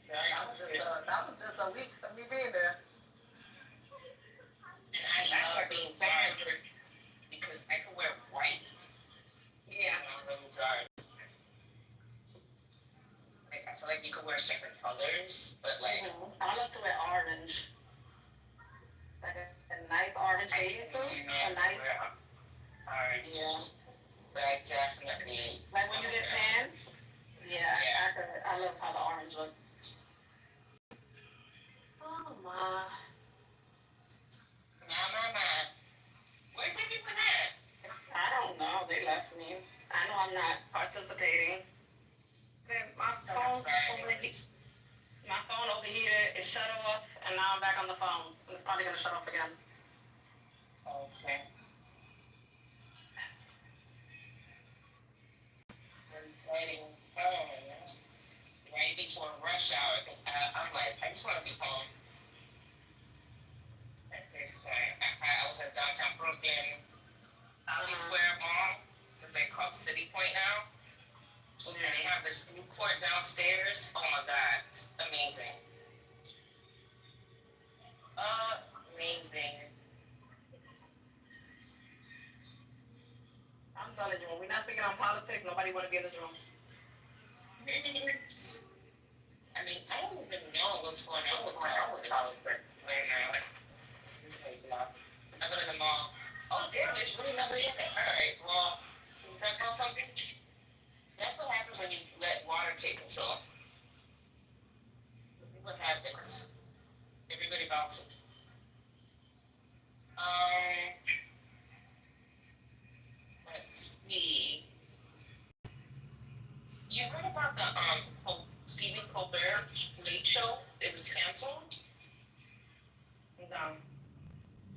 That was just a week of me being there. And I love being dark because I can wear white. Yeah. I'm really dark. Like I feel like you could wear certain colors, but like I love to wear orange. Like a nice orange bathing suit. A nice. Orange. Yeah. But I definitely. Like when you get tans. Yeah. I love how the orange looks. Oh my. My. Where's everyone at? I don't know. They left me. I know I'm not participating. My phone overheated. It shut off, and now I'm back on the phone. It's probably gonna shut off again. Okay. Waiting home right before rush hour. I'm like, I just want to be home. At this point, I was in downtown Brooklyn, Albee Square Mall, because they called City Point now. And they have this food court downstairs. Oh my God, amazing. Amazing. I'm telling you, when we're not speaking on politics, nobody want to be in this room. I mean, I don't even know what's going on with politics right now. I go to the mall. Oh, damn, there's really nobody in there. All right, well, can you talk about something? That's what happens when you let water take control. What happens? Everybody bounces. Let's see. You heard about the Stephen Colbert Late Show? It was canceled. No.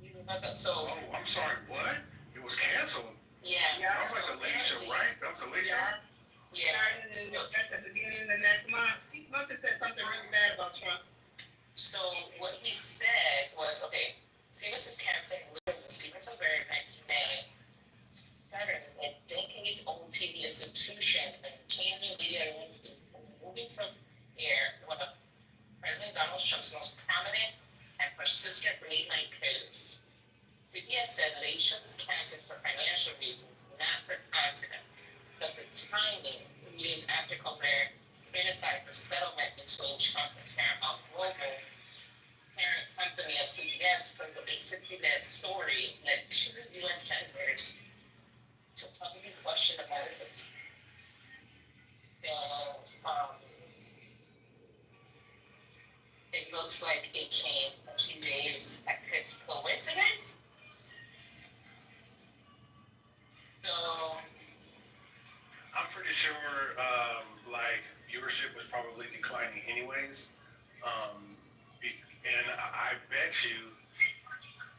You remember? So. Oh, I'm sorry. What? It was canceled. Yeah. That was like the Late Show, right? That was the Late Show. Yeah. At the beginning of the next month, he's supposed to say something really bad about Trump. So what he said was, okay, CBS is canceling Stephen Colbert next May. A decades-old TV institution and changing media landscape, moving from here one of President Donald Trump's most prominent and persistent late-night critics. CBS said Late Show was canceled for financial reasons, not for content. But the timing, 3 days after Colbert criticized the settlement between Trump and Paramount Global, parent company of CBS, for the 60-minute story, led two U.S. senators to publicly question the benefits. And it looks like it came a few days after coincidence. So I'm pretty sure, like, viewership was probably declining anyways. And I bet you,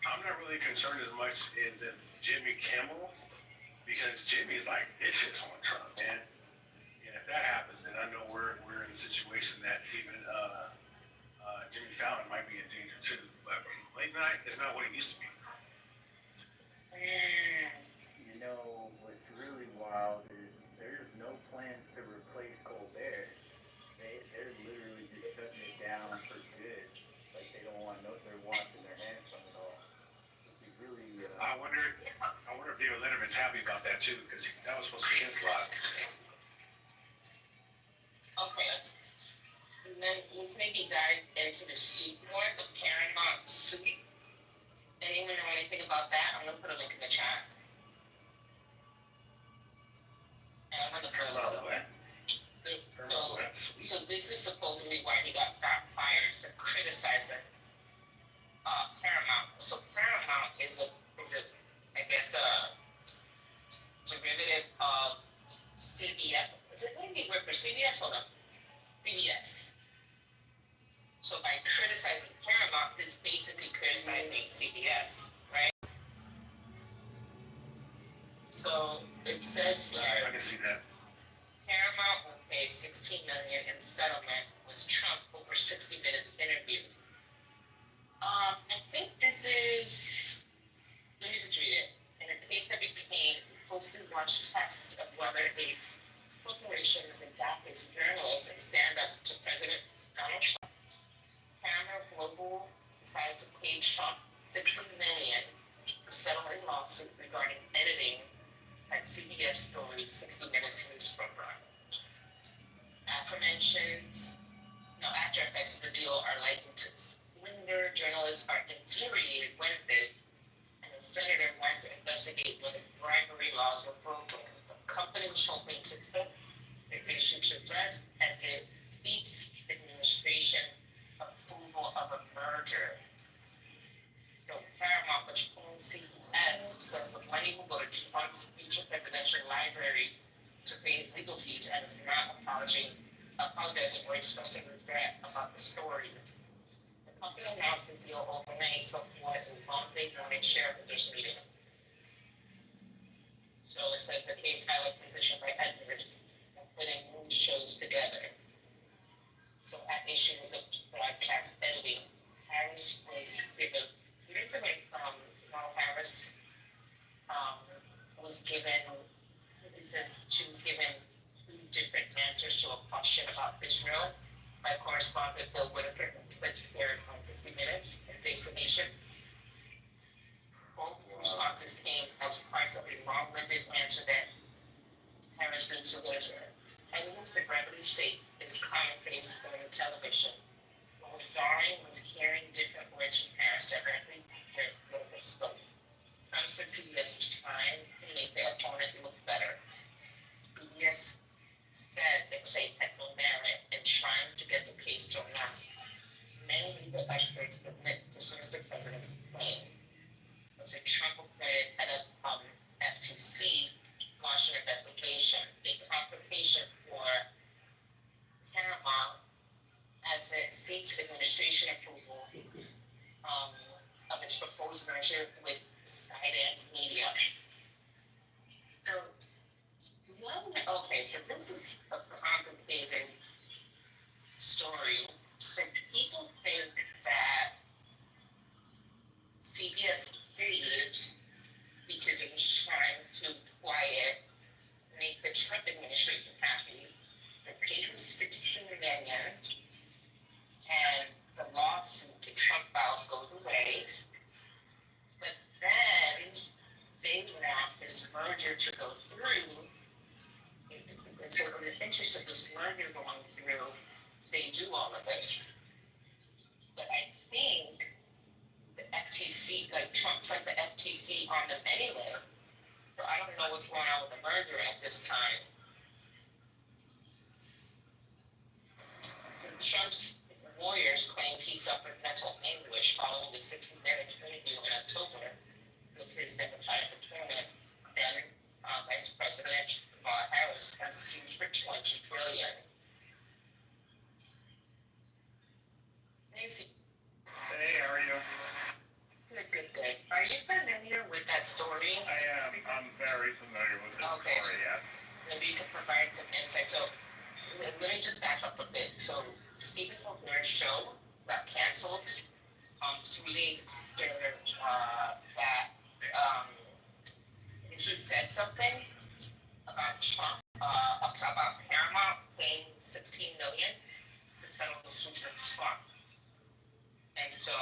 I'm not really concerned as much as if Jimmy Kimmel, because Jimmy's like vicious on Trump, man. And if that happens, then I know we're in a situation that even Jimmy Fallon might be in danger too. But late night is not what it used to be. You know, what's really wild is there's no plans to replace Colbert. They're literally just shutting it down for good. Like they don't want they're washing their hands from it all. It's really. I wonder if David Letterman's happy about that too, because that was supposed to be his slot. Okay. And then let's maybe dive into the suit more, the Paramount suit. Anyone know anything about that? I'm gonna put a link in the chat. And I'm gonna post. So this is supposedly why he got fired for criticizing Paramount. So Paramount is a I guess a derivative of CBS. Is it maybe work for CBS? Hold on. CBS. So by criticizing Paramount, he's basically criticizing CBS, right? So it says here. I can see that. Paramount will pay $16 million in settlement with Trump over 60 Minutes interview. I think this is. Let me just read it. In a case that became a closely watched test of whether a corporation would adapt its journalists and stand us to President Donald investigate whether bribery laws were broken. The company was hoping to put the issue to rest as it seeks administration approval of a merger. So Paramount, which owns CBS, says the money will go to Trump's future presidential library to pay his legal fees and is not apologizing or expressing regret about the story. The company announced the deal overnight so for a monthly morning shareholders meeting. So it's like the case highlights decision by Edward and putting news shows together. So at issues of broadcast editing, Harris was given, Kamala Harris was given, he says she was given two different answers to a question about Israel by correspondent Bill Whitaker, which aired on 60 Minutes and Face the Nation. Both responses came as parts of a long-winded answer that Harris did to Whitaker. Anyone for brevity's sake is commonplace on television. What was jarring was hearing different words from Harris directly after Whitaker spoke. Trump said CBS was trying to make their opponent look better. CBS said they had no merit in trying to get the case thrown out. Many legal experts dismissed the president's claim. It was a Trump-appointed head of FTC launched an investigation, a complication for Paramount as it seeks administration approval of its proposed merger with Skydance Media. So, okay, so this is a complicated story. So people think that CBS caved because it was trying to quiet, make the Trump administration happy. The pay was $16 million, and the lawsuit, the Trump files, goes away. But then they want this merger to go through, and so in the interest of this merger going through, they do all of this. But I think the FTC, like Trump's like the FTC on them anyway. So I don't know what's going on with the merger at this time. Trump's lawyers claimed he suffered mental anguish following the 60 Minutes interview in October with his Democratic opponent, then Vice President Kamala Harris, and sued for $20 billion. Nancy. Hey, how are you? Good day. Are you familiar with that story? I am. I'm very familiar with this Okay. story, yes. Maybe you can provide some insight. So let me just back up a bit. So Stephen Colbert's show got canceled 3 days after that he said something about Trump, about Paramount paying $16 million to settle the suit with Trump. And so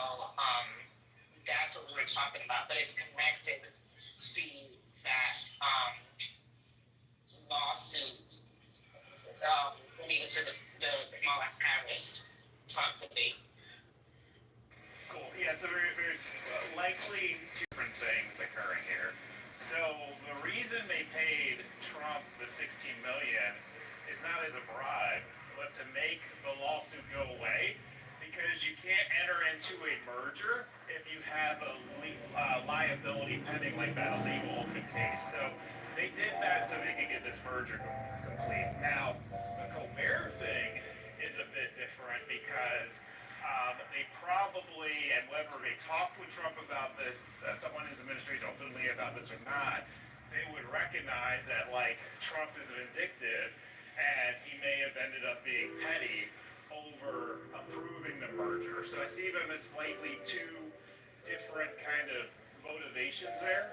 that's what we were talking about, but it's connected to that lawsuit related to the Kamala Harris Trump debate. Cool. Yeah, so there's likely two different things occurring here. So the reason they paid Trump the $16 million is not as a bribe, but to make the lawsuit go away, because you can't enter into a merger if you have a liability pending like that, a legal case. So they did that so they could get this merger complete. Now, the Colbert thing is a bit different because they probably, and whether they talked with Trump about this, someone in his administration openly about this or not, they would recognize that like Trump is vindictive and he may have ended up being petty over approving the merger. So I see them as slightly two different kind of motivations there.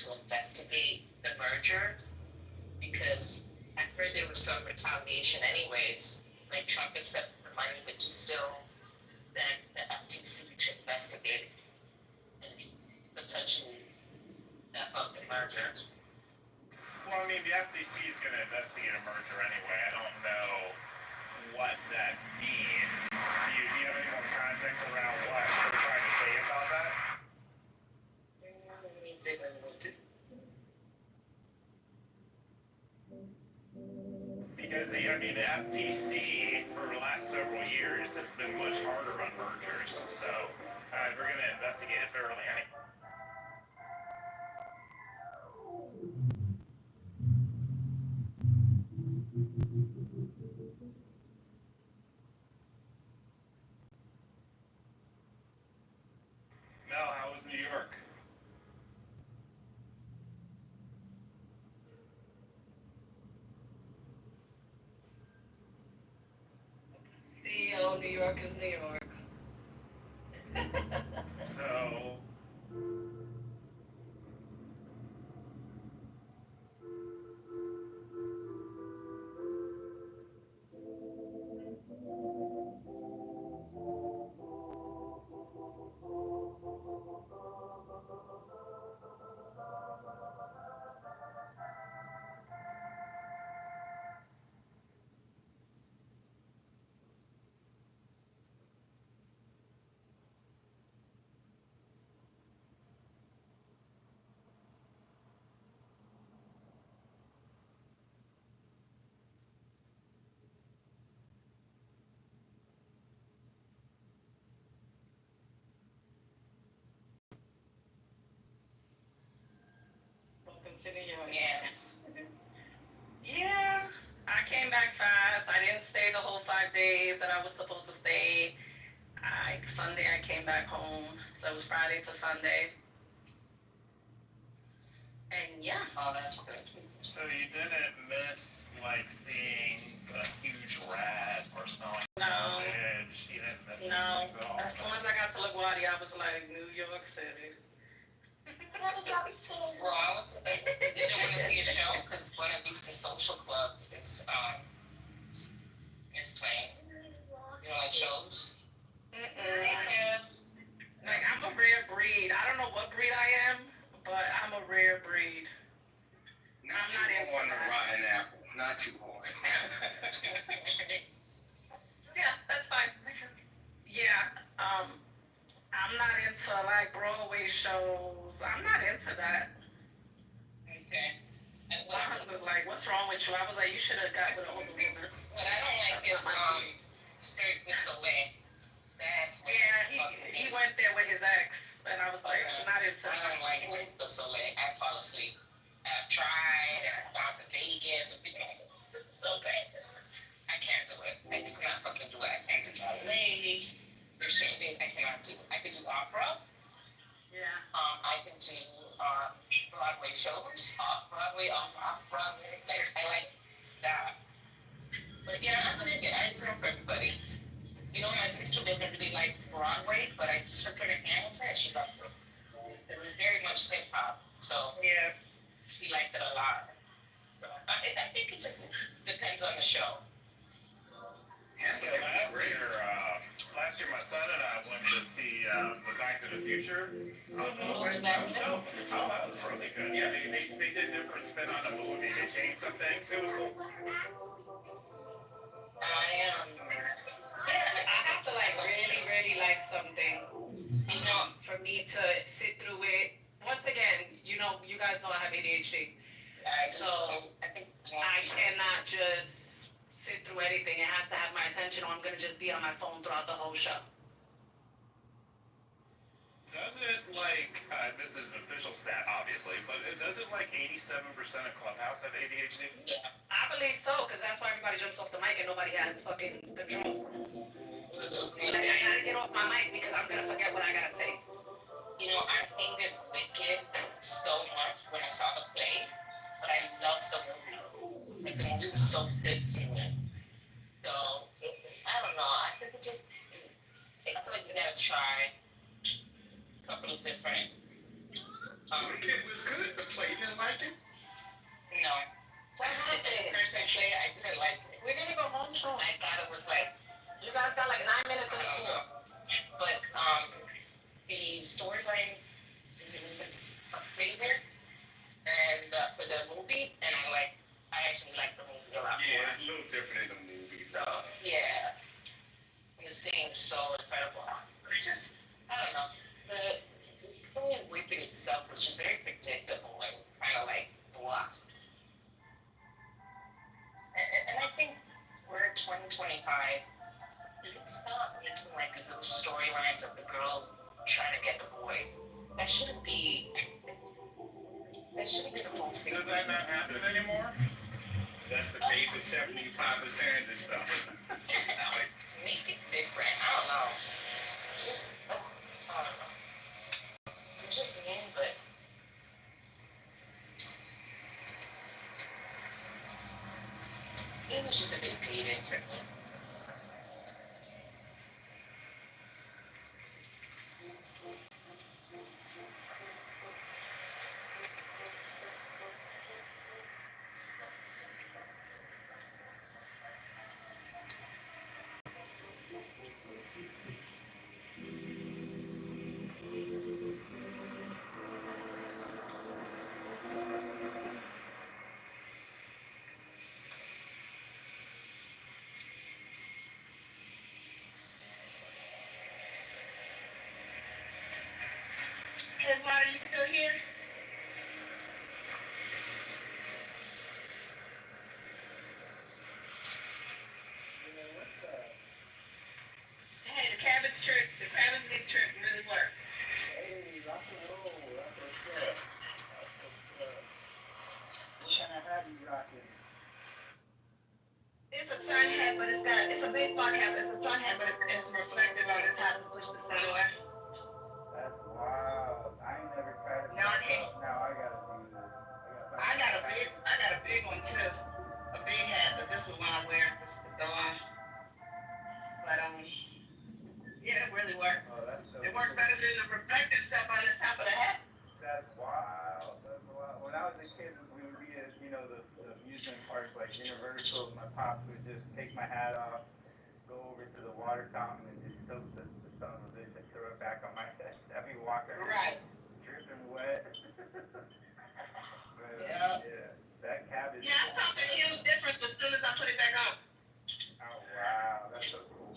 to investigate the merger because I heard there was some retaliation anyways. Like Trump accepted the money, but you still sent the FTC to investigate and potentially F up the merger. Well, I mean, the FTC is going to investigate a merger anyway. I don't know what that means. Do you have any more context around what they're trying to say about that? Because, I mean, the FTC for the last several years has been much harder on mergers. So we're going to investigate it thoroughly anyway. Mel, how was New York? CEO, New York is New York. So, Welcome to New York. Yeah. Yeah, I came back fast. I didn't stay the whole 5 days that I was supposed to stay. Sunday I came back home, so it was Friday to Sunday. And yeah. Oh, that's good. so you didn't miss like seeing a huge rat or smelling No, garbage. You didn't miss no. these things at all. As soon as I got to LaGuardia, I was like, New York City. Well, I was didn't want to see a show because Buena Vista Social Club is playing. You know, like shows. Like, I'm a rare breed. I don't know what breed I am, but I'm a rare breed. Not I'm too not into hard on that. rotten apple. Not too hard. Yeah, that's fine. Yeah, I'm not into like Broadway shows. I'm not into that. Okay. And My husband's like, "What's wrong with you?" I was like, "You should have got with an older woman." what I don't like That's is not my Straight with Soleil. That's Yeah, he went there with his ex, and I was like, Okay. "Not into I don't like that." Straight with Soleil. I fall asleep. I've tried. I've gone to Vegas. And people like, so bad. I can't do it. I cannot fucking do it. I can't do ballet. There's certain things I cannot do. I could do opera. Yeah. I can do Broadway shows, off Broadway, off Broadway. Like I like that. But yeah, I'm gonna get. It's not for everybody. You know, my sister doesn't really like Broadway, but I just took her to Hamilton and she loved it. It was very much hip hop, so Yeah. she liked it a lot. So I think it just depends on the show. Hamilton was great. Last year my son and I went to see the Back to the Future. Where is that? Oh, that was really good. Yeah, they did a different spin on the movie. They changed some things. It was cool. I have to like really like something, you know, for me to sit through it. Once again, you know, you guys know I have ADHD, so I cannot just sit through anything. It has to have my attention, or I'm gonna just be on my phone throughout the whole show. Doesn't like this is an official stat, obviously, but it doesn't like 87% of Clubhouse have ADHD. Yeah. I believe so, because that's why everybody jumps off the mic and nobody has fucking control. Like, I gotta get off my mic because I'm gonna forget what I gotta say. You know, I hated Wicked so much when I saw the play, but I loved the movie. Like the movie was so good to me. So I don't know. I think I feel like you gotta try a couple of different The kid was good. The play didn't like it. No. What happened? Personally, I didn't like it. We're gonna go home soon. I thought it was like, You guys got like 9 minutes in I the don't pool. know. But the storyline is a favorite, and for the movie, and I actually like the movie a lot Yeah, more. it's a little different in the movie. So yeah, the scene was so incredible. It's just, I don't know, the Korean whipping itself was just very predictable and kind of like blah. And I think we're 2025. You can stop making like these little storylines of the girl trying to get the boy. That shouldn't be. That shouldn't be the whole thing. Does that not happen anymore? That's the basic 75% of this stuff. Make it different. I don't know. Just, I don't know. It's just me, but it was just a bit dated for me. Hey, Marty, you still here? Hey, the cabbage leaf trick really worked. Hey, rock and roll. That's what's up. That's what's up. What kind of hat you rocking? It's a sun hat, but it's a baseball cap. It's a sun hat, but it's reflective on the top to push the sun away. That's wild. I ain't never tried it Now, myself. Now I gotta do this. I gotta find I got a big one too. A big hat, but this is one I'm wearing just to go on. But yeah, it really works. Oh, that's so It works cool. better than the reflective stuff on the top of the hat. That's wild. That's wild. When I was a kid, we would be at, the amusement parks like Universal. My pops would just take my hat off, go over to the water fountain, and just soak the son of a bitch and throw it back on my head. Have me walk around Right. dripping wet. But, Yeah. that cabbage. Yeah, I felt a huge difference as soon as I put it back on. Oh, wow. That's so cool.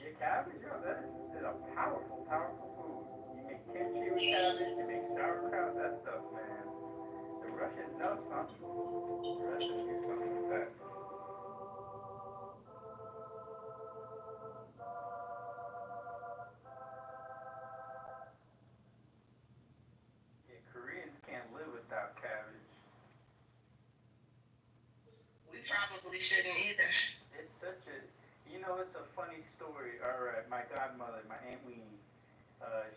Yeah, cabbage, that is a powerful, powerful food. You make kimchi with cabbage, you make sauerkraut, that stuff, man. The Russians know something. The Russians do something with that. Yeah, Koreans can't live without cabbage. We probably shouldn't either. It's such a, it's a funny story. All right, my godmother, my Aunt Weenie,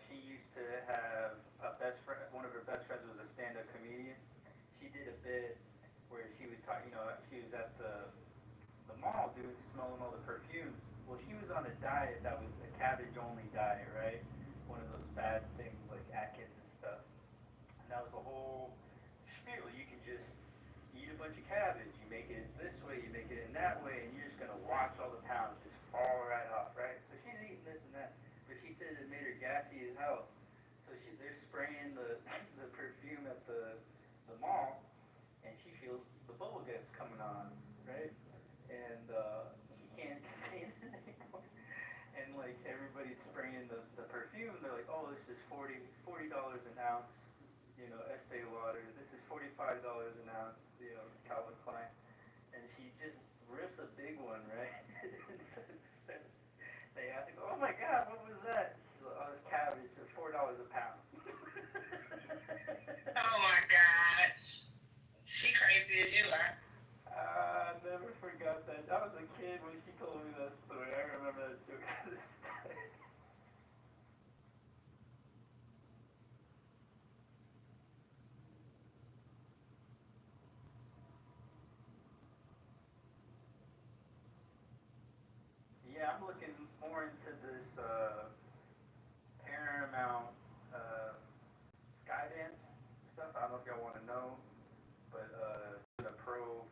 she used to have a best friend. One of her best friends was a stand-up comedian. She did a bit where she was talking. She was at the mall, dude, smelling all the perfumes. Well, she was on a diet that was a cabbage-only diet, right? One of those bad things like Atkins and stuff. And that was a whole spiel. You can just eat a bunch of cabbage. You make it this way, you make it in that way, and you're just gonna watch all the pounds just fall right off, right? So she's eating this and that, but she said it made her gassy as hell. So they're spraying the the perfume at the mall, and she feels the bubble guts coming on, right? And she can't contain it anymore. And like everybody's spraying the perfume, they're like, oh, this is $40 an ounce, Estee Lauder. This is $45 an ounce, Calvin Klein. And she just rips a big one don't want to know, but a probe.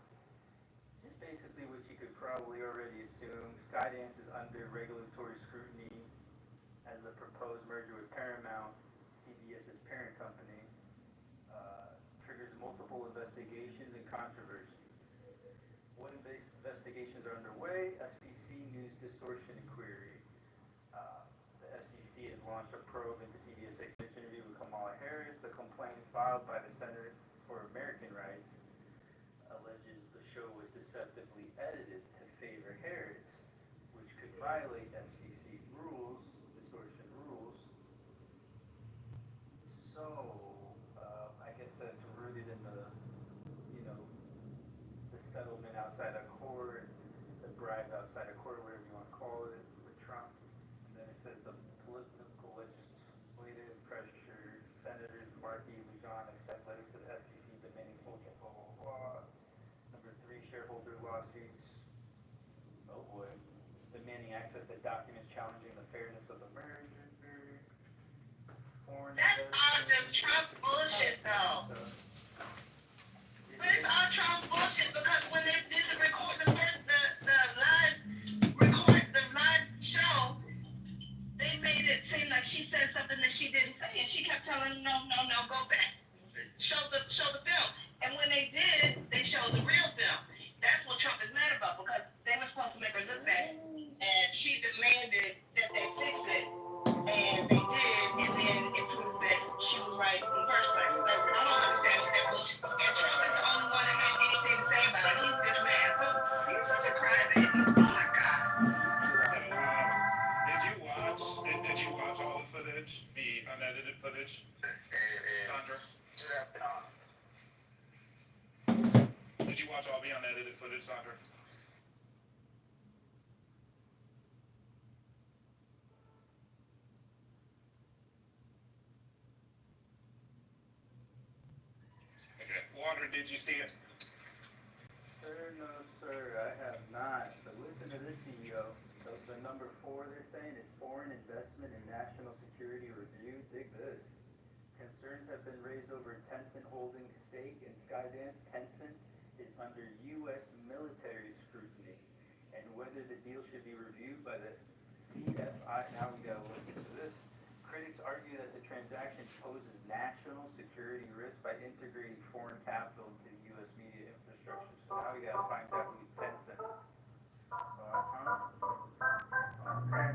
Just basically what you could probably already assume. Skydance is under regulatory scrutiny as the proposed merger with Paramount, CBS's parent company, triggers multiple investigations and controversies. What investigations are underway? FCC News Distortion Inquiry. The FCC has launched a probe into CBS 6 interview with Kamala Harris. The complaint filed by the Center for American Rights alleges the show was deceptively edited to favor Harris, which could violate FCC rules, distortion rules. So, I guess that's rooted in the, the settlement outside of court, the bribe outside of court, whatever you want to call it, with Trump. And then it says the political legislative pressure, Senators Markey and Lejean accept letters to the FCC demanding full check, blah, blah, blah. Number 3, shareholder lawsuits. Oh boy. Demanding access to documents challenging the fairness of the merger. That's all just Trump's bullshit, though. But it's all Trump's bullshit because when they did the live show, they made it seem like she said something that she didn't say, and she kept telling them, no, go back, show the film. And when they did, they showed the real film. That's what Trump is mad about because they were supposed to make her look bad, and she demanded that they fix it, and they did, and then it proved that she was right in the first place. So I don't understand what that bullshit. And Trump is the only one that had anything to say about it. He's just mad. He's such a crybaby. Oh my God. So, did you watch all the footage, the unedited footage, Sandra? Did you watch all the unedited footage, Sandra? Okay. Water, did you see it? Sir, no, sir, I have not. But listen to this, CEO. The number 4 they're saying is foreign investment in national security review. Dig this. Concerns have been raised over Tencent Holdings' stake in Skydance. Tencent is under U.S. military scrutiny, and whether the deal should be reviewed by the CFI. Now we gotta look into this. Critics argue that the transaction poses national security risk by integrating foreign capital into the U.S. media infrastructure. So now we gotta find out who's Tencent. Okay.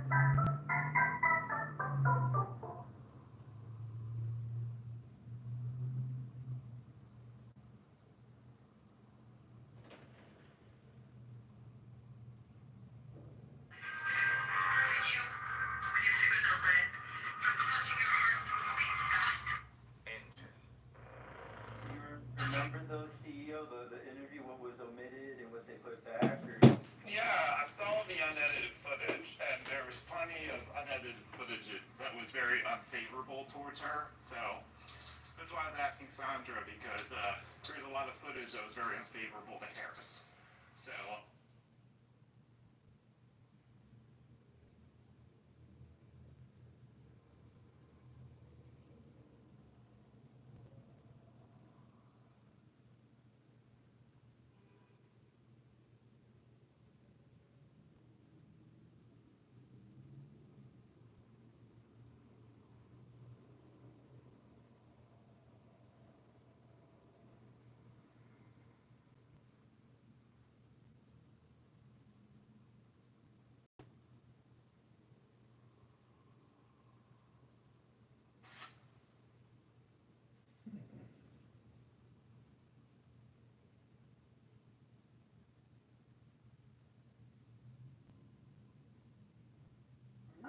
Remember though, CEO, the interview, what was omitted and what they put back? Or? Yeah, I saw the unedited footage, and there was plenty of unedited footage that was very unfavorable towards her. So that's why I was asking Sandra, because there's a lot of footage that was very unfavorable to Harris. So.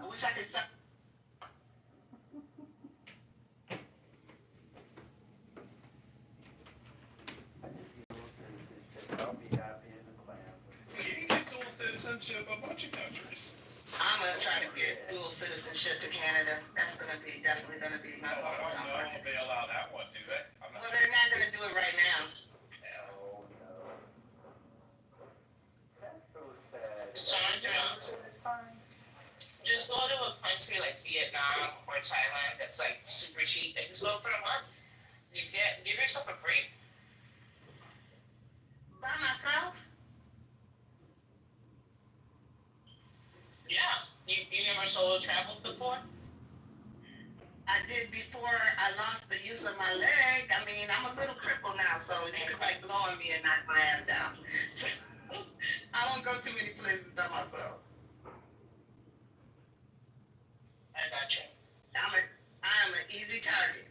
I wish I could suck. I'll be happy as a clam. You can get dual citizenship a bunch of countries. I'm gonna try to get dual citizenship to Canada. That's definitely gonna be my goal. I don't know if they allow that one, do they? Well, they're not gonna do it right now. Oh no. That's so sad. Sandra, just go to a country like Vietnam or Thailand that's like super cheap and just go for a month. You Give yourself a break. By myself? Yeah. You never solo traveled before? I did before I lost the use of my leg. I mean, I'm a little crippled now, so you could like blow on me and knock my ass down. I don't go too many places by myself. I got you. I am an easy target.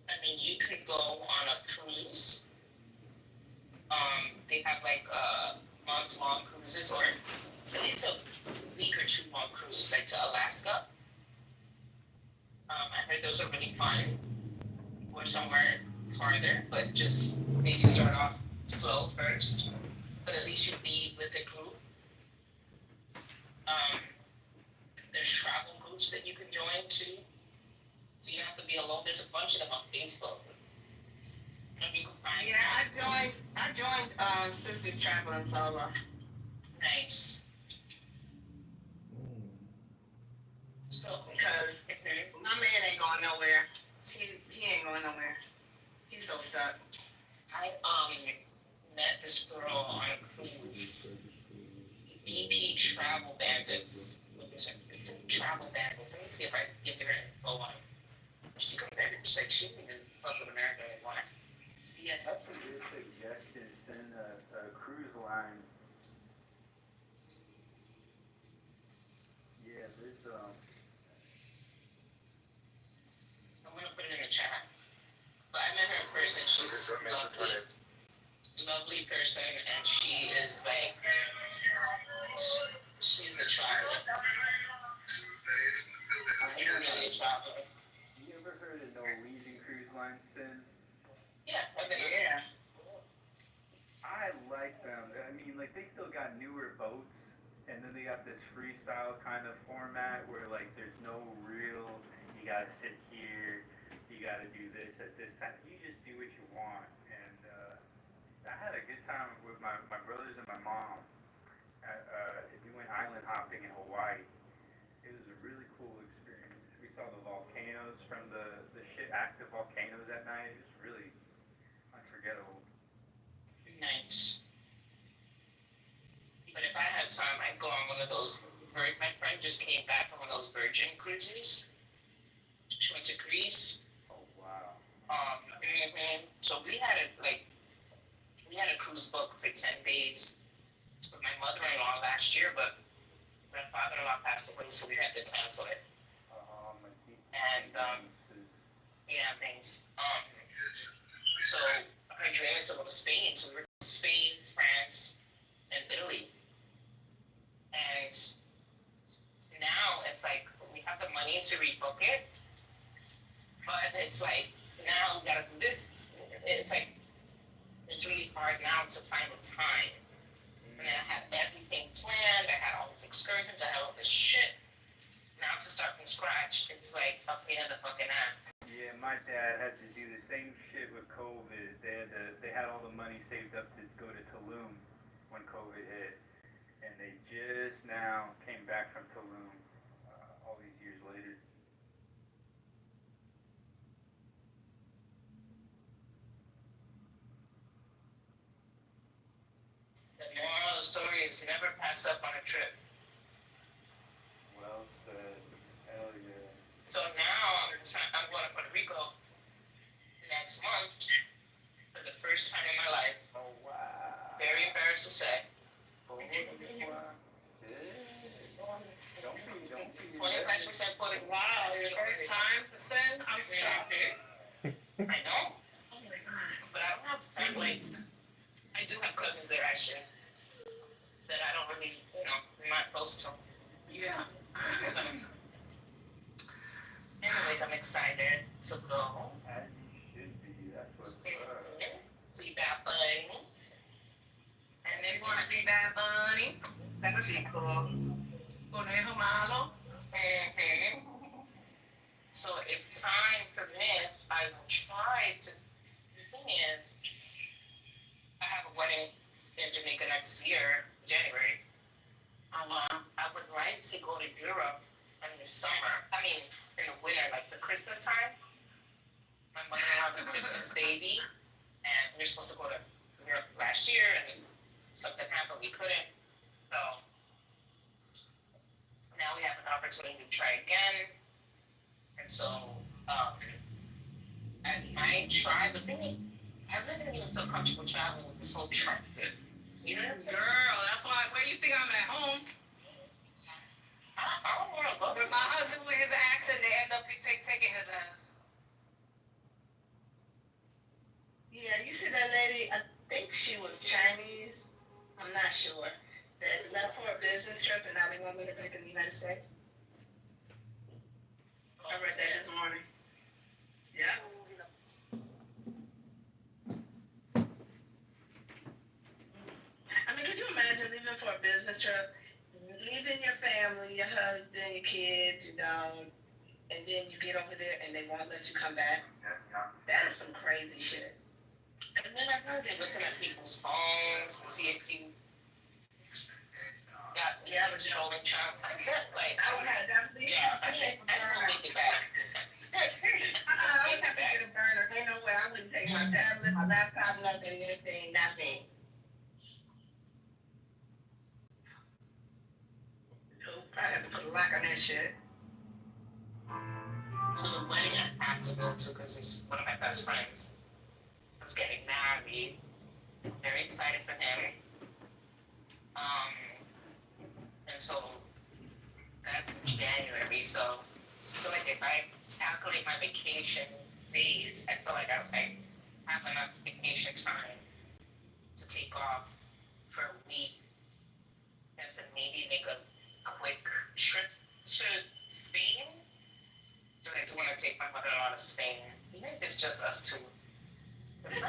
I mean, you could go on a cruise. They have like month-long cruises, or at least a week or 2 long cruise, like to Alaska. I heard those are really fun. Or somewhere farther, but just maybe start off slow first. But at least you'll be with a group. There's travel groups that you can join too, so you don't have to be alone. There's a bunch of them on Facebook, and you can find. Yeah, I joined Sisters Traveling Solo. Nice. So Because my man ain't going nowhere. He ain't going nowhere. He's so stuck. I met this girl on a cruise. BP Travel Bandits. It's the Travel Bandits. Let me see if I can give her info on. She compared it. She's like, she didn't even fuck with America anymore. Yes. That's a good suggestion. Send a cruise line. Yeah, there's I'm gonna put it in the chat. But I met her in person. She's lovely, lovely person, and she is like, she's a traveler. She's really a traveler. You ever heard of Norwegian Cruise Line, Sin? Yeah, I've been. Yeah. I like them. I mean, like, they still got newer boats, and then they got this freestyle kind of format where, like, there's no real, you gotta sit here, you gotta do this at this time. You just do what you want. And I had a good time with my brothers and my mom. We went island hopping in Hawaii. It was a really cool experience. We saw the volcanoes from the active volcanoes at night. It was really unforgettable. Nice. But if I had time, I'd go on one of those. My friend just came back from one of those Virgin cruises. She went to Greece. Oh, wow. So we had a cruise book for 10 days with my mother-in-law last year, but my father-in-law passed away, so we had to cancel it. And yeah, thanks. So my dream is to go to Spain. So we were in Spain, France, and Italy. And now it's like we have the money to rebook it, but it's like now we gotta do this. It's like it's really hard now to find the time. And then I had everything planned. I had all these excursions. I had all this shit. Now to start from scratch, it's like a pain in the fucking ass. Yeah, my dad had to do the same shit with COVID. They had all the money saved up to go to Tulum when COVID hit, and they just now came back from Tulum all these years later. The moral of the story is never pass up on a trip. Well said. Hell yeah. So now I'm going to Puerto Rico next month for the first time in my life. Oh, wow. Very embarrassed to say. Don't be. 25% Puerto Rico. Wow, your first time to send? I'm shocked. I know. But I don't have friends like, I do have cousins there actually that I don't really, I'm not close to. Yeah. Anyways, I'm excited to go. As you should be. That's what's up. See Bad Bunny. And they want to see Bad Bunny. That would be cool. Conejo Malo. So if time permits, I will try to. The thing is, I have a wedding in Jamaica next year, January. I would like to go to Europe and the summer. I mean, in the winter, like for Christmas time. My mother-in-law's a Christmas baby, and we were supposed to go to Europe last year, and then something happened, we couldn't. So now we have an opportunity to try again. And so I might try. The thing is, I really don't even feel comfortable traveling with this whole Trump thing. You know what I'm saying? Girl, that's why. Where you think I'm at home? I don't want to go. With my husband with his accent, they end up taking his ass. Yeah, you see that lady, I think she was Chinese, I'm not sure, that left for a business trip and now they want to let her back in the United States. I read that this morning. Yeah. I mean, could you imagine leaving for a business trip, leaving your family, your husband, your kids, you know, and then you get over there and they won't let you come back? That is some crazy shit. And then I heard they're looking at people's phones to see if you got controlling child. Like, I would have definitely have to take a I don't burner. make it back. I would have to get a burner. Ain't no way I wouldn't take my tablet, my laptop, nothing, anything, nothing. Nope, I have to put a lock on that shit. So the wedding I have to go to because it's one of my best friends is getting married. I'm very excited for him. And so that's in January. So I feel like if I calculate my vacation days, I feel like I have enough vacation time to take off for a week and to maybe make a quick trip to Spain. So I do want to take my mother-in-law to Spain, even if it's just us two. It's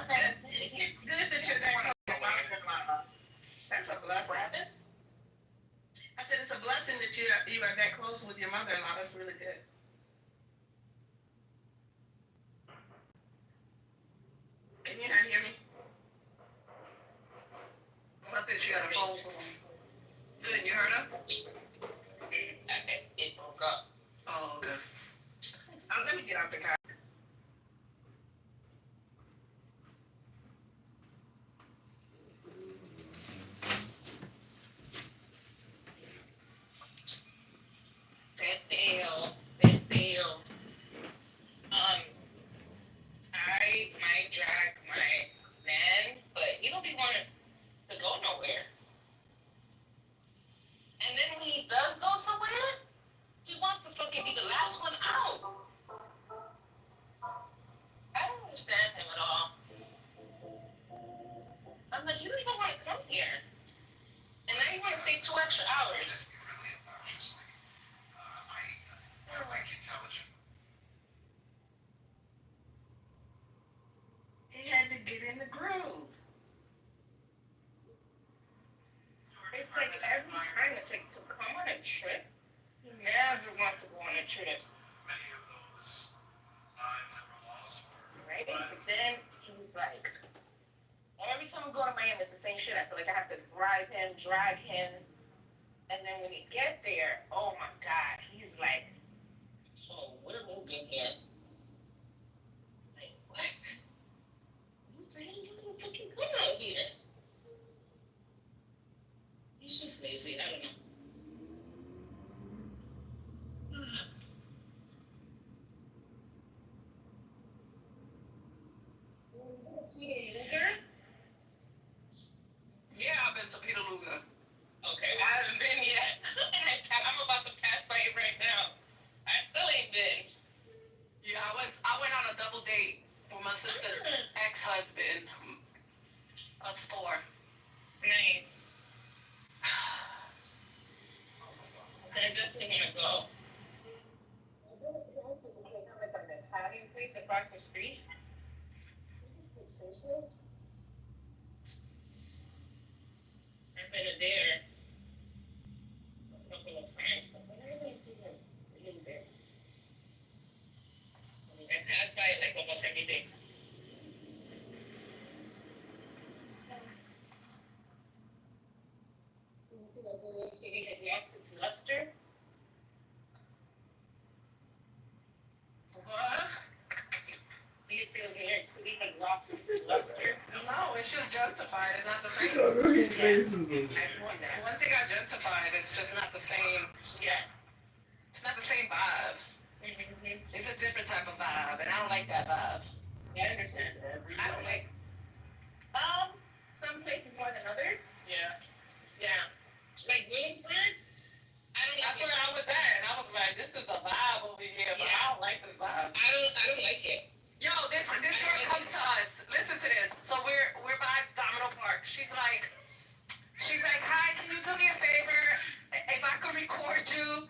good that you're that close to your mother-in-law. That's a blessing. What happened? I said it's a blessing that you are that close with your mother-in-law. That's really good. Can you not hear me? I think she got a phone call. So you heard her? It broke up. Oh, okay. Let me get out the car. Big deal. I might drag my man, but he don't be wanting to go nowhere. And then when he does go somewhere, he wants to fucking be the last one out. I don't understand him at all. I'm like, you don't even want to come here. And now you want to stay 2 extra hours. I like intelligent. He had to get in the groove. It's like every time it's like to come on a trip, he never wants to go on a trip. Many of those lives that were lost were Right? But then he's like, every time we go to Miami, it's the same shit. I feel like I have to drive him, drag him. And then when we get there, oh my God, he's like, oh, we're moving here. Like, what? You really looking fucking good out here. He's just lazy, I don't know. Yeah, I've been to Peter Luger. Okay, I haven't been yet. I'm about to pass by it right now. I still ain't been. Yeah, I went on a double date with my sister's ex-husband. Us four. Nice. I definitely want to go. Like an Italian place across the street. I've been there. A couple of times. But I haven't been there. I pass by it like almost every day. City has lost its luster. it's just gentrified. It's not the same. Once it got gentrified, it's just not the same. Yeah. It's not the same vibe. It's a different type of vibe, and I don't like that vibe. Yeah, I understand. I don't like. Some places more than others. Yeah. Yeah. Like Williamsburg. I don't. That's where I was at, and I was like, this is a vibe over here, but I don't like this vibe. I don't like it. Yo, this girl comes to us. Listen to this. So we're by Domino Park. She's like, hi, can you do me a favor? If I could record you,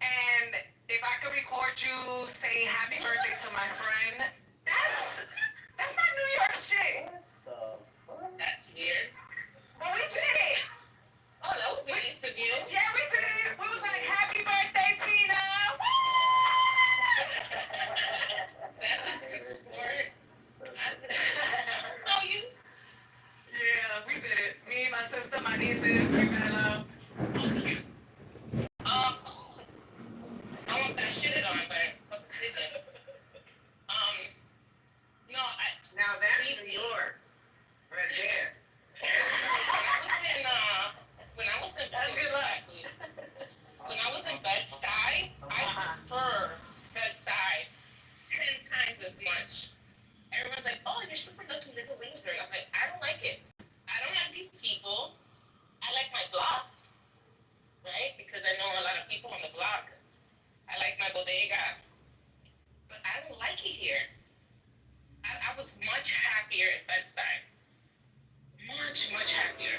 and if I could record you saying happy birthday to my friend. That's not New York shit. That's weird. But we did it. Oh, that was an interview. Yeah, we did it. We was like, happy birthday, Tina. Woo! That's a good sport. Oh, you? Yeah, we did it. Me, my sister, my nieces, we made love. I almost got shitted on, but fucking didn't. No, Now that's New York, right there. when I was in That's good luck. When I was in Bed-Stuy, I prefer Bed-Stuy 10 times as much. Everyone's like, oh, you're super lucky to live in Williamsburg. I'm like, I don't like it. I don't like these people. I like my block, right? Because I know a lot of people on the block. I like my bodega. But I don't like it here. I was much happier at Bed-Stuy. Much, much happier.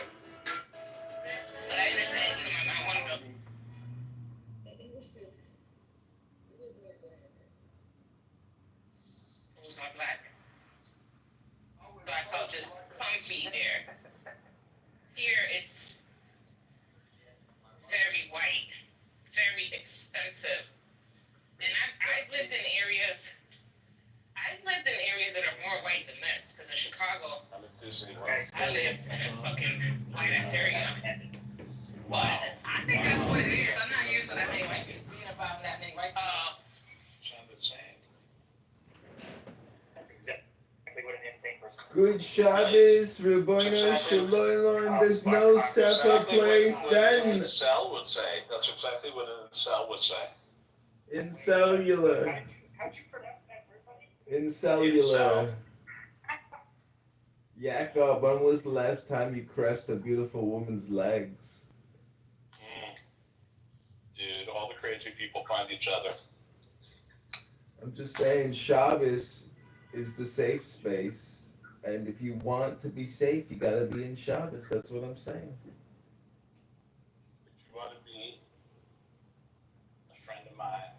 But I understand, you know, my mom wanted to. It was more black. It was more black. So I felt just comfy there. Here it's very white, very expensive. And I've lived in areas that are more white than this, because in Chicago, I lived in a fucking white ass area. But I think that's what it is. I'm not used to that many white people being around that many white people. That's exactly what an insane person. Good Shabbos, Rabbeinu Shalom, there's no Sefer place then. Incel would say. That's exactly what an incel would say. In cellular. How'd you pronounce that word, buddy? In cellular. Jacob, when was the last time you caressed a beautiful woman's legs? Dude, all the crazy people find each other. I'm just saying, Shabbos is the safe space. And if you want to be safe, you gotta be in Shabbos. That's what I'm saying. If you want to be a friend of mine,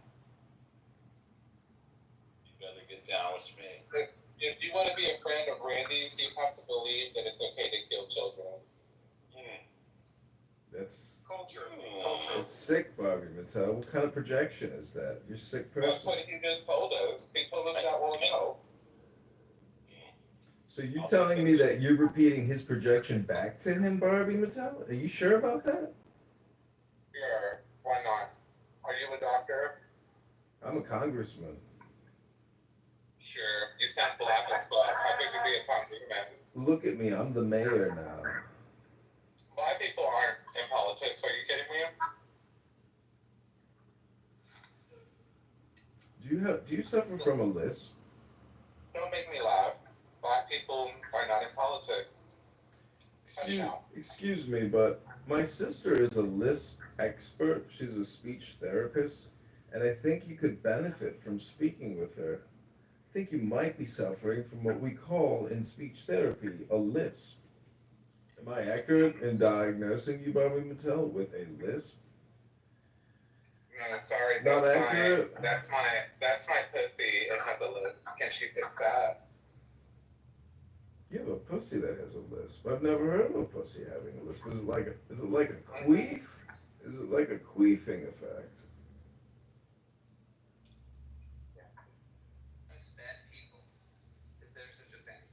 you better get down with me. If you want to be a friend of Randy's, you have to believe that it's okay to kill children. That's Culture. it's sick, Bobby Mattel. What kind of projection is that? You're a sick That's person. what he just told us. He told us not want to know. So you're telling me that you're repeating his projection back to him, Barbie Mattel? Are you sure about that? Sure. Why not? Are you a doctor? I'm a congressman. Sure. You sound black as fuck. How could you be a congressman? Look at me, I'm the mayor now. Black people aren't in politics. Are you kidding me? Do you suffer from a lisp? Don't make me laugh. Black people are not in politics. Excuse me, but my sister is a lisp expert. She's a speech therapist, and I think you could benefit from speaking with her. I think you might be suffering from what we call in speech therapy a lisp. Am I accurate in diagnosing you, Bobby Mattel, with a lisp? No, sorry. Not accurate? That's my pussy. It has a lip. Can she fix that? You have a pussy that has a lisp. I've never heard of a pussy having a lisp. Is it like a queef? Is it like a queefing effect? That's bad people. Is there such a thing?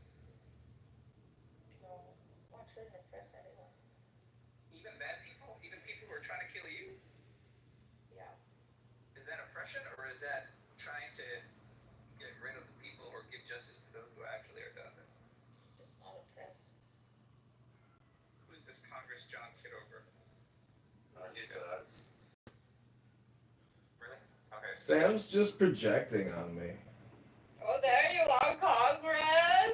No, watch it and press anyone. Even bad people? Even people who are trying to kill you? Yeah. Is that oppression or is that trying to get rid of the people or give justice to those who actually are done it? Just not oppressed. He sucks. Really? Okay. Sam's just projecting on me. Oh, there you are, Congress.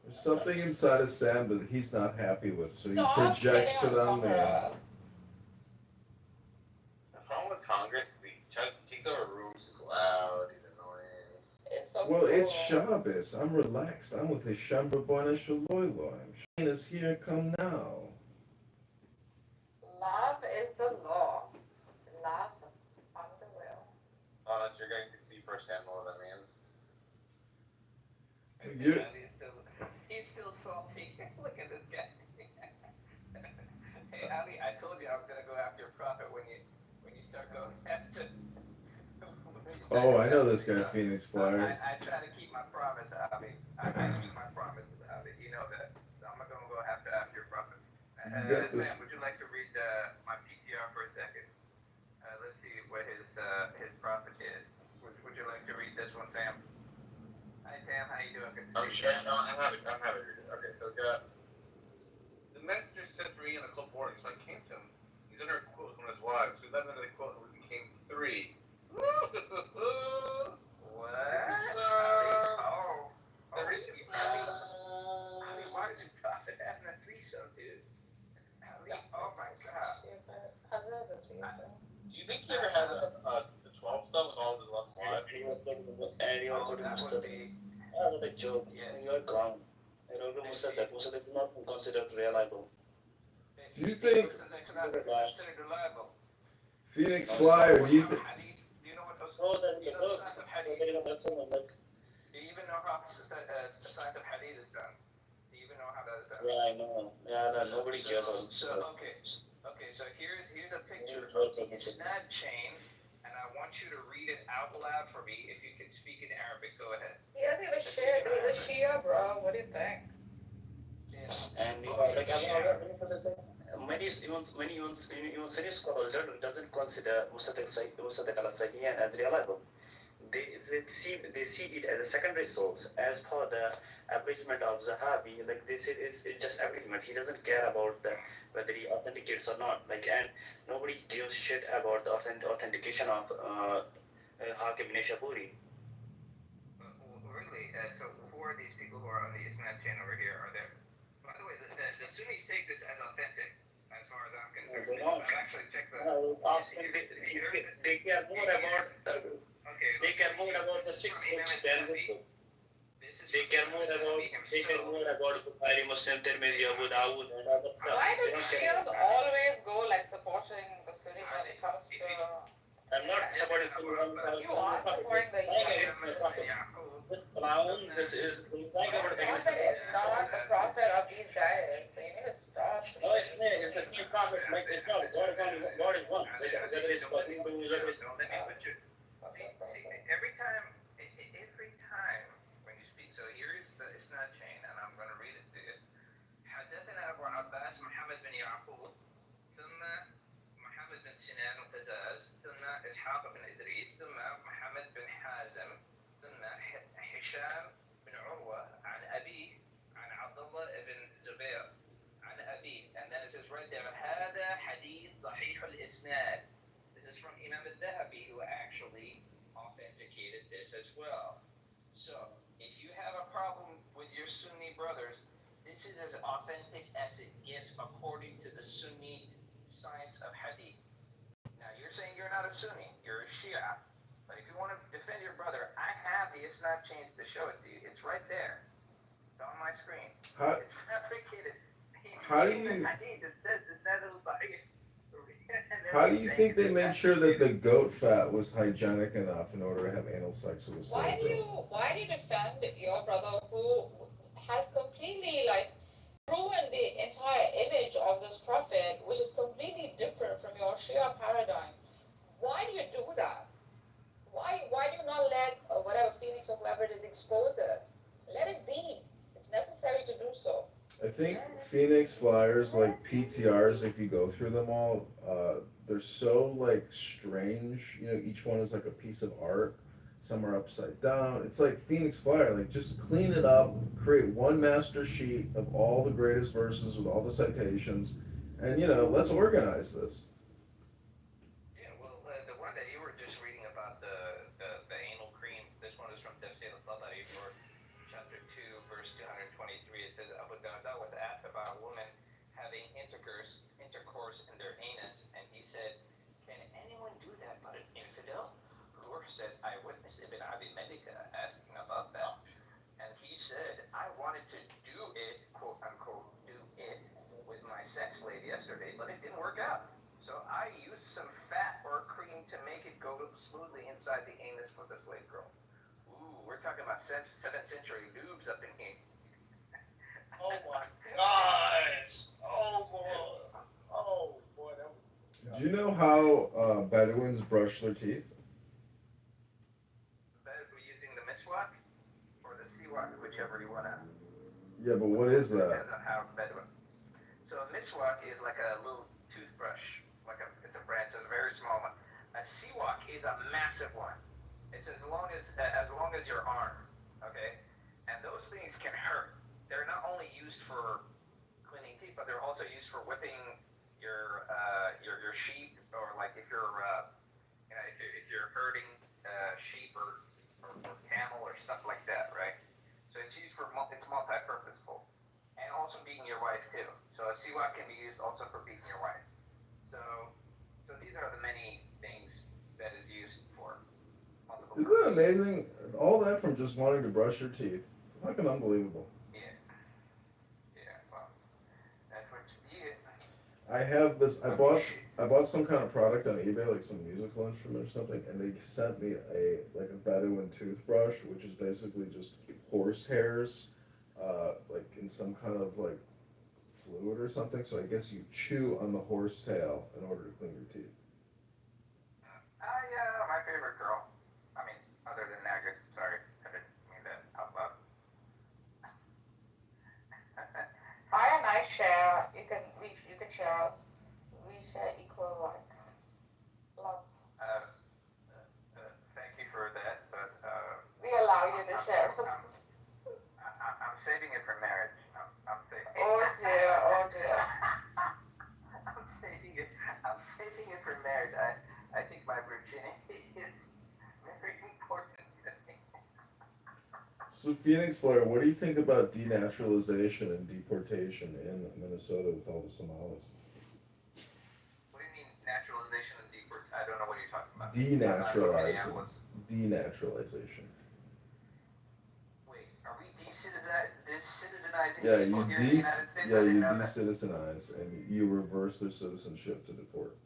There's something inside of Sam that he's not happy with, so he Stop projects hitting it on me. Congress. The problem with Congress is he takes over rooms, he's loud, he's annoying. It's so Well, it's cool. Shabbos. I'm relaxed. I'm with his Shamba Boina Shaloiloim. Shane is here, come now. Love is the law. Love on the will. Honest, you're going to see firsthand what I mean. You- He's still salty. Look at this guy. Hey Ali, I told you I was gonna go after your prophet when you start going after. Oh, I know this guy, Phoenix Flyer. I try to keep my promise, Ali. I keep my promises, Ali. You know that. So I'm not gonna go after your prophet. Get this- Sam, would you like to read my PTR for a second? Let's see what his prophet is. Would you like to read this one, Sam? Hi Sam, how you doing? Good to I'm see sure. you. No, I'm happy. Okay, so we got the messenger sent me in the clipboard, so I came to him. He's under a quote with one of his wives. We left under the quote, and we became three. What? Oh. Ali, why did you prophet having a threesome, dude? Ali, oh my god. Do you think he ever had the 12 stuff with all of his 11 wives? And you are Oh, going to that Mustafa. would be. What a joke. Yes. You are gone. And also Mustafa is not considered reliable. Do you think- It's not considered reliable. Phoenix Flyer, do you think? Do you know what those? So that You the know the book, science of getting hadith? a someone like, Do you even know how the science of hadith is done? Do you even know how that is done? yeah, I know. Yeah, no, nobody cares about Okay. So here's a picture of the isnad chain, and I want you to read it out loud for me. If you can speak in Arabic, go ahead. He doesn't even share. He's a Shia, bro. What do you think? And you know, like many Sunni scholars doesn't consider Mustadaq al-Sahihan as reliable. They see it as a secondary source. As per the abridgment of Zahabi, like they say it's just abridgment. He doesn't care about whether he authenticates or not. Like, and nobody gives shit about the authentication of Hakim Neshaburi. Really? So who are these people who are on the isnad chain over here? Are there? By the way, the Sunnis take this as authentic, as far as I'm concerned. They don't. I've actually checked the. They care more about Okay. they care more about the 6 books than this book. They care more about Bukhari, Muslim, Tirmidhi, Abu Dawud, and other stuff. Why They do don't care. Shias always go like supporting the Sunnis when it comes to? I'm not supporting Sunni. You are supporting the This clown, he's like about the Prophet is not the prophet of these guys, so you need to stop. No, it's the same prophet. Like, it's not. God is one. Whether it's fucking whether it's Every time when you speak, so here is the isnad chain, and I'm going to read it to you. حدثنا أبو عباس محمد بن يعقوب ثم محمد بن سنان القزاز ثم إسحاق بن إدريس ثم محمد بن حازم ثم هشام بن عروة عن أبيه عن عبد الله بن زبير عن أبيه, and then it says right there هذا حديث صحيح الإسناد. This is from Imam al-Dhahabi, who actually authenticated this as well. So, if you have a problem with your Sunni brothers, this is as authentic as it gets according to the Sunni science of Hadith. Now, you're saying you're not a Sunni, you're a Shia. But if you want to defend your brother, I have the Isnad chains to show it to you. It's right there. It's on my screen. It's fabricated. How do you- Hadith, it says Isnad al-Sahih. How do you think they made sure that the goat fat was hygienic enough in order to have anal sex with a Why do soldier? you defend your brother who has completely like ruined the entire image of this prophet, which is completely different from your Shia paradigm? Why do you do that? Why do you not let whatever Phoenix or whoever it is expose it? Let it be. It's necessary to do so. I think Phoenix Flyers, like PTRs, if you go through them all, they're so like strange. You know, each one is like a piece of art. Some are upside down. It's like Phoenix Flyer. Like, just clean it up, create one master sheet of all the greatest verses with all the citations, and let's organize this. It says Abu Darda was asked about a woman having intercourse in their anus, and he said, "Can anyone do that but an infidel?" Ruhr said, "I witnessed Ibn Abi Malika asking about that, and he said, I wanted to do it, quote unquote, do it with my sex slave yesterday, but it didn't work out. So I used some fat or cream to make it go smoothly inside the anus for the slave girl." Ooh, we're talking about 7th century lubes up in here. Oh my gosh! Oh boy, that was Do you know how Bedouins brush their teeth? We're using the miswak or the siwak, whichever you want to. Yeah, but what is that? Depends on how Bedouin. So a miswak is like a little toothbrush, it's a brand, it's a very small one. A siwak is a massive one. It's as long as your arm, okay? And those things can hurt. They're not only used for cleaning teeth, but they're also used for whipping your sheep, or like if you're if you're herding sheep or camel or stuff like that, right? So it's used for it's multi-purposeful, and also beating your wife too. So a siwak can be used also for beating your wife. So these are the many things that is used for multiple. Isn't that amazing? All that from just wanting to brush your teeth. Fucking unbelievable. Yeah, well, that's what you get. I have this. I bought some kind of product on eBay, like some musical instrument or something, and they sent me a Bedouin toothbrush, which is basically just horse hairs, like in some kind of like fluid or something. So I guess you chew on the horse tail in order to clean your teeth. Yeah, my favorite girl. I mean, other than Nagus, sorry, I didn't mean that out loud. I and I share. You can share us. We share equal like love. Thank you for that, but We allow you to share us. I'm saving it for marriage. I'm saving. Oh dear, oh dear. I'm saving it. I'm saving it for marriage. I think my virginity is very important to me. So Phoenix Flare, what do you think about denaturalization and deportation in Minnesota with all the Somalis? What do you mean naturalization and deport? I don't know what you're talking about. Denaturalization. Wait, are we descitizenizing Yeah, people here in the United States? yeah, I you didn't know that. descitizenize and you reverse their citizenship to deport.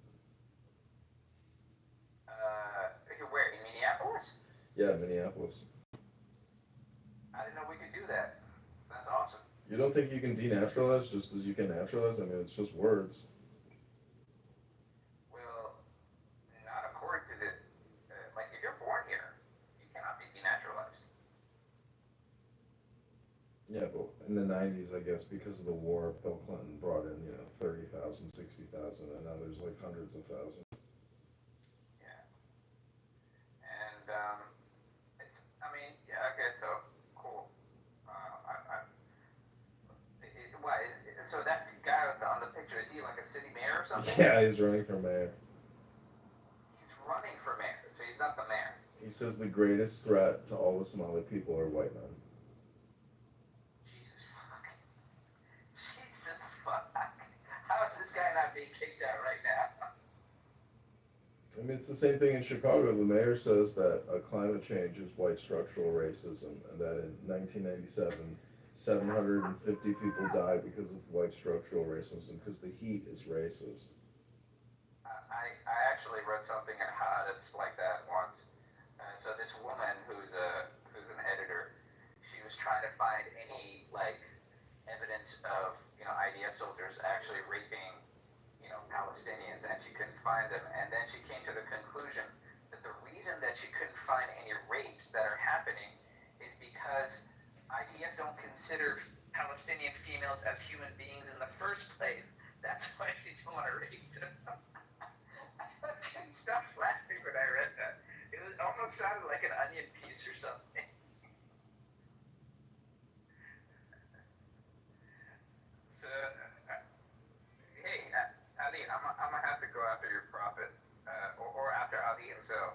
Where, in Minneapolis? Yeah, Minneapolis. I didn't know we could do that. That's awesome. You don't think you can denaturalize just as you can naturalize? I mean, it's just words. Well, not according to the, like if you're born here, you cannot be denaturalized. Yeah, but in the 90s, I guess, because of the war, Bill Clinton brought in, 30,000, 60,000, and now there's like hundreds of thousands. Yeah. And, I mean, yeah, I guess so. Cool. So that guy on the picture, is he like a city mayor or something? Yeah, he's running for mayor. He's running for mayor, so he's not the mayor. He says the greatest threat to all the Somali people are white men. Jesus fuck. How is this guy not being kicked out right now? I mean, it's the same thing in Chicago. The mayor says that climate change is white structural racism, and that in 1997, 750 people died because of white structural racism, because the heat is racist. I actually read something in Haaretz like that once. So this woman who's an editor, she was trying to find any like evidence of IDF soldiers actually raping Palestinians, and she couldn't find them. And then she came to the conclusion that the reason that she couldn't find any rapes that are happening is because IDF don't consider Palestinian females as human beings in the first place. That's why they don't want to rape them. I couldn't stop laughing when I read that. It almost sounded like an onion piece or something. So, hey, Ali, I'm gonna have to go after your prophet, or after Ali himself.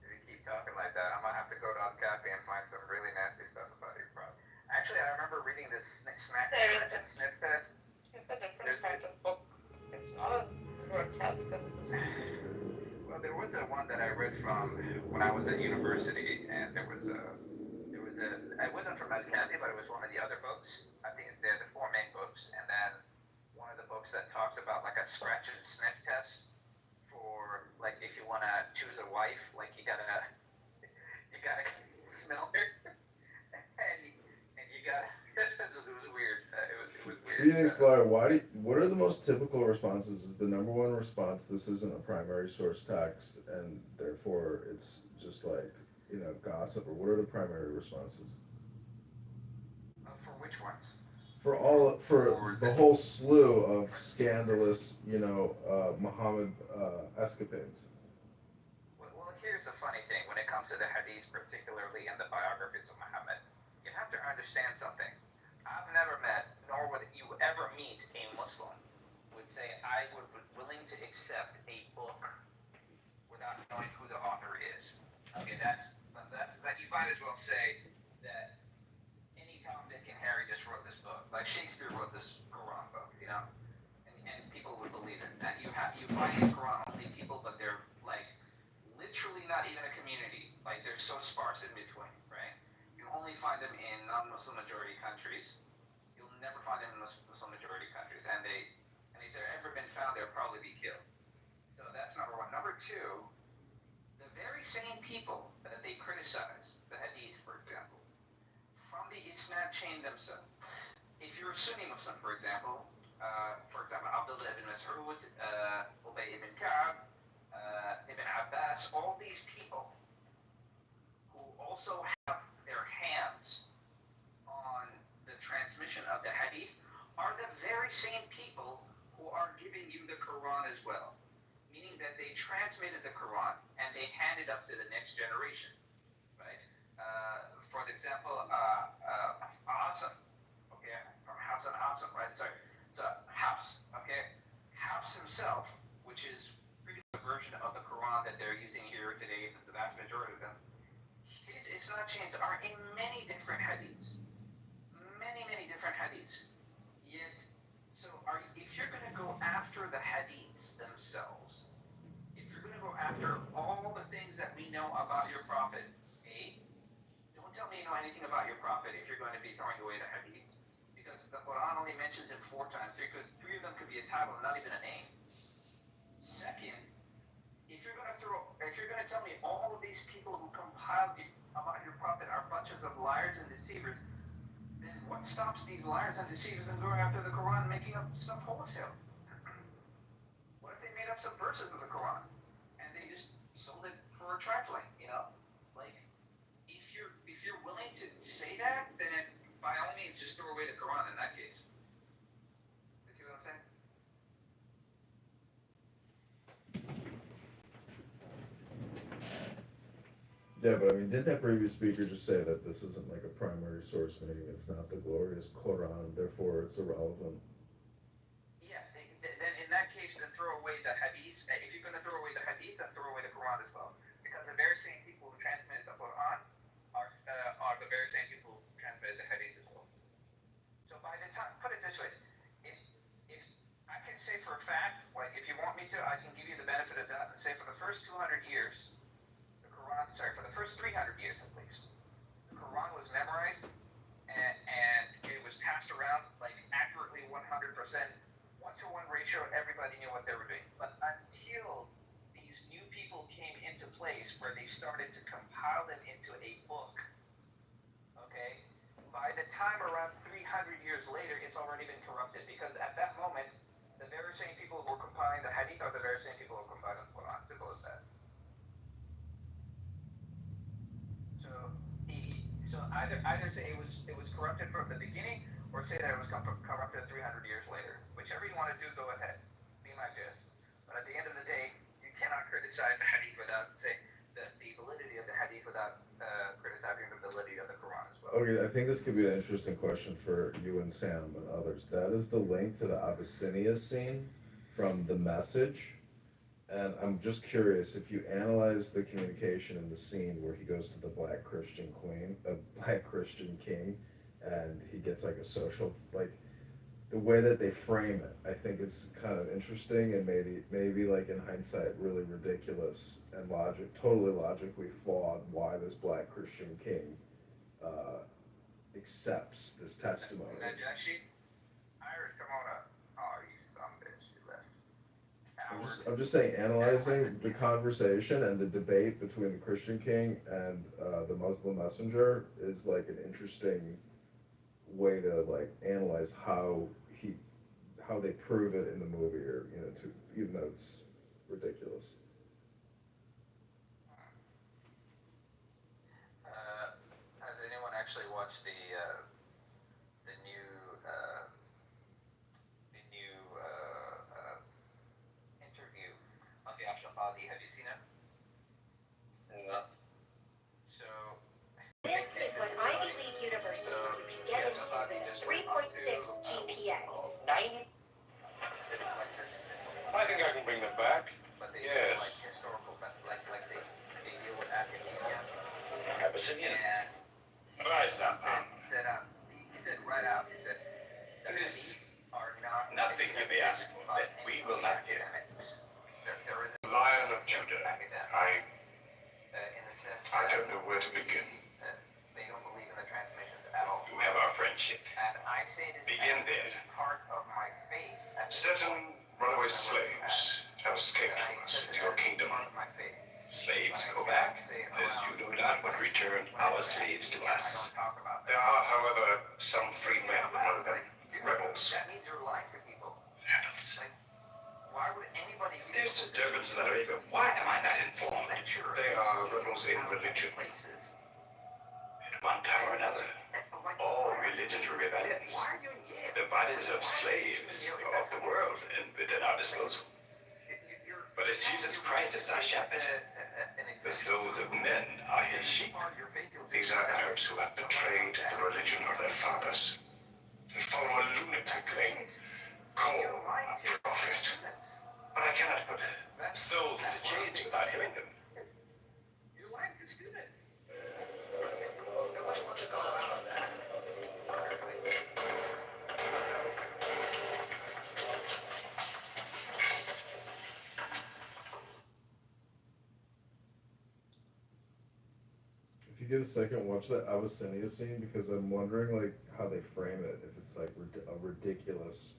If you keep talking like that, I'm gonna have to go to Al Cafe and find some really nasty stuff about your prophet. Actually, actually, I remember reading this sniff test. It's a different kind of book. It's not as grotesque as this. Well, there was a one that I read from when I was at university, and there was a, it wasn't from Mescati, but it was one of the other books. I think they're the four main books, and then one of the books that talks about like a scratch and sniff test for like if you want to choose a wife, like you gotta smell her, and you gotta. It was weird. It was weird. Phoenix Liar, what are the most typical responses? Is the number one response, this isn't a primary source text, and therefore it's just like, gossip, or what are the primary responses? For which ones? For the whole slew of scandalous, Muhammad escapades. Well, here's the funny thing. When it comes to the hadith, particularly in the biographies of Muhammad, you have to understand something. I've never met, nor would you ever meet a Muslim would say, I would be willing to accept a book without knowing who the author is. Okay, that you might as well say that any Tom, Dick, and Harry just wrote this book. Like Shakespeare wrote this Quran book, and people would believe it. That you find in Quran only people, but they're like literally not even a community. Like they're so sparse in between, right? You only find them in non-Muslim majority countries. You'll never find them in Muslim majority countries, and if they're ever been found, they'll probably be killed. So that's number one. Number two, the very same people that they criticize, the hadith, for example, from the Isnad chain themselves. If you're a Sunni Muslim, for example, Abdullah ibn Mas'ud, Ubay ibn Ka'b, Ibn Abbas, all these people who also have their hands on the transmission of the hadith are the very same people who are giving you the Quran as well. Meaning that they transmitted the Quran and they handed up to the next generation, right? For example, Hassan, okay, from Hassan, right? Sorry. So Hafs, okay, Hafs himself, which is pretty much a version of the Quran that they're using here today, the vast majority of them, his Isnad chains are in many different hadiths, many different hadiths. Yet, if you're going to go after the hadiths themselves, if you're going to go after all the things that we know about your prophet, don't tell me you know anything about your prophet if you're going to be throwing away the hadiths, because the Quran only mentions him 4 times. Three of them could be a title, not even a name. Second, if you're going to tell me all of these people who compiled about your prophet are bunches of liars and deceivers, then what stops these liars and deceivers from going after the Quran and making up stuff wholesale? What if they made up some verses of the Quran and they just sold it for a trifling, Like, if you're willing to say that, then by all means just throw away the Quran in that case. You see what I'm saying? Yeah, but I mean, didn't that previous speaker just say that this isn't like a primary source, meaning it's not the glorious Quran, therefore it's irrelevant? Yeah, then in that case, then throw away the hadith. If you're going to throw away the hadith, then throw away the Quran as well. Because the very same people who transmitted the Quran are the very same people who transmitted the hadith as well. So by the time, put it this way, if I can say for a fact, like if you want me to, I can give you the benefit of that and say for the first 200 years, for the first 300 years at least, the Quran was memorized and it was passed around like accurately 100%, 1-to-1 ratio, everybody knew what they were doing. But until these new people came into place where they started to compile them into a book, okay, by the time around 300 years later, it's already been corrupted, because at that moment, the very same people who were compiling the hadith are the very same people who were compiling the Quran. Simple as that. So either say it was corrupted from the beginning, or say that it was corrupted 300 years later. Whichever you want to do, go ahead. Be my guest. But at the end of the day, you cannot criticize the hadith without saying the validity of the hadith without criticizing the validity of the Quran as well. Okay, I think this could be an interesting question for you and Sam and others. That is the link to the Abyssinia scene from The Message. And I'm just curious, if you analyze the communication in the scene where he goes to the black Christian king, and he gets like a social, like the way that they frame it, I think is kind of interesting and maybe like in hindsight really ridiculous and totally logically flawed why this black Christian king uh, accepts this testimony. Najashi, Iris, come on up. Oh, you son of a bitch, you left. I'm just saying, analyzing the conversation and the debate between the Christian king and the Muslim messenger is like an interesting way to like analyze how they prove it in the movie, or even though it's ridiculous. Has anyone actually watched the new interview on the Ashrafadi? Have you seen it? No. So This is what Ivy League universities you can get into with a 3.6 GPA. 90. like this, I think I can bring them back. but they Yes. do like historical, like they deal with academia. Abyssinian. And he Rise up. said he said right out, he said the It is Hadiths are not nothing you may ask for that we will not give. There is Lion of Judah, I in the sense don't know where to begin. they don't believe in the transmissions at all. You have our friendship. And I say this Begin as there. a part of my faith. At this Certain point. runaway slaves have escaped from us into your kingdom. Part of my faith. Slaves go back, as you no doubt would return our slaves to I us. don't talk about There are, however, some free men among them, rebels. That means you're lying to people. Rebels. Like, why would anybody? There's disturbance in that area, but why am I not informed? They are rebels in religion. Places. At one time or another, all religions were rebellions. Why are you in Yale? The bodies of slaves are of the world and within our disposal. But as Jesus Christ is our shepherd, the souls of men are his sheep. These are Arabs who have betrayed the religion of their fathers. They follow a lunatic thing called a prophet. But I cannot put souls into chains without hearing them. You're lying to students. If you get a second, watch that Abyssinia scene, because I'm wondering like how they frame it, if it's like a ridiculous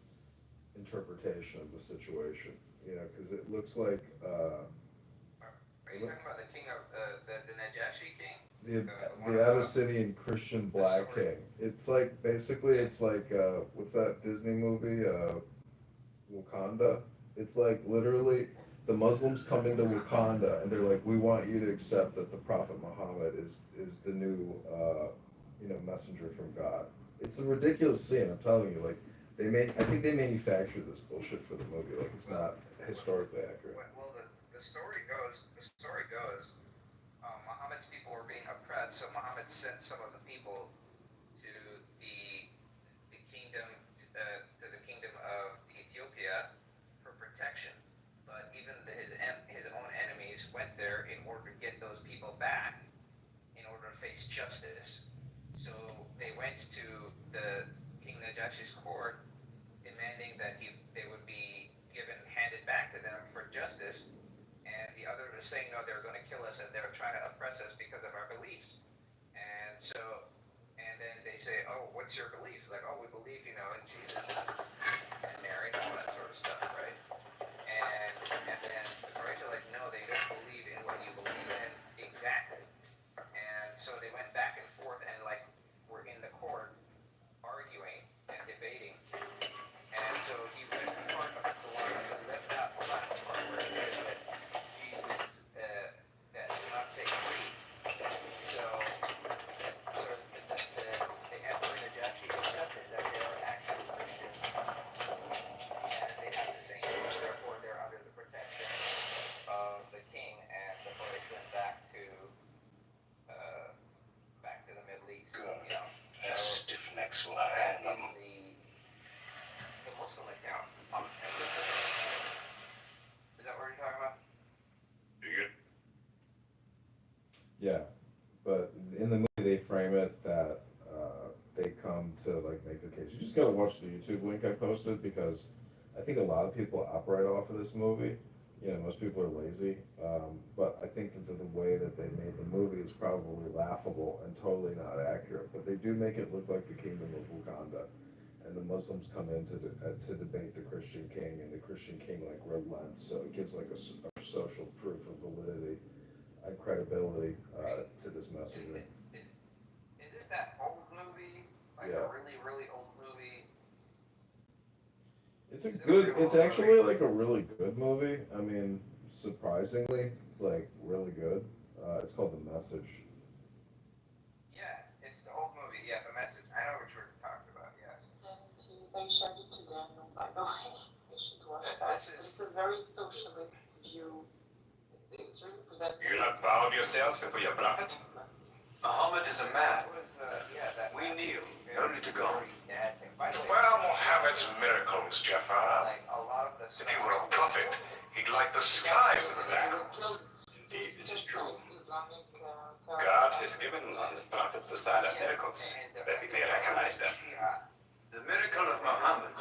interpretation of the situation, because it looks like Are you talking about the king of the Najashi king? the Abyssinian Christian black king. It's like basically it's like what's that Disney movie, Wakanda? It's like literally the Muslims coming to Wakanda and they're like, we want you to accept that the Prophet Muhammad is the new messenger from God. It's a ridiculous scene, I'm telling you. Like I think they manufactured this bullshit for the movie. Like it's not historically accurate. Well, the story goes, Muhammad's people were being oppressed, so Muhammad sent some of the people to the kingdom, to the kingdom of Ethiopia for protection. But even his own enemies went there in order to get those people back, in order to face justice. So they went to the King Najashi's court, demanding that they would be handed back to them for justice. And the others are saying, no, they're going to kill us and they're trying to oppress us because of our beliefs. And then they say, oh, what's your belief? Like, oh, we believe, in Jesus and Mary and all that sort of stuff, right? And then the Quraysh are like, no, they don't believe in what you believe in exactly. And so they went back and forth and like were in the court arguing and debating. And so he read part of the Quran and left out the last part where it says that Jesus that did not say free. So the Emperor Najashi accepted that they are actually Christians and they have the same faith, therefore they're under the protection of the king, and the Quraysh went back to the Middle East. Their stiff necks will hang them. The Muslim account. Is that what you're talking about? Yeah, but in the movie they frame it that they come You just gotta watch the YouTube link I posted because I think a lot of people operate off of this movie. You know, most people are lazy, but I think that the way that they made the movie is probably laughable and totally not accurate. But they do make it look like the Kingdom of Wakanda, and the Muslims come in to debate the Christian king, and the Christian king like relents. So it gives like a social proof of validity and credibility to this messaging. Is it that old movie? Like Yeah. a really, really old movie? It's actually like a really good movie. I mean, surprisingly, it's like really good. It's called The Message. Yeah, it's the old movie. Yeah, The Message. I know what you're talking about. Yeah. They showed it to Daniel, by the way. They should watch that. It's a very socialist view. It's really presented. You're not proud of yourselves before your prophet? Muhammad is a man. We kneel, only to God. Well, Muhammad's miracles, Jafar. If he were a prophet, he'd light the sky with a lamp. Indeed, this is true. God has given his prophets the sign of miracles, that we may recognize them. The miracle of Muhammad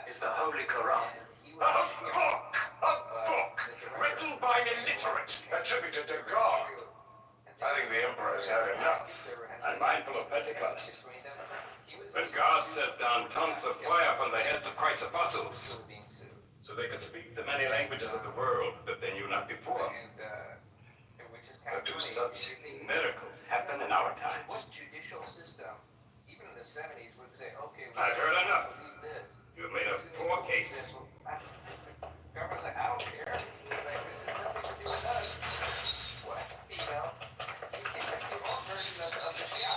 is the Holy Quran. A book written by an illiterate, attributed to God. I think the emperor has had enough. I'm mindful of Pentecost. When God set down tongues of fire upon the heads of Christ's apostles, so they could speak the many languages of the world that they knew not before. But do such miracles happen in our times? What judicial system, even in the 70s, would say, okay, I've heard enough. believe this. You've made a poor case. Government's like, I don't care. Like, this has nothing to do with us. What? You know? You can make your own version of the Shia.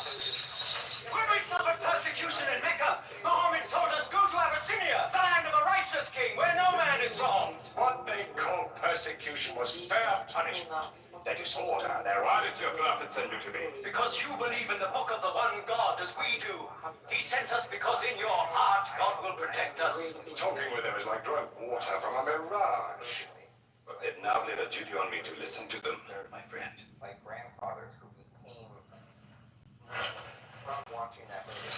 When we suffered persecution in Mecca, Muhammad told us, go to Abyssinia, the land of a righteous king, where no man is wronged. What they called persecution was fair punishment. They disorder there. Why did your prophet send you to me? Because you believe in the book of the one God as we do. He sent us because in your heart God will protect us. Talking with him is like drawing water from a mirage. But they've now laid a duty on me to listen to them, my friend. Like grandfathers who became from watching that movie.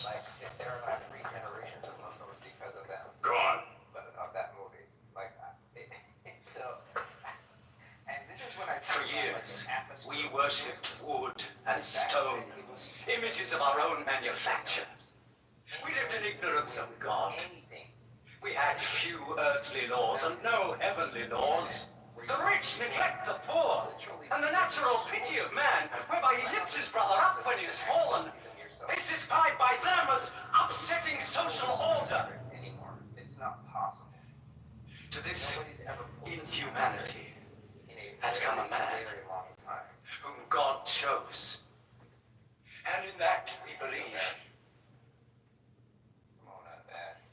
Like, there are like 3 generations of Muslims because of them. Go on. But of that movie. Like, so, and this is when I For years, we worshipped wood and stone, images of our own manufacture. We lived in ignorance of God. We had few earthly laws and no heavenly laws. The rich neglect the poor, and the natural pity of man, whereby he lifts his brother up when he has fallen, is described by them as upsetting social order. It's not possible. To this inhumanity has come a man whom God chose. And in that we believe.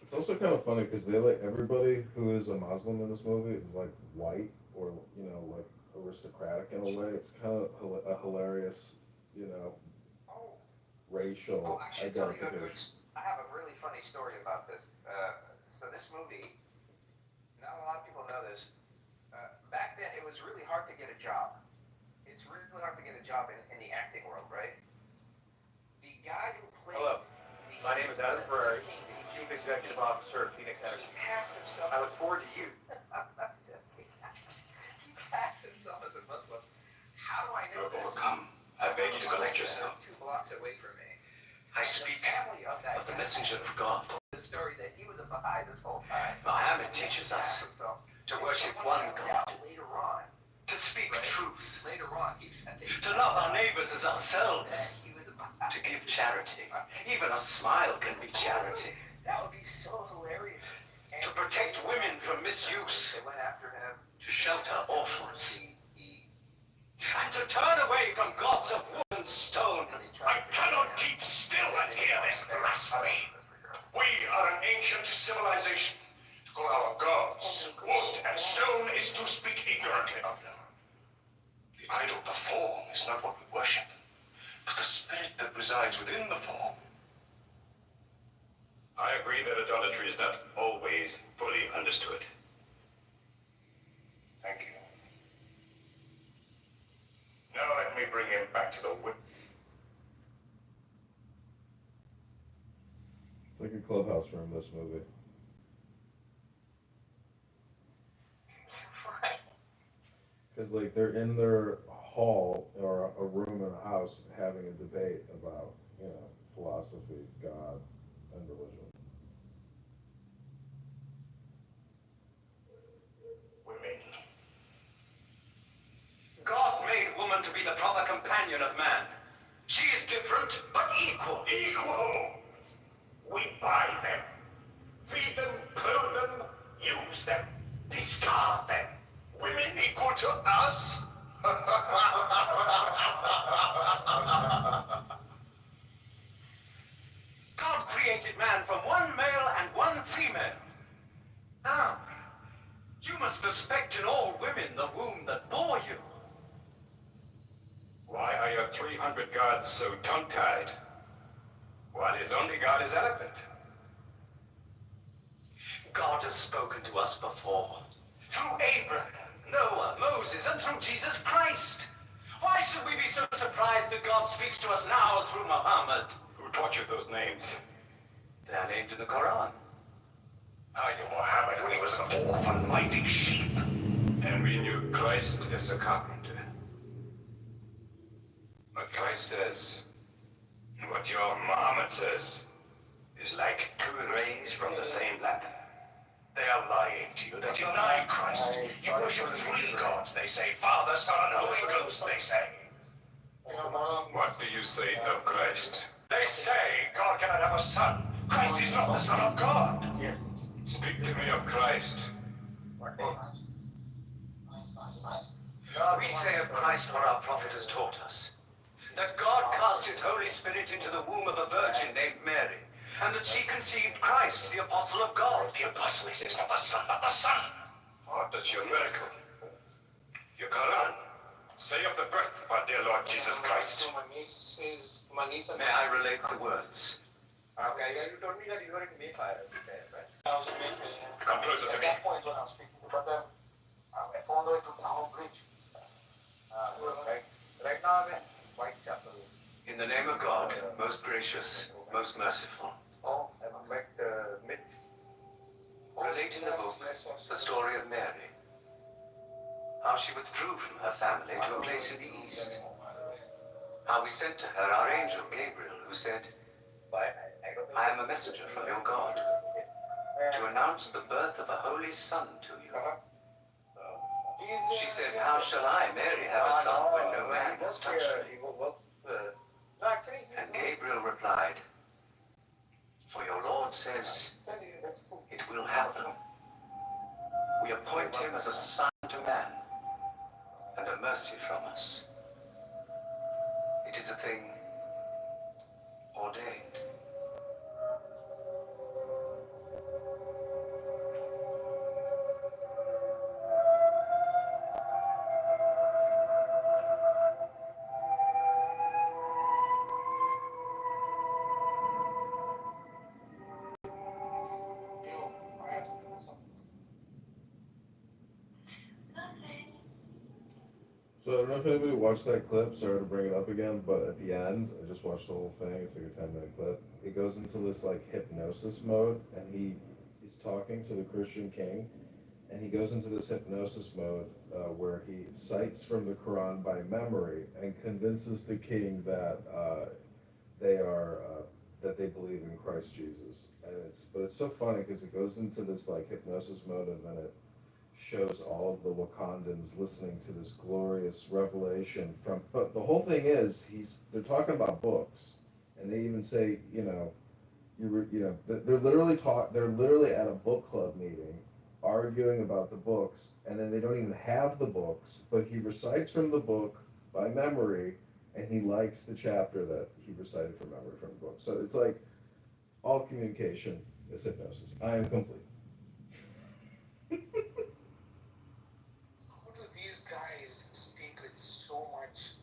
It's also kind of funny because they let everybody who is a Muslim in this movie is like white or, you know, like aristocratic in a way. It's kind of a hilarious, you know, racial identification. I have a really funny story about this. So this movie, not a lot of people know this. Back then, it was really hard to get a job. It's really hard to get a job in the acting world, right? The guy who played. Hello, my name is Adam Ferrari, Chief Executive Officer of Phoenix Energy. He cast himself. I look forward to you. He cast himself as a Muslim. How do I know You're this? overcome. I beg you to collect yourself. 2 blocks away from me. I speak of the messenger of God. The story that he was a Baha'i this whole time. Muhammad teaches us to worship one God, Later on, to speak truth, later on, to love our neighbors as ourselves, he was a Baha'i. to give charity. Even a smile can be charity. That would be so hilarious. To protect women from misuse, They went after him. to shelter orphans, and to turn away from gods of wood and stone. I cannot keep still and hear this blasphemy. We are an ancient civilization. To call our gods wood and stone is to speak ignorantly of them. The idol, the form, is not what we worship, but the spirit that resides within the form. I agree that idolatry is not always fully understood. Thank you. Now let me bring him back to the wood. like a clubhouse room, this movie. Right. Because like they're in their hall or a room in a house having a debate about, you know, philosophy, God, and religion. Women. God made woman to be the proper companion of man. She is different, but equal. Equal. We buy them, feed them, clothe them, use them, discard them. Women equal to us? God created man from one male and one female. Now, you must respect in all women the womb that bore you. Why are your 300 gods so tongue-tied? While his only god is eloquent. God has spoken to us before. Through Abraham, Noah, Moses, and through Jesus Christ. Why should we be so surprised that God speaks to us now through Muhammad? Who taught you those names? They are named in the Quran. I knew Muhammad when he was an orphan minding sheep. And we knew Christ as a carpenter. What Christ says, and what your Muhammad says, is like two rays from the same lamp. They are lying to you. They deny Christ. You worship three gods, they say. Father, Son, and Holy Ghost, they say. What do you say of Christ? They say God cannot have a son. Christ is not the Son of God. Yes. Speak to me of Christ. We say of Christ what our prophet has taught us. That God cast his Holy Spirit into the womb of a virgin named Mary, and that she conceived Christ, the apostle of God. The apostle is not the Son, but the Son. Oh, that's your miracle. Your Quran. Say of the birth of our dear Lord Jesus Christ. May I relate the words? Okay, yeah, you told me that you were in Mayfire there, right? I was in Mayfair, yeah. Come closer to At me. that point when I was speaking, but then I found out to Tower Bridge. Right now I'm in Whitechapel. In the name of God, most gracious, most merciful. Oh, I've met Mitch. Relate in the book the story of Mary. How she withdrew from her family to a place in the east. How we sent to her our angel Gabriel, who said, I am a messenger from your God, to announce the birth of a holy son to you. She said, how shall I, Mary, have a son when no man has touched me? And Gabriel replied, for your Lord says, it will happen. We appoint him as a son to man, and a mercy from us. It is a thing ordained. So I don't know if anybody watched that clip. Sorry to bring it up again, but at the end, I just watched the whole thing. It's like a 10-minute clip. It goes into this like hypnosis mode, and he's talking to the Christian king, and he goes into this hypnosis mode where he cites from the Quran by memory and convinces the king that they are that they believe in Christ Jesus. And it's so funny because it goes into this like hypnosis mode, and then it shows all of the Wakandans listening to this glorious revelation from. But the whole thing is they're talking about books, and they even say they're literally at a book club meeting arguing about the books, and then they don't even have the books, but he recites from the book by memory, and he likes the chapter that he recited from memory from the book. So it's like all communication is hypnosis. I am complete. Who do these guys speak with so much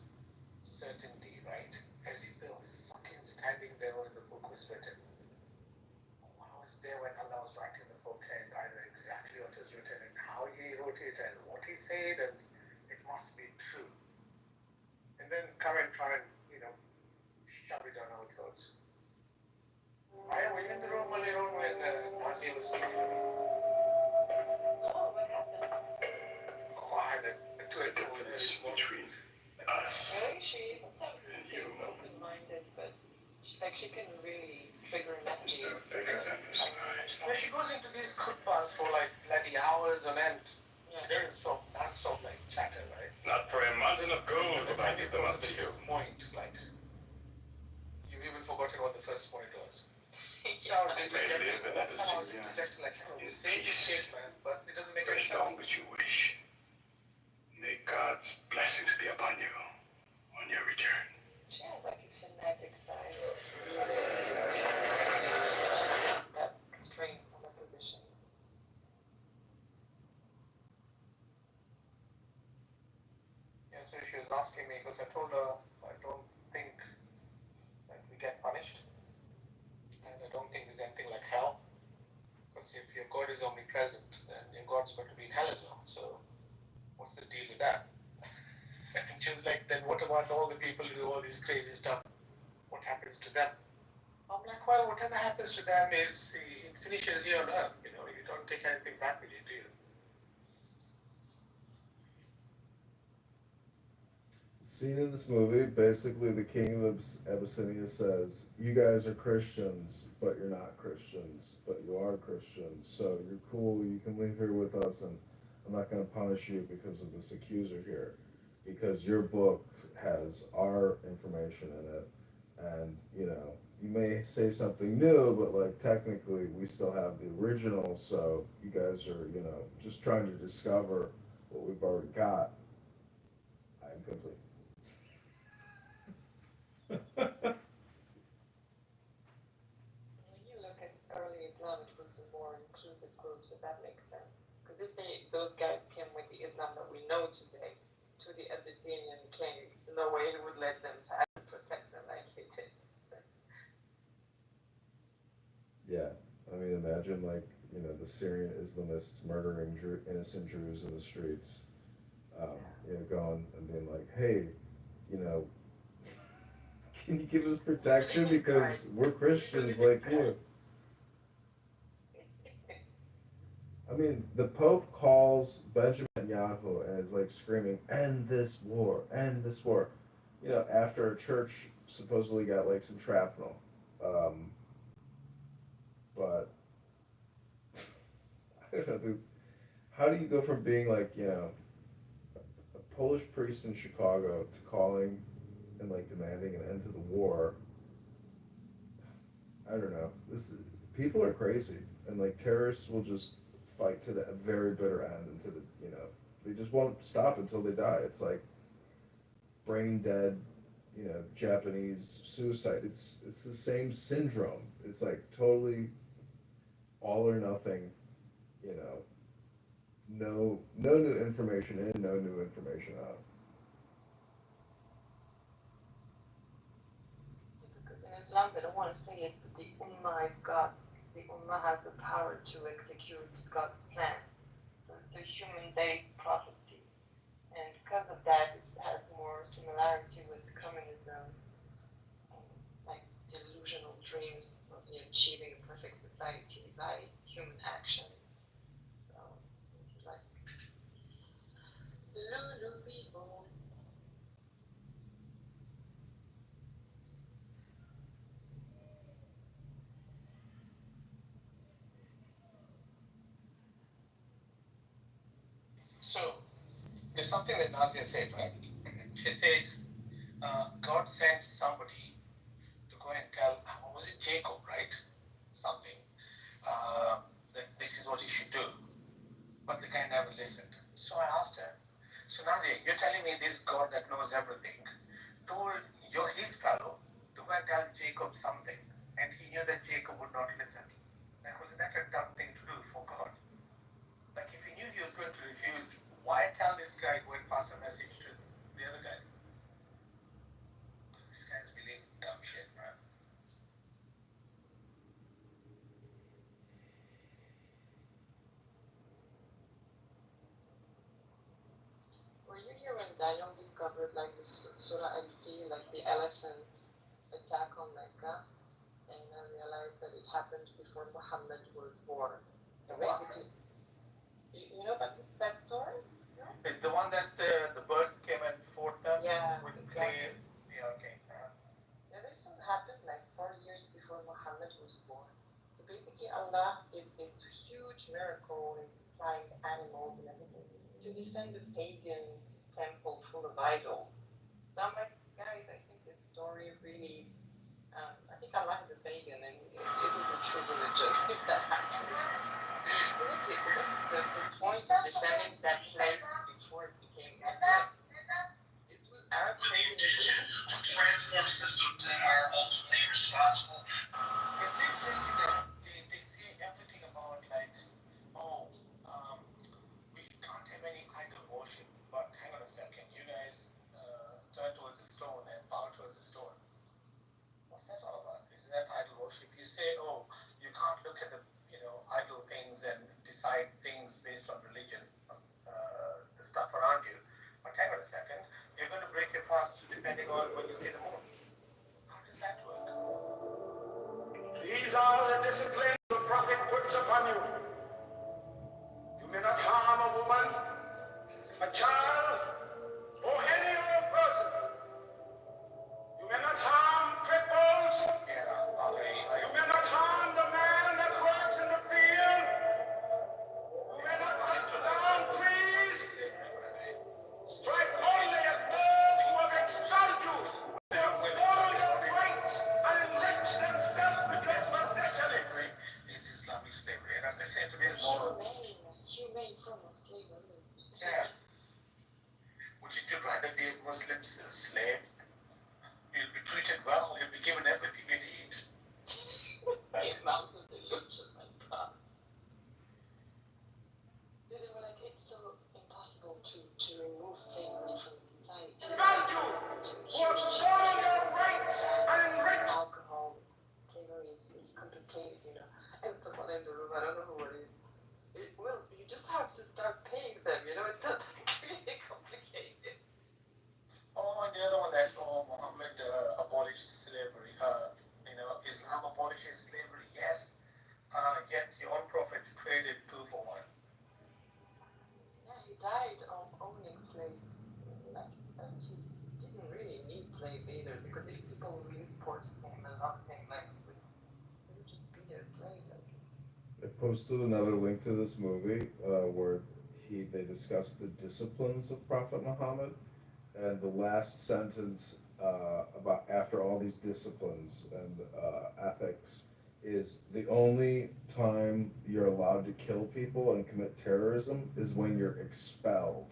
certainty, right? As if they were fucking standing there when the book was written. I was there when Allah was writing the book, and I know exactly what is written and how he wrote it and what he said, and it must be true. And then come and try and, shove it down our throats. I were you in the room earlier on when Nancy was speaking to me? Oh, what happened? Oh, I had a two-way with her this morning. Between us. Really? She sometimes seems open-minded, but she can really trigger an energy. When she goes into these khutbahs for like bloody hours on end, she doesn't stop, non-stop like chatter, right? Not for a mountain of gold would I give them up to you. First point, like, you've even forgotten what the first point was. So I was interjecting, like, you say this statement, but it doesn't make any Rest sense. on which you wish. May God's blessings be upon you on your return. She has like a fanatic side. That extreme on the positions. Yeah, so she was asking me, because I told her I don't think that we get punished. And I don't think there's anything like hell. Because if your God is omnipresent, then your God's going to be in hell as well. So what's the deal with that? And she was like, then what about all the people who do all this crazy stuff? What happens to them? I'm like, well, whatever happens to them is, it finishes here on earth. You know, you don't take anything back with you, do you? Scene in this movie, basically the king of Abyssinia says, you guys are Christians, but you're not Christians, but you are Christians, so you're cool, you can live here with us, and I'm not going to punish you because of this accuser here, because your book has our information in it, and, you know, you may say something new, but, like, technically, we still have the original, so you guys are, you know, just trying to discover what we've already got. I'm complete. When you look at early Islam, it was a more inclusive group, so that makes sense. Because if those guys came with the Islam that we know today to the Abyssinian king, no way he would let them pass and protect them like he did. Yeah, I mean, imagine like, you know, the Syrian Islamists murdering innocent Jews in the streets, you know, going and being like, hey, you know, can you give us protection because we're Christians like you? I mean, the Pope calls Benjamin Netanyahu and is like screaming, end this war, end this war. You know, after a church supposedly got like some shrapnel. But I don't know, dude, how do you go from being like, you know, a Polish priest in Chicago to calling and like demanding an end to the war? I don't know. People are crazy, and like terrorists will just fight to the very bitter end, into the, you know, they just won't stop until they die. It's like brain dead, you know, Japanese suicide. It's the same syndrome. It's like totally all or nothing, you know. No new information in, no new information out. Because in Islam, they don't want to say it, but the Ummah is God. The Ummah has the power to execute God's plan. So it's a human-based prophecy. And because of that, it has more similarity with communism, like delusional dreams of achieving a perfect society by human action. So this is like the Lulu people. So, there's something that Nazia said, right? She said, God sent somebody to go and tell, was it Jacob, right? Something, that this is what you should do. But the guy never listened. So I asked her, so Nazia, you're telling me this God that knows everything told his fellow to go and tell Jacob something, and he knew that Jacob would not listen. Like, was that a dumb thing to do for God? Like, if he knew he was going to refuse, why tell this guy go and pass a message to the other guy? These guys believe dumb shit, man. Were you here when Daniel discovered like the Surah Al-Fil, like the elephant attack on Mecca, and realized that it happened before Muhammad was born. So basically, you know about that story? It's the one that the birds came and fought them Yeah, with exactly. clay. Yeah, okay. Yeah, this one happened like 4 years before Muhammad was born. So basically, Allah did this huge miracle in flying animals and everything to defend the pagan temple full of idols. So I'm like, guys, I think this story really, I think Allah is a pagan and it isn't a true religion if that happens. The point of defending that place before it became Muslim, it was Arab paganism. Transport systems that are ultimately responsible. It's still crazy that they say everything about like, oh, we can't have any idol worship. But hang on a second, you guys turn towards the stone and bow towards the stone. What's that all about? Isn't that idol worship? You say, oh, you can't look at the idol things and decide things based on religion, the stuff around you. But hang on a second, you're going to break your fast depending on when you see the moon. How does that work? These are the disciplines the prophet puts upon you. You may not harm a woman, a child, or any other person. You may not harm cripples. You may not harm the man that works in the field. You may not cut down trees. Strike only at those who have expelled you. Who have stolen your rights and enriched themselves with your possession. Is Islamic slavery, and as I said, it is moral. Humane form of slavery. Yeah. Would you rather be a Muslim slave? You'll be treated well, you'll be given everything you need. The amount of delusion, my God. They were like, it's so impossible to remove slavery from society. Who have stolen your rights and enriched. Alcohol, slavery is complicated, and someone in the room, I don't know who it is. Well, you just have to start paying them, it's not really complicated. Oh, and the other one that, Muhammad abolished slavery. Islam abolishes slavery, yes. Yet your own prophet traded 2 for 1. Yeah, he died owning slaves. He didn't really need slaves either, because if people really supported him and loved him, he would just be a slave. I posted another link to this movie where they discuss the disciplines of Prophet Muhammad, and the last sentence about after all these disciplines and ethics is the only time you're allowed to kill people and commit terrorism is when you're expelled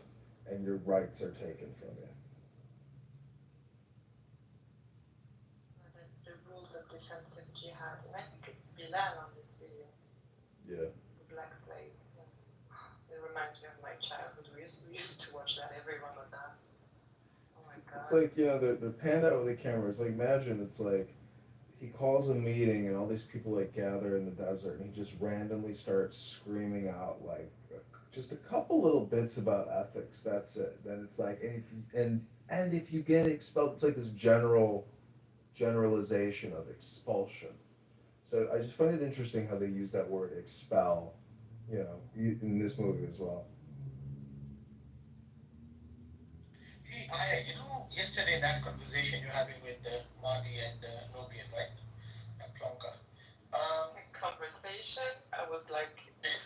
and your rights are taken from you. That's the rules of defensive jihad, and I think it's Bilal on this video. Yeah. The black slave. Yeah. It reminds me of my childhood. We used to watch that every Ramadan. Oh my God. It's like, they're panned out with the camera. It's like, imagine it's like he calls a meeting and all these people like gather in the desert and he just randomly starts screaming out like just a couple little bits about ethics. That's it. Then it's like, and if you get expelled, it's like this generalization of expulsion. So I just find it interesting how they use that word expel, in this movie as well. Yesterday in that conversation you're having with Marty and Nobian, right? And Plonka. Conversation, I was like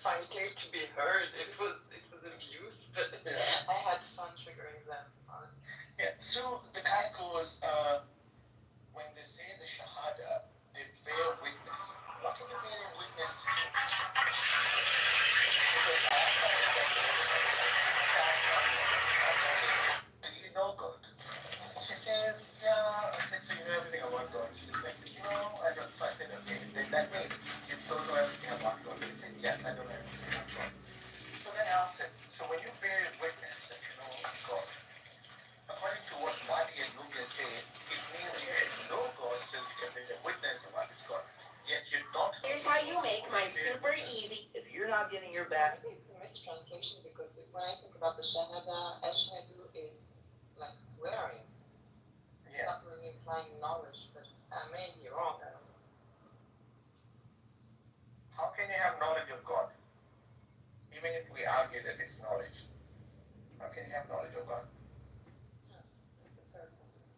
fighting to be heard. It was abuse, but yeah. I had fun triggering them, honestly. Yeah, so the guy goes, when they say the Shahada, they bear witness. What are they bearing witness to? Because I asked her, do you know God? She says, yeah. I said, so you know everything about God? She's like, no, I don't. So I said, okay, then that means you don't know everything about God. She said, yes, I don't know everything about God. So then I asked him, so when you bear witness that you know God, according to what Marty and Nubian say, it means you should know God so you can bear witness about this God. Yet you don't. Here's how you make my super easy. If you're not getting your back. Maybe it's a mistranslation because when I think about the Shahada, Ashhadu is like swearing. Yeah. Not really implying knowledge, but I may be wrong. I don't know. knowledge of God. Even if we argue that it's knowledge, how can you have knowledge of God? That's a fair point.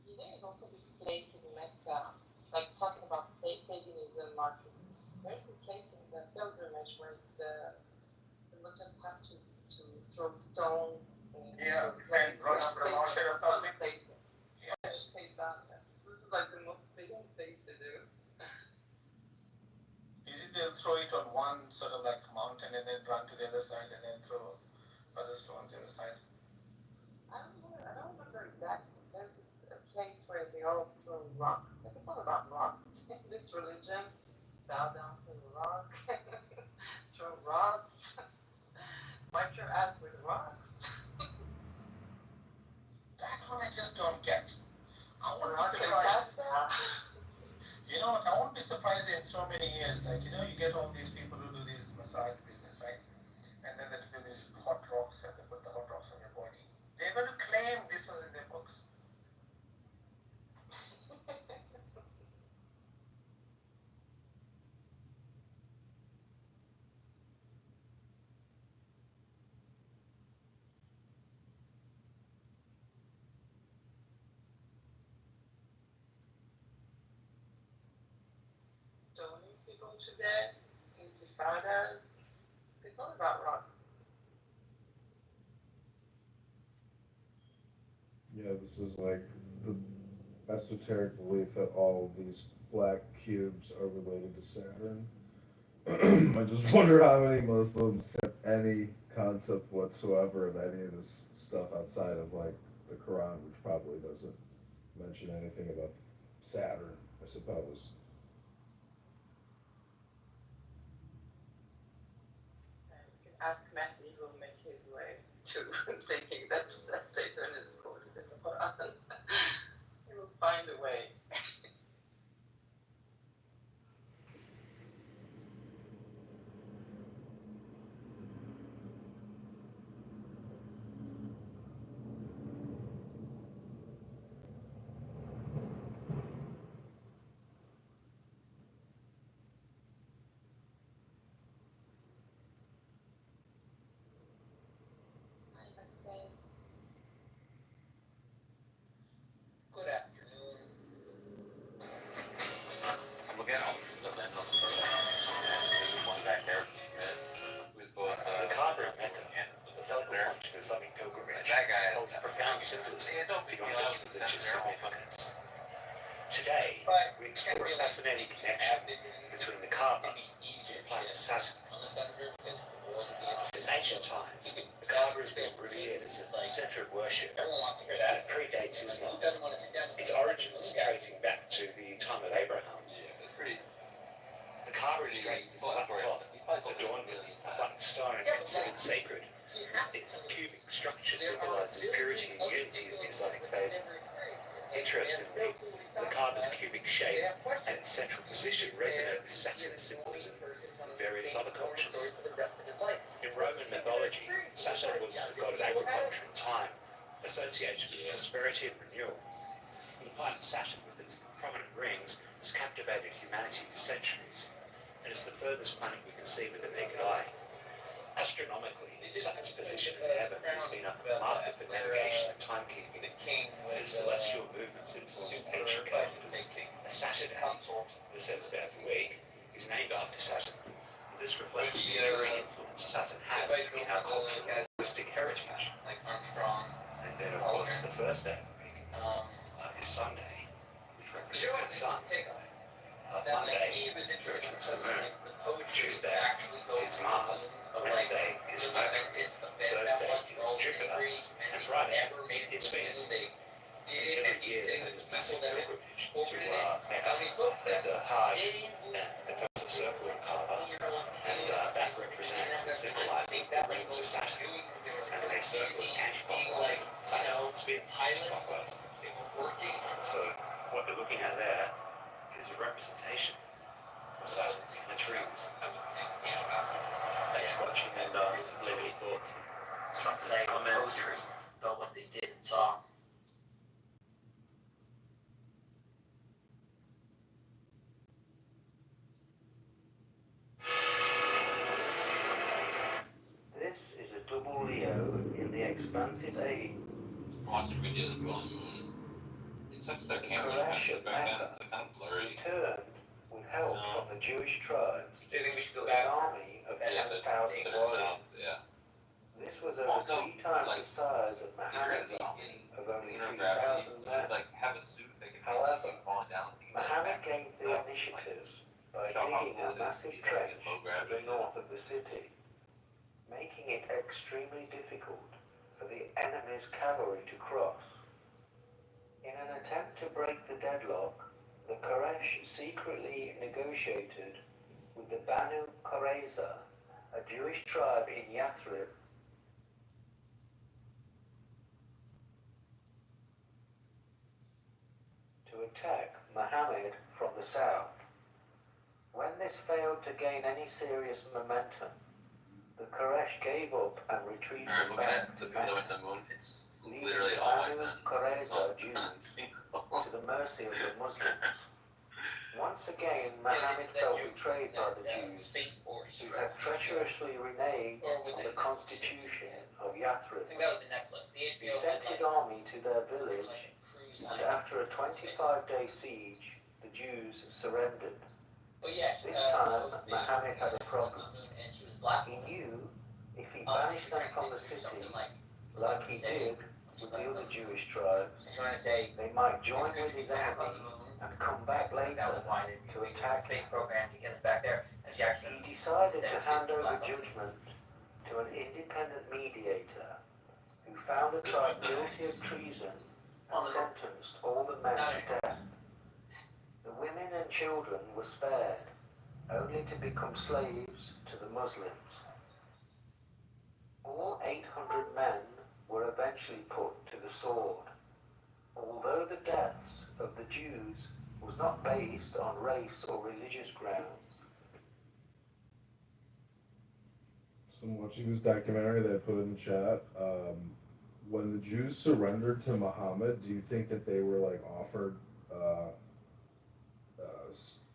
There is also this place in Mecca, like talking about paganism, Marcus. There's a place in the pilgrimage where the Muslims have to throw stones and Yeah, praise and rocks promotion or something. Satan. Yes. This is like the most pagan thing to do. Is it they'll throw it on one sort of like mountain and then run to the other side and then throw other stones the other side? I don't remember exactly. There's a place where they all throw rocks. Like, it's all about rocks. This religion, bow down to the rock, throw rocks, wipe your ass with rocks. That one I just don't get. I won't Rock be and surprised. pasta. You know what? I won't be surprised in so many years. Like, you know, you get all these people who do this massage business, right? And then they do these hot rocks and they put the hot rocks on your body. They're going to claim this was in their books. Stoning people to death, intifadas. It's all about rocks. Yeah, this is like the esoteric belief that all these black cubes are related to Saturn. I just wonder how many Muslims have any concept whatsoever of any of this stuff outside of like the Quran, which probably doesn't mention anything about Saturn, I suppose. And you can ask Matthew, he will make his way to thinking that Satan is quoted in the Quran. He will find a way. Good afternoon. I'm looking at one back there. Who's both The Kaaba in Mecca, the focal point of Islamic pilgrimage, that guy. holds profound symbolism beyond its religious significance. Today, But we explore a fascinating connection between the Kaaba and the planet Saturn. Since ancient times, the Kaaba has been revered as the center of worship, and it predates Islam. Its origins tracing back to the time of Abraham. The Kaaba is draped in black cloth, adorned with a black stone considered sacred. Its cubic structure symbolizes purity and unity of the Islamic faith. Interestingly, the Kaaba's cubic shape and its central position resonate with Saturn symbolism in various other cultures. In Roman mythology, Saturn was the god of agriculture and time, associated with prosperity and renewal. The planet Saturn, with its prominent rings, has captivated humanity for centuries, and is the furthest planet we can see with the naked eye. Astronomically, Saturn's position in the heavens has been a marker for navigation and timekeeping. Its celestial movements influenced ancient calendars. A Saturday, the seventh day of the week, is named after Saturn. This reflects the enduring influence Saturn has in our cultural and linguistic heritage. And then, of course, the first day of the week is Sunday, which represents the sun. Monday represents the moon. Tuesday is Mars. Wednesday is Mercury. Thursday is Jupiter. And Friday is Venus. Every year they have this massive pilgrimage to Mecca, the Hajj, and the perfect circle of Kaaba, and that represents and symbolizes the rings of Saturn, and they circle anti-clockwise. Saturn spins anti-clockwise. So what you're looking at there is a representation of Saturn and its rings. say poetry about what they did and saw. This is a double Leo in the expansive age. Watching videos of on the moon. It sucks that camera kind of back then. It's kind of blurry. Returned with help from the Jewish tribes. Do you think we should go An back? army of 10,000 But warriors. yeah. This was over 3 times the size of Muhammad's army of only 3,000 men. Like have a suit that can However, fall down. Muhammad gained the initiative by digging a massive trench to the north of the city, making it extremely difficult for the enemy's cavalry to cross. In an attempt to break the deadlock, the Quraysh secretly negotiated with the Banu Qurayza, a Jewish tribe in Yathrib, to attack Muhammad from the south. When this failed to gain any serious momentum, the Quraysh gave up and retreated back to Mecca, leaving the Banu Qurayza Jews to the mercy of the Muslims. Once again, Muhammad felt betrayed by the Jews, who had treacherously reneged on the constitution of Yathrib. He sent his army to their village, and after a 25-day siege, the Jews surrendered. This time, Muhammad had a problem. He knew if he banished them from the city, like he did with the other Jewish tribes, they might join with his enemy and come back later to attack him. He decided to hand over judgment to an independent mediator who found the tribe guilty of treason and sentenced all the men to death. The women and children were spared, only to become slaves to the Muslims. All 800 men were eventually put to the sword, although the deaths of the Jews was not based on race or religious grounds. So I'm watching this documentary that I put in the chat. When the Jews surrendered to Muhammad, do you think that they were like offered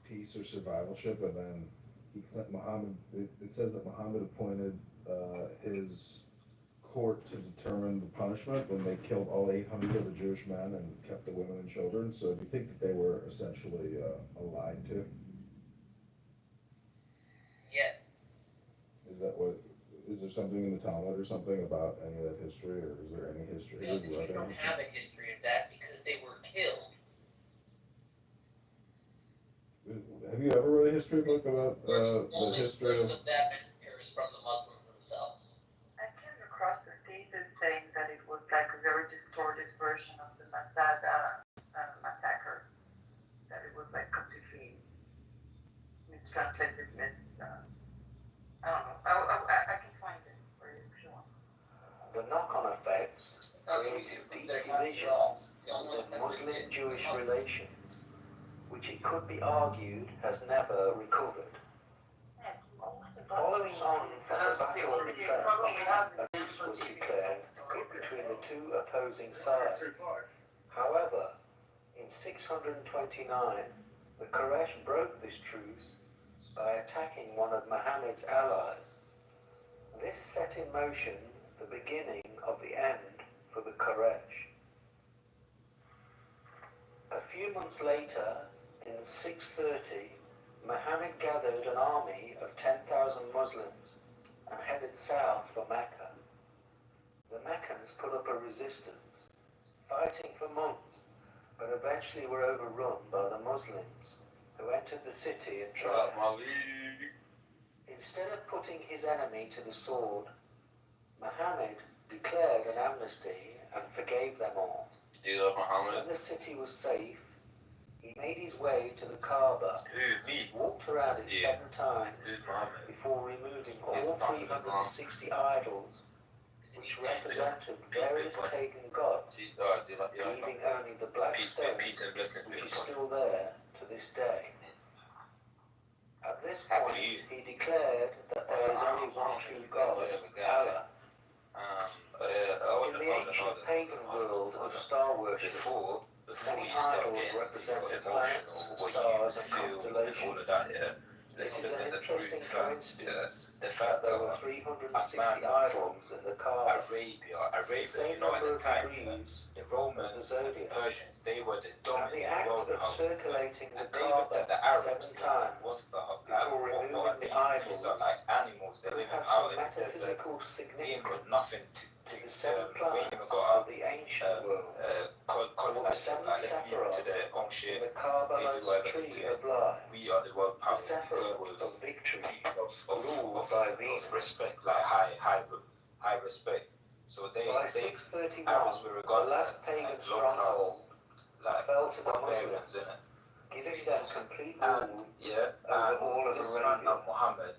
peace or survivalship, and then Muhammad? It says that Muhammad appointed his court to determine the punishment, and they killed all 800 of the Jewish men and kept the women and children. So do you think that they were essentially lied to? Yes. Is that what? Is there something in the Talmud or something about any of that history, or is there any history? No, the Jews don't have a history of that because they were killed. Have you ever read a history book about the history of? Of that is from the Muslims themselves. I came across a thesis saying that it was like a very distorted version of the Masada massacre. That it was like completely mistranslated, I don't know. I can find this for you if you want. The knock-on effects created deep division in Muslim-Jewish relations, which it could be argued has never recovered. Following on from the Battle of the Trench, a truce was declared between the two opposing sides. However, in 629, the Quraysh broke this truce by attacking one of Muhammad's allies. This set in motion the beginning of the end for the Quraysh. A few months later, in 630, Muhammad gathered an army of 10,000 Muslims and headed south for Mecca. The Meccans put up a resistance, fighting for months, but eventually were overrun by the Muslims, who entered the city and tried. Instead of putting his enemy to the sword, Muhammad declared an amnesty and forgave them all. Do you love Muhammad? When the city was safe, he made his way to the Kaaba, walked around it 7 times before removing all 360 idols, which represented various pagan gods, leaving only the black stone, which is still there to this day. At this point, he declared that there is only one true God, Allah. pagan world of star worship, many idols represented planets, stars, and constellations. all of that, yeah. It is an interesting coincidence that there were 360 idols in the Kaaba. Arabia, Same you know, at number the of time, degrees the Romans as the and the zodiac. Persians, they were the And dominant the act world of powers. circulating the And they looked Kaaba at the Arabs 7 like, times what the, like, before what removing are the these? idols These are like animals, they're could living have out some in the desert, metaphysical being significance with nothing to to the 7 we planets even got of the ancient world, colonize or the 7 like, let's be to Sephiroth their own in shit. the They do Kabbala's whatever they tree do. of life, We are the world the powers. We deal Sephiroth with of victory, of ruled by Venus. respect, like high respect. So By they 631, Arabs were the regarded last as pagan like low class, stronghold like fell to the barbarians, Muslims, innit? giving them complete And rule yeah, over all of this man Arabia. Muhammad,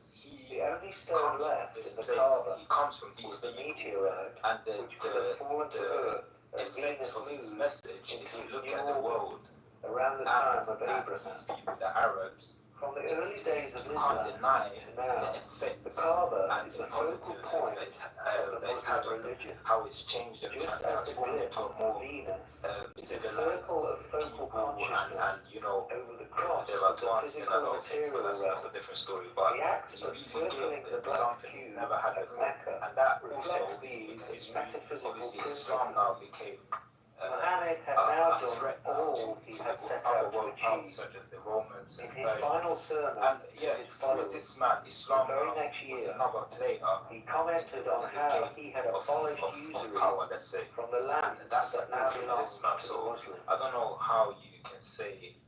The only comes stone from left this in the place. Kaaba He comes from these was the people, meteorite, and which could have fallen to earth as effects Venus of his moved message, if into you its look new at the orbit world around the and time of at Abraham. these people, the Arabs, From the early days of you can't Islam deny to the now, effects the Kaaba and is the the focal positive point effects of the that it's had Muslim on religion, how it's changed and just as the transformed glint into a of more Venus is a civilized circle of focal people, consciousness and you know over the cross they've of the advanced in a physical lot of things, but material that's realm. a different story. But The act you of really circling give the them black something they cube never had at before, Mecca and that reflects also these with history, metaphysical obviously Islam now principles. became Muhammad had a now done threat now all to he had set other out to world powers achieve. such as the Romans In and his Persians. final sermon And to yeah, his with followers, this man, the Islam very now next was year, another player he commented on in the how game he had of abolished usury power, let's say. from the land And that's that a now proof of belongs this man. to the So Muslims. I don't know how you can say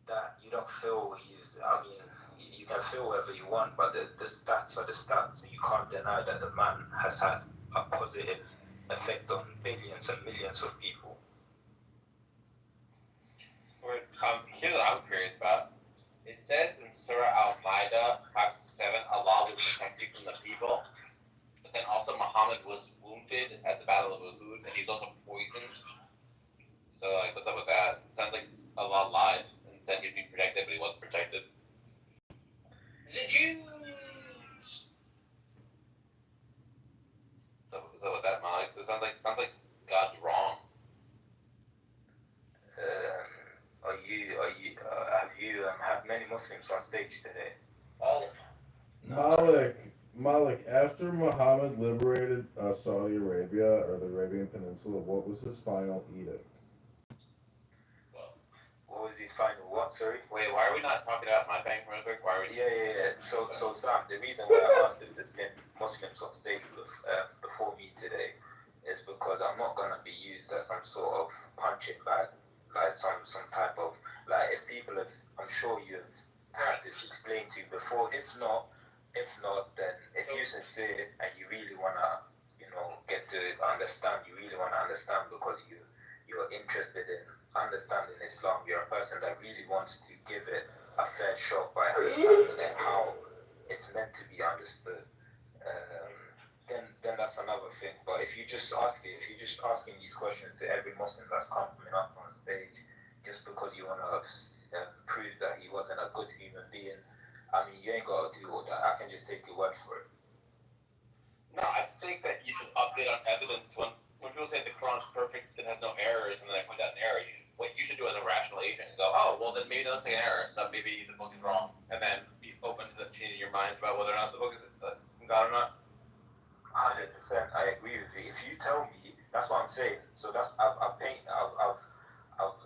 that you don't feel he's. I mean, you can feel whatever you want, but the stats are the stats. You can't deny that the man has had a positive effect on billions and millions of people. Here's what I'm curious about. It says in Surah Al-Ma'idah, chapter 7, Allah will protect you from the people. But then also Muhammad was wounded at the Battle of Uhud, and he's also poisoned. So, like, what's up with that? Sounds like Allah lied and said he'd be protected, but he wasn't protected. The Jews. So what's up with that, Malik? It sounds like God's wrong. Have you had many Muslims on stage today? All of them. Malik, after Muhammad liberated Saudi Arabia or the Arabian Peninsula, what was his final edict? What was his final what, sorry? Wait, why are we not talking about my thing real quick? Why are we... Yeah. So Sam, the reason why I asked if there's been Muslims on stage before me today is because I'm not gonna be used as some sort of punching bag, like some type of, like, if people have, I'm sure you've had this explained to you before. If not, then if you're sincere and you really wanna, get to understand, you really wanna understand because you're interested in understanding Islam, you're a person that really wants to give it a fair shot by understanding it how it's meant to be understood, then that's another thing. But if you're just asking these questions to every Muslim that's coming up on stage just because you want to prove that he wasn't a good human being, I mean, you ain't got to do all that. I can just take your word for it. No, I think that you should update on evidence when people say the Quran's perfect and has no errors, and then I point out an error. What you should do as a rational agent is go, oh, well then maybe they'll say an error, so maybe the book is wrong, and then be open to changing your mind about whether or not the book is from God or not. 100%, I agree with you. If you tell me, that's what I'm saying. So that's I've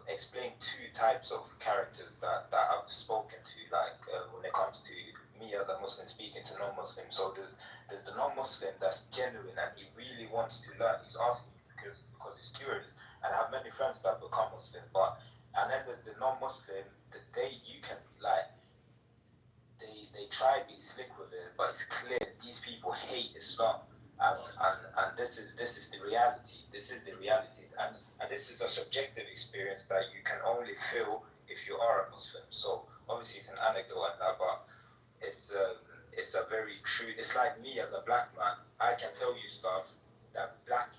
explained two types of characters that I've spoken to, like when it comes to me as a Muslim speaking to non-Muslims. So there's the non-Muslim that's genuine and he really wants to learn. He's asking you because he's curious. And I have many friends that become Muslim, and then there's the non-Muslim that you can like. They try to be slick with it, but it's clear these people hate Islam. And this is the reality. This is the reality, and this is a subjective experience that you can only feel if you are a Muslim. So obviously it's an anecdote and that, but it's a very true. It's like me as a black man. I can tell you stuff that black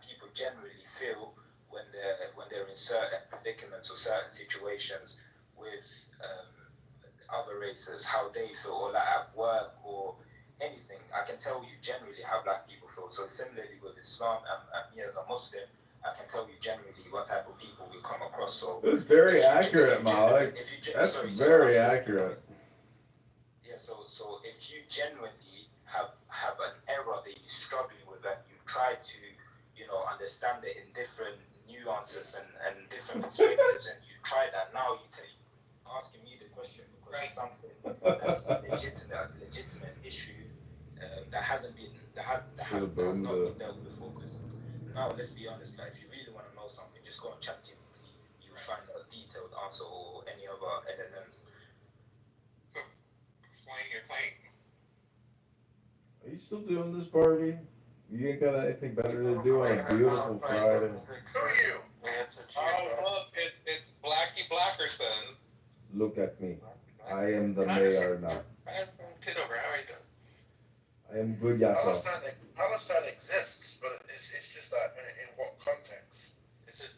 people generally feel when they're in certain predicaments or certain situations with other races, how they feel, or like at work or anything, I can tell you generally how black people feel. So similarly with Islam and me as a Muslim, I can tell you generally what type of people we come across. So That's very accurate, Malik. That's very accurate. Yeah, so if you genuinely have an error that you're struggling with and you try to, understand it in different nuances and different perspectives, and you try that, now you can asking me the question because it's something that's a legitimate issue that has not been dealt with before. Because now, let's be honest, like if you really want to know something, just go on ChatGPT. You'll find a detailed answer or any other LLMs. Explain your claim. Are you still doing this, Barbie? You ain't got anything better to do on a beautiful Friday. Who are you? Oh, look, it's Blackie Blackerson. Look at me. I am the mayor now. I'm from Kitover. How are you doing? I am good, I Yakov. understand it exists, but it's just that in what context? It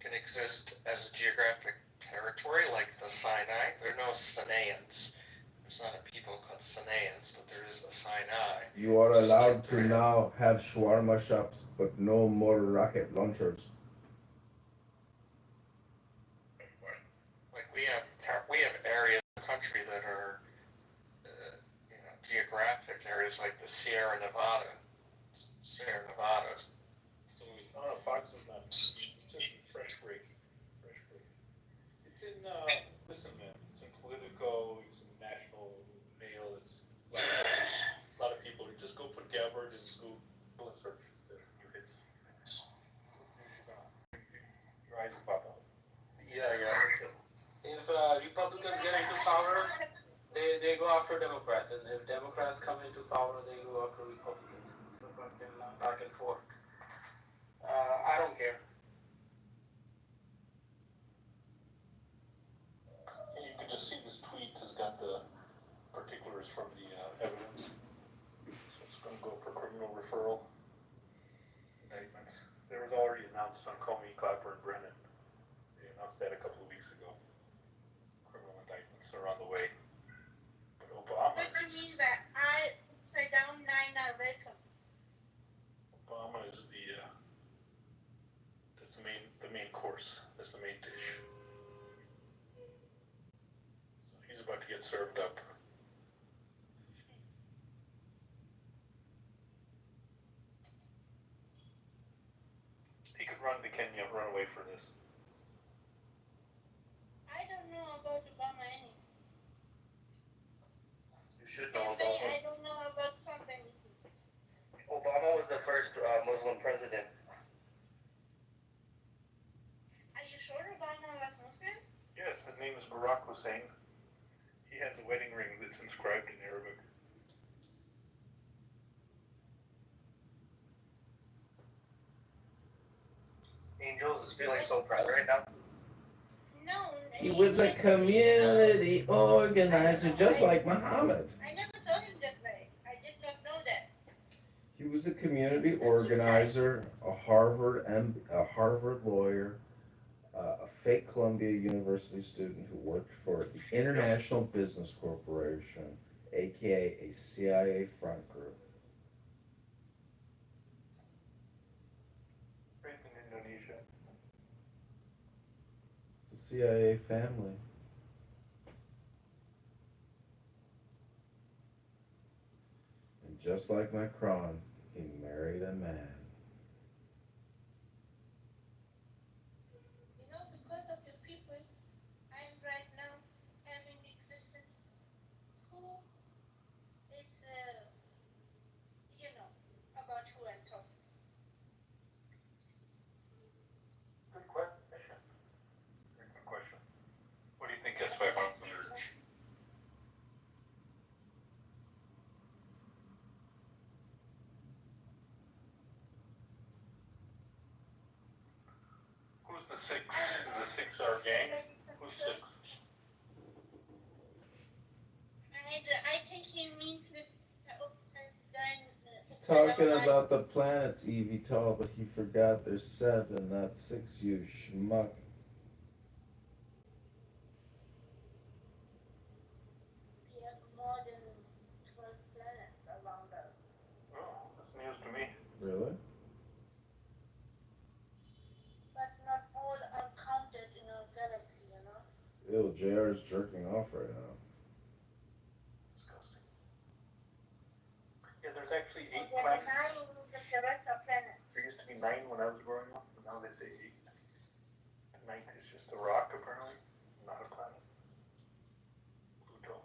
can exist as a geographic territory like the Sinai. There are no Sinaeans. There's not a people called Sinaeans, but there is the Sinai. You are allowed to now have shawarma shops, but no more rocket launchers. Like we have areas of the country that are geographic areas like the Sierra Nevada. So Fox is not. It's just fresh break. It's in. Listen, man. It's in Politico. It's in National Mail. It's a lot of people. Just go put Gabbard and Google and search the new hits. Your eyes pop out. Yeah. If Republicans get into power, they go after Democrats, and if Democrats come into power, they go after Republicans. So fucking back and forth. I don't care. You can just see this tweet has got the particulars from the evidence. So it's going to go for criminal referral indictments. There was already announced on Comey, Clapper, and Brennan. They announced that a couple of weeks ago. Criminal indictments are on the way. But Obama. What do you mean that I say down 9 are welcome? Obama is the main course. That's the main dish. So he's about to get served up. He could run to Kenya, run away for this. I don't know about Obama anything. You should know about him. I don't know about Trump anything. Obama was the first Muslim president. Are you sure Obama was Muslim? Yes, his name is Barack Hussein. He has a wedding ring that's inscribed in Arabic. Angels is feeling so proud right now. No. He was a community organizer, just like Muhammad. I never saw him that way. I did not know that. He was a community organizer, a Harvard lawyer, a fake Columbia University student who worked for the International Business Corporation, aka a CIA front group. Raised in Indonesia. It's a CIA family. And just like Macron, he married a man. You know, because of the people I am right now having the Christian who is, about who I'm talking. Good question. Very good question. What do you think gets by Muhammad? Who's the six? Is the six our gang? Who's six? I think he means with Talking about the planets, eVTOL, but he forgot there's 7, not 6, you schmuck. We have more than 12 planets. Ew, JR's jerking off right now. Disgusting. Yeah, there's actually 8 There are planets. 9 the correct planets. There used to be 9 when I was growing up, and now they say 8. The 9th is just a rock, apparently, not a planet. Pluto.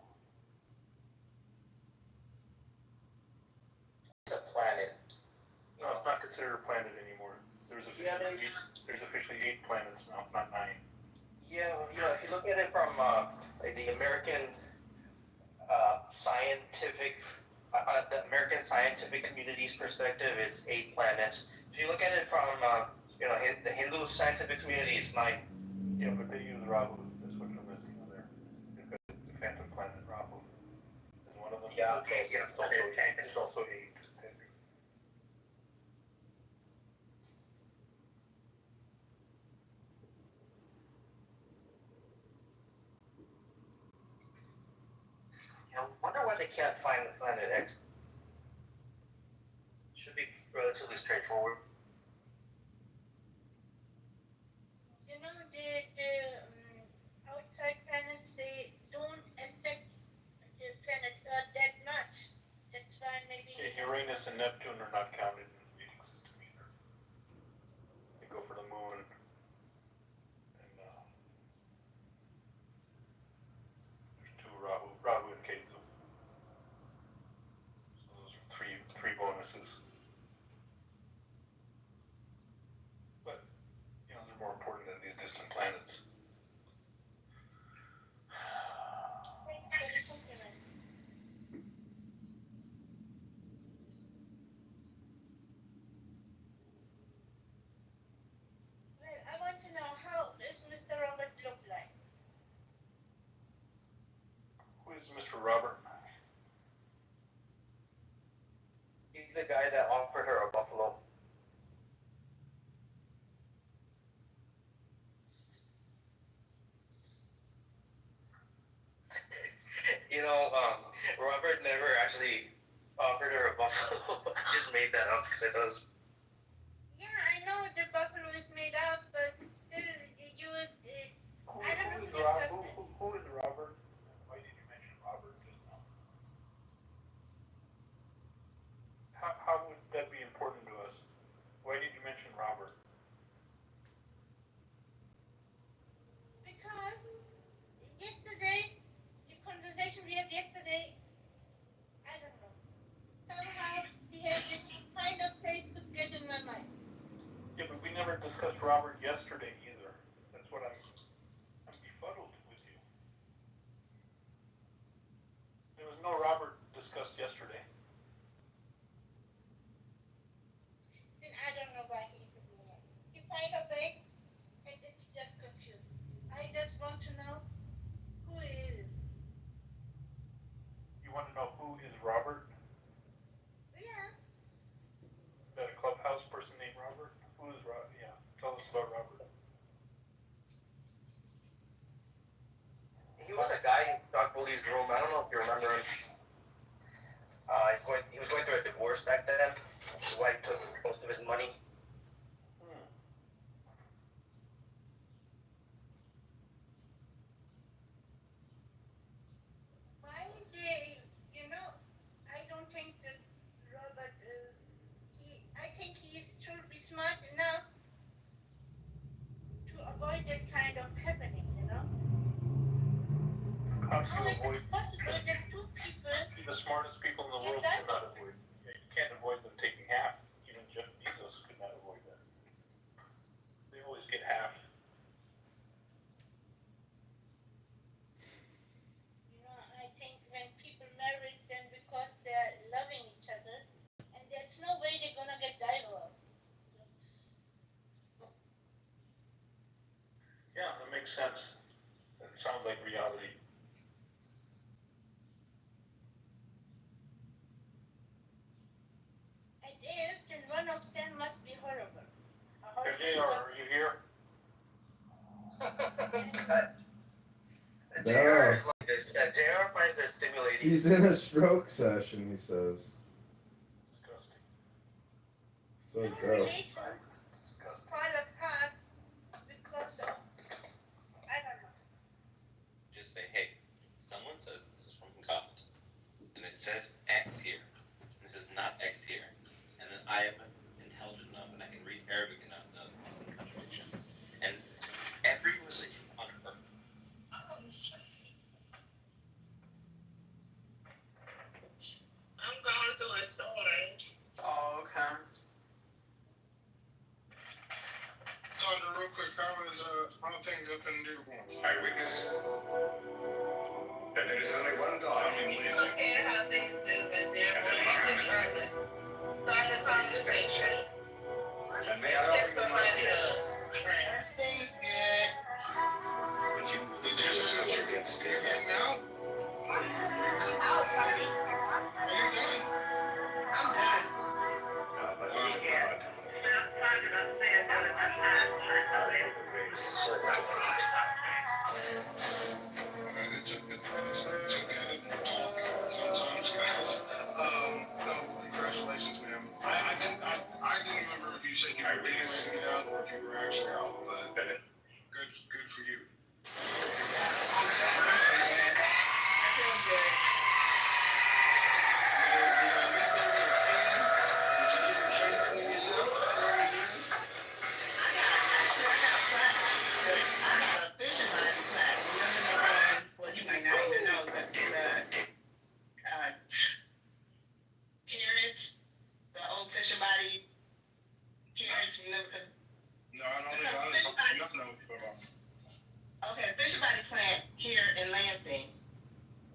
It's a planet. No, it's not considered a planet anymore. There's officially 8 planets now, not 9. Yeah, well, if you look at it from like the American scientific community's perspective, it's 8 planets. If you look at it from the Hindu scientific community, it's 9. Yeah, but they use Rahu. That's what you're missing on there. They've got the phantom planet Rahu is one of them. Yeah, okay, yeah. It's also 8. I wonder why they can't find the planet X. Should be relatively straightforward. You know, the outside planets, they don't affect the planet Earth that much. That's why maybe. Yeah, Uranus and Neptune are not counted in the reading system either. They go for the moon and there's 2 Rahu and Ketu. So those are three bonuses. But they're more important than these distant planets. Thanks for the compliment. Well, I want to know, how does Mr. Robert look like? Who is Mr. Robert? He's the guy that offered her a buffalo. Robert never actually offered her a buffalo. I just made that up because I thought it was. Yeah, I know the buffalo is made up, but still, you would. I don't know Who is Robert? Why did you mention Robert just now? How would that be important to us? Why did you mention Robert? Because yesterday, the conversation we had yesterday, I don't know. Somehow he had this kind of face to get in my mind. Yeah, but we never discussed Robert yesterday either. That's what I'm befuddled with you. There was no Robert discussed yesterday. Then I don't know why he is doing it. He find a way, and it's just confused. I just want to know who is. You want to know who is Robert? Yeah. Is that a clubhouse person named Robert? Who is Robert? Yeah, tell us about Robert. He was a guy in Scott Bully's room. I don't know if you remember him. He was going through a divorce back then. His wife took most of his money. Why they, I don't think that Robert is, I think he should be smart enough to avoid that kind of happening, How do you avoid? It's possible that 2 people. The smartest people in the world cannot avoid. You can't avoid them taking half. Even Jeff Bezos could not avoid that. They always get half. I think when people marry them because they're loving each other, and there's no way they're gonna get divorced. Yeah, that makes sense. It sounds like reality. And if, then one of them must be horrible. Hey, JR, are you here? No. JR is like this. Yeah, JR finds this stimulating. He's in a stroke session, he says. Disgusting. So No gross. relation fall apart because of, I don't know. quick, how things up in Dearborn? I witness that there is only one God. And how things have been there for Charlotte. Start the conversation. And may I offer you my peace? Everything's good. But you just said you're getting scared now? I'm out, honey. Are you done? I'm done. God. Is the servant of God. It's okay to talk sometimes, guys. No, congratulations, ma'am. I didn't remember if you said you were dancing it out or if you were actually out, but good for you. I feel good. Actually, I got a plaque. I got a fishing line plaque. Remember the well, you might not even know the carriage, the old fishing body carriage. Remember? No, I don't know. Okay, fishing body plant here in Lansing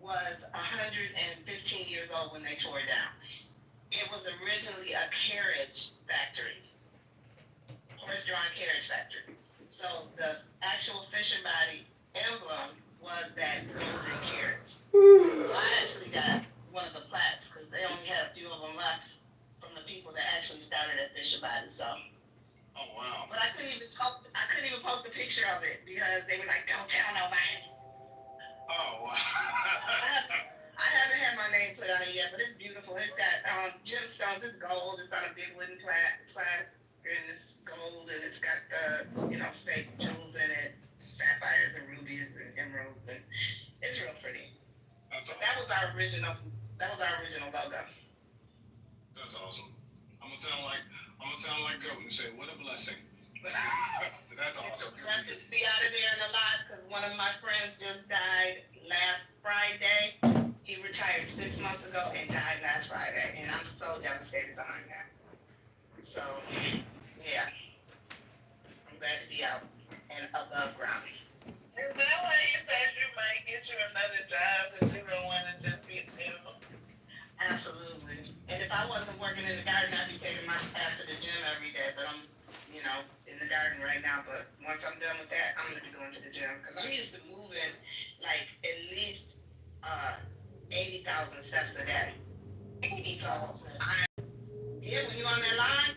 was 115 years old when they tore it down. It was originally a carriage factory, horse-drawn carriage factory. So the actual fishing body emblem was that golden carriage. So I actually got one of the plaques because they only had a few of them left from the people that actually started at fishing body. So. Oh wow. But I couldn't even post a picture of it because they were like, "Don't tell nobody." Oh wow. I haven't had my name put on it yet, but it's beautiful. It's got gemstones. It's gold. It's on a big wooden plaque, and it's gold, and it's got fake jewels in it, sapphires and rubies and emeralds, and it's real pretty. That's awesome. That was our original logo. That's awesome. I'm gonna sound like goat and say, "What a blessing." That's awesome. Blessed to be out of there and alive because one of my friends just died last Friday. He retired 6 months ago and died last Friday, and I'm so devastated behind that. So, yeah, I'm glad to be out and above ground. Is that why you said you might get you another job because you don't want to just be single? Absolutely. And if I wasn't working in the garden, I'd be taking my ass to the gym every day. But I'm, in the garden right now. But once I'm done with that, I'm gonna be going to the gym because I'm used to moving like at least 80,000 steps a day. So when you on that line,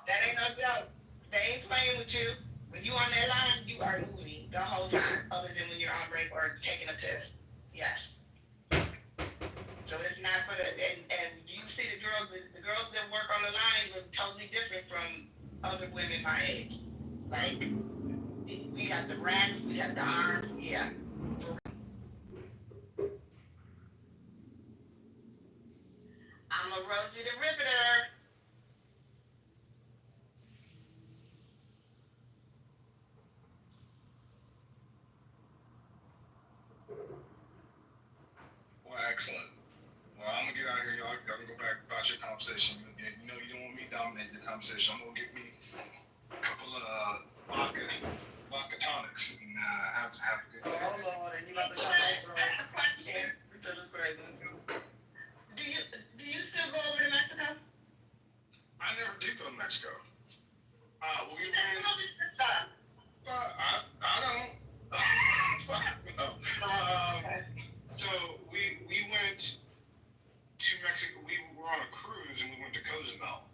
that ain't no joke. They ain't playing with you. When you on that line, you are moving the whole time, other than when you're on break or taking a piss. Yes. So it's not for and you see the girls that work on the line look totally different from other women my age. Like, we got the racks, we got the arms, yeah. I'm a Rosie the Riveter. Well, excellent. Well, I'm gonna get out of here, y'all. Y'all can go back about your conversation. You know you don't want me dominating the conversation. I'm gonna get me a couple of vodka tonics and have a good day. Oh Lord, and you about to show me that's a question. To this crazy. Do you still go over to Mexico? I never did go to Mexico. Well, you never did stop. I don't. Fuck no. So we went to Mexico. We were on a cruise and we went to Cozumel.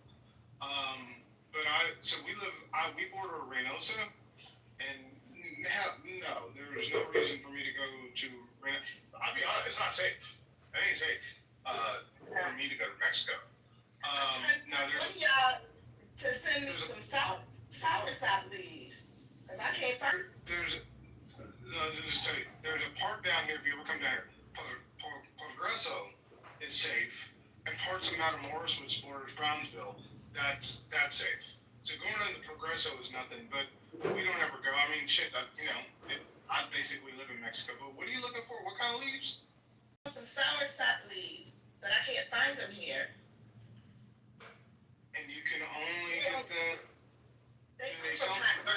We border Reynosa, and no, there was no reason for me to go to Reynosa. I'll be honest, it's not safe. It ain't safe for me to go to Mexico. Now to send me some soursop leaves, cause I can't find. Just tell you, there's a park down here. If you ever come down here, Progreso is safe, and parts of Matamoros, which borders Brownsville, that's safe. So going into Progreso is nothing, but we don't ever go. I mean, shit, I basically live in Mexico. But what are you looking for? What kind of leaves? Some soursop leaves, but I can't find them here. And you can only get them. They come from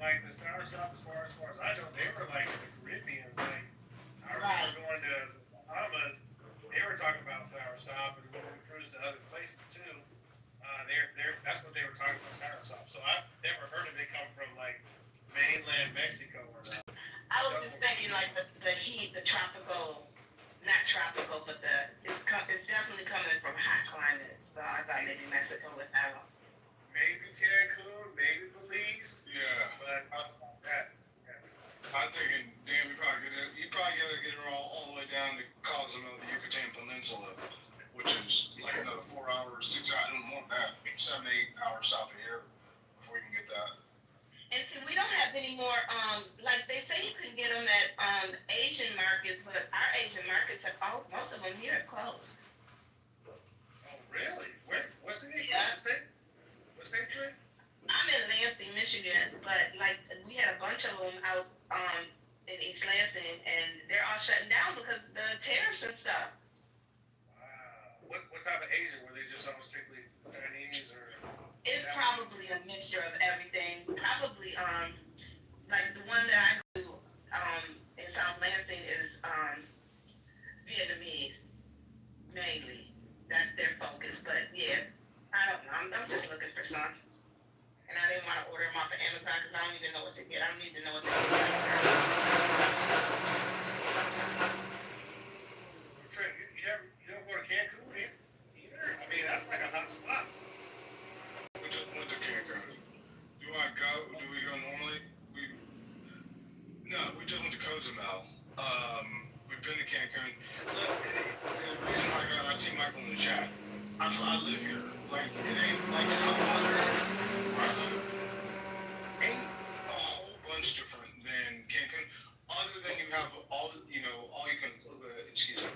like the Star Shop, as far as I know, they were like the Caribbeans. Like I remember going to Bahamas, they were talking about Sour Shop, and when we cruised to other places too, that's what they were talking about, Sour Shop. So I've never heard of it come from like mainland Mexico or not. I was just thinking like the heat, the tropical, not tropical, but it's definitely coming from hot climates. So I thought maybe Mexico would have. Maybe Cancun, maybe Belize. Yeah. But outside that, yeah. I'm thinking, damn, you probably gotta get her all the way down to Cozumel, the Yucatan Peninsula, which is like another 4 hours, 6 hours, I don't want that, 7, 8 hours south of here before you can get that. And see, we don't have any more, like they say you can get them at Asian markets, but our Asian markets most of them here are closed. Oh, really? Where? What's the name? Yeah. What's the name? I'm in Lansing, Michigan, but like we had a bunch of them out in East Lansing, and they're all shutting down because of the tariffs and stuff. Wow. What type of Asian? Were they just all strictly Chinese or? It's probably a mixture of everything. Probably like the one that I go to in South Lansing is Vietnamese mainly. That's their focus. But yeah, I don't know. I'm just looking for some. And I didn't want to order them off of Amazon because I don't even know what to get. I don't need to know what they look like. Trent, you don't go to Cancun either? I mean, that's like a hot spot. We just went to Cancun. Do we go normally? No, we just went to Cozumel. We've been to Cancun. The reason I see Michael in the chat, I live here. Like, it ain't like South Florida, where I live, ain't a whole bunch different than Cancun, other than you have all you can, excuse me,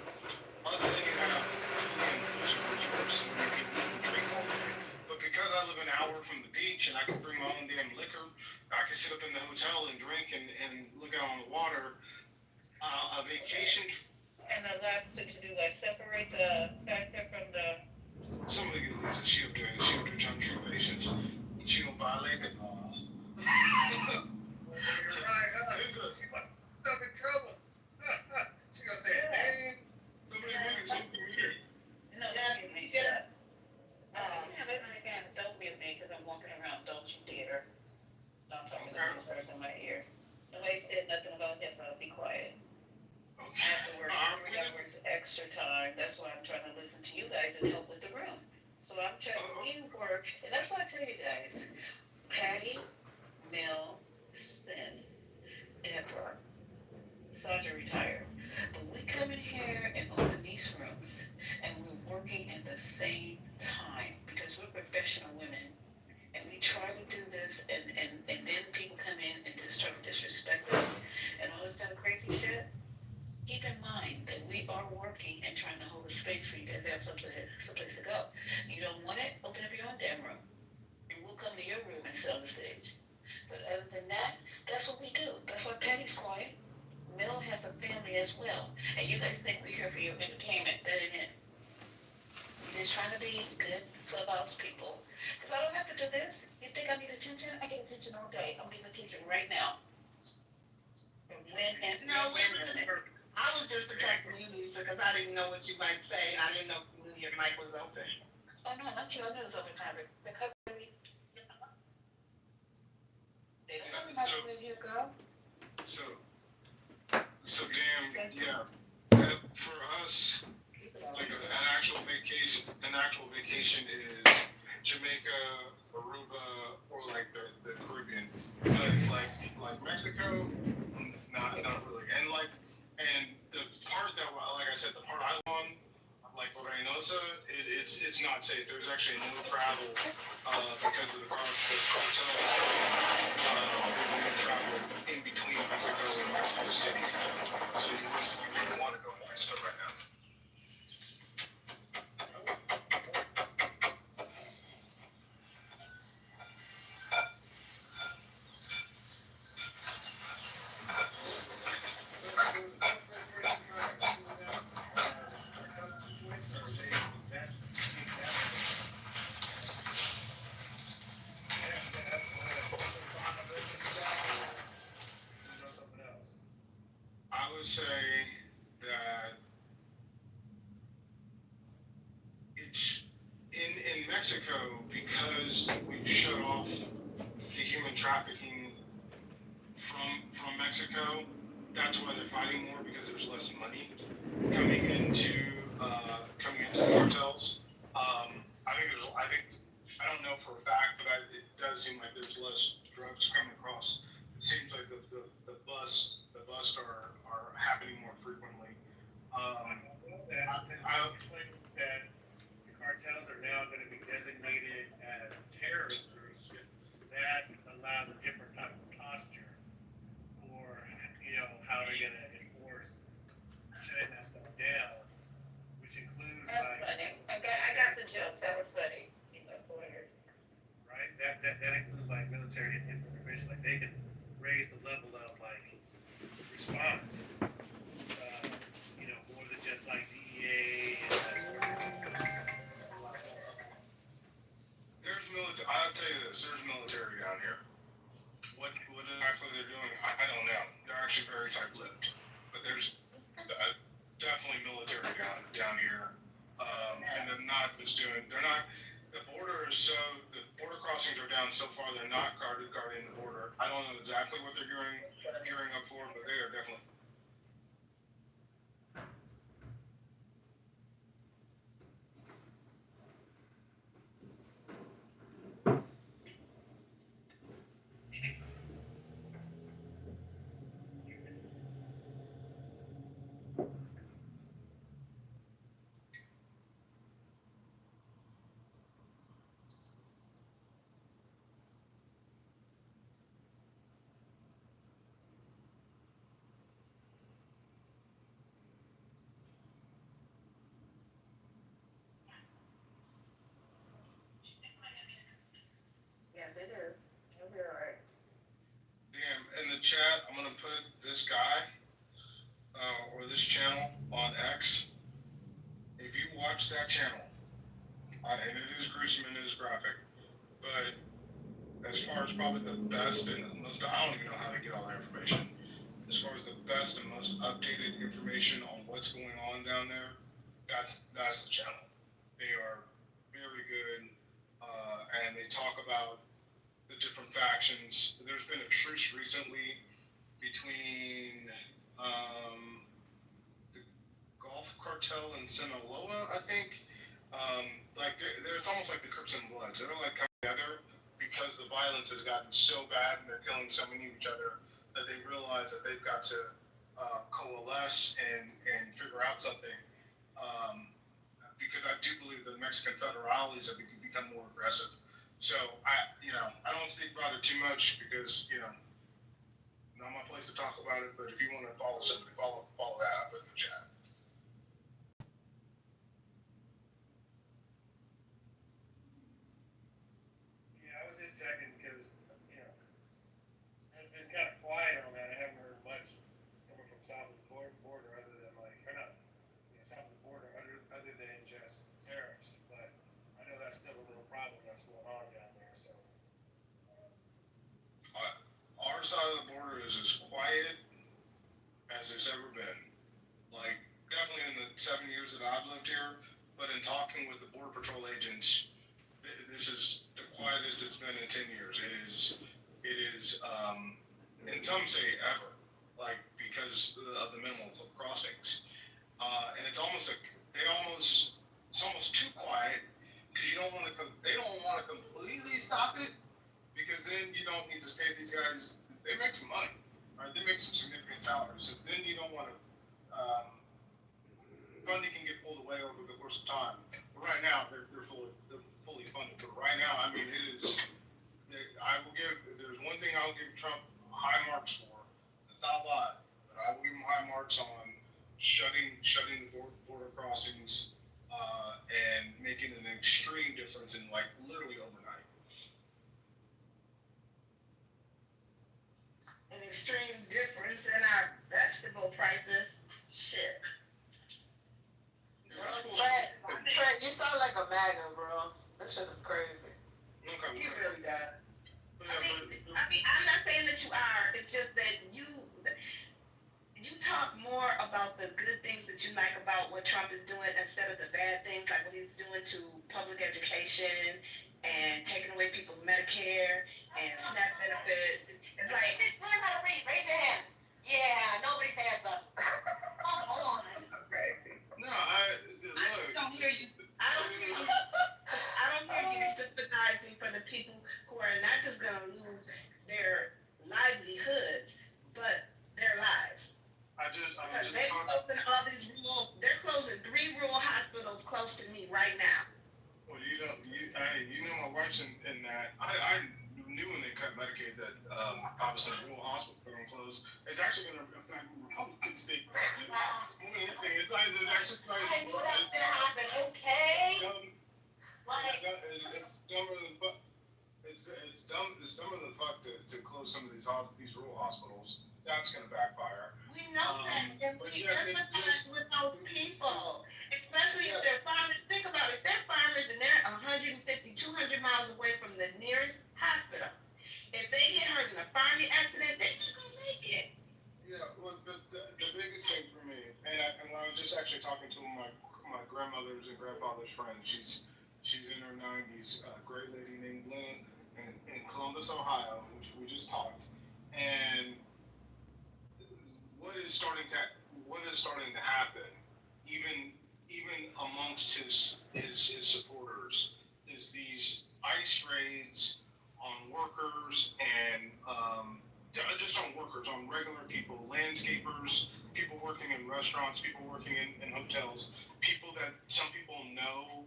other than you have fully inclusive resorts where you can eat and drink all day. But because I live an hour from the beach and I can bring my own damn liquor, I can sit up in the hotel and drink and look out on the water. A vacation. And allows it to do what? Separate the factor from the. Somebody can lose a shield to country patients. She don't violate the laws. You're right, huh? She's up in trouble. She gonna say, dang. Somebody's moving something weird. No, don't mute me, Jeff. Don't mute me because I'm walking around. Don't you dare. Don't talk to this person in my ear. Nobody said nothing about hip hop. Be quiet. I have to work 3 hours extra time. That's why I'm trying to listen to you guys and help with the room. So I'm trying to work. And that's why I tell you guys, Patty, Mel, Smith, Deborah, Sandra retired. But we come in here and open these rooms and we're working at the same time because we're professional women. And we try to do this and then people come in and just try to disrespect us and all this kind of crazy shit. Keep in mind that we are working and trying to hold a space for you guys to have someplace to go. You don't want it? Open up your own damn room. And we'll come to your room and sell the stage. But other than that, that's what we do. That's why Patty's quiet. Mel has a family as well. And you guys think we're here for your entertainment. That ain't it. We're just trying to be good clubhouse people. Because I don't have to do this. You think I need attention? I get attention all day. I'm getting attention right now. I was just protecting you, Lisa, because I didn't know what you might say. I didn't know if your mic was open. Oh, no, not you. I knew it was open time. They don't know where you go. So damn, yeah. For us, like an actual vacation is Jamaica, Aruba, or like the Caribbean. But like Mexico, not really. And the part that, like I said, the part I live on, like Reynosa, it's not safe. There's actually no travel because of the cartels. No travel in between Mexico and Mexico City. So you wouldn't want to go to Mexico right now. would say that it's in Mexico, because we've shut off the human trafficking from Mexico. That's why they're fighting more, because there's less money coming into the cartels. I don't know for a fact, but it does seem like there's less drugs coming across. It seems like the busts are happening more frequently. That the cartels are now going to be designated as terrorist groups. That allows a different type of posture for, how they're going to enforce shutting that stuff down, which includes That's funny. I got the joke. That was funny. Right? That includes like military information. Like they can raise the level of like response. More than just like DEA and that sort of thing. It's a lot more. There's military. I'll tell you this. There's military down here. What exactly they're doing, I don't know. They're actually very tight-lipped, but there's definitely military down here, and they're not just doing. They're not. The border crossings are down so far. They're not guarding the border. I don't know exactly what they're gearing up for, but they are definitely. Yes, it is. It'll be all right. Damn, in the chat, I'm gonna put this guy or this channel on X. If you watch that channel, and it is gruesome and it is graphic, but as far as probably the best and the most, I don't even know how to get all that information. As far as the best and most updated information on what's going on down there, that's the channel. They are very good, and they talk about the different factions. There's been a truce recently between the Gulf Cartel and Sinaloa, I think. It's almost like the Crips and Bloods. They're like coming together because the violence has gotten so bad and they're killing so many of each other that they realize that they've got to coalesce and figure out something. Because I do believe the Mexican federales have become more aggressive. So I don't speak about it too much because not my place to talk about it. But if you want to follow somebody, follow that up in the chat. Yeah, I was just checking because it's been kind of quiet on that. I haven't heard much coming from south of the border other than south of the border other than just tariffs. But I know that's still a real problem that's going on down there. So Our side of the border is as quiet as it's ever been. Like definitely in the 7 years that I've lived here, but in talking with the Border Patrol agents, this is the quietest it's been in 10 years. It is, and some say ever, like because of the minimal crossings. And it's almost it's almost too quiet because they don't want to completely stop it because then you don't need to pay these guys. They make some money, right? They make some significant salaries. So then you don't want to. Funding can get pulled away over the course of time. But right now, they're fully funded. But right now, I mean, it is. If there's one thing I'll give Trump high marks for. It's not a lot, but I will give him high marks on shutting the border crossings and making an extreme difference in like literally overnight. An extreme difference in our vegetable prices. Shit. Trent, you sound like a MAGA, bro. That shit is crazy. Okay, He really does. I mean, I'm not saying that you are. It's just that you talk more about the good things that you like about what Trump is doing instead of the bad things, like what he's doing to public education and taking away people's Medicare and SNAP benefits? It's like, Kids learn how to read. Raise your hands. Yeah, nobody's hands up. Come on. crazy. No, I don't hear you. I don't hear you sympathizing for the people who are not just going to lose their livelihoods, but their lives. Because they're closing all these they're closing 3 rural hospitals close to me right now. Well, you know my wife's in that. I knew when they cut Medicaid that obviously rural hospitals are going to close. It's actually going to affect Republican states. More than anything, it's actually I knew that was gonna happen. Okay. It's dumber than fuck. It's dumber than fuck to close some of these rural hospitals. That's going to backfire. We know that, and we empathize with those people, especially if they're farmers. Think about it, they're farmers and they're 150, 200 miles away from the nearest hospital. If they get hurt in a farming accident, they're not going to make it. Yeah, well, the biggest thing for me, and I was just actually talking to my grandmother's and grandfather's friend. She's in her 90s, a great lady named Lynn in Columbus, Ohio, which we just talked. And what is starting to happen, even amongst his supporters, is these ICE raids on workers and just on workers, on regular people, landscapers, people working in restaurants, people working in hotels, people that some people know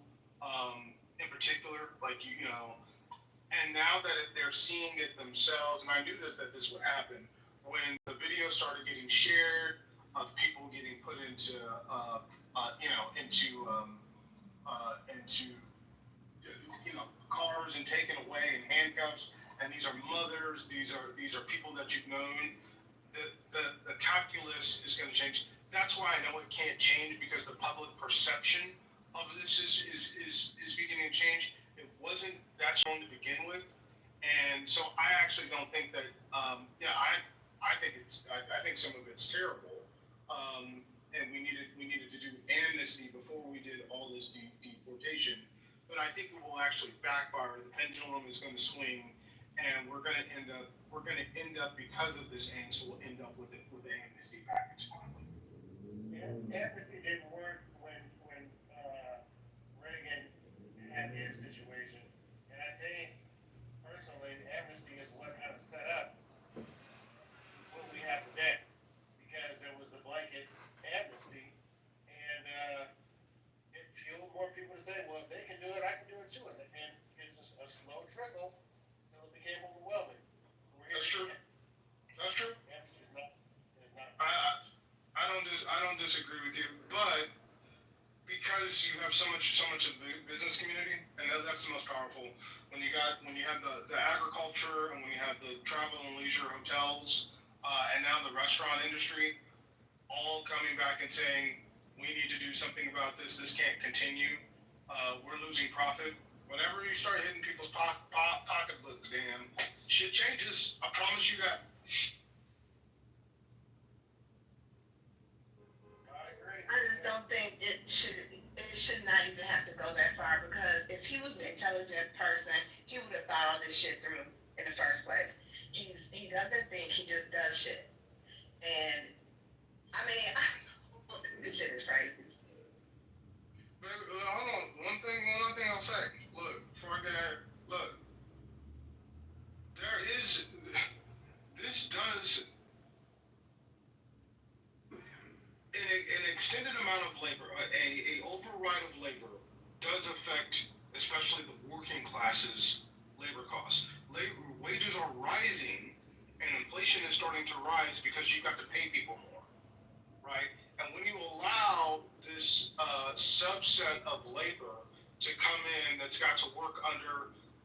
in particular, like you know. And now that they're seeing it themselves, and I knew that this would happen, when the video started getting shared of people getting put into cars and taken away in handcuffs, and these are mothers, these are people that you've known. The calculus is going to change. That's why I know it can't change, because the public perception of this is beginning to change. It wasn't that strong to begin with, and so I actually don't think that. I think some of it's terrible, and we needed to do amnesty before we did all this deportation. But I think it will actually backfire. The pendulum is going to swing, and we're going to end up because of this angst. We'll end up with the amnesty package finally. Yeah, amnesty didn't work when Reagan had his situation, and I think personally, amnesty is what kind of set up what we have today, because there was a blanket amnesty, and it fueled more people to say, well, if they can do it, I can do it too, and it's just a slow trickle until it became overwhelming. That's true. That's true. Amnesty is not. I don't disagree with you, but because you have so much of the business community, and that's the most powerful. When you have the agriculture, and when you have the travel and leisure hotels, and now the restaurant industry, all coming back and saying, we need to do something about this. This can't continue. We're losing profit. Whenever you start hitting people's pocketbooks, damn, shit changes. I promise you that. I just don't think it should not even have to go that far, because if he was an intelligent person, he would have thought all this shit through in the first place. He doesn't think, he just does shit. And I mean, this shit is crazy. But, hold on, one other thing I'll say. Look, before I get at it, look, this does an extended amount of labor, a override of labor does affect especially the working classes' labor costs. Wages are rising, and inflation is starting to rise because you've got to pay people more, right? And when you allow this subset of labor to come in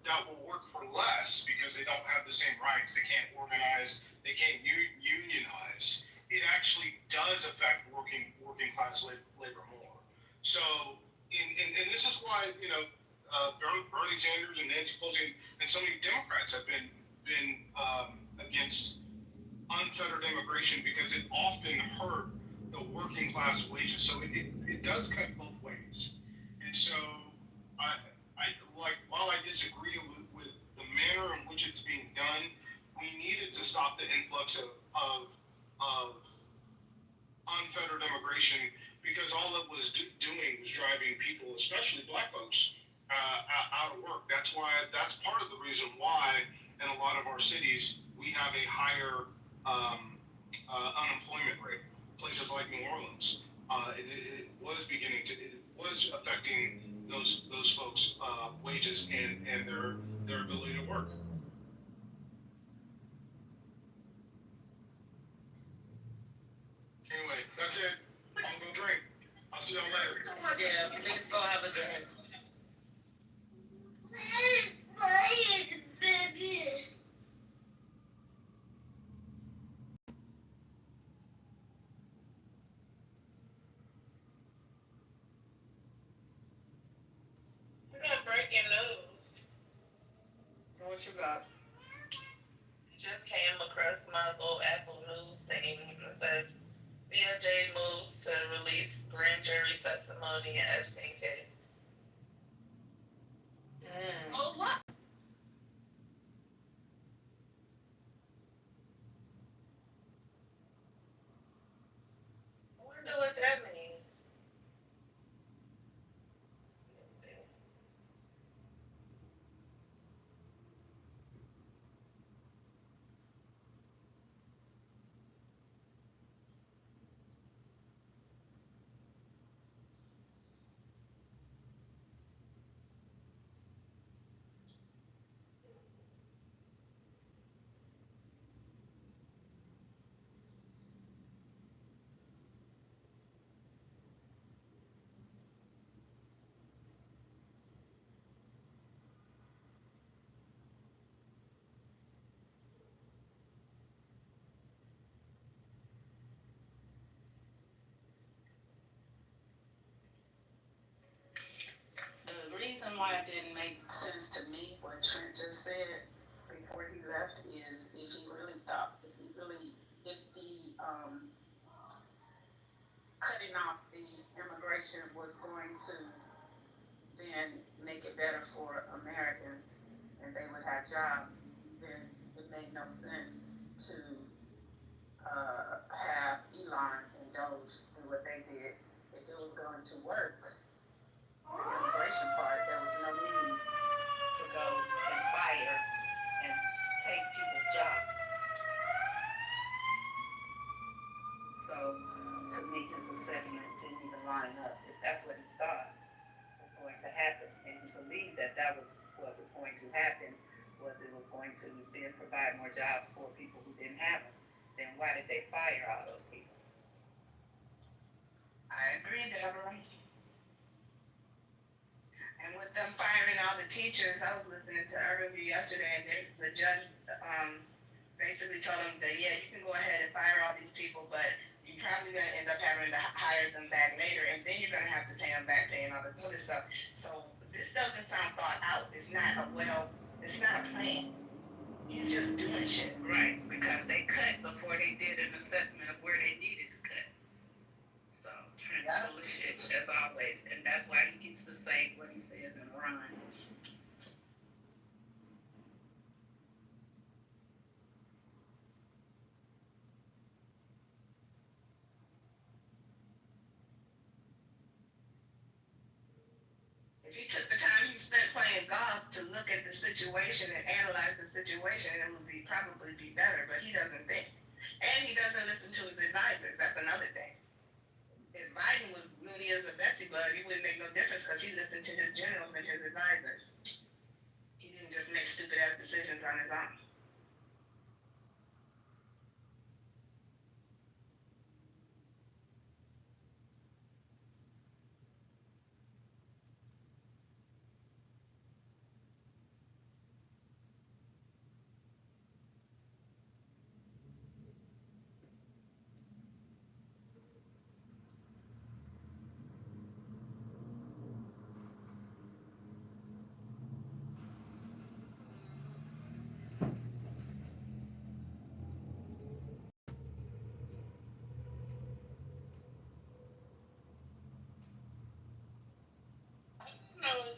that will work for less because they don't have the same rights, they can't organize, they can't unionize, it actually does affect working class labor more. So, and this is why, Bernie Sanders and Nancy Pelosi and so many Democrats have been against unfettered immigration because it often hurt the working class wages. So it does cut both ways. And so I like while I disagree with the manner in which it's being done, we needed to stop the influx of unfettered immigration because all it was doing was driving people, especially black folks, out of work. That's part of the reason why in a lot of our cities we have a higher unemployment rate. Places like New Orleans, it was affecting those folks' wages and their ability to work. Anyway, that's it. I'm gonna drink. I'll see y'all later. Yeah, please go have a drink. We got breaking news. What you got? Just came across my little Apple News thing. It says DOJ moves to release grand jury testimony in Epstein case. Oh, what? I wonder what that means. Let's see. The reason why it didn't make sense to me, what Trent just said before he left, is if the cutting off the immigration was going to then make it better for Americans and they would have jobs, then it made no sense to have Elon and Doge do what they did. If it was going to work, the immigration part, there was no need to go and fire and take people's jobs. So, to me, his assessment didn't even line up. If that's what he thought was going to happen, and he believed that that was what was going to happen, was it was going to then provide more jobs for people who didn't have them, then why did they fire all those people? I agree, Deborah. And with them firing all the teachers, I was listening to our review yesterday, and the judge basically told them that, yeah, you can go ahead and fire all these people, but you're probably going to end up having to hire them back later, and then you're going to have to pay them back pay and all this other stuff. So this doesn't sound thought out. It's not a plan. He's just doing shit. Right, because they cut before they did an assessment of where they needed to cut. So Trent's full of shit, as always, and that's why he gets to say what he says and run. If he took the time he spent playing golf to look at the situation and analyze the situation, it would probably be better, but he doesn't think. And he doesn't listen to his advisors. That's another thing. If Biden was loony as a Betsy bug, it wouldn't make no difference because he listened to his generals and his advisors. He didn't just make stupid ass decisions on his own.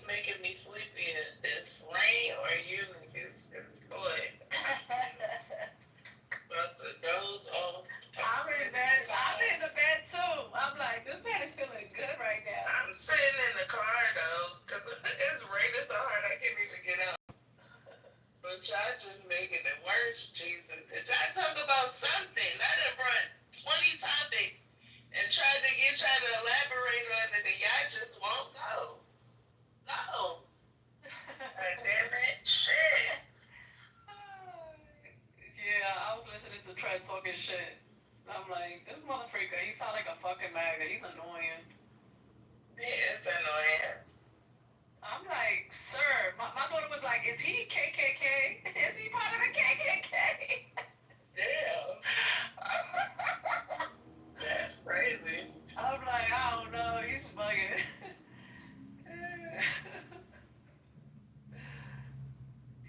making me sleepy. This rain or you niggas is good. About to doze off. I'm in bed. I'm in the bed too. I'm like, this bed is feeling good right now. I'm sitting in the car though, cause it's raining so hard I can't even get out. But y'all just making it worse, Jesus. Did y'all talk about something? I done brought 20 topics and tried to get y'all to elaborate on it, and y'all just won't go. No. God damn it. Shit. Yeah, I was listening to Trent talking shit. I'm like, this motherfucker, he sound like a fucking maggot. He's annoying. Yeah, it's annoying. I'm like, sir, my daughter was like, is he KKK? Is he part of the KKK? Damn. That's crazy. I'm like, I don't know, he's bugging.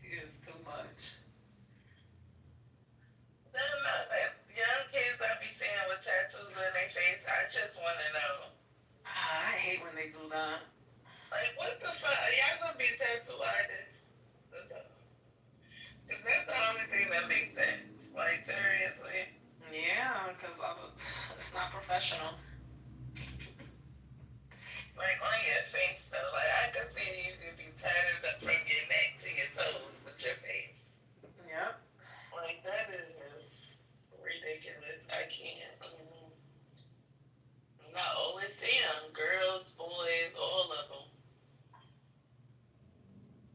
He is too much. The amount of young kids I be seeing with tattoos on their face, I just want to know. I hate when they do that. Like, what the fuck? Are y'all gonna be tattoo artists? Cause that's the only thing that makes sense. Like, seriously. Yeah, because it's not professional. Like, on your face, though. Like, I can see you could be tatted up from your neck to your toes with your face. Yep. Like, that is just ridiculous. I can't. I always see them. Girls, boys, all of them.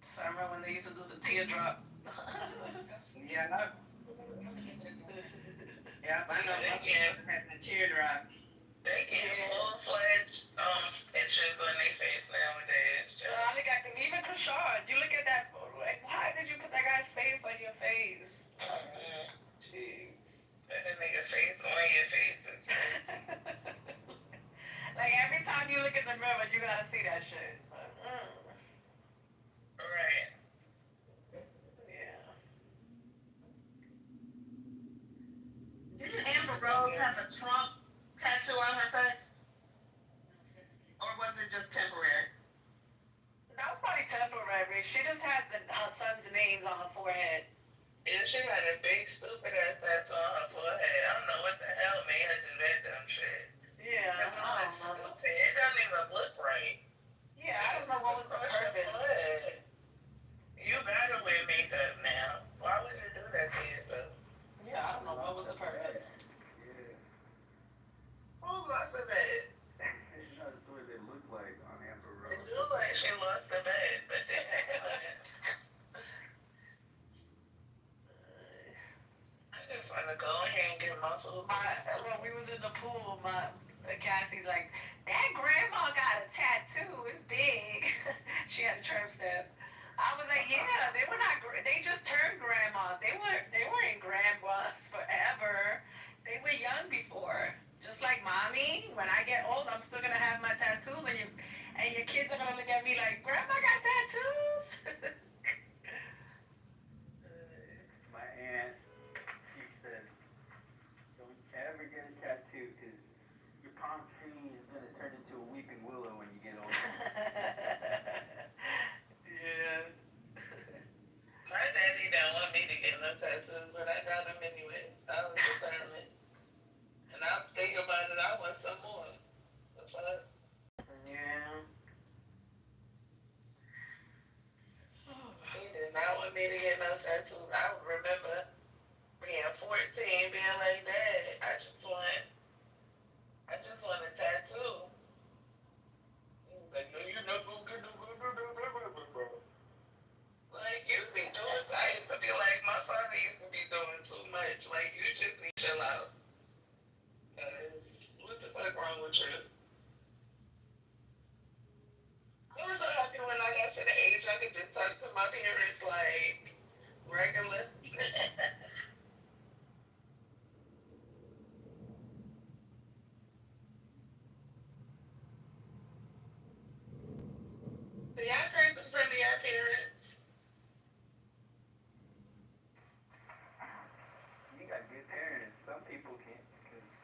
So I remember when they used to do the teardrop. Yeah. Yeah, I know my kids had the teardrop. They get full-fledged pictures on their face nowadays. Even Kashard, you look at that photo, like, why did you put that guy's face on your face? Jeez. Put a nigga face on your face. It's like, every time you look in the mirror, you gotta see that shit. Right. Yeah. Didn't Amber Rose have a Trump tattoo on her face? Or was it just temporary? That was probably temporary. She just has her son's names on her forehead. Yeah, she got a big stupid ass tattoo on her forehead. I don't know what the hell made her do that dumb shit. Yeah, It's not stupid. It doesn't even look right. Yeah, I don't know what was the purpose. You gotta wear makeup now. Why would you do that to yourself? Yeah, I don't know what was the purpose. Who lost a bet? That's what it looked like on Amber Rose. It looked like she lost a bet, but then I just wanna go ahead and get my food. When we was in the pool, Cassie's like, that grandma got a tattoo. It's big. She had a tramp stamp. I was like, yeah, they were not. They just turned grandmas. They weren't grandmas forever. They were young before. Just like mommy. When I get old, I'm still gonna have my tattoos, and your kids are gonna look at me like, grandma got tattoos. My aunt, she said, don't ever get a tattoo because your palm tree is going to turn into a weeping willow when you get older. Yeah. My daddy don't want me to get no tattoos, but I got them anyway. I was determined. And I'm thinking about it, I want some more. The fuck? Yeah. He did not want me to get no tattoos. I remember being 14, being like that. I just want a tattoo. He was like, no, you're not gonna get no. Like, you be doing, I used to be like, my father used to be doing too much. Like, you just need to chill out. Cause, what the fuck wrong with you? I was so happy when I got to the age I could just talk to my parents like regular. So y'all crazy in front of your parents? You got good parents. Some people can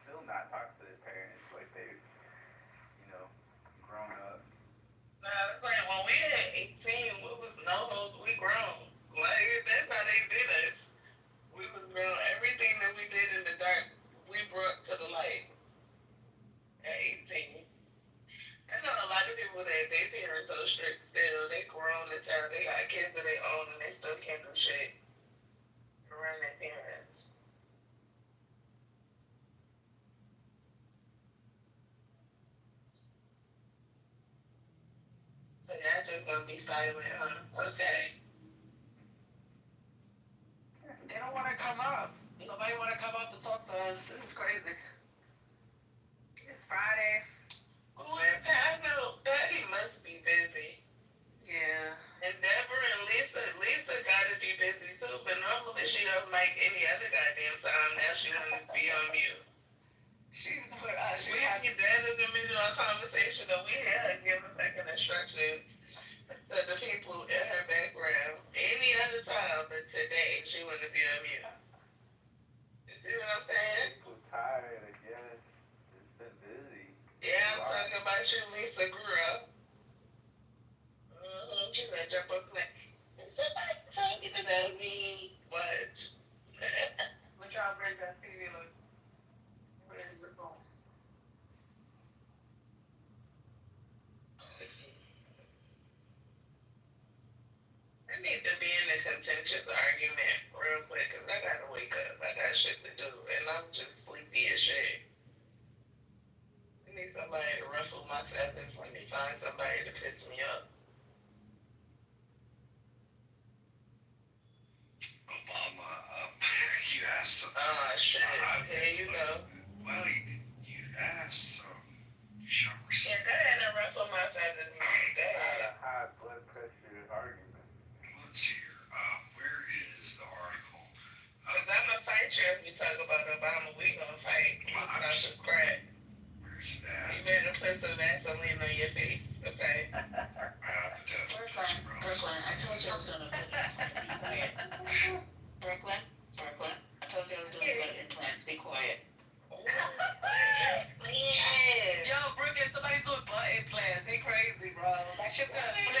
still not talk to their parents like they've, grown up. Nah, it's like when we at 18, we was no holds, we grown. Like, that's how they did us. We was grown. Everything that we did in the dark, we brought to the light at 18. I know a lot of people that their parents so strict still. They grown as hell. They got kids of their own and they still can't do shit around their parents. So y'all just gonna be silent, huh? Okay. They don't want to come up. Nobody want to come up to talk to us. This is crazy. It's Friday. Well, I know Patty must be busy. Yeah. And Deborah and Lisa gotta be busy too, but normally she don't make any other goddamn time. Now she wanna be on mute. She's doing, We be dead in the middle of a conversation, and we had her give us second instructions to the people in her background. Any other time but today, she wanna be on mute. You see what I'm saying? People tired, I guess. It's been busy. Yeah, I'm talking about you, Lisa grew up. She gonna jump up like, is somebody talking about me? What? What y'all bring that TV looks? Where's your phone? I need to be in a contentious argument real quick, cause I gotta wake up. I got shit to do, and I'm just sleepy as shit. I need somebody to ruffle my feathers. Let me find somebody to piss me up. Obama, you asked. Oh shit! There you go. Well, you asked, so you shall Yeah, receive. go ahead and ruffle my feathers. Go ahead. High blood pressure argument. Let's see here. Where is the article? Cause I'ma fight you if you talk about Obama. We gonna fight. Not the scrap. Where's that? You better put some Vaseline on your face, okay? Brooklyn, I told you I was doing a good implant. Brooklyn, I told you I was doing good implants. Be quiet. Yeah. Yo, Brooklyn, somebody's doing butt implants. They crazy, bro. That shit's gonna flip.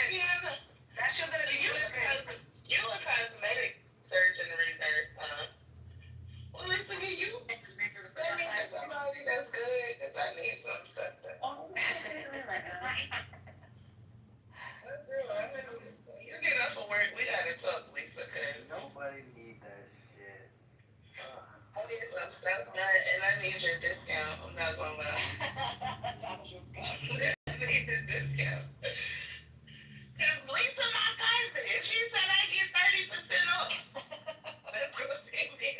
That shit's gonna be flipping. You a cosmetic surgeon nurse, huh? Well, listen to you. Send me to somebody that's good, cause I need some stuff done. You get off of work, we gotta talk, Lisa, cause Nobody need that shit. I need some stuff done, and I need your discount. I'm not gonna lie. I need the discount. Cause Lisa, my cousin, she said I get 30% off. That's gonna pay me.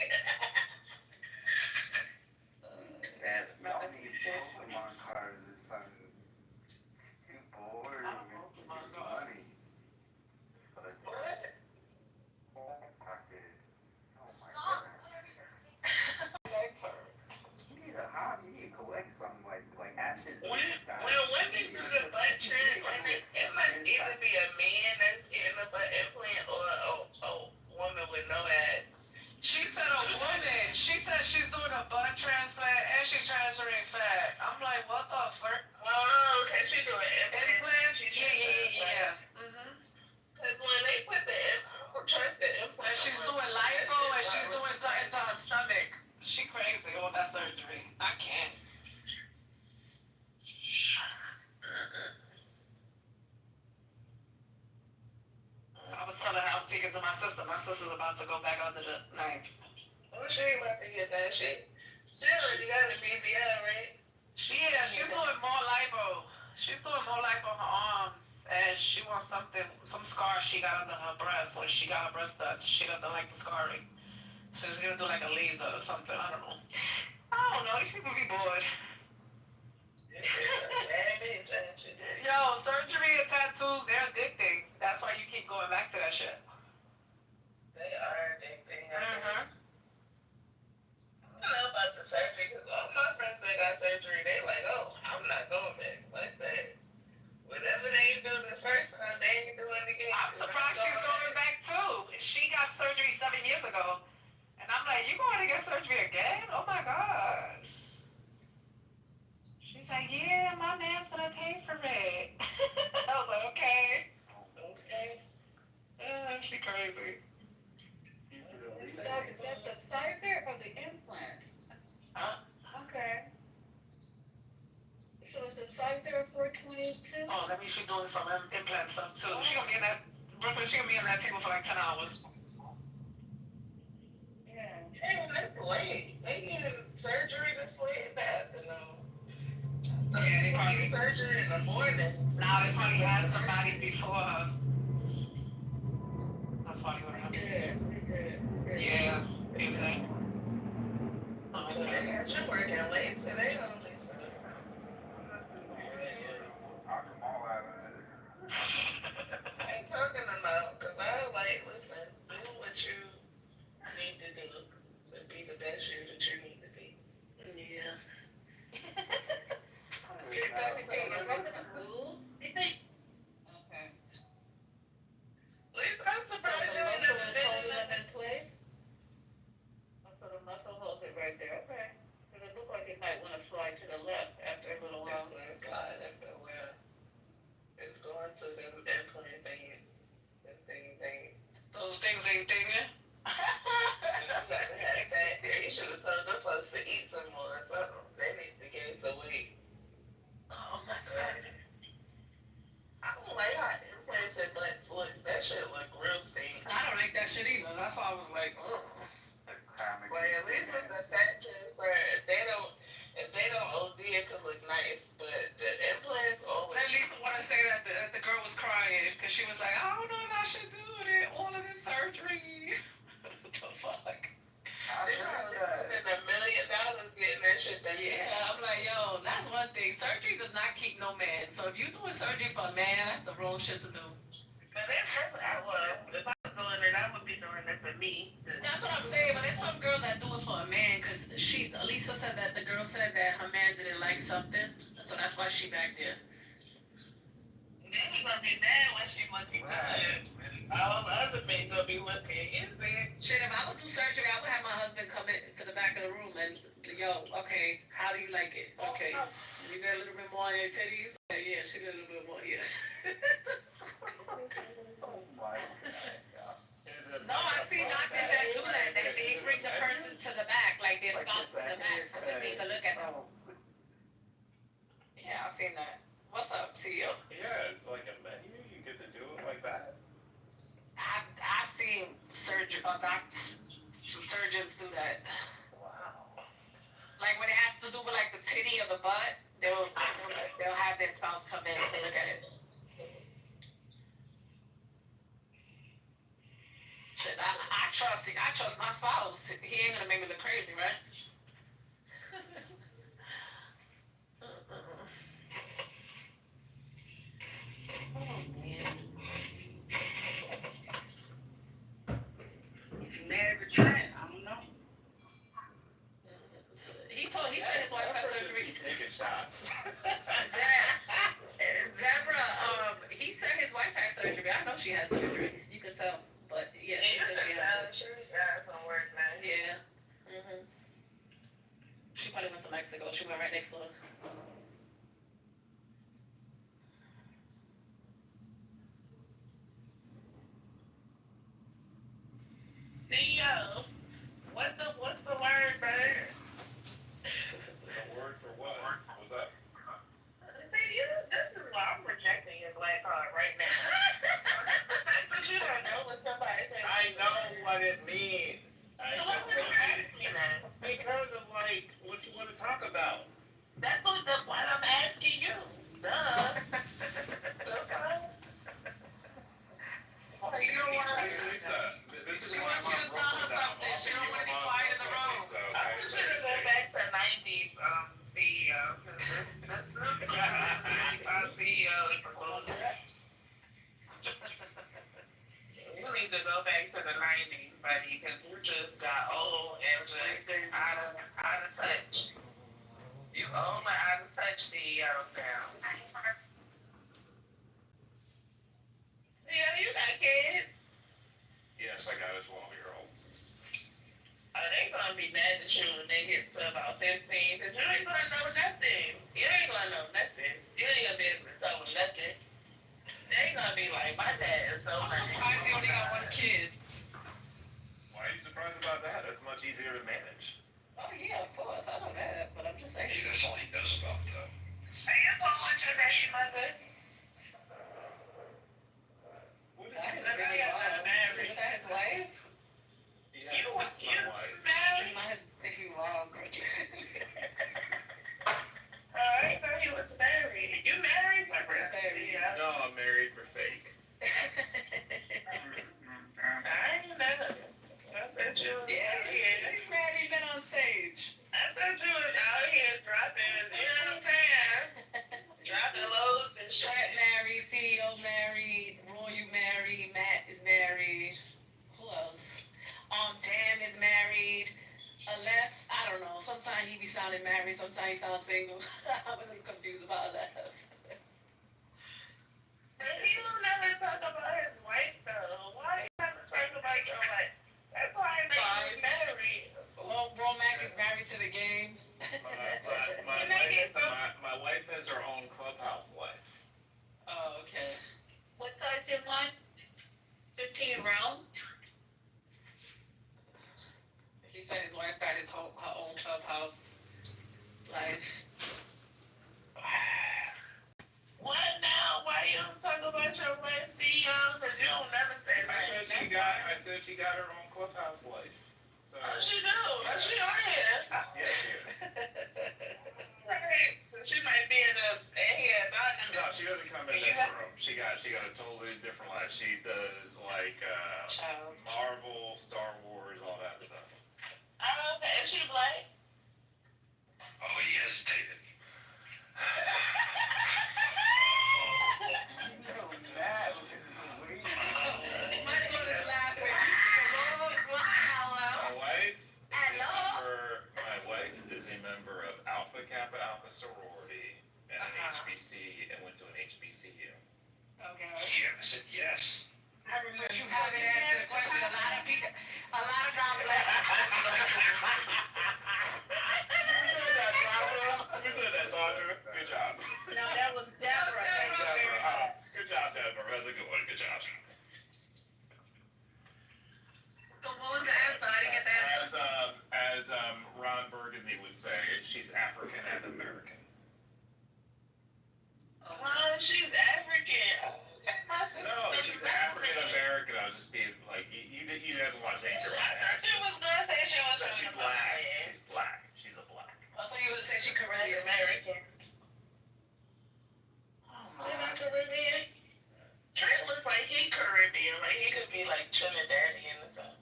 Man, y'all need Pokemon cards or something. Too bored. Money. But What? pocket. Oh my god. Legs hurt. You need a hobby. You need to collect something like ashes. When women do the butt transplant, it must either be a man that's getting a butt implant or a woman with no ass. She said a woman. She said she's doing a butt transplant and she's transferring fat. I'm like, what the fuck? Oh, okay, she doing Implants? Yeah. Cause when they put the I don't trust the implant. And she's doing lipo and she's doing something to her stomach. She crazy with that surgery. I can't. I was telling her I was speaking to my sister. My sister's about to go back under the knife. Oh, she ain't about to get that shit. She already got a BBL, right? Yeah, she's doing more lipo. She's doing more lipo on her arms. And she wants something, some scar she got under her breast when she got her breast done. She doesn't like the scarring. So she's gonna do like a laser or something. I don't know. These people be bored. Yo, surgery and tattoos, they're addicting. That's why you keep going back to that shit. They are addicting. I don't know about the surgery, because all my friends that got surgery, they like, oh, I'm not going back. Like that. Whatever they do the first time, they ain't doing it again. I'm surprised she's going back too. She got surgery 7 years ago. And I'm like, you going to get surgery again? Oh my God. She's like, yeah, my man's gonna pay for it. I was like, okay. crazy. Is that the Pfizer or the implant? Okay. So it's a Pfizer 422? Oh, that means she's doing some implant stuff too. She gonna be in that Brooklyn. She gonna be in that table for like 10 hours. Yeah. Hey, that's late. They get surgery this late in the afternoon. Yeah, they probably get surgery in the morning. Nah, they probably had somebody before her. That's probably what happened. Yeah, exactly. So they got you working late today on this. I ain't talking about, because I like, listen, do what you need to do to be the best you that you need to be. Yeah. Is that gonna move, you think? Okay. At least I'm So surprised the you ain't muscle never is been in holding a... them in place? So the muscle holds it right there, okay. Because it looked like it might want to slide to the left after a little while. It's going to slide after a while. It's going to them implants ain't, them things ain't. Those things ain't thinking. You gotta have that. You should have told them folks to eat some more or something. They need to gain some weight. Oh my God. I don't like how implanted butts look. That shit look real stinky. I don't like that shit either. That's why I was like, Well, at least with the fat transfer, if they don't OD, it could look nice. But the implants always. At least I want to say that the girl was crying because she was like, I don't know if I should do it. All of this surgery. What the fuck? They probably spending $1 million getting that shit done. Yeah, I'm like, yo, that's one thing. Surgery does not keep no man. So if you doing surgery for a man, that's the wrong shit to do. But that's what I would. If I was doing it, I would be doing it for me. That's what I'm saying. But there's some girls that do it for a man because Lisa said that the girl said that her man didn't like something. So that's why she back there. Then he gonna be mad when she looking good. All the other men gonna be looking. Is it? Shit, if I would do surgery, I would have my husband come to the back of the room and, yo, okay, how do you like it? Okay, you got a little bit more on your titties? Yeah, she got a little bit more here. No, I see doctors that do that. They bring the person to the back, like their spouse to the back, so that they can look at them. Yeah, I've seen that. What's up, CEO? Yeah, it's like a menu. You get to do it like that. I've seen surgeons do that. Wow. Like when it has to do with like the titty or the butt, they'll have their spouse come in to look at it. Shit, I trust my spouse. He ain't gonna make me look crazy, right? Oh man. If you married to Trent, I don't know. He said his wife had surgery. Taking shots. Deborah, he said his wife had surgery. I know she had surgery. You can tell. But yeah, she said she had surgery. Yeah, it's gonna work, man. Yeah. She probably went to Mexico. She went right next door. CEO, what's the word, bird? The word for what? What's that? See, this is why I'm rejecting your black card right now. But you don't know what somebody said. I know what it means. So what would you ask me then? Because of like what you want to talk about. That's what I'm asking you. Duh. Okay. She don't want to. Lisa, this is She why wants you to tell her something. She don't want to be quiet in the room. I was gonna go back to 90s CEO. Our CEO is proposing. We need to go back to the 90s, buddy, because you just got old and just out of touch. You old and out of touch CEO now. Yeah, you got kids. Yes, I got a 12-year-old. They gonna be mad at you when they get to about 15, because you ain't gonna know nothing. You ain't gonna know nothing. You ain't gonna be able to tell them nothing. They ain't gonna be like, my dad is so I'm surprised you only got one kid. much easier to manage. Oh yeah, of course, I know that, but I'm just saying. Maybe that's all he knows about, though. Are you opposed to that, you mother? What I did didn't think he was. Look at his wife. he had sex with my wife. His mom has think he wrong. I thought he was married. You married my brother? No, I'm married for fake. I ain't never. I thought you was Yeah, out here. he's married, been on stage. I thought you was out here dropping, you know what I'm saying? Dropping loads and shit. Trent married, CEO married, Roy married, Matt is married. Who else? Dan is married. Aleph, I don't know. Sometimes he be sounding married, sometimes he sounds single. I'm a little confused about Aleph. But he will never talk about his wife though. Why you never talk about your wife? That's why I know he's married. Romac is married to the game. My wife has her own clubhouse life. Oh, okay. What size is mine? 15 round? He said his wife got her own clubhouse life. What now? Why you don't talk about your wife, CEO? Because you don't never say that. I said she got her own clubhouse life. So. Oh, she do. Oh, she on here. Yes, she is. Right. So she might be in here anonymous. No, she doesn't come in this room. She got a totally different life. She does like Marvel, Star Wars, all that stuff. Oh, okay. Is she black? Oh, he hesitated. My daughter's laughing. My wife is a member of Alpha Kappa Alpha sorority and an HBC and went to an HBCU. Okay. Yeah, I said yes. But you haven't answered the question. A lot of people. Who said that, Sandra? Good job. No, that was Deborah. Deborah. Good job, Deborah. That's a good one. Good job. So what was the answer? I didn't get the answer. As Ron Burgundy would say, she's African and American. Oh, she's African. No, she's African American. I was just being like, you didn't want to say you're I thought you was gonna say she was from she's black. She's black. She's a black. I thought you would say she Caribbean. American. She's not Caribbean. Trent looks like he Caribbean. Like he could be like Trinidadian or something.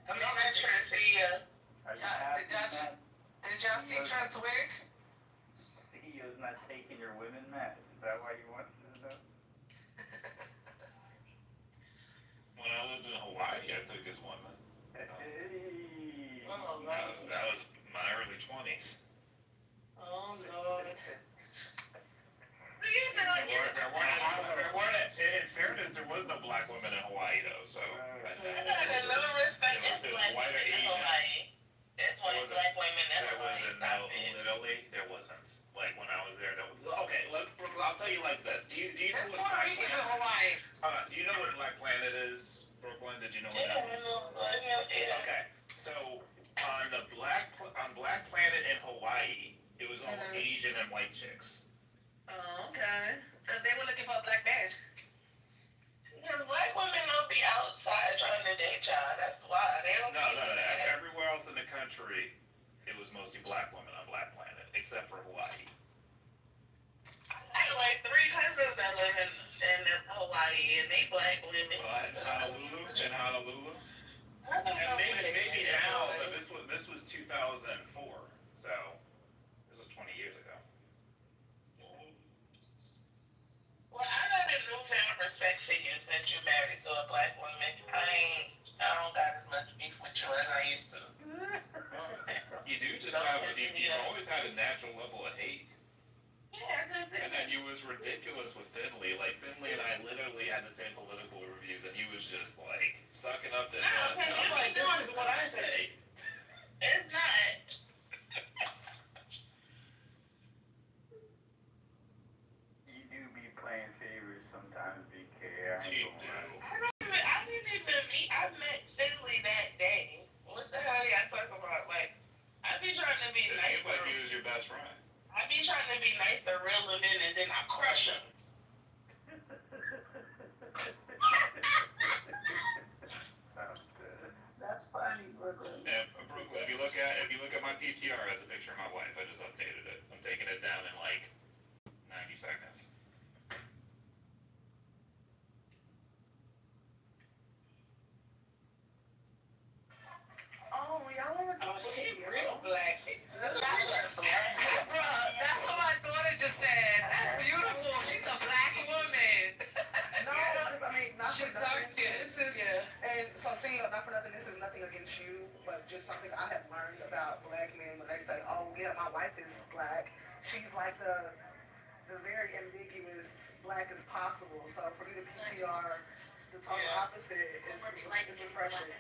I mean, that's Trent see Did y'all see Trent's wig? CEO's not taking your women, Matt. Is that why you want to know? When I lived in Hawaii, I took his woman. Hey. That was my early 20s. Oh, Lord. In fairness, there was no black women in Hawaii, though, so. There's no respect. It's black women in Hawaii. That's why black women in Hawaii. Literally, there wasn't. Like when I was there, okay, Brooklyn, I'll tell you like this. Do you know There's what Puerto Ricans in Hawaii. Do you know what Black Planet is, Brooklyn? Did you know what that is? Okay, so on Black Planet in Hawaii, it was all Asian and white chicks. Oh, okay. Because they were looking for a black man. Because black women don't be outside trying to date y'all. That's why. They don't No. Everywhere else in the country, it was mostly black women on Black Planet, except for Hawaii. I have like 3 cousins that live in Hawaii, and they black women. In Honolulu. I don't And know maybe now, but this was 2004, so this was 20 years ago. Well, I got a newfound respect for you since you married to a black woman. I don't got as much beef with you as I used to. You do just you've always had a natural level of hate. Yeah, and then you was ridiculous with Finley. Like Finley and I literally had the same political reviews, and you was just like sucking up to him. I'm like, this is what I say. It's not. You do be playing favorites sometimes, BK. You do. I didn't even meet. I met Finley that day. What fast fry. I be trying to be nice to reel them in and then I crush them. Sounds good. That's funny, Brooklyn. And Brooklyn, if you look at my PTR, that's a picture of my wife. I just updated it. I'm taking it down in like 90 seconds. Oh, y'all want to She real black. Bruh, that's what my daughter just said. That's beautiful. She's a black woman. No, because I mean, not She's for dark nothing. skinned. This is, Yeah. and so see, not for nothing. This is nothing against you, but just something I have learned about black men when they say, "Oh, yeah, my wife is black." She's like the very ambiguous black as possible. So for you to PTR the total opposite is refreshing.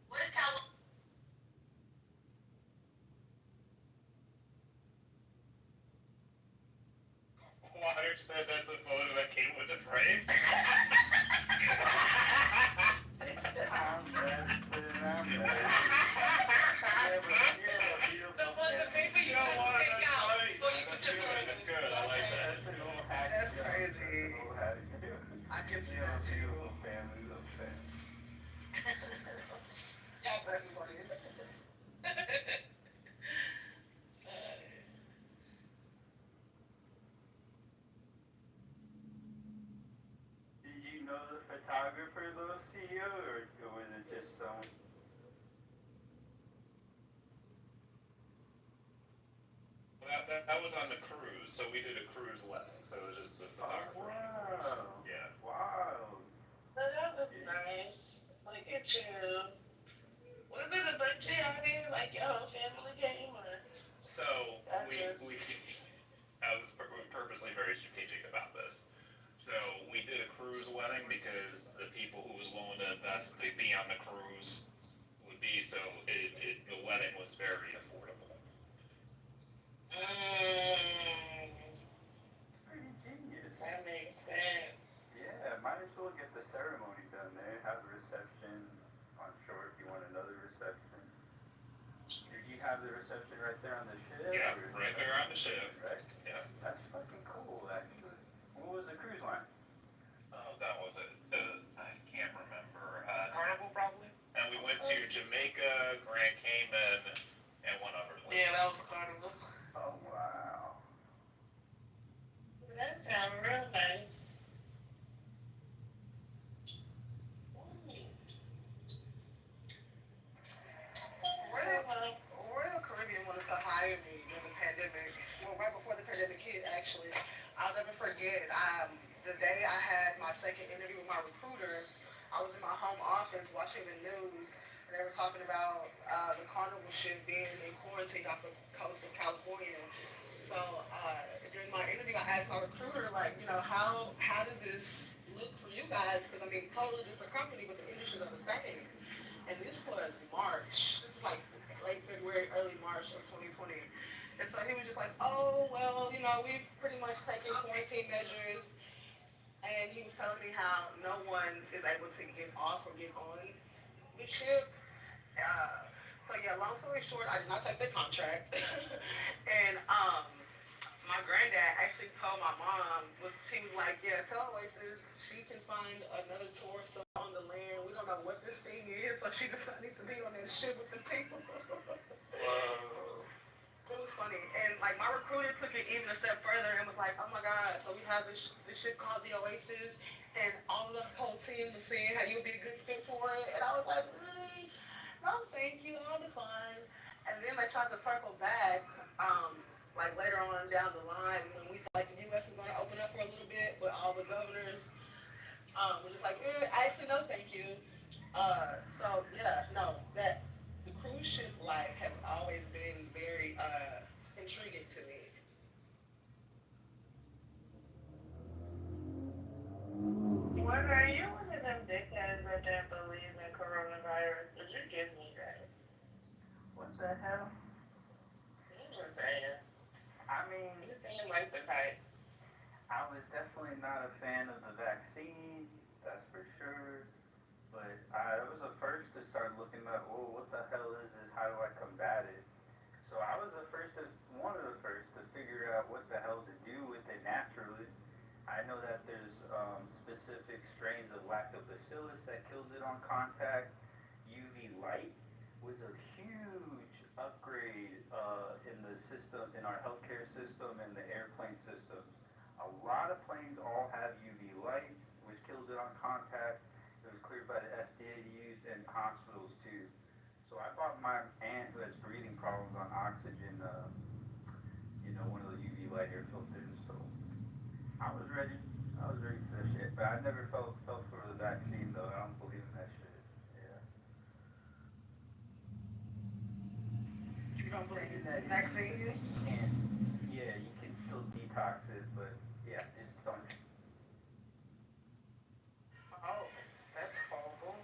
Where's California? Water said that's a photo that came with the frame. The paper you have to take out before you put your phone in. That's good. I like that. That's crazy. I can see that too. Yeah, That's funny. Did you know the photographer, little CEO, or was it just some? That was on the cruise, so we did a cruise wedding, so it was just the photographer. Wow. Yeah. Wow. That was nice. Look at you. Was it a bunch of y'all there? Like y'all family came or? So I was purposely very strategic about this. So we did a cruise wedding because the people who was willing to invest to be on the cruise would be, so the wedding was very affordable. Pretty genius. That makes sense. Yeah, might as well get the ceremony done there. Have the reception on shore if you want another reception. Did you have the reception right there on the ship? Yeah, right there on the ship. Right? Yeah. That's fucking cool, actually. What was the cruise line? Oh, that was it. I can't remember. Carnival, probably? And we went to Jamaica, Grand Cayman, and one other one. Yeah, that was Carnival. Oh, wow. That sounds real nice. Royal Caribbean wanted to hire me during the pandemic. Well, right before the pandemic hit, actually. I'll never forget. The day I had my second interview with my recruiter, I was in my home office watching the news, and they were talking about the Carnival ship being in quarantine off the coast of California. So during my interview, I asked my recruiter, like, how does this look for you guys? Because I mean, totally different company, but the industries are the same. And this was March. This is like late February, early March of 2020. And so he was just like, oh, well, we've pretty much taken quarantine measures. And he was telling me how no one is able to get off or get on the ship. So yeah, long story short, I did not take the contract. And my granddad actually told my mom, he was like, yeah, tell Oasis she can find another tour somewhere on the land. We don't know what this thing is, so she does not need to be on that ship with the people. It was funny. And like my recruiter took it even a step further and was like, oh my God, so we have this ship called the Oasis, and all of the whole team was saying how you would be a good fit for it. And I was like, no, thank you, I'll be fine. And then they tried to circle back, like later on down the line when we thought like the U.S. was going to open up for a little bit, but all the governors were just like, actually, no, thank you. So yeah, no, that the cruise ship life has always been very intriguing to me. What are you one of them dickheads that don't believe in coronavirus? Did you give me that? What the hell? I'm just saying. I mean, You seem like the type. I was definitely not a fan of the vaccine, that's for sure. But I was the first to start looking up, what the hell is this? How do I combat it? So I was one of the first specific strains of lactobacillus that kills it on contact. UV light was a huge upgrade in the system, in our healthcare system and the airplane systems. A lot of planes all have UV lights, which kills it on contact. It was cleared by the FDA to use in hospitals too. So I bought my aunt who has breathing problems on oxygen, one of the UV light air filters. So I was ready. I was ready for that shit. But I never felt for the vaccine though. I don't believe in that shit. Yeah. You don't believe Saying in that vaccines? you can still detox it, but yeah, just don't. Oh, that's horrible.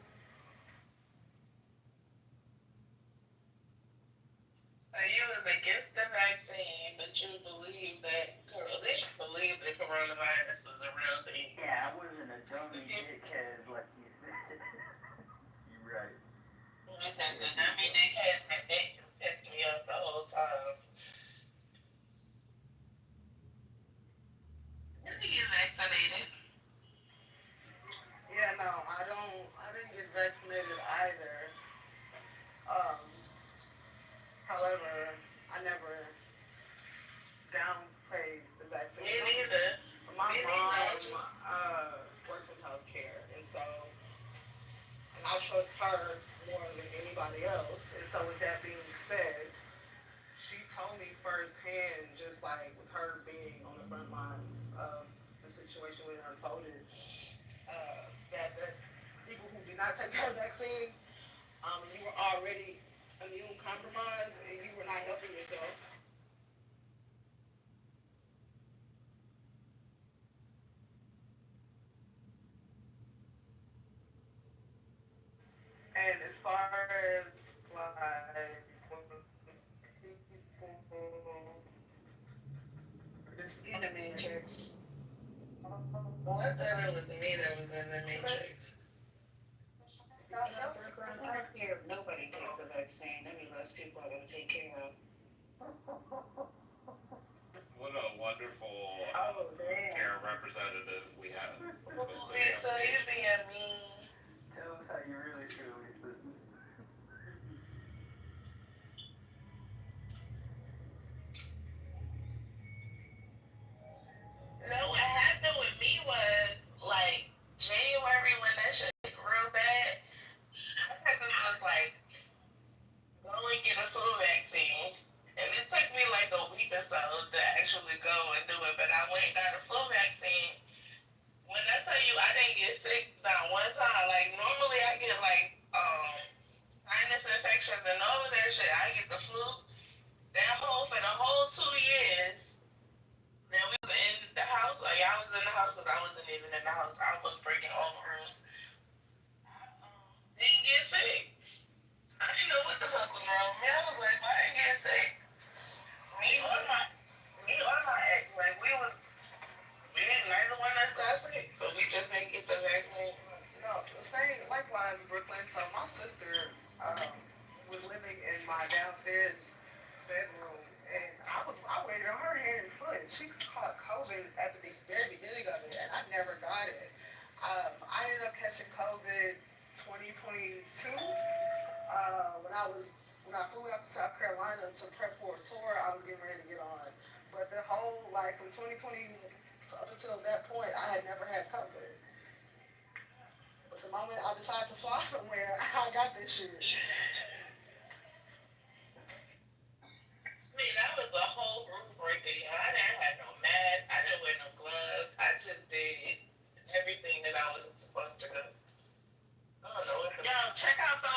So you was against the vaccine, but you believe that, at least you believe that coronavirus was a real thing. Yeah, I wasn't a dummy dickhead like you said. You're right. I said the dummy dickhead that pissed me off the whole time. Let me get vaccinated. Yeah, no, I didn't get vaccinated either. Um, However, I never downplayed the vaccine. Me neither. My Me mom neither. works in healthcare, and I trust her more than anybody else. And so, with that being said, she told me firsthand, just like with her being on the front lines of the situation when it unfolded, that people who did not take that vaccine, and you were already immune compromised, and you were not helping yourself. And as far as like when people In the Matrix. Well, I thought it was me that was in the Matrix. I don't care if nobody takes the vaccine. Any less people are going to take care of. What a wonderful care representative we have. Lisa, you being mean. Tell us how you really feel, Lisa. No, what happened with me was like January when that shit real bad. I think this was like go and get a flu vaccine. And it took me like a week or so to actually go and do it, but I went and got a flu vaccine. When I tell you I didn't get sick not one time, like normally I get like sinus infections and all of that shit. I get the flu. For the whole 2 years, then we was in the house. Like I was in the house because I wasn't even in the house. I was breaking all the rules. Didn't get sick. I didn't know what the fuck was wrong with me. I was like, why I didn't get sick? Me or my ex, like we didn't neither one of us got sick, so we just didn't get the vaccine. No, same likewise, Brooklyn. So my sister was living in my downstairs bedroom, and I waited on her hand and foot. She caught COVID at the very beginning of it, and I never got it. I ended up catching COVID 2022 when I flew out to South Carolina to prep for a tour. I was getting ready to get on, but the whole from 2020 up until that point, I had never had COVID. But the moment I decided to fly somewhere, I got this shit. I mean, that was a whole rule breaker. I didn't have no mask. I didn't wear no gloves. I just did everything that I was supposed to do. I don't know what the... Yo, check out that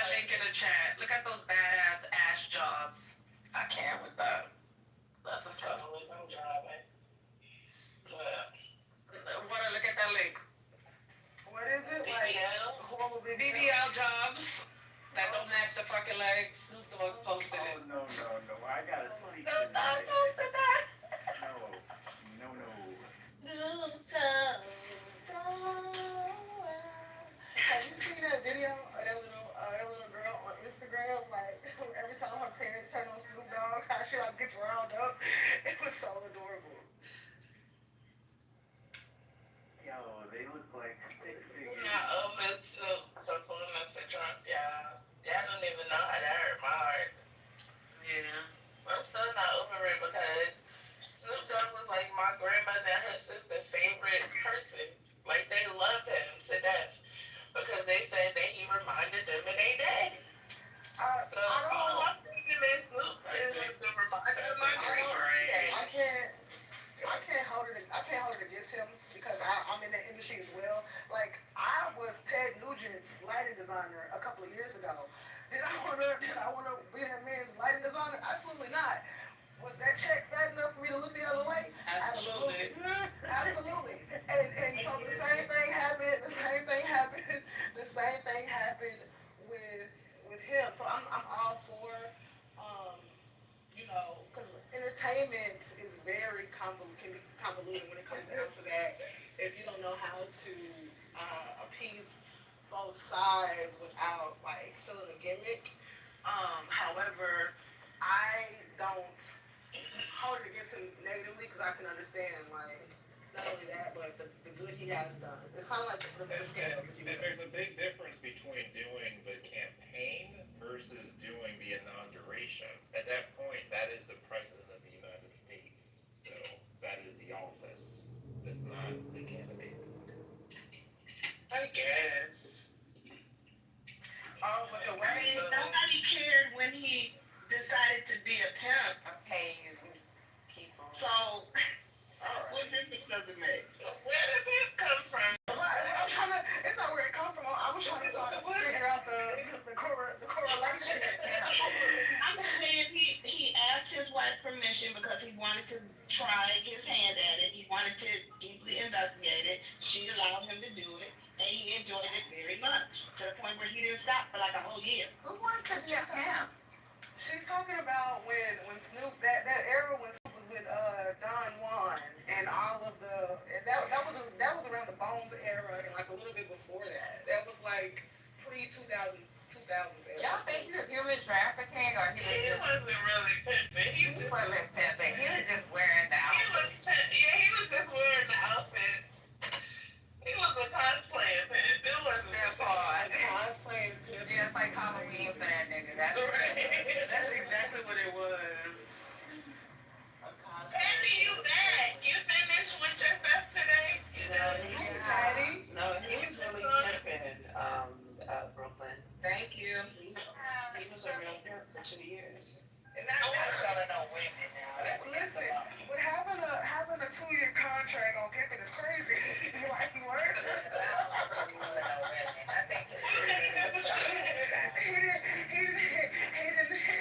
link in the chat. Look at those badass ass jobs. I can't with that. That's a stress. I'm driving. Wanna look at that link? What is it? BBL jobs that don't match the fucking legs. Snoop Dogg posted it. Oh, no. I gotta sleep Snoop tonight. Dogg posted that. No. Snoop Dogg. Have you seen that video of that little girl on Instagram? Like every time her parents turn on Snoop Dogg, how she gets riled up. It was so adorable. Like they loved him to death because they said that he reminded them of their daddy. So all I'm thinking is Snoop is the reminder of my daddy. I can't hold it against him because I'm in the industry as well. Like I was Ted Nugent's lighting designer a couple of years ago. Did I wanna be that man's lighting designer? Absolutely not. Was that check fat enough for me to look the other way? Absolutely. Absolutely. And so the same thing happened. The same thing happened with him. So I'm all for because entertainment is very can be convoluted when it comes down to that. If you don't know how to appease both sides without like selling a gimmick. However, I don't hold it against him negatively because I can understand like not only that but the good he has done. It's kind of like the scales. There's a big difference between doing the campaign versus doing the inauguration. At that point, that is the president of the United States. So that is the office. It's not the candidate. I guess. Oh, but the way nobody cared when he decided to be a pimp. Okay, you keep on. So, what difference does it make? Where did pimp come from? It's not where it comes from. I was trying to figure out the correlation. I'm saying he asked his wife permission because he wanted to try his hand at it. He wanted to deeply investigate it. She allowed him to do it, and he enjoyed it very much to the point where he didn't stop for like a whole year. Who wants to be a pimp? She's talking about when Snoop that era when Snoop was with Don Juan and all of that was around the Bones era and like a little bit before that. That was like pre-2000s era. Y'all think he was human trafficking or He wasn't really pimping. He wasn't pimping. He was just wearing the outfit. He was just wearing the outfit. He was a cosplaying pimp. It wasn't that far. Cosplaying pimp. Yeah, it's like Halloween for that nigga. That's That's exactly what it was. Patty, you back? You finished with your stuff today? Patty? No, he was really pimping, Brooklyn. Thank you. He was a real pimp for 2 years. And not selling no women now. Listen, but having a 2-year contract on pimping is crazy. Like what? He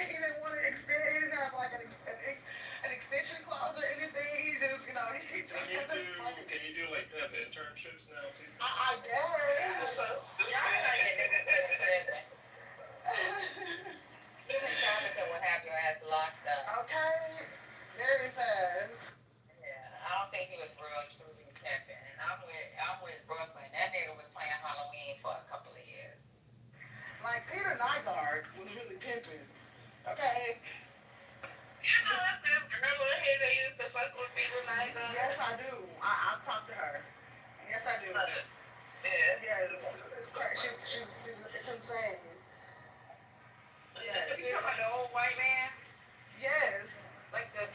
didn't want to extend. He didn't have like an extension clause or anything. He just he Can you do like pimp internships now too? I guess. Y'all know your niggas to the prison. Human trafficking will have your ass locked up. Okay, very fast. Yeah, I don't think he was real truly pimping. And I'm with Brooklyn. That nigga was playing Halloween for a couple of years. Like Peter Nygaard was really pimping. Okay. You know that's this girl on here that used to fuck with Peter Nygaard? Yes, I do. I've talked to her. Yes, I do. Yes, it's crazy. It's insane. Yeah, you talking about the old white man? Yes. Like the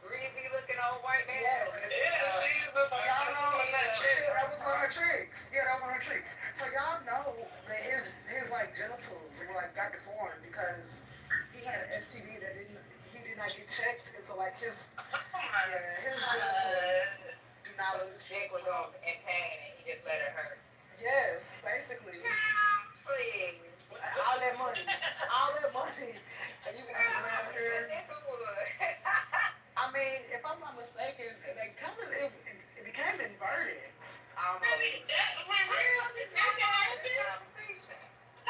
greasy looking old white man? Yes. Yeah, she used to fuck Y'all know that that was one of her tricks. Yeah, that was one of her tricks. So y'all know that his like genitals were like got deformed because he had an STD that he did not get checked, and so like his genitals do not look. His dick was on in pain and he just let it hurt. Yes, basically. Please. All that money, and you walk around here. I mean, if I'm not mistaken, they kind of it became inverted. Really? For real? I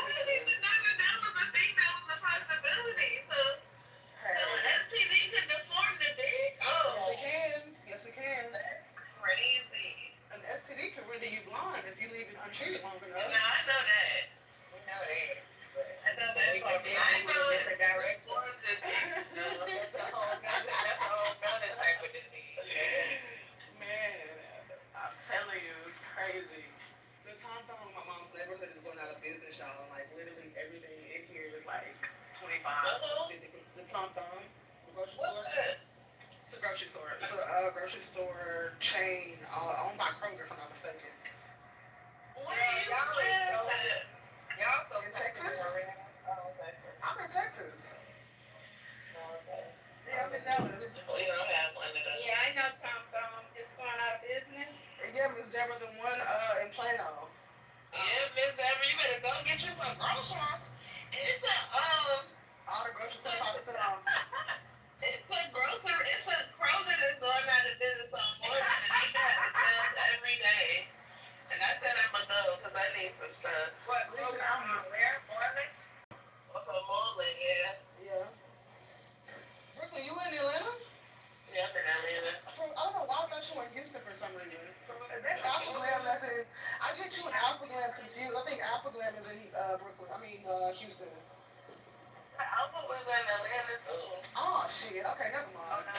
didn't even know that was a thing that was a possibility. So STD can deform the dick? Oh. Yes, it can. That's crazy. An STD can render you blind if you leave it untreated long enough. No, I know that. We know that. I know that. I know it's a direct form of the dick. It's a whole nother type of disease. Man, I'm telling you, it's crazy. The Tom Thumb in my mom's neighborhood is going out of business, y'all. Like, literally everything in here is like 25, 50. The Tom Thumb, the grocery store. What's that? It's a grocery store. It's a grocery store chain owned by Kroger, if I'm not mistaken. Texas. Yeah, I'm in Dallas. We don't have one of those. Yeah, I know Tom Thumb is going out of business. Yeah, Miss Deborah, the one in Plano. Yeah, Miss Deborah, you better go get you some groceries. It's a all the groceries 25% off. It's a Kroger that's going out of business on Morgan, and they got sales every day. And I said I'm gonna go because I need some stuff. What? Listen, I'm where? Moreland? Also Moreland, yeah. Yeah. Brooklyn, you in Atlanta? Yeah, I'm in Atlanta. I don't know why I thought you were in Houston for some reason. That's Alpha Glam. That's in. I get you and Alpha Glam confused. I think Alpha Glam is in Brooklyn. Houston. Alpha was in Atlanta too. Oh shit. Okay, never mind. Oh no.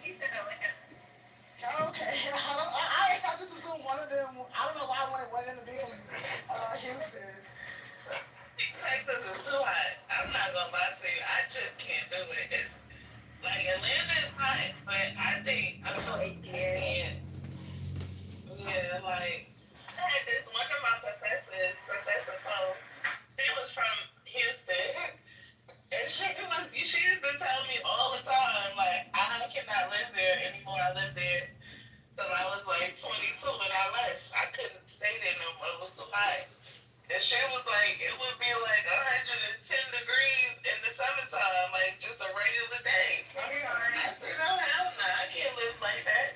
He's in Atlanta. Okay. I just assumed one of them. I don't know why I wanted one of them to be from Houston. Texas is too hot. I'm not gonna lie to you. I just can't do it. It's like Atlanta is hot, but I think I'm so ATL. Yeah, like I had this one of my professors, Professor Poe. She was from Houston, and she used to tell me all the time, like I cannot live there anymore. I lived there till I was like 22 when I left. I couldn't stay there no more. It was too hot. And she was like, it would be like 110 degrees in the summertime, like just a regular day. I said, no, hell no, I can't live like that.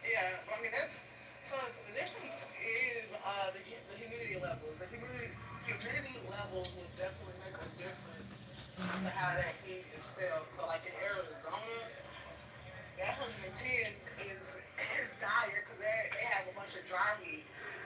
Yeah, I mean that's so. The difference is the humidity levels. The humidity levels will definitely make a difference to how that heat is felt. So like in Arizona, that 110 is dire because they have a bunch of dry heat.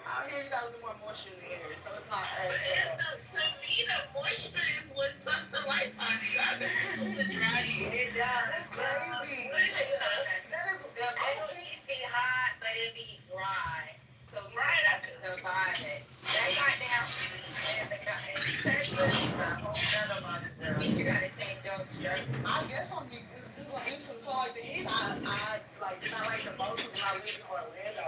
Out here, you got a little more moisture in the air, so it's not as. To me, the moisture is what sucks the life out of you. I've been too to dry heat. It does. That's crazy. That is. The middle heat be hot, but it be dry. So you have to survive it. That goddamn Texas is a whole nother monster. You gotta change your shirt. I guess it's instant. So like the heat, I like the most is when I live in Orlando.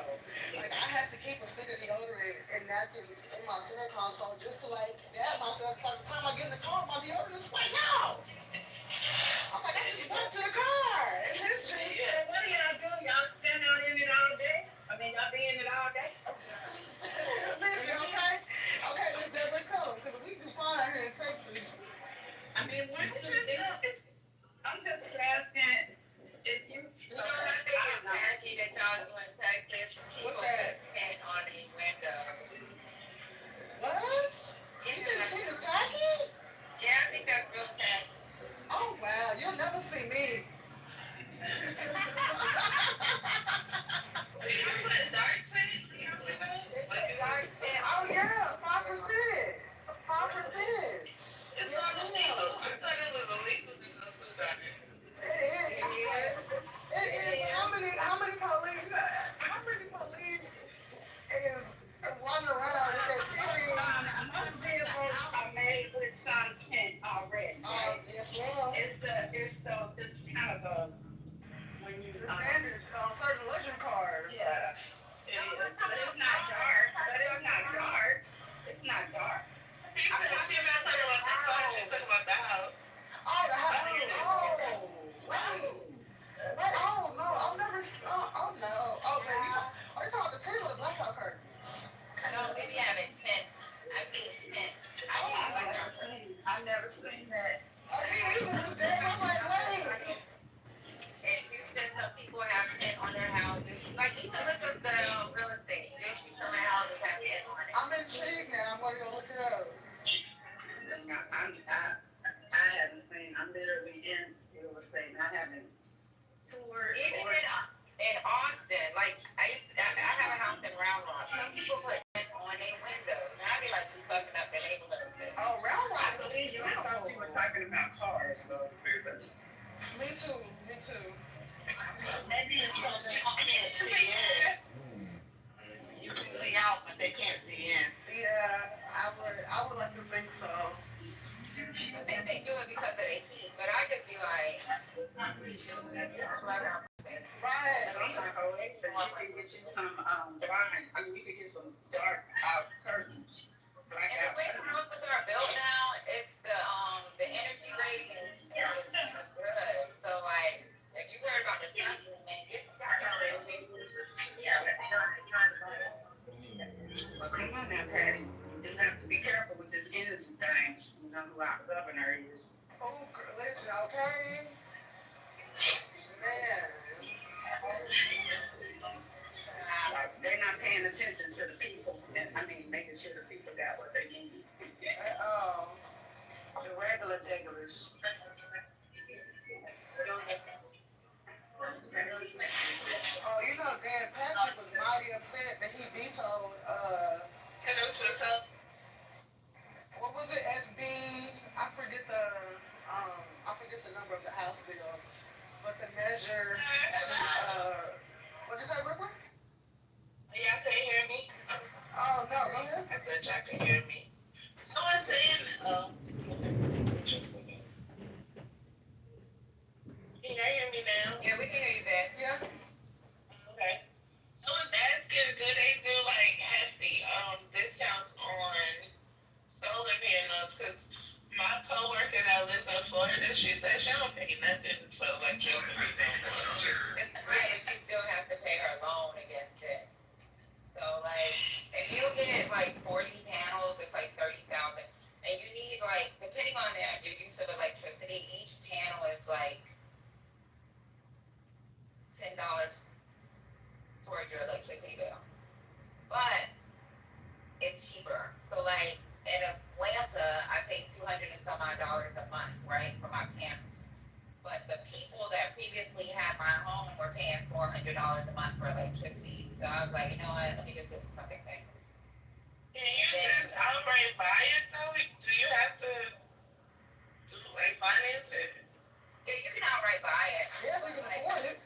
Like I have to keep a stick of deodorant and napkins in my center console just to like dab myself. By the time I get in the car, my deodorant is like out. I'm like, I just got to the car. And it's just. So what do y'all do? Y'all stand out in it all day? Y'all be in it all day? Listen, okay, Miss Deborah, tell them because we do fine out here in Texas. I mean, once I'm just asking if you. You know what I think is tacky that y'all doing Texas? What's that? Tent on the window. What? You think tent is tacky? Yeah, I think that's real tacky. Oh wow, you'll never see me. You put dark tent in your window? Dark tent. Oh yeah, 5%. 5%. It's not illegal. I thought it was illegal to go too dark. It is. How many police is running around with that TV? Most vehicles are made with some tint already. Right? Yes, ma'am. It's kind of a when you The standard on certain luxury cars. Yeah. It is, but it's not dark. It's not dark. She not talking about the car, she's talking about the house. Oh, the house. Oh, wait. Oh, no. I've never. Oh, no. Oh, man. Are you talking about the tent or the blackout curtains? No, maybe I have a tent. I've seen tent. I've never seen that. I mean, Miss Deborah, I'm like, wait. In Houston, some people have tent on their houses. Like, even look up the real estate. Some houses have tent on it. I'm intrigued now. I'm going to go look it up. I haven't seen. I'm literally in real estate. I haven't toured. Even in Austin, like I have a house in Round Rock. Some people put tent on their windows. And I be like, you fucking up the neighborhood. Oh, Round Rock is I thought you were talking about cars, so. Me too. Maybe it's something you can't see in. You can see out, but they can't see in. Yeah, I would like to think so. I think they do it because of the heat, but I just be like, Right. I'm like, oh, they said you could get you some blind. I mean, you could get some dark out curtains. know who our governor is. Oh, listen, okay? Man. They're not paying attention to the people, and making sure the people got what they need. The regular regulars. Oh, you know, Dan Patrick was mighty upset that he vetoed, what was it, SB? I forget the number of the House bill, but the measure, what'd you say, Brooklyn? Y'all couldn't hear me? Oh, no, go ahead. I thought y'all could hear me. Someone saying, can y'all hear me now? Yeah, we can hear you back. Yeah. Okay. Someone's asking, do they do like hefty discounts on solar panels? Cause my coworker that lives in Florida, she said she don't pay nothing for electricity no more. Right, and she still has to pay her loan against it. So like, if you get like 40 panels, it's like 30,000, and you need like, depending on your use of electricity, each panel is like $10 towards your electricity bill. But it's cheaper. So like in Atlanta, I pay $200 and some odd a month, right, for my panels. But the people that previously had my home were paying $400 a month for electricity. So I was like, you know what? Let me just get some fucking things. Can you just outright buy it though? Do you have to like finance it? Yeah, you can outright buy it. Yeah, if you can afford it.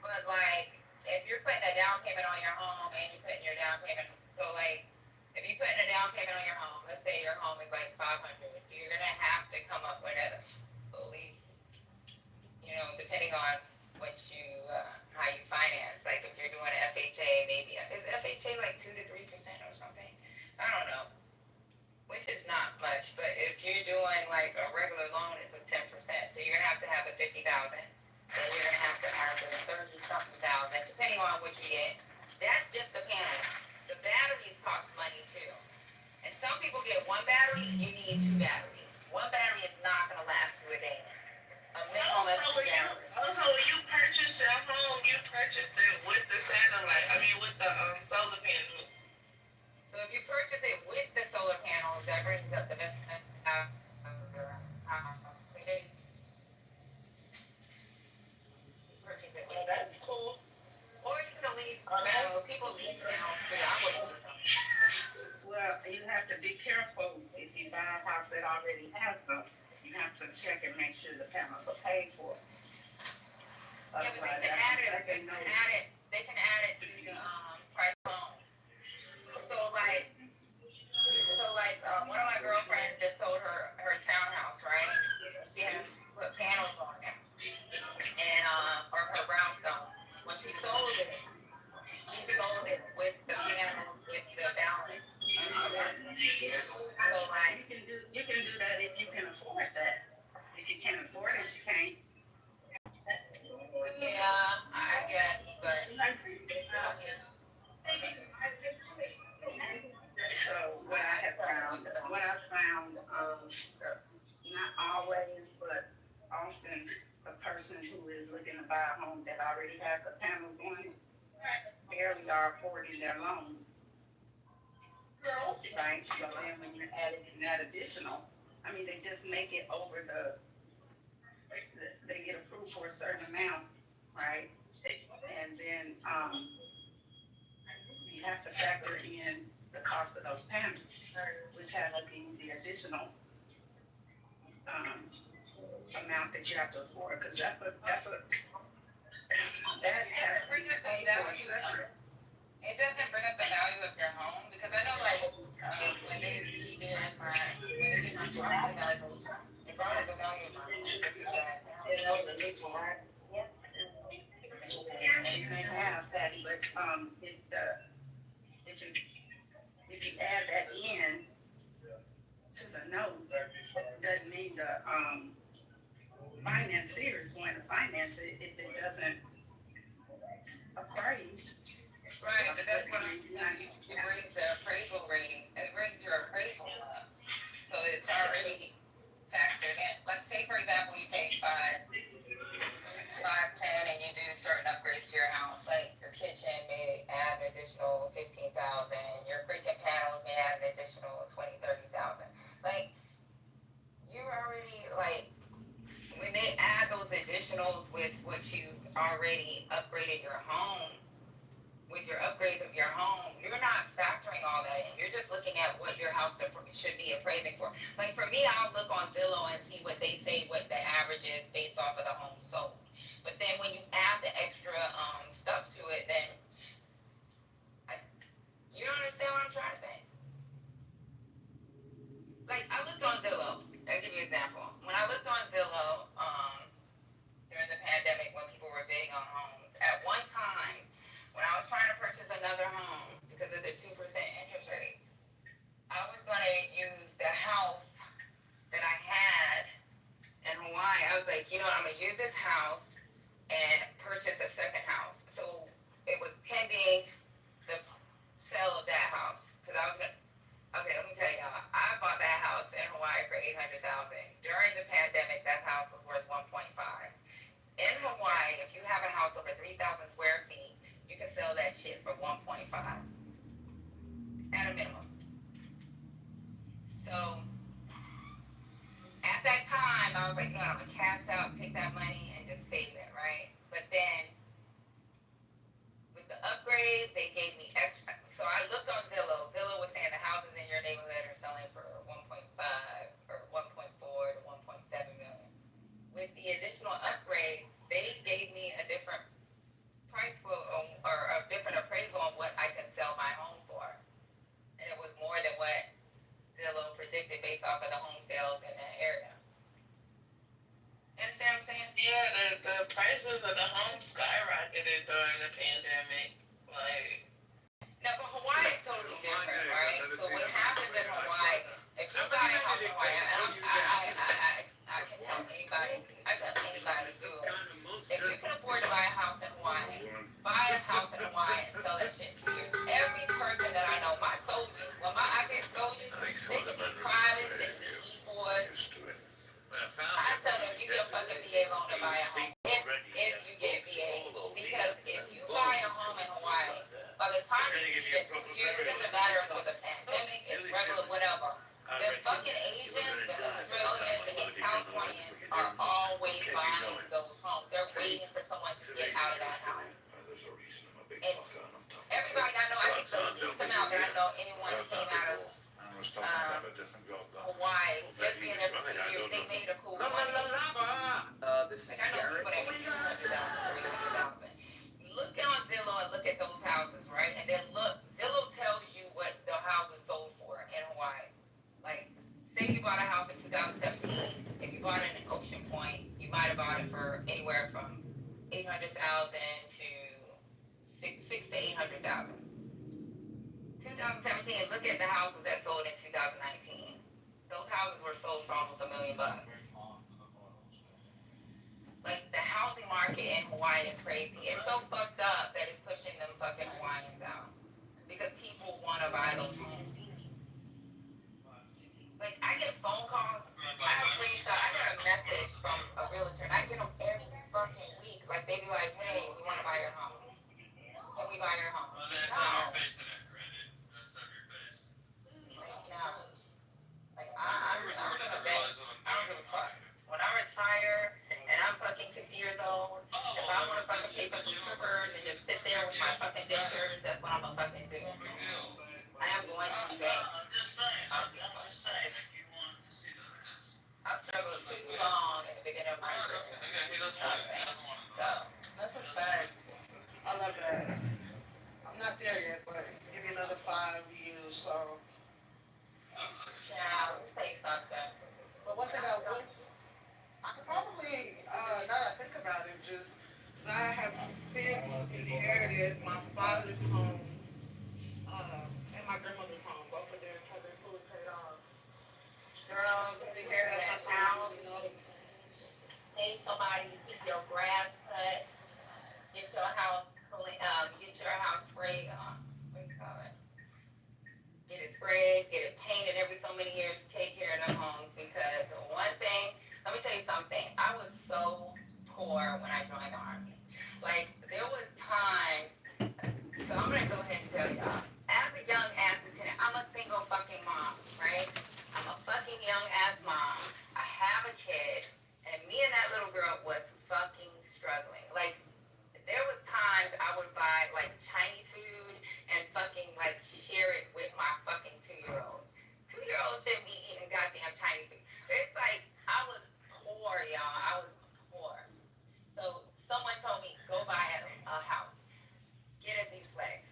But like, if you're putting a down payment on your home and you're putting your down payment, so like, if you're putting a down payment on your home, let's say your home is like 500, you're gonna have to come up with at least, depending on what you, how you finance. Like if you're doing FHA, maybe is FHA like 2 to 3% or something? I don't know. Which is not much, but if you're doing like a regular loan, it's a 10%. So you're gonna have the 50,000. Then you're gonna have to have the 30-something thousand, depending on what you get. That's just the panel. The batteries cost money too. And some people get one battery, you need 2 batteries. One battery is not gonna last you a day. A minimum of 2 batteries. Also, when you purchase your home, you purchased it with the with the solar panels. So if you purchase it with the solar panels, that brings up the purchase it. Oh, that's cool. Or you can lease, people lease panels too. I would lease them. Well, you have to be careful if you buy a house that already has them. You have to check and make sure the panels are paid for. Yeah, but they can add it. They can add it to the price loan. So like, one of my girlfriends just sold her townhouse, right? She had put panels on it, and or her brownstone. When she sold it with the panels with the balance. So like, you can do that if you can afford that. If you can't afford it, you can't. Yeah, I guess, but. So what I have found, not always, but often, a person who is looking to buy a home that already has the panels on it, barely are affording their loan. Right, so then when you're adding that additional, they just make it over they get approved for a certain amount, right? And then, you have to factor in the cost of those panels, which has to be the additional, amount that you have to afford, because that has to be paid for structure. It doesn't bring up the value of your home, because I know like when they did my property values, it brought up the value of my home. You may have that, but if you add that in to the note, doesn't mean the financier is going to finance it if it doesn't appraise. Right, but that's what I'm saying. It brings the appraisal rating. It brings your appraisal up. add an additional 20, 30,000. Like, you're already, like, when they add those additionals with what you've already upgraded your home, with your upgrades of your home, you're not factoring all that in. You're just looking at what your house should be appraising for. Like for me, I'll look on Zillow and see what they say, what the average is based off of the home sold. But then when you add the extra stuff to it, then you don't understand what I'm trying to say. Like I looked on Zillow. I'll give you an example. When I looked on Zillow during the pandemic, when people were bidding on homes, at one time when I was trying to purchase another home because of the 2% interest rates, I was going to use the house that I had in Hawaii. I was like, you know what, I'm going to use this house and purchase a second house. So it was pending the sale of that house because I was going to. Okay, let me tell y'all. I bought that house in Hawaii for $800,000. During the pandemic, that house was worth 1.5. In Hawaii, if you have a house over 3,000 square feet, you can sell that shit for 1.5 at a minimum. So at that time, I was like, no, I'm gonna cash out, take that money, and just save it, right? But then with the upgrades, they gave me extra. So I looked on Zillow. Zillow was saying the houses in your neighborhood are selling for 1.5 or 1.4 to 1.7 million. With the additional upgrades, they gave me a different price quote or a different appraisal on what I can sell my home for. And it was more than what Zillow predicted based off of the home sales in that area. You understand what I'm saying? Yeah, the prices of the homes skyrocketed during the pandemic. Like, no, but Hawaii is totally different, right? So what happens in Hawaii, if you buy a house in Hawaii, I can tell anybody, too, if you can afford to buy a house in Hawaii, buy a house in Hawaii and sell that shit in 2 years. Every person that I know, my soldiers, I get soldiers, they can be private, they can be E4s. I tell them, you get a fucking VA loan to buy a home. If you get VA, because if you buy a home in Hawaii, by the time you get 2 years, it doesn't matter if it's a pandemic, it's regular, whatever. The fucking Asians, the Australians, and Californians are always buying those homes. They're waiting for someone to get out of that house. And everybody I know, I think the least amount that I know anyone came out of Hawaii, just being there for 2 years, they made a cool money. This is Like I know Jared. people that make $200,000, $300,000. Look on Zillow and look at those houses, right? And then look, Zillow tells you what the houses sold for in Hawaii. Like, say you bought a house in 2017. If you bought it in Ocean Point, you might have bought it for anywhere from 800,000 to six to 800,000. 2017. Look at the houses that sold in 2019. Those houses were sold for almost $1 million. Like the housing market in Hawaii is crazy. It's so fucked up that it's pushing them fucking Hawaiians out because people want to buy those homes. Like I get phone calls. I have a screenshot. I got a message from a realtor, and I get them every fucking week. Like they be like, "Hey, we want to buy your home. Can we buy your home?" Well, that's on your face in that credit. That's on your face. Like, no. Like I'm gonna bet. I don't give a fuck. When I retire and I'm fucking 60 years old, if I want to fucking pay for some strippers and just sit there with my fucking dentures, that's what I'm gonna fucking do. I am going to do that. I'm just saying. If you want to see this. I struggled too long at the beginning of my career. He doesn't want it. So That's a fact. I love that. I'm not there yet, but give me another 5 years, so. yeah, let me tell you something. But one thing I could probably, now that I think about it, just, because I have since inherited my father's home and my grandmother's home. Both of them have been fully paid off. Girls, if you're in that house, pay somebody to keep your grass cut, get your house sprayed, what do you call it? Get it sprayed, get it painted every so many years, take care of them homes, because one thing, let me tell you something, I was so poor when I joined the Army. Like, there was times, so I'm gonna go ahead and tell y'all, as a young ass lieutenant, I'm a single no fucking mom, right? I'm a fucking young ass mom. I have a kid, and me and that little girl was fucking struggling. Like, there was times I would buy like Chinese food and fucking like share it with my fucking 2-year-old. 2-year-olds shouldn't be eating goddamn Chinese food. It's like I was poor, y'all. I was poor. So someone told me go buy a house, get a duplex,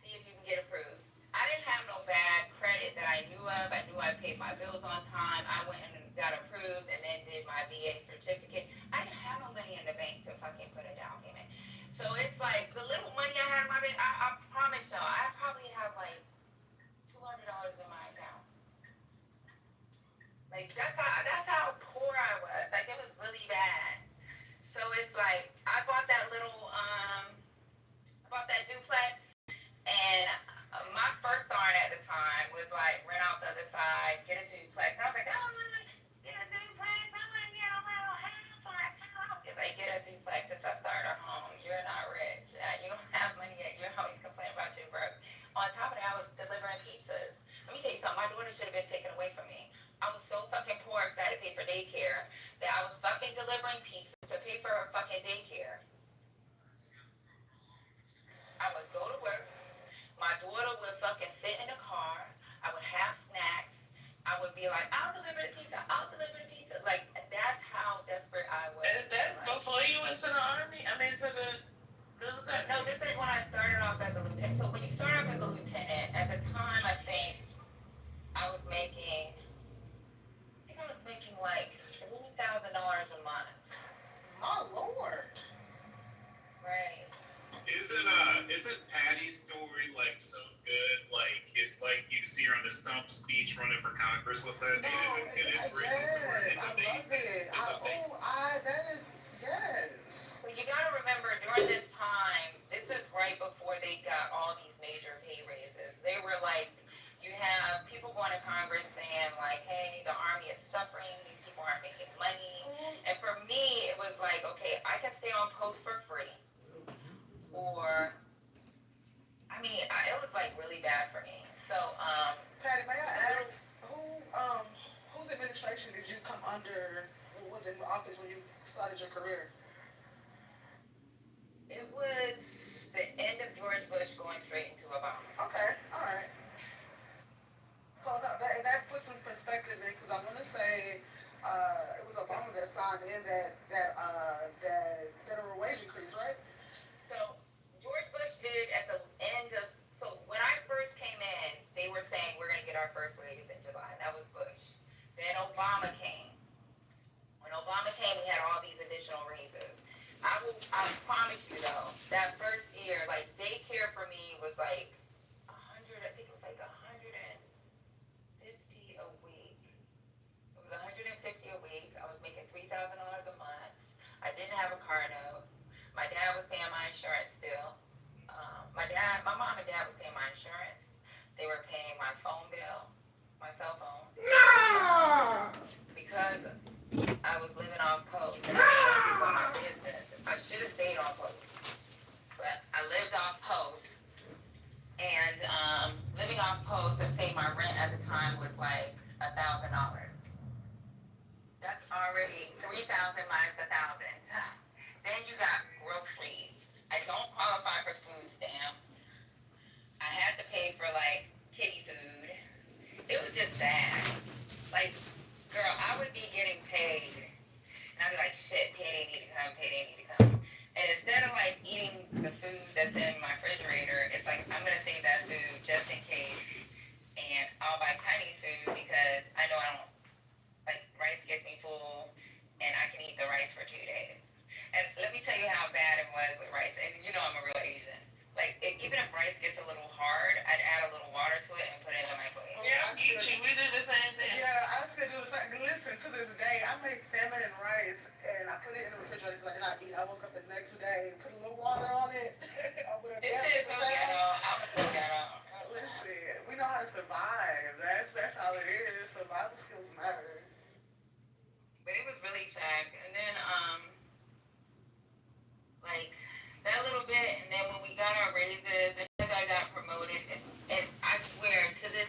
see if you can get approved. I didn't have no bad credit that I knew of. I knew I paid my bills on time. I went and got approved and then did my VA certificate. I didn't have no money in the bank to fucking put a down payment. So it's like the little money I had in my bank, I promise y'all, I probably have like $200 in my account. Like that's how poor I was. Like it was really bad. So it's like I bought that duplex. And my first thought at the time was like rent out the other side, get a duplex. And I was like, oh, get a duplex. I want to get a little house or a house. It's like, get a duplex. It's a starter home. You're not rich. You don't have money yet. You're always complaining about your broke. On top of that, I was delivering pizzas. Let me tell you something. My daughter should have been taken away from me. I was so fucking poor because I had to pay for daycare that I was fucking delivering pizzas to pay for her fucking daycare. I would go to work. My daughter would fucking sit in the car. I would have snacks. I would be like, I'll deliver the pizza. I'll deliver the pizza. Like, that's how desperate I was. Is that before you went to the army? I mean, to the military? No, this is when I started off as a lieutenant. So when you start off as a lieutenant, at the time, I think I was making like $3,000 a month. My lord. Right. Isn't Patty's story like so good? Like it's like you see her on the stump speech running for Congress with it. No, it's really yes, it's I love it. That is, yes. But you gotta remember, during this time, this is right before they got all these major pay raises. They were like, you have people going to Congress saying like, hey, the Army is suffering, these people aren't making money. And for me, it was like, okay, I can stay on post for free. Or, I mean, it was like really bad for me. So, Patty, may I ask, whose administration did you come under, who was in office when you started your career? it was the end of George Bush going straight into Obama. Okay, all right. So that puts some perspective in, because I want to say it was Obama that signed in that federal wage increase, right? So George Bush did at the end of, so when I first came in, they were saying we're going to get our first raise in July. That was Bush. Then Obama came. When Obama came, we had all these additional raises. I promise you though, that first year, like daycare for me was like 100, I think it was like 150 a week. It was 150 a week. I was making $3,000 a month. I didn't have a car note. My dad was paying my insurance still. My mom and dad was paying my insurance. They were paying my phone bill, my cell phone. No! Because I was living off post and I didn't want to run my business. I should have stayed on post. But I lived off post. And living off post, let's say my rent at the time was like $1,000. That's already $3,000 minus $1,000. Then you got groceries. I don't qualify for food stamps. I had to pay for like kitty food. It was just bad. Like, girl, I would be getting paid, and I'd be like, shit, payday need to come, payday need to come. And instead of like eating the food that's in my refrigerator, it's like I'm gonna save that food just in case, and I'll buy Chinese food because I know I don't like rice gets me full, and I can eat the rice for 2 days. And let me tell you how bad it was with rice. And you know I'm a real Asian. Like, even if rice gets a little hard, I'd add a little water to it and put it in the microwave. Yeah, we do the same thing. Yeah, I still do the same. Listen, to this day, I make salmon and rice, and I put it in the refrigerator and I eat. I woke up the next day, put a little water on it. This is so ghetto. I'm so ghetto. Listen, we know how to survive. That's how it is. Survival skills matter. But it was really sad. And then, like, that little bit, and then when we got our raises, and as I got promoted, and I swear, to this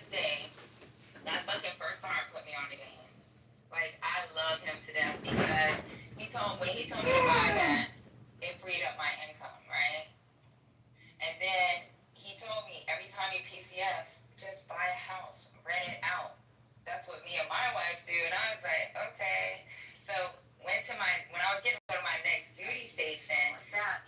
just buy a house, rent it out. That's what me and my wife do. And I was like, okay. So when I was getting to my next duty station,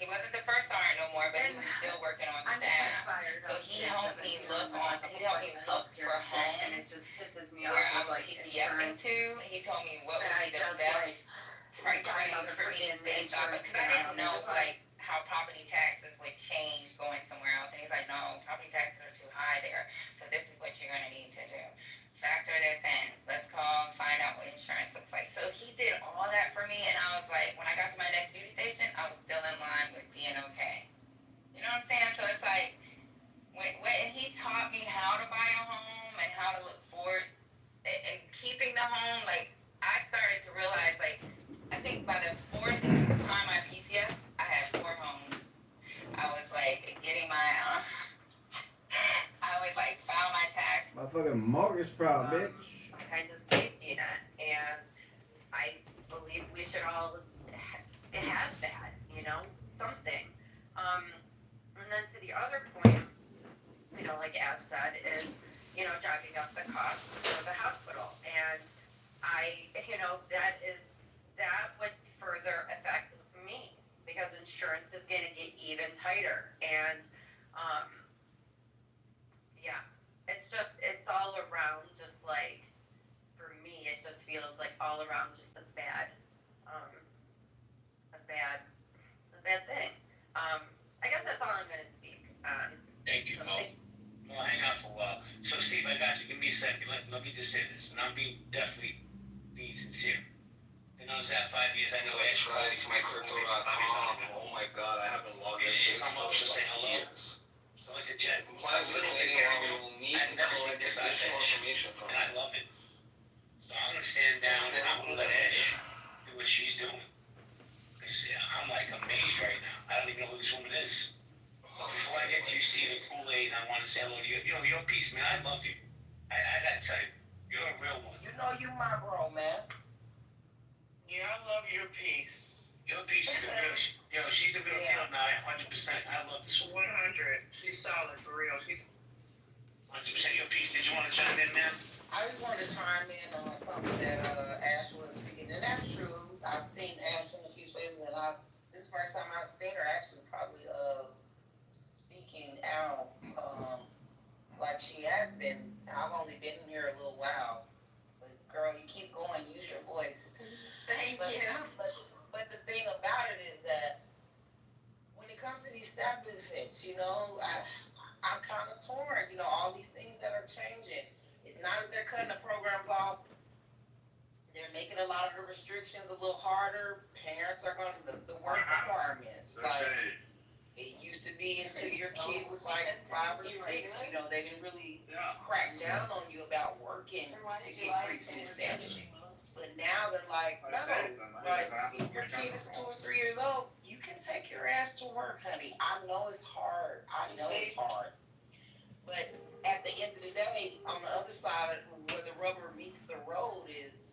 he wasn't the first sergeant no more, but he was still working on staff. So he helped me look for homes. And it just pisses me off. Where I was PCSing to. He told me what would be the best price range for me based off of, because I didn't know like how property taxes would change going somewhere else. And he's like, no, property taxes are too high there. So this is what you're gonna need to do. Factor this in. Let's call and find out what insurance looks like. So he did all that for me, and I was like, when I got to my next duty station, I was still in line with being okay. You know what I'm saying? So it's like, when he taught me how to buy a home and how to look forward and keeping the home, like, I started to realize, like, I think by the fourth time I PCS, I had 4 homes. I was like getting my, I would like file my tax. My fucking mortgage fraud, bitch. Some kind of safety net, and I believe we should all have that, you know, something. And then to the other point, you know, like Ash said, is, you know, jogging up the costs for the hospital. And you know, that would further affect me because insurance is going to get even tighter. And, yeah, it's all around just like, for me, it just feels like all around just a bad thing. I guess that's all I'm going to speak on. Thank you, Mo. Well, hang on for a while. So, Steve, I got you. Give me a second. Let me just say this, and I'm definitely being sincere. Been on this app 5 years. I know Ash. Tried to my crypto.com. Oh my god, I haven't logged into this for years. So like the chat. Compliance with anything along will need to collect additional information from and I love it. So I'm gonna stand down and I'm gonna let Ash do what she's doing. Cause I'm like amazed right now. I don't even know who this woman is. Before I get to you, Stephen Kool-Aid, I want to say hello to you. You know, you're a piece, man. I love you. I gotta tell you, you're a real one. You know you my bro, man. Yeah, I love your piece. Your piece is the real. Yo, she's the real deal now. 100%. I love this woman. 100. She's solid for real. She's 100% your piece. Did you want to chime in, man? I just wanted to chime in on something that Ash was speaking, and that's true. I've seen Ash in a few spaces, and this is the first time I've seen her actually probably speaking out like she has been. I've only been here a little while, but girl, you keep going. Use your voice. Thank you. But the thing about it is that when it comes to these staff benefits, you know, I'm kind of torn. You know, all these things that are changing. It's not that they're cutting the programs off. They're making a lot of the restrictions a little harder. Parents are going to the work requirements. Like it used to be until your kid was like 5 or 6. You know, they didn't really crack down on you about working to get free food stamps. But now they're like, no, like if your kid is 2 or 3 years old, you can take your ass to work, honey. I know it's hard. But at the end of the day, on the other side, where the rubber meets the road is,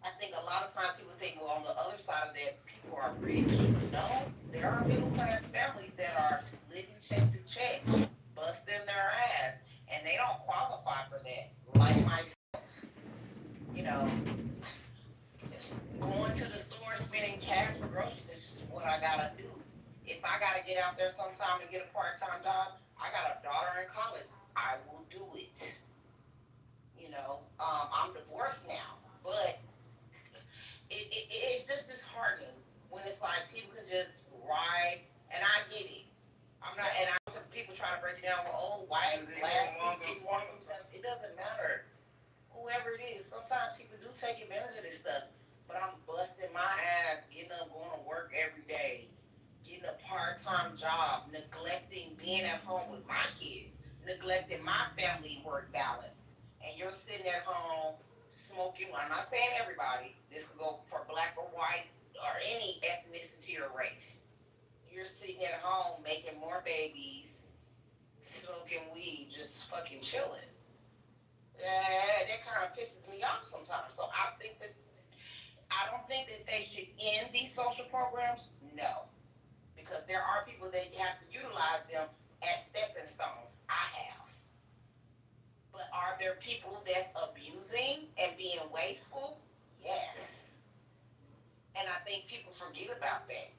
I think a lot of times people think, well, on the other side of that, people are rich. No, there are middle class families that are living check to check, busting their ass, and they don't qualify for that. Like myself, you know, going to the store, spending cash for groceries is just what I gotta do. If I gotta get out there sometime and get a part-time job, I got a daughter in college, I will do it. You know, I'm divorced now, but it's just disheartening when it's like people can just ride, and I get it. People try to break it down, well, oh, white, black, it doesn't matter. Whoever it is, sometimes people do take advantage of this stuff, but I'm busting my ass, getting up, going to work every day, getting a part-time job, neglecting being at home with my kids, neglecting my family work balance. And you're sitting at home smoking. I'm not saying everybody. This could go for black or white or any ethnicity or race. You're sitting at home making more babies, smoking weed, just fucking chilling. That kind of pisses me off sometimes. So I don't think that they should end these social programs. No. Because there are people that have to utilize them as stepping stones. I have. there people that's abusing and being wasteful? Yes. And I think people forget about that.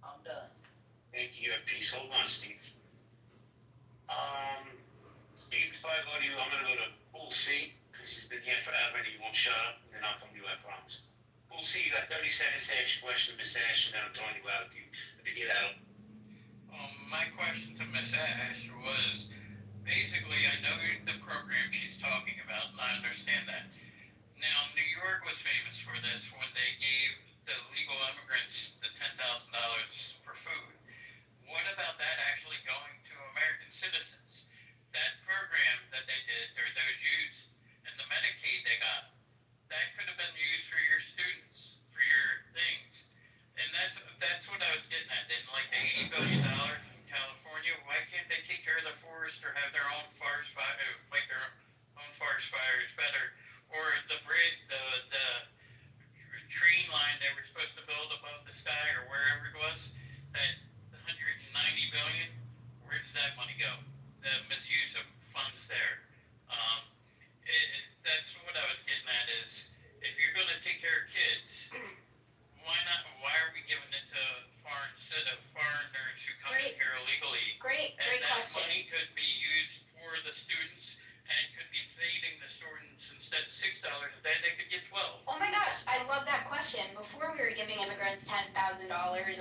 I'm done. Thank you. Peace. Hold on, Steve. Steve, before I go to you, I'm gonna go to Pool C because he's been here forever and he won't shut up. And then I'll come to you. I promise. Pool C, you got 30 seconds to ask your question, Miss Ash, and then I'm throwing you out if you get out. My question to Miss Ash was basically, I know the program she's talking about, and I understand that. Now, New York was famous for this when they gave the legal immigrants the $10,000 for food. What about that actually going to American citizens? That program that they did, or those used in the Medicaid they got, that could have been used for your students, for your things. And that's what I was getting at. Didn't like the $80 billion from California, why can't they take care of the forest or have their own forest fire, fight their own forest fires better? Or the bridge, the train line they were supposed to build above the sky or wherever it was, that 190 billion, where did that money go? The misuse of funds there. That's what I was getting at is, if you're going to take care of kids, why not? Why are we giving it to foreigners who come here illegally? Great and that question. money could be used for the students and could be feeding the students instead of $6 a day, they could get 12. Oh my gosh, I love that question. Before we were giving immigrants $10,000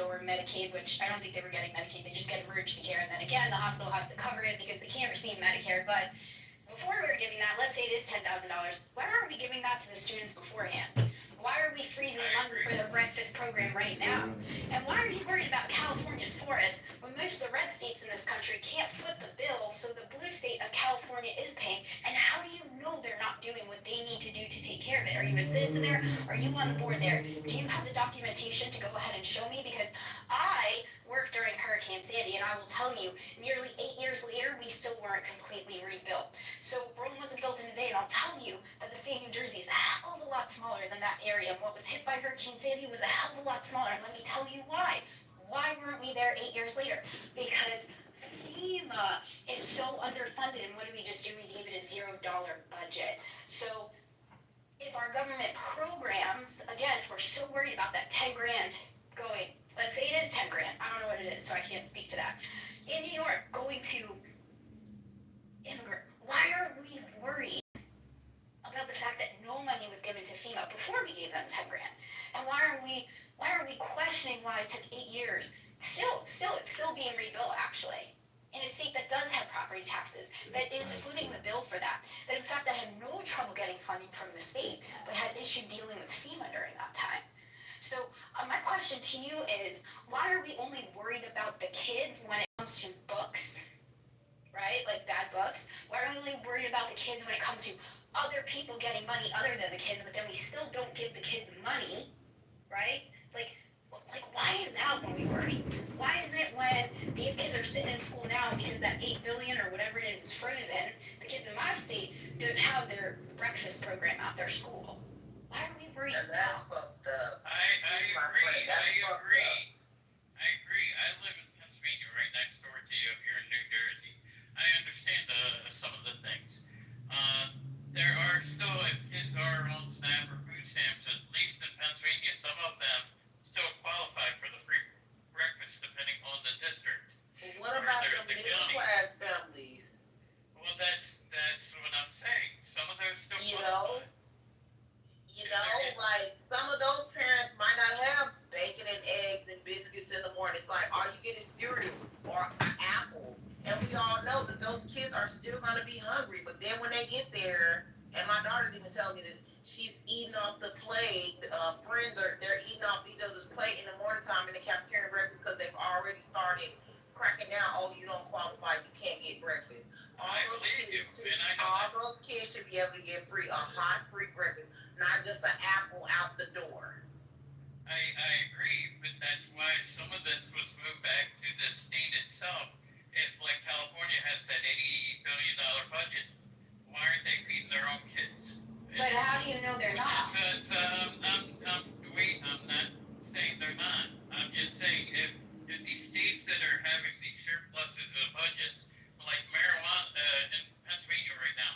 or Medicaid, which I don't think they were getting Medicaid, they just get emergency care, and then again, the hospital has to cover it because they can't receive Medicare. But before we were giving that, let's say it is $10,000, why aren't we giving that to the students beforehand? Why are we freezing money for the breakfast program right now? And why are you worried about California's forests when most of the red states in this country can't foot the bill, so the blue state of California is paying? And how do you know they're not doing what they need to do to take care of it? Are you a citizen there? Are you on the board there? Do you have the documentation to go ahead and show me? Because I worked during Hurricane Sandy, and I will tell you, nearly 8 years later, we still weren't completely rebuilt. So Rome wasn't built in a day, and I'll tell you that the state of New Jersey is a hell of a lot smaller than that area. And what was hit by Hurricane Sandy was a hell of a lot smaller. And let me tell you why. Why weren't we there 8 years later? Because FEMA is so underfunded, and what did we just do? We gave it a $0 budget. So if our government programs, again, if we're so worried about that 10 grand going, let's say it is 10 grand. I don't know what it is, so I can't speak to that. In New York, going to immigrant, why are we worried about the fact that no money was given to FEMA before we gave them 10 grand? And why are we questioning why it took 8 years? It's still being rebuilt, actually, in a state that does have property taxes, that is footing the bill for that. That in fact I had no trouble getting funding from the state, but had issue dealing with FEMA during that time. So my question to you is, why are we only worried about the kids when it comes to books, right? Like bad books. Why are we only worried about the kids when it comes to other people getting money other than the kids, but then we still don't give the kids money, right? Like why is that when we worry? Why isn't it when these kids are sitting in school now because that $8 billion or whatever it is frozen, the kids in my state don't have their breakfast program at their school? Why are we worried now? That's fucked up. I agree. I agree. I live in Pennsylvania, right next door to you if you're in New Jersey. I understand some of the things. There are still, if kids are on SNAP or food stamps, at least in Pennsylvania, some of them still qualify for the free breakfast depending on the district. What about the middle class families? Well, that's what I'm saying. Some of those still qualify. Like some of those parents might not have bacon and eggs and biscuits in the morning. It's like, are you getting cereal or an apple? And we all know that those kids are still going to be hungry. But then when they get there, and my daughter's even telling me this, she's eating off the plate. They're eating off each other's plate in the morning time in the cafeteria breakfast because they've already started cracking down. Oh, you don't qualify, you can't get breakfast. All those kids should be able to get a hot free breakfast, not just an apple out the door. I agree, but that's why some of this was moved back to the state itself. If like California has that $80 billion budget, why aren't they feeding their own kids? But how do you know they're not? I'm not saying they're not. I'm just saying if these states that are having these surpluses of budgets, like marijuana in Pennsylvania right now,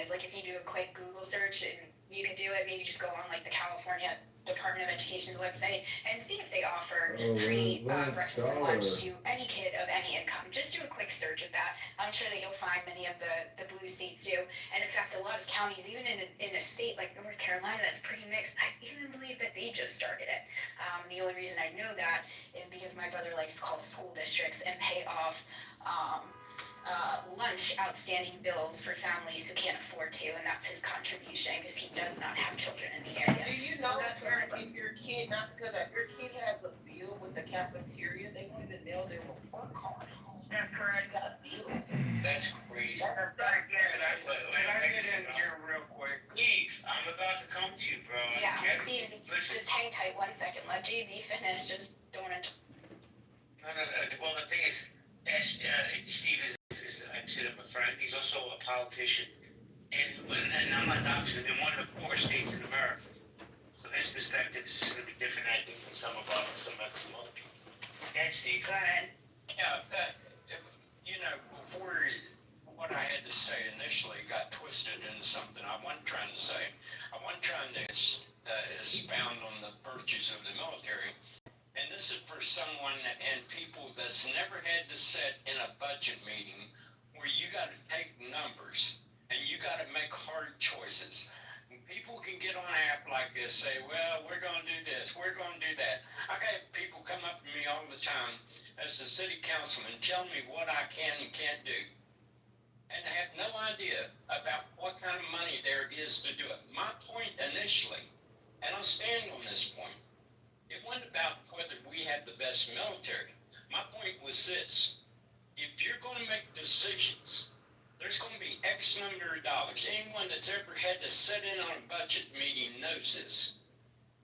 is like if you do a quick Google search, and you could do it, maybe just go on like the California Department of Education's website and see if they offer free breakfast and lunch to any kid of any income. Just do a quick search of that. I'm sure that you'll find many of the blue states do. And in fact, a lot of counties, even in a state like North Carolina that's pretty mixed, I even believe that they just started it. The only reason I know that is because my brother likes to call school districts and pay off lunch outstanding bills for families who can't afford to, and that's his contribution because he does not have children in the area. Do you know if your kid, not to cut up, your kid has a bill with the cafeteria, they won't even mail their report card. That's correct. You got a bill. That's crazy. That's not good. I get in here real quick. Steve, I'm about to come to you, bro. Yeah, Steve, just hang tight 1 second. Let JB finish. Just don't. No. Well, the thing is, Steve is I consider him a friend. He's also a politician. And I'm not obviously in one of the poor states in America. So his perspective is going to be different, I think, than some other people. Thanks, Steve. Go ahead. Yeah, you know, before what I had to say initially got twisted into something I wasn't trying to say. I wasn't trying to expound on the virtues of the military. And this is for someone and people that's never had to sit in a budget meeting where you got to take numbers and you got to make hard choices. And people can get on an app like this, say, well, we're going to do this, we're going to do that. I got people come up to me all the time as the city councilman telling me what I can and can't do. And I have no idea about what kind of money there is to do it. My point initially, and I'll stand on this point, it wasn't about whether we had the best military. My point was this: if you're going to make decisions, there's going to be X number of dollars. Anyone that's ever had to sit in on a budget meeting knows this.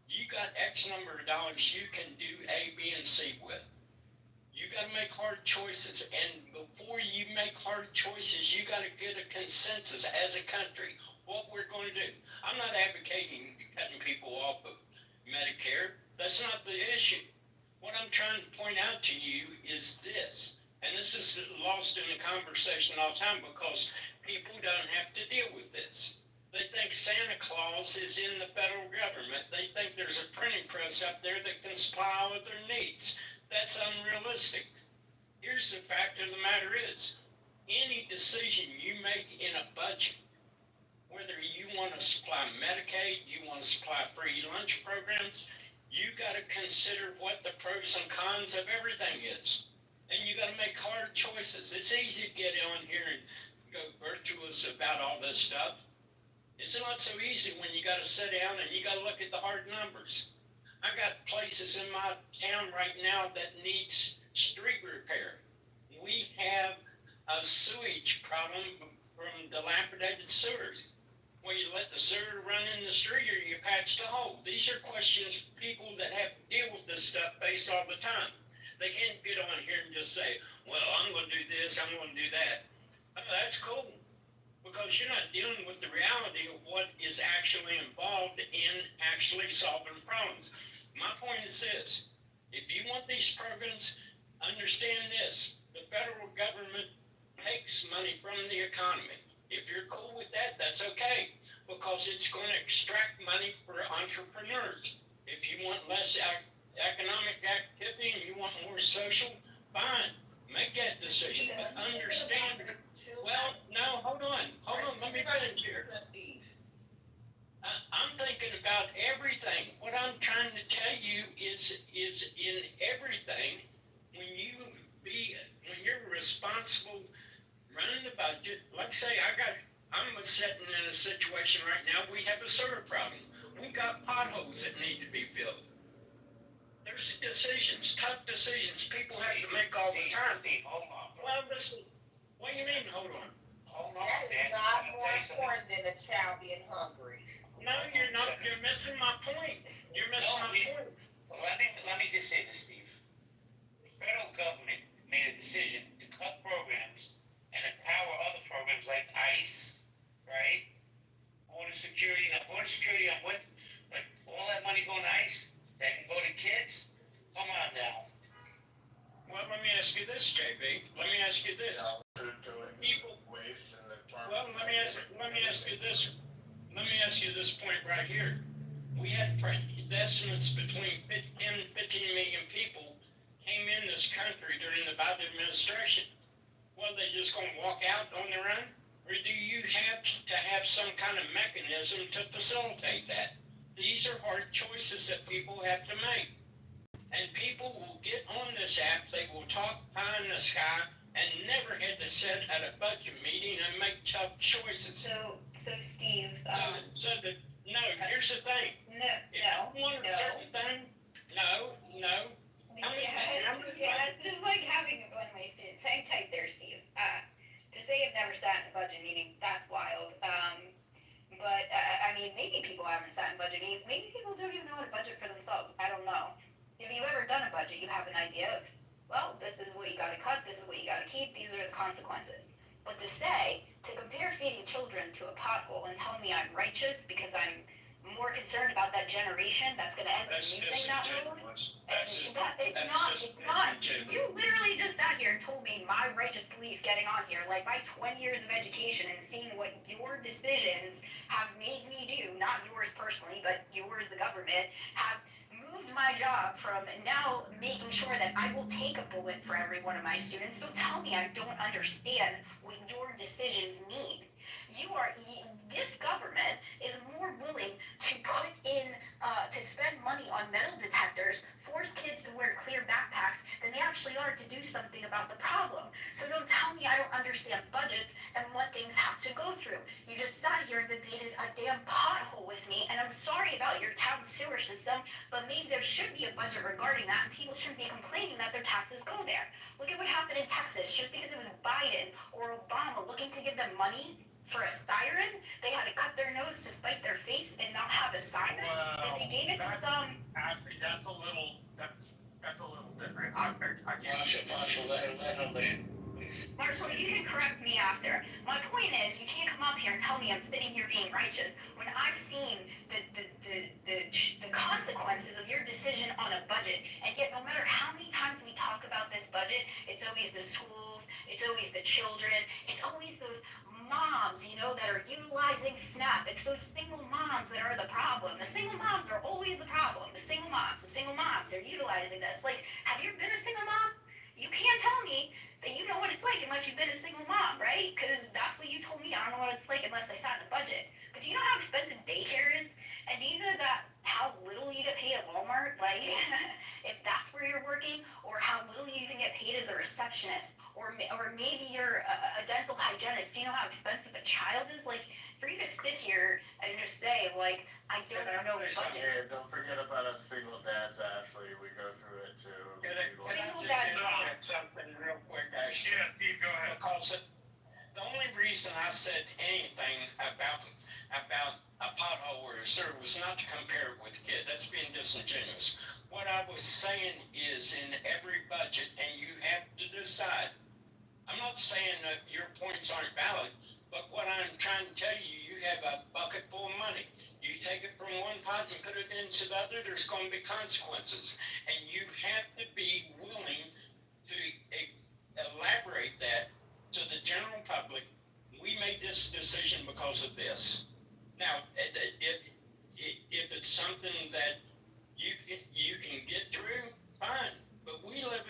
You got X number of dollars you can do A, B, and C with. You got to make hard choices. And before you make hard choices, you got to get a consensus as a country what we're going to do. I'm not advocating cutting people off of Medicare. That's not the issue. What I'm trying to point out to you is this, and this is lost in the conversation all the time because people don't have to deal with this. They think Santa Claus is in the federal government. They think there's a printing press up there that can supply all of their needs. That's unrealistic. Here's the fact of the matter is, any decision you make in a budget, whether you want to supply Medicaid, you want to supply free lunch programs, you got to consider what the pros and cons of everything is. And you got to make hard choices. It's easy to get on here and go virtuous about all this stuff. It's not so easy when you got to sit down and you got to look at the hard numbers. I got places in my town right now that needs street repair. We have a sewage problem from dilapidated sewers. Well, you let the sewer run in the street or you patch the hole. These are questions people that have to deal with this stuff face all the time. They can't get on here and just say, well, I'm going to do this, I'm going to do that. That's cool, because you're not dealing with the reality of what is actually involved in actually solving problems. My point is this: if you want these programs, understand this. The federal government makes money from the economy. If you're cool with that, that's okay, because it's going to extract money for entrepreneurs. If you want less economic activity and you want more social, fine, make that decision. But understand, well, no, hold on, let me finish here. I'm thinking about everything. What I'm trying to tell you is in everything, when you're responsible running the budget, like say I'm sitting in a situation right now, we have a sewer problem. We got potholes that need to be filled. There's decisions, tough decisions people have to make all the time. Well, listen, what do you mean, hold on? That is not more important than a child being hungry. No, you're not. You're missing my point. You're missing my point. Let me just say this, Steve. The federal government made a decision to cut programs and empower other programs like ICE, right? Border security. Now, border security, I'm with. Like, all that money going to ICE, that can go to kids? Come on now. Well, let me ask you this, JB. Let me ask you this. People. Well, let me ask let me ask you this point right here. We had estimates between 10 and 15 million people came in this country during the Biden administration. Well, they just gonna walk out on their own? Or do you have to have some kind of mechanism to facilitate that? These are hard choices that people have to make. And people will get on this app, they will talk pie in the sky, and never had to sit at a budget meeting and make tough choices. So Steve, No, here's the thing. If you want a certain thing, no. Yes, this is like having one of my students. Hang tight there, Steve. To say I've never sat in a budget meeting, that's wild. But I mean, maybe people haven't sat in budget meetings. Maybe people don't even know how to budget for themselves. I don't know. If you've ever done a budget, you have an idea of, well, this is what you got to cut, this is what you got to keep, these are the consequences. But to compare feeding children to a pothole and tell me I'm righteous because I'm more concerned about that generation that's going to end up using that road. It's not. You literally just sat here and told me my righteous belief getting on here, like my 20 years of education and seeing what your decisions have made me do, not yours personally, but yours, the government, have moved my job from now making sure that I will take a bullet for every one of my students. Don't tell me I don't understand what your decisions mean. This government is more willing to put in, to spend money on metal detectors, force kids to wear clear backpacks, than they actually are to do something about the problem. So don't tell me I don't understand budgets and what things have to go through. You just sat here and debated a damn pothole with me, and I'm sorry about your town sewer system, but maybe there should be a budget regarding that, and people shouldn't be complaining that their taxes go there. Look at what happened in Texas. Just because it was Biden or Obama looking to give them money for a siren, they had to cut their nose to spite their face and not have a siren. And they gave it to some. Actually, that's a little different. I Marshall, let her land, please. Marshall, you can correct me after. My point is, you can't come up here and tell me I'm sitting here being righteous when I've seen the consequences of your decision on a budget. And yet, no matter how many times we talk about this budget, it's always the schools, it's always the children, it's always those moms, that are utilizing SNAP. It's those single moms that are the problem. The single moms are always the problem. The single moms, they're utilizing this. Like, have you been a single mom? You can't tell me that you know what it's like unless you've been a single mom, right? Because that's what you told me. I don't know what it's like unless I sat in a budget. But do you know how expensive daycare is? And do you know that how little you get paid at Walmart? Like, if that's where you're working, or how little you even get paid as a receptionist, or maybe you're a dental hygienist. Do you know how expensive a child is? Like, for you to sit here and just say, like, I don't know budgets. Don't forget about us single dads, Ashley. We go through it too. Can I just add something real quick, Ashley? Yeah, Steve, go ahead. Because the only reason I said anything about a pothole or a sewer was not to compare it with a kid. That's being disingenuous. What I was saying is in every budget, and you have to decide. I'm not saying that your points aren't valid, but what I'm trying to tell you, you have a bucket full of money. You take it from one pot and put it into the other, there's going to be consequences. And you have to be willing to elaborate that to the general public. We made this decision because of this. Now, if it's something that you can get through, fine. But we live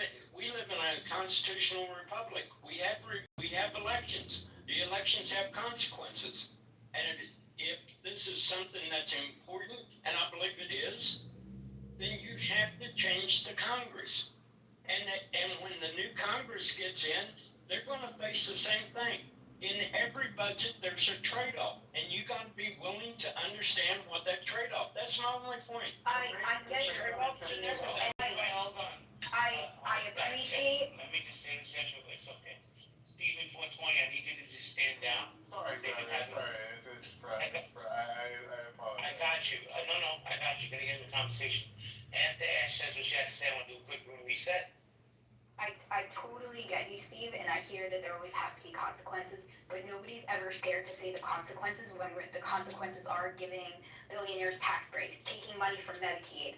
in a constitutional republic. We have elections. The elections have consequences. And if this is something that's important, and I believe it is, then you have to change the Congress. And when the new Congress gets in, they're going to face the same thing. In every budget, there's a trade-off, and you got to be willing to understand what that trade-off. That's my only point. I get it. Trade-offs in everything. Hold on. I appreciate. Let me just say this, it's okay. Stephen 420, I need you to just stand down. Sorry. It's I apologize. I got you. No, I got you. Gonna get in the conversation. After Ash says what she has to say, I want to do a quick room reset. I totally get you, Steve, and I hear that there always has to be consequences, but nobody's ever scared to say the consequences when the consequences are giving billionaires tax breaks, taking money from Medicaid,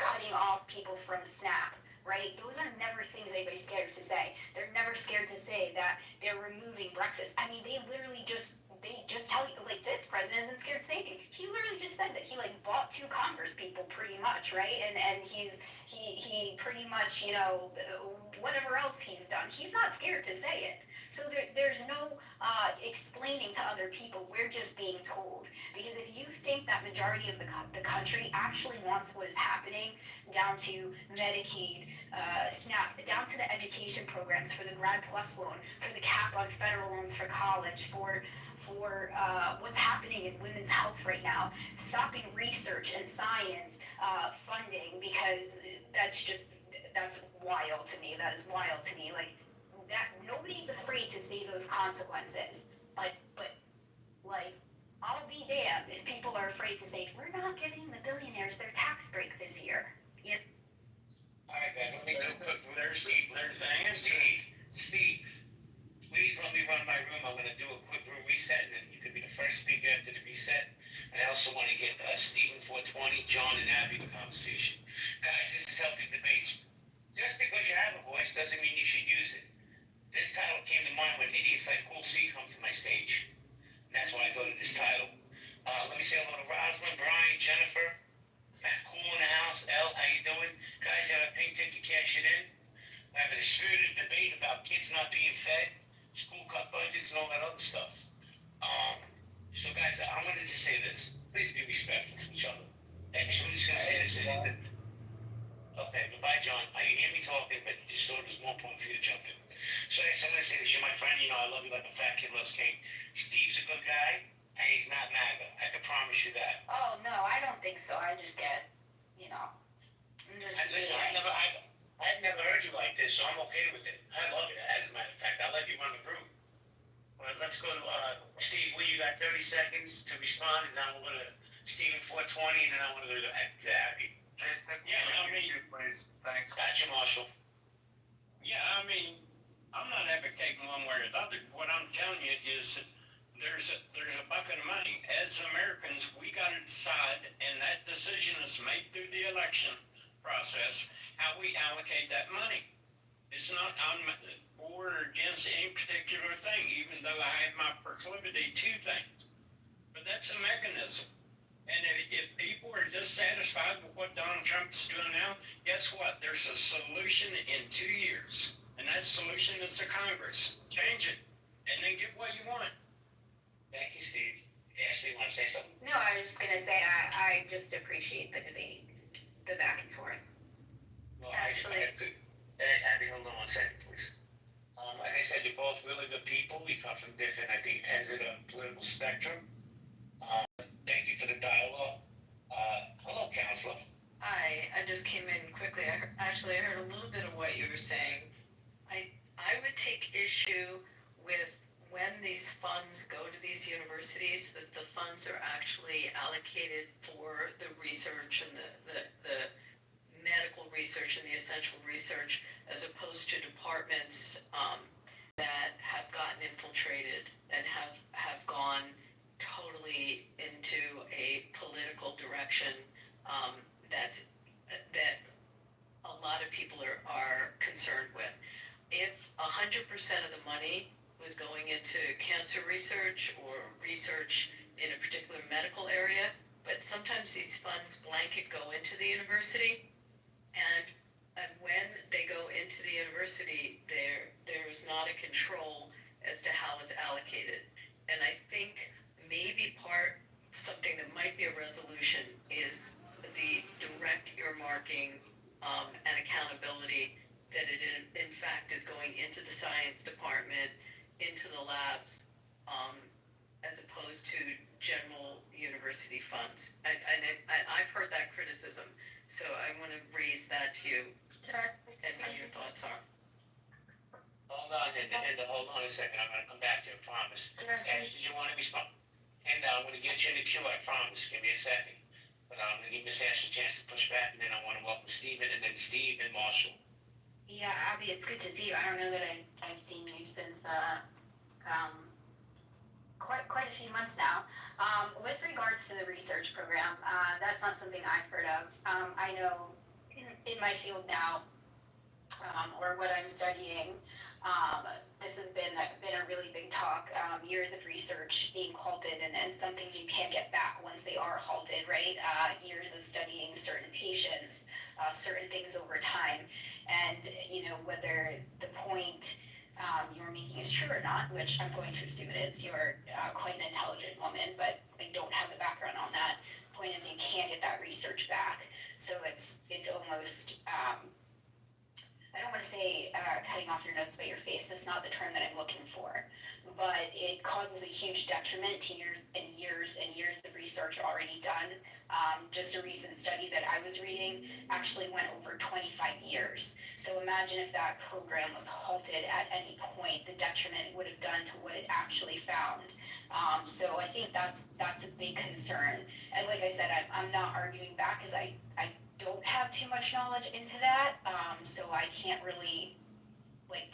cutting off people from SNAP, right? Those are never things anybody's scared to say. They're never scared to say that they're removing breakfast. I mean, they literally just they just tell you, like, this president isn't scared to say anything. He literally just said that he, like, bought 2 Congress people pretty much, right? And he pretty much, you know, whatever else he's done, he's not scared to say it. So there's no explaining to other people. We're just being told. Because if you think that majority of the country actually wants what is happening down to Medicaid, SNAP, down to the education programs, for the Grad Plus loan, for the cap on federal loans for college, for what's happening in women's health right now, stopping research and science funding, because that's wild to me. That is wild to me. Like, that nobody's afraid to say those consequences. But like, I'll be damned if people are afraid to say, we're not giving the billionaires their tax break this year. Yeah. Alright guys, let me do a quick, Steve, please let me run my room. I'm gonna do a quick room reset, and then you could be the first speaker after the reset. And I also wanna get Stephen 420, John, and Abby the conversation. Guys, this is Healthy Debates. Just because you have a voice doesn't mean you should use it. This title came to mind when idiots like Cool C come to my stage. And that's why I thought of this title. Let me say hello to Rosalind, Brian, Jennifer, Matt Cool in the house, Elle, how you doing? Guys, you have a pink ticket, cash it in. We're having a spirited debate about kids not being fed, school cut budgets, and all that other stuff. So guys, I wanted to just say this. Please be respectful to each other. Actually, I'm just going to say this. Okay, goodbye, John. You hear me talking, but just thought it was more important for you to jump in. So actually, I'm going to say this. You're my friend. You know I love you like a fat kid loves cake. Steve's a good guy, and he's not MAGA. I can promise you that. Oh, no, I don't think so. I just get, you know, Listen, I've never heard you like this, so I'm okay with it. I love it. As a matter of fact, I'll let you run the room. Well, let's go to Steve. You got 30 seconds to respond, and then we'll go to Stephen 420, and then I want to go to Abby. Please. Thanks. Gotcha, Marshall. Yeah, I mean, I'm not advocating one way or the other. What I'm telling you is that there's a bucket of money. As Americans, we got to decide, and that decision is made through the election process, how we allocate that money. It's not I'm for or against any particular thing, even though I have my proclivity to things. But that's a mechanism. And if people are dissatisfied with what Donald Trump is doing now, guess what? There's a solution in 2 years. And that solution is the Congress. Change it. And then get what you want. Thank you, Steve. Ashley, you want to say something? No, I was just going to say I just appreciate the debate, the back and forth. Well, Ashley. Abby, hold on 1 second, please. Like I said, you're both really good people. We come from different, I think, ends of the political spectrum. Thank you for the dialogue. Hello, Counselor. Hi, I just came in quickly. I heard a little bit of what you were saying. I would take issue with when these funds go to these universities, that the funds are actually allocated for the research and the medical research and the essential research, as opposed to departments that have gotten infiltrated and have gone totally into a political direction that a lot of people are concerned with. If 100% of the money was going into cancer research or research in a particular medical area, but sometimes these funds blanket go into the university, and when they go into the university, there's not a control as to how it's allocated. And I think maybe something that might be a resolution is the direct earmarking and accountability, that it in fact is going into the science department, into the labs, as opposed to general university funds. And I've heard that criticism, so I want to raise that to you and how your thoughts are. Hold on a second. I'm going to come back to you, I promise. Ash, did you want to respond? And I'm going to get you in the queue, I promise. Give me a second. But I'm going to give Miss Ash a chance to push back, and then I want to welcome Stephen, and then Steve and Marshall. Yeah, Abby, it's good to see you. I don't know that I've seen you since quite a few months now. With regards to the research program, that's not something I've heard of. I know in my field now, or what I'm studying. This has been a really big talk. Years of research being halted, and some things you can't get back once they are halted, right? Years of studying certain patients, certain things over time, and whether the point you're making is true or not, which I'm going to assume it is. You're quite an intelligent woman, but I don't have the background on that. Point is, you can't get that research back, so it's almost. I don't want to say cutting off your nose to spite your face. That's not the term that I'm looking for. But it causes a huge detriment to years and years and years of research already done. Just a recent study that I was reading actually went over 25 years. So imagine if that program was halted at any point, the detriment it would have done to what it actually found. So I think that's a big concern. And like I said, I'm not arguing back because I don't have too much knowledge into that, so I can't really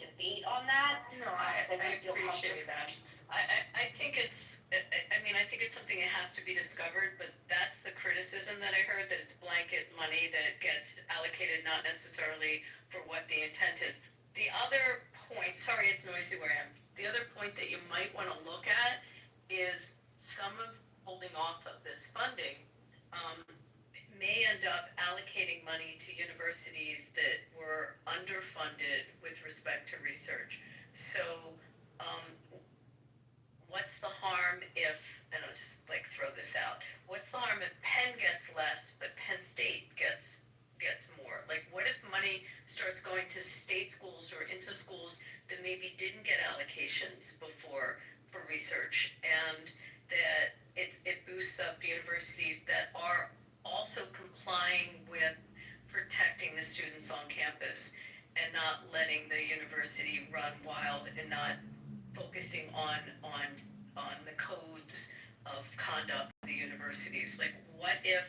debate on that. No, I appreciate that. I think it's, I think it's something that has to be discovered, but that's the criticism that I heard, that it's blanket money that gets allocated, not necessarily for what the intent is. The other point, sorry it's noisy where I am, the other point that you might want to look at is some of holding off of this funding may end up allocating money to universities that were underfunded with respect to research. So, what's the harm if, and I'll just throw this out, what's the harm if Penn gets less, but Penn State gets more? What if money starts going to state schools or into schools that maybe didn't get allocations before for research, and that it boosts up universities that are also complying with protecting the students on campus and not letting the university run wild and not focusing on the codes of conduct of the universities. What if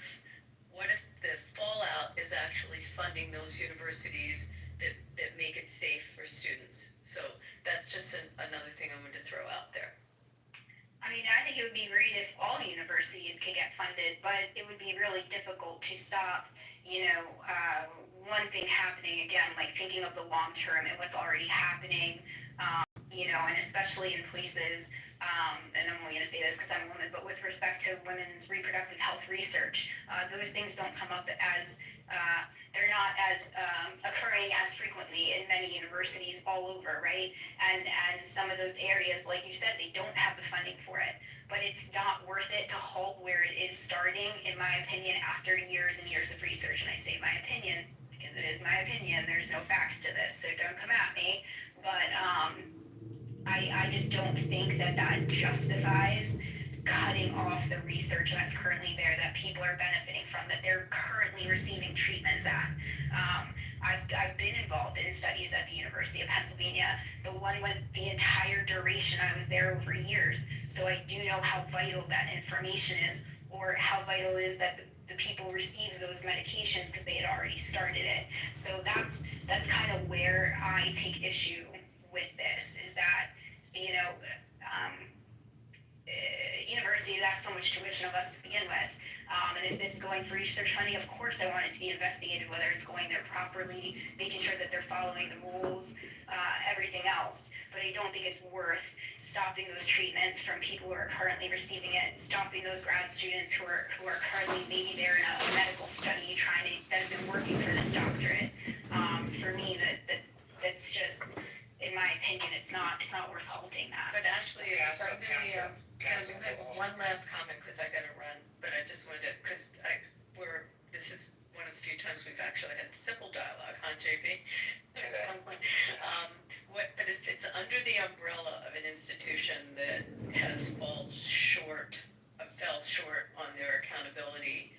the fallout is actually funding those universities that make it safe for students? So that's just another thing I wanted to throw out there. I think it would be great if all universities could get funded, but it would be really difficult to stop, one thing happening again, thinking of the long term and what's already happening, and especially in places, and I'm only going to say this because I'm a woman, but with respect to women's reproductive health research, those things don't come up as, they're not as occurring as frequently in many universities all over, right? And some of those areas, like you said, they don't have the funding for it. But it's not worth it to halt where it is starting, in my opinion, after years and years of research. And I say my opinion because it is my opinion. There's no facts to this, so don't come at me. But I just don't think that justifies cutting off the research that's currently there, that people are benefiting from, that they're currently receiving treatments at. I've been involved in studies at the University of Pennsylvania. The one went the entire duration. I was there over years, so I do know how vital that information is, or how vital it is that the people receive those medications because they had already started it. So that's kind of where I take issue with this, is that universities ask so much tuition of us to begin with. And if this is going for research funding, of course I want it to be investigated, whether it's going there properly, making sure that they're following the rules, everything else. But I don't think it's worth stopping those treatments from people who are currently receiving it, stopping those grad students who are currently, maybe they're in a medical study that have been working for this doctorate. For me, that's just, in my opinion, it's not worth halting that. But actually, one last comment, because I got to run. But I just wanted to, because this is one of the few times we've actually had simple dialogue, huh, JP? At some point. But if it's under the umbrella of an institution that has fell short on their accountability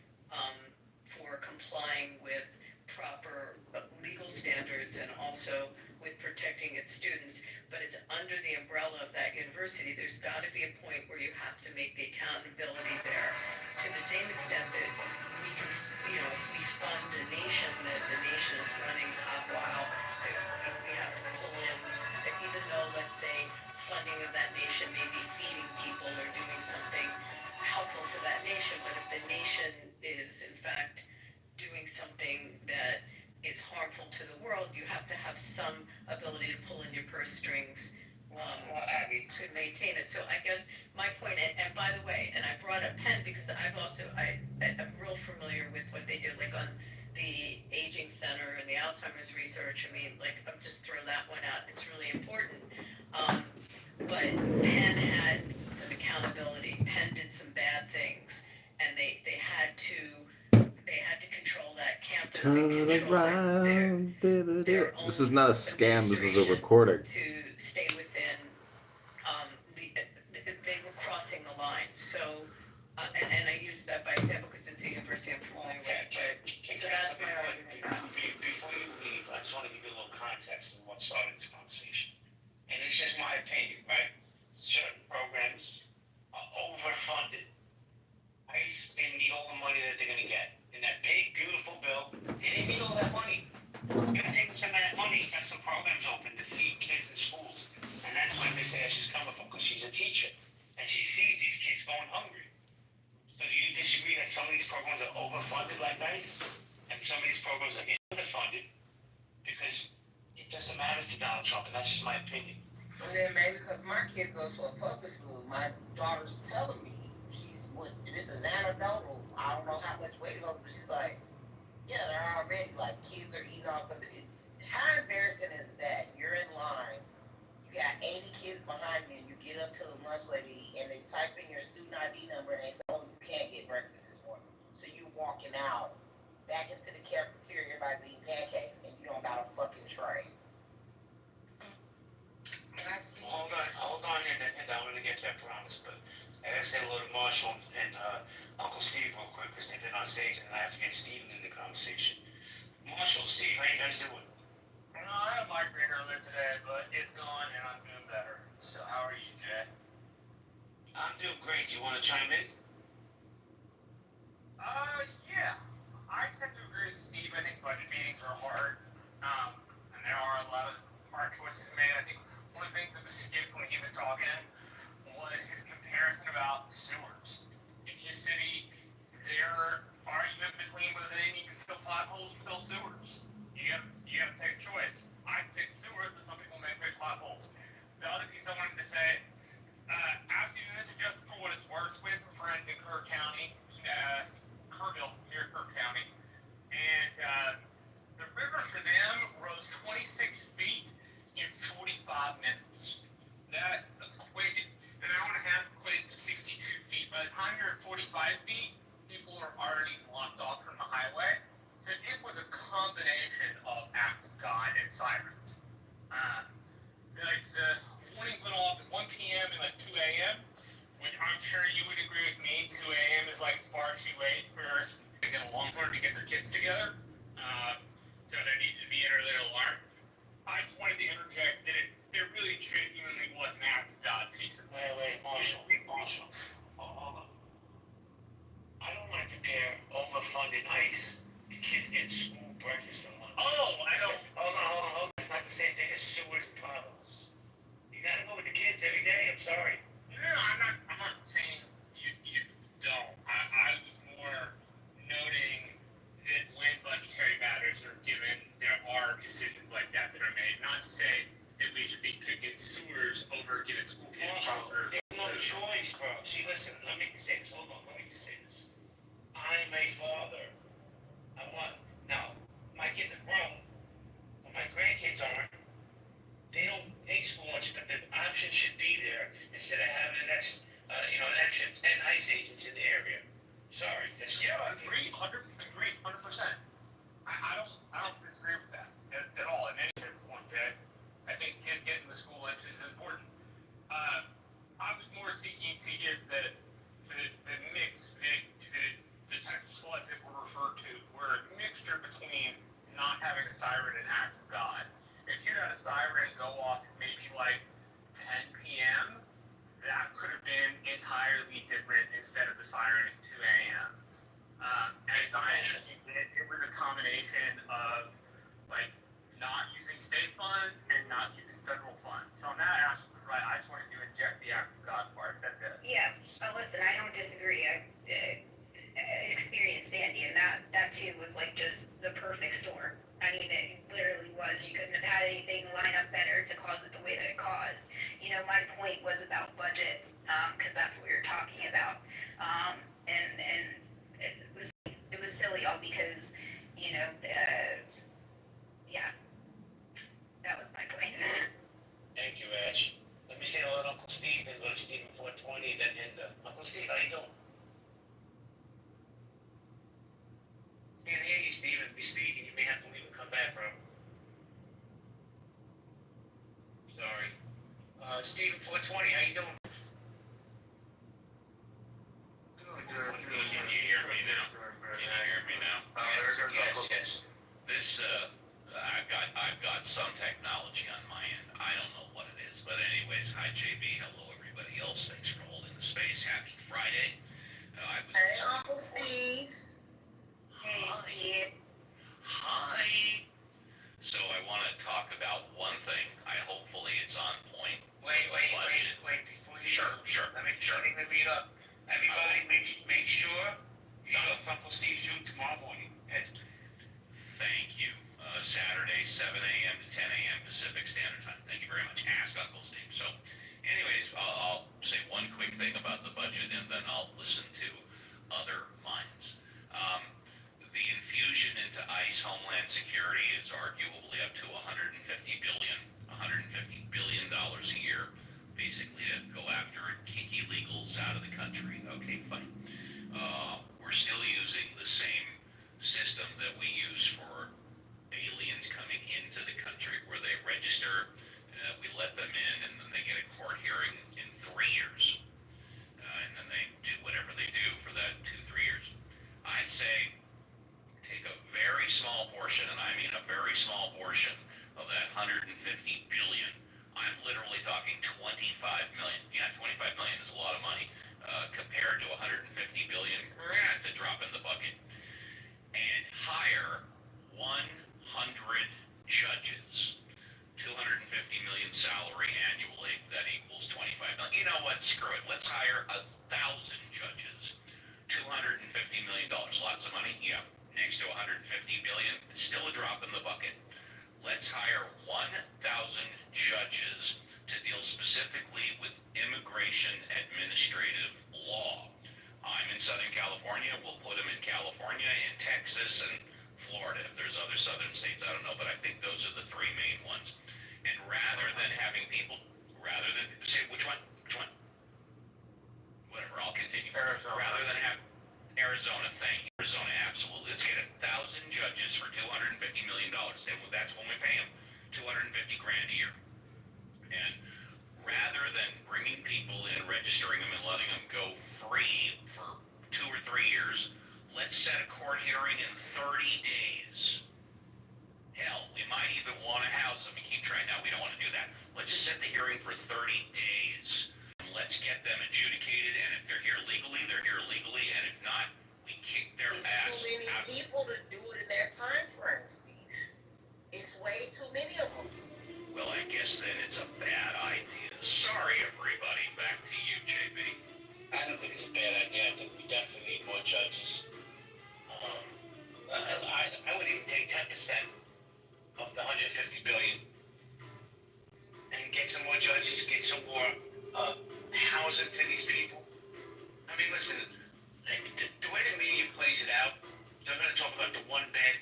for complying with proper legal standards and also with protecting its students, but it's under the umbrella of that university, there's got to be a point where you have to make the accountability there to the same extent that we can, we fund a nation that the nation is running hot wild. We have to pull in, even though, let's say, funding of that nation may be feeding people or doing something helpful to that nation, but if the nation is in fact doing something that is harmful to the world, you have to have some ability to pull in your purse strings to maintain it. So I guess my point, and by the way, and I brought up Penn because I'm real familiar with what they do, like on the aging center and the Alzheimer's research. I mean, like, I'm just throw that one out. It's really important. But Penn had some accountability. Penn did some bad things, and they had to control that campus and Turn control around, their This own is not a scam. This is a administration recording. to stay within they were crossing the line. So, and I use that by example because it's a university I'm familiar with. So that's my argument. Before you leave, I just want to give you a little context of what started this conversation. And it's just my opinion, right? Certain programs are overfunded. ICE didn't need all the money that they're going to get. In that big, beautiful bill, they didn't need all that money. You're going to take some of that money, have some programs open to feed kids in schools. And that's where Miss Ash is coming from, because she's a teacher. And she sees these kids going hungry. So do you disagree that some of these programs are overfunded like ICE? And some of these programs are getting underfunded? Because it doesn't matter to Donald Trump, and that's just my opinion. And then maybe because my kids go to a public school, my daughter's telling me, this is anecdotal. I don't know how much weight it goes, but she's like, yeah, they're already, like, kids are eating off. How embarrassing is that? You're in line, you got 80 kids behind you, and you get up to the lunch lady, and they type in your student ID number, and they say, oh, you can't get breakfast this morning. So you walking out, back into the cafeteria, everybody's eating pancakes, and you don't got a fucking tray. Hold on, and I'm going to get to that promise, but I got to say hello to Marshall and Uncle Steve real quick, because they've been on stage, and I have to get Steven in the conversation. Marshall, Steve, how you guys doing? I had a migraine earlier today, but it's gone and I'm doing better. So how are you, Jay? I'm doing great. Do you want to chime in? Yeah. I tend to agree with Steve. I think budget meetings are hard. And there are a lot of hard choices made. I think one of the things that was skipped when he was talking was his comparison about sewers. In his city, their argument between whether they need to fill potholes or fill sewers. You have to take a choice. I pick sewers, but some people may pick potholes. The other piece I wanted to say, after doing this, just for what it's worth, with friends in Kerr County, Kerrville, near Kerr County, and the river for them rose 26 feet in 45 minutes. That equated, an hour and a half equated to 62 feet. By the time you're at 45 feet, people are already blocked off from the highway. So it was a combination of act of God and sirens. The warnings went off at 1 p.m. and like 2 a.m., which I'm sure you would agree with me. 2 a.m. is like far too late for to get a Longhorn to get their kids together. So there needed to be an early alarm. I just wanted to interject that it really genuinely was an act of God piece of this. Wait, Marshall. Hold on. I don't want to compare overfunded ICE to kids getting school breakfast and lunch. Oh, I don't. Hold on. It's not the same thing as sewers and potholes. So you gotta go with the kids every day. I'm sorry. No, I'm not saying you don't. I was more noting that when budgetary matters are given, there are decisions like that are made. Not to say that we should be picking sewers over giving school kids proper. There's no choice, bro. See, listen, let me say this. Hold on, let me just say this. I'm a father. Now, my kids are grown, but my grandkids aren't. They don't take school lunch, but the option should be there instead of having an extra 10 ICE agents in the area. Sorry. Yeah, agree, 100%. I don't disagree with that at all in any shape or form, Jay. I think kids getting the school lunch is important. I was more seeking to give the mix, the Texas floods that were referred to were a mixture between not having a siren and act of God. If you had a siren go off at maybe like 10 p.m., that could have been entirely different instead of the siren at 2 a.m. As I understand it was a combination of like not using state funds and not using federal funds. So on that aspect, right, I just wanted to inject the act of God part. That's it. Yeah, listen, I don't disagree. experienced Sandy, and that too was like just the perfect storm. I mean, it literally was. You couldn't have had anything line up better to cause it the way that it caused. You know, my point was about budget, because that's what we were talking about. And it was silly all because, you know, yeah, that was my point. Thank you, Ash. Let me say hello to Uncle Steve, then go to Stephen 420, then Linda. Uncle Steve, how you doing? Can't hear you, Steve. If you're speaking, you may have to leave and come back, bro. Sorry. Stephen 420, how you doing? Can you hear me now? Can you hear me now? Yes. This, I've got some technology on my end. I don't know what it is, but anyways, hi JB, hello everybody else. Thanks for holding the space. Happy Friday. Hey, Uncle Steve. Hey, Steve. Hi. So I want to talk about one thing. Hopefully it's on point. Wait. Before you. Sure. Let me read up. Everybody, make sure you show up Uncle Steve's Zoom tomorrow morning. Thank you. Saturday, 7 a.m. to 10 a.m. Pacific Standard Time. Thank you very much. Ask Uncle Steve. So, anyways, I'll say one quick thing about the budget, and then I'll listen to other minds. The infusion into ICE Homeland Security is arguably up to $150 billion a year, basically to go after and kick illegals out of the country. Okay, fine. We're still using the same system that we use for aliens coming into the country, where they register, we let them in, and then they get a court hearing in 3 years. And then they do whatever they do for that 2-3 years. I say, take a very small portion, and I mean a very small portion of that 150 billion. I'm literally talking 25 million. Yeah, 25 million is a lot of money compared to 150 billion. It's a drop in the bucket. And hire 100 judges. 250 million salary annually. That equals 25 million. You know what? Screw it. Let's hire 1,000 judges. $250 million. Lots of money? Yeah. Next to 150 billion, it's still a drop in the bucket. Let's hire 1,000 judges to deal specifically with immigration administrative law. I'm in Southern California. We'll put them in California, in Texas, and Florida. If there's other southern states, I don't know, but I think those are the 3 main ones. And rather than say, which one? Whatever, I'll continue. Arizona. Rather than have Arizona, thank you. Arizona, absolutely. Let's get 1,000 judges for $250 million. Then that's when we pay them, $250 grand a year. And rather than bringing people in, registering them, and letting them go free for 2 or 3 years, let's set a court hearing in 30 days. Hell, we might even want to house them and keep trying. No, we don't want to do that. Let's just set the hearing for 30 days. And let's get them adjudicated, and if they're here legally, they're here legally, and if not, we kick their It's ass too many out. people to do it in that time frame, Steve. It's way too many of them. Well, I guess then it's a bad idea. Sorry, everybody. Back to you, JB. I don't think it's a bad idea. I think we definitely need more judges. I would even take 10% of the 150 billion and get some more judges, get some more housing for these people. I mean, listen, the way the media plays it out, they're going to talk about the one-bed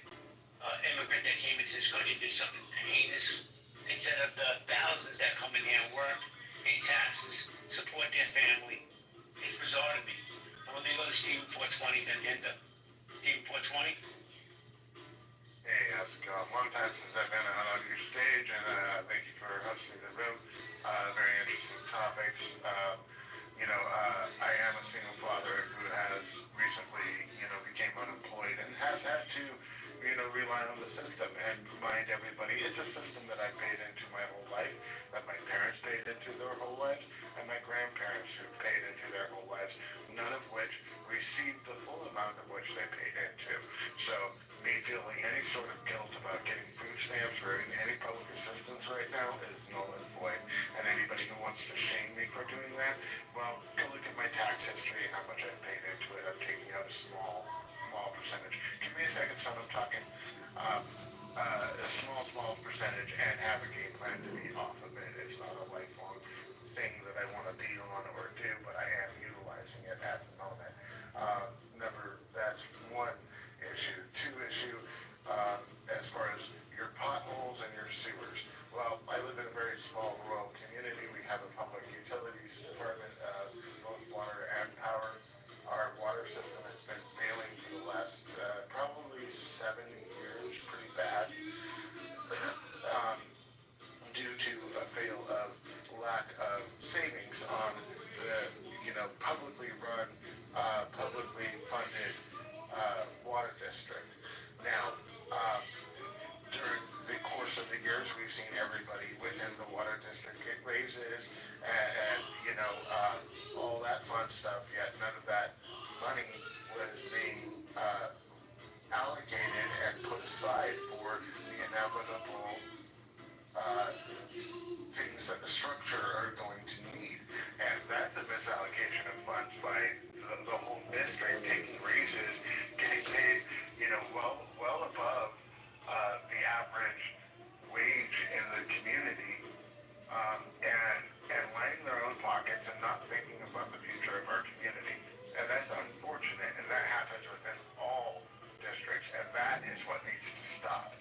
immigrant that came into this country, did something heinous, instead of the thousands that come in here and work, pay taxes, support their family. It's bizarre to me. And when they go to Stephen 420, then end up Stephen 420. Hey, how's it going? Long time since I've been on your stage, and thank you for hosting the room. Very interesting topics. I am a single father who has recently, became unemployed and has had to, rely on the system and remind everybody it's a system that I paid into my whole life, that my parents paid into their whole lives, and my grandparents who paid into their whole lives, none of which received the full amount of which they paid into. So me feeling any sort of guilt about getting food stamps or any public assistance right now is null and void. And anybody who wants to shame me for doing that, well, go look at my tax history and how much I've paid into it. I'm taking out a small percentage. Give me a second, son, I'm talking. A small percentage and have a game plan to be off of it. It's not a lifelong thing that I want to be on or do, but I am utilizing it at the moment. That's one issue. Two issue, as far as your potholes and your sewers. Well, I live in a very small rural community. We have a public utilities department, both water and power. Our water system has been failing for the last probably 7 years, pretty bad, due to a fail of lack of savings on the, publicly run, publicly funded water district. Now, during the course of the years, we've seen everybody within the water district get raises and all that fun stuff, yet none of that money was being allocated and put aside for the inevitable things that the structure are going to need. And that's a misallocation of funds by the whole district taking raises, getting paid, well above the average wage in the community, and lining their own pockets and not thinking about the future of our community. And that's unfortunate, and that happens within all districts, and that is what needs to stop.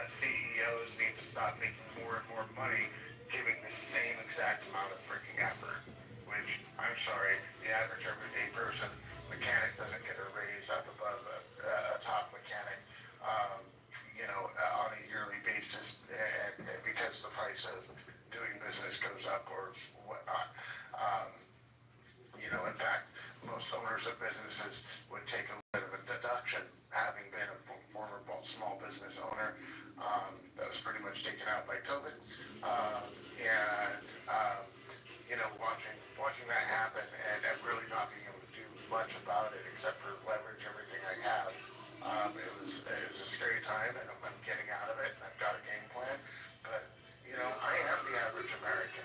CEOs need to stop making more and more money, giving the same exact amount of freaking effort, which, I'm sorry, the average everyday person, mechanic doesn't get a raise up above a top mechanic, on a yearly basis, and because the price of doing business goes up or whatnot. In fact, most owners of businesses would take a bit of a deduction, having been a former small business owner. That was pretty much taken out by COVID. Watching that happen and really not being able to do much about it except for leverage everything I have. It was a scary time, and I'm getting out of it, and I've got a game plan. But, I am the average American.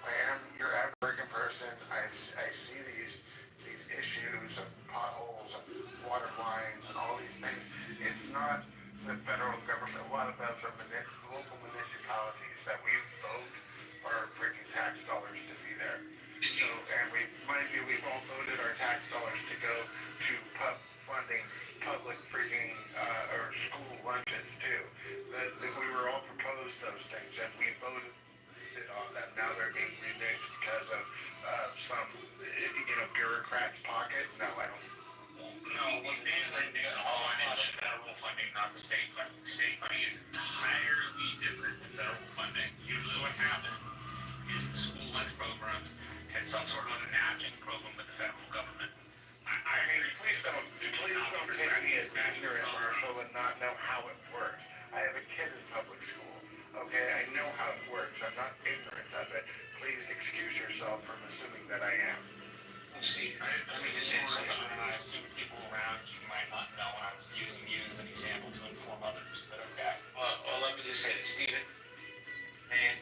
I am your average American person. I see these issues of potholes and water lines and all these things. It's not the federal government. A lot of those are local municipalities that we vote our freaking tax dollars to be there. So, and we've all voted our tax dollars to go to funding public freaking or school lunches too. We were all proposed those things, and we voted on them. Now they're being reneged because of some bureaucrat's pocket. No, I don't. No, what's being reneged on is the federal funding, not the state funding. State funding is entirely different than federal funding. Usually what happens is the school lunch programs had some sort of a matching program with the federal government. I mean, please don't take me as ignorant, Marshall, and not know how it works. I have a kid in public school, okay? I know how it works. I'm not ignorant of it. Please excuse yourself from assuming that I am. Steve, let me just say something. I assume people around you might not know, and I was using you as an example to inform others, but okay. Well, let me just say this, Steven. Man,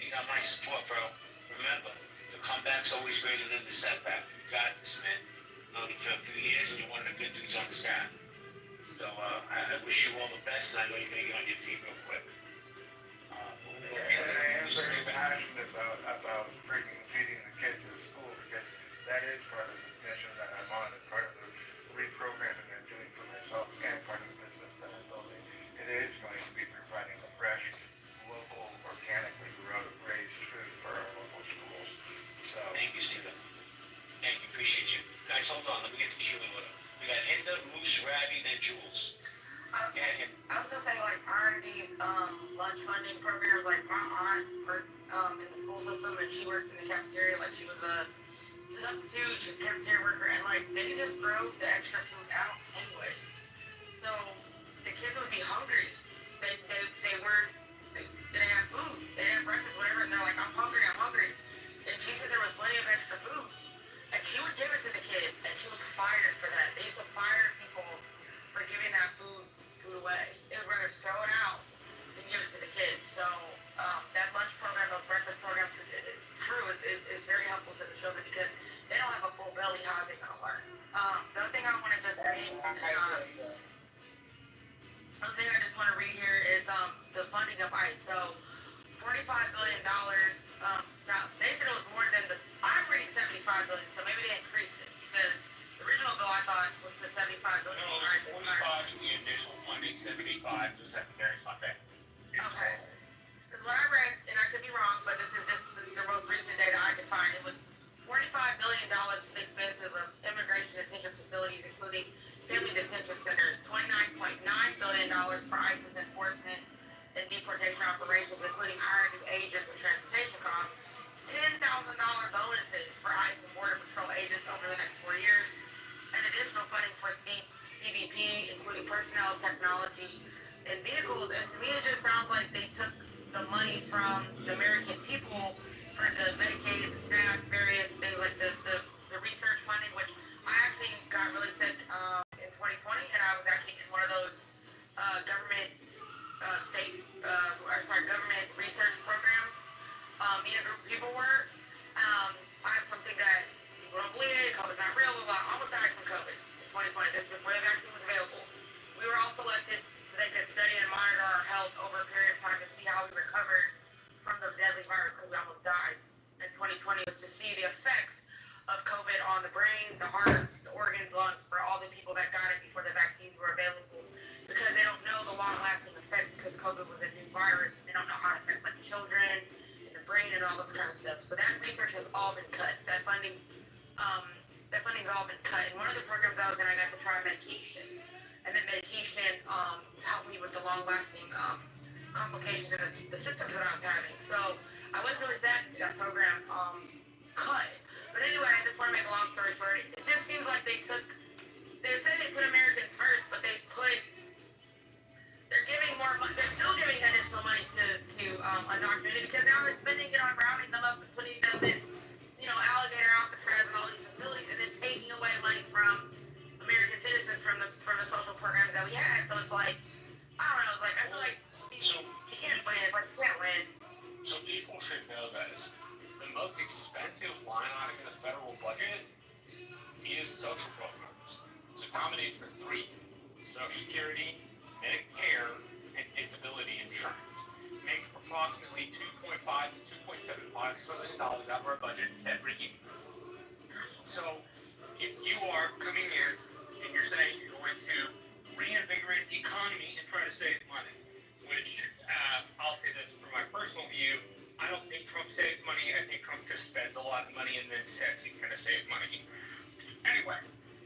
you got my support, bro. Remember, the comeback's always greater than the setback. You got this, man. Known you for a few years, and you're one of the good dudes on the staff. So I wish you all the best, and I know you're going to get on your feet real quick. I am very passionate about freaking feeding the kids in school, because that is part of the mission that I'm on, and part of the reprogramming I'm doing for myself, and part of the business that I'm building. It is going to be providing a fresh, local, organically raised food for our local schools. So thank you, Steven. Thank you, appreciate you. Guys, hold on, let me get the queuing order. We got Hinda, Moose, Ravi, then Jules. I was gonna say, part of these lunch funding programs, my aunt worked in the school system, and she worked in the cafeteria. She was a substitute, she was a cafeteria worker, and they just throw the extra food out anyway. So the kids would be hungry. They didn't have food. They didn't have breakfast, whatever, and they're like, I'm hungry. And she said there was plenty of extra food. And she would give it to the kids, and she was fired for that. They used to fire people for giving that food away. They would rather throw it out One thing I just want to read here is the funding of ICE. So $45 billion. Now they said it was more than the. I'm reading 75 billion, so maybe they increased it because the original bill I thought was the 75 billion. No, it was 45 in the initial funding, 75 the secondary funding. Okay. Because what I read, and I could be wrong, but this is just the most recent data I could find, it was $45 billion for the expenses of immigration detention facilities, including family detention centers, $29.9 billion for ICE's enforcement and deportation operations, including hiring new agents and transportation costs, $10,000 bonuses for ICE and Border Patrol agents over the next 4 years, and additional funding for CBP, including personnel, technology, and vehicles. And to me, it just sounds like they took the money from the American people for the Medicaid, the SNAP, various things like the research funding, which I actually got really sick in 2020, and I was actually in one of those government government research programs. Me and a group of people were. I have something that people don't believe it, COVID's not real, blah, blah. I almost died from COVID in 2020. This before the vaccine was available. We were all selected so they could study and monitor our health over a period of time to see how we recovered from the deadly virus because we almost died. In 2020 was to see the effects of COVID on the brain, the heart, the organs, lungs for all the people that got it before the vaccines were available because they don't know the long-lasting effects because COVID was a new virus. They don't know how it affects like children, and the brain, and all this kind of stuff. So that research has all been cut. That funding's all been cut. And one of the programs I was in, I got to try medication. And that medication helped me with the long-lasting complications and the symptoms that I was having. So I was really sad to see that program cut. But anyway, I just want to make a long story short. It just seems like they said they put Americans first, but they're giving more money. They're still giving additional money to undocumented because now they're spending it on rounding them up and putting them in, Alligator, Alcatraz, and all these facilities, and then taking away money from American citizens from the social programs that we had. So it's like, I don't know. It's like I feel like you can't win. It's like you can't win. So people should know this. The most expensive line item in the federal budget is social programs. It's a combination of three: Social Security, Medicare, and disability insurance. It makes approximately $2.5 to $2.75 trillion out of our budget every year. So if you are coming in and you're saying you're going to reinvigorate the economy and try to save money, which I'll say this from my personal view, I don't think Trump saved money. I think Trump just spends a lot of money and then says he's going to save money. Anyway,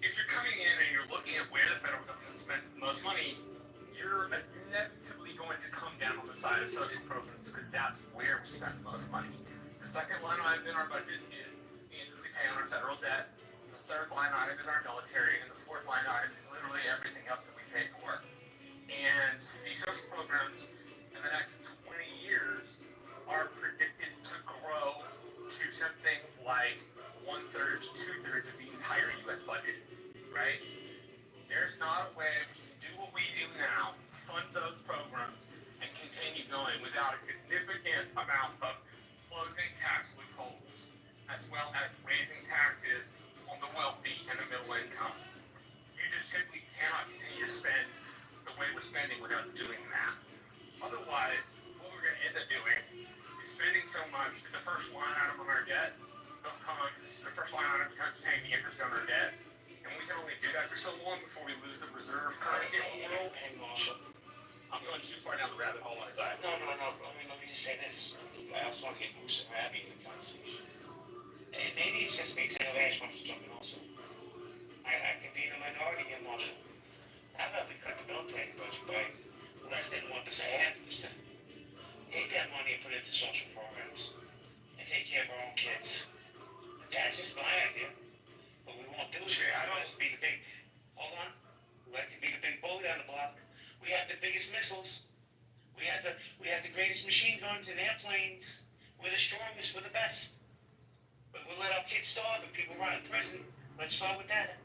if you're coming in and you're looking at where the federal government spent the most money, you're inevitably going to come down on the side of social programs because that's where we spend the most money. The second line item in our budget is the interest we pay on our federal debt. The third line item is our military, and the fourth line item is literally everything else that we pay for. And these social programs in the next 20 years are predicted to grow to something like 1/3 to 2/3 of the entire U.S. budget, right? There's not a way we can do what we do now, fund those programs, and continue going without a significant amount of closing tax loopholes, as well as raising taxes on the wealthy and the middle income. You just simply cannot continue to spend the way we're spending without doing that. Otherwise, what we're going to end up doing is spending so much that the first line item on our debt becomes paying the interest on our debt. And we can only do that for so long before we lose the reserve currency of the world. And Marshall, I'm going too far down the rabbit hole. no. Let me just say this. I also want to get Bruce and Abby in the conversation. And maybe it's just me because I know Ash wants to jump in also. I could be in a minority here, Marshall. How about we cut the military budget by less than 1%, 0.5%? Take that money and put it into social programs and take care of our own kids. That's just my idea. But we won't do it. I don't have to be the big, hold on. We like to be the big bully on the block. We have the biggest missiles. We have the greatest machine guns and airplanes. We're the strongest. We're the best. But we'll let our kids starve and people rot in prison. Let's start with that.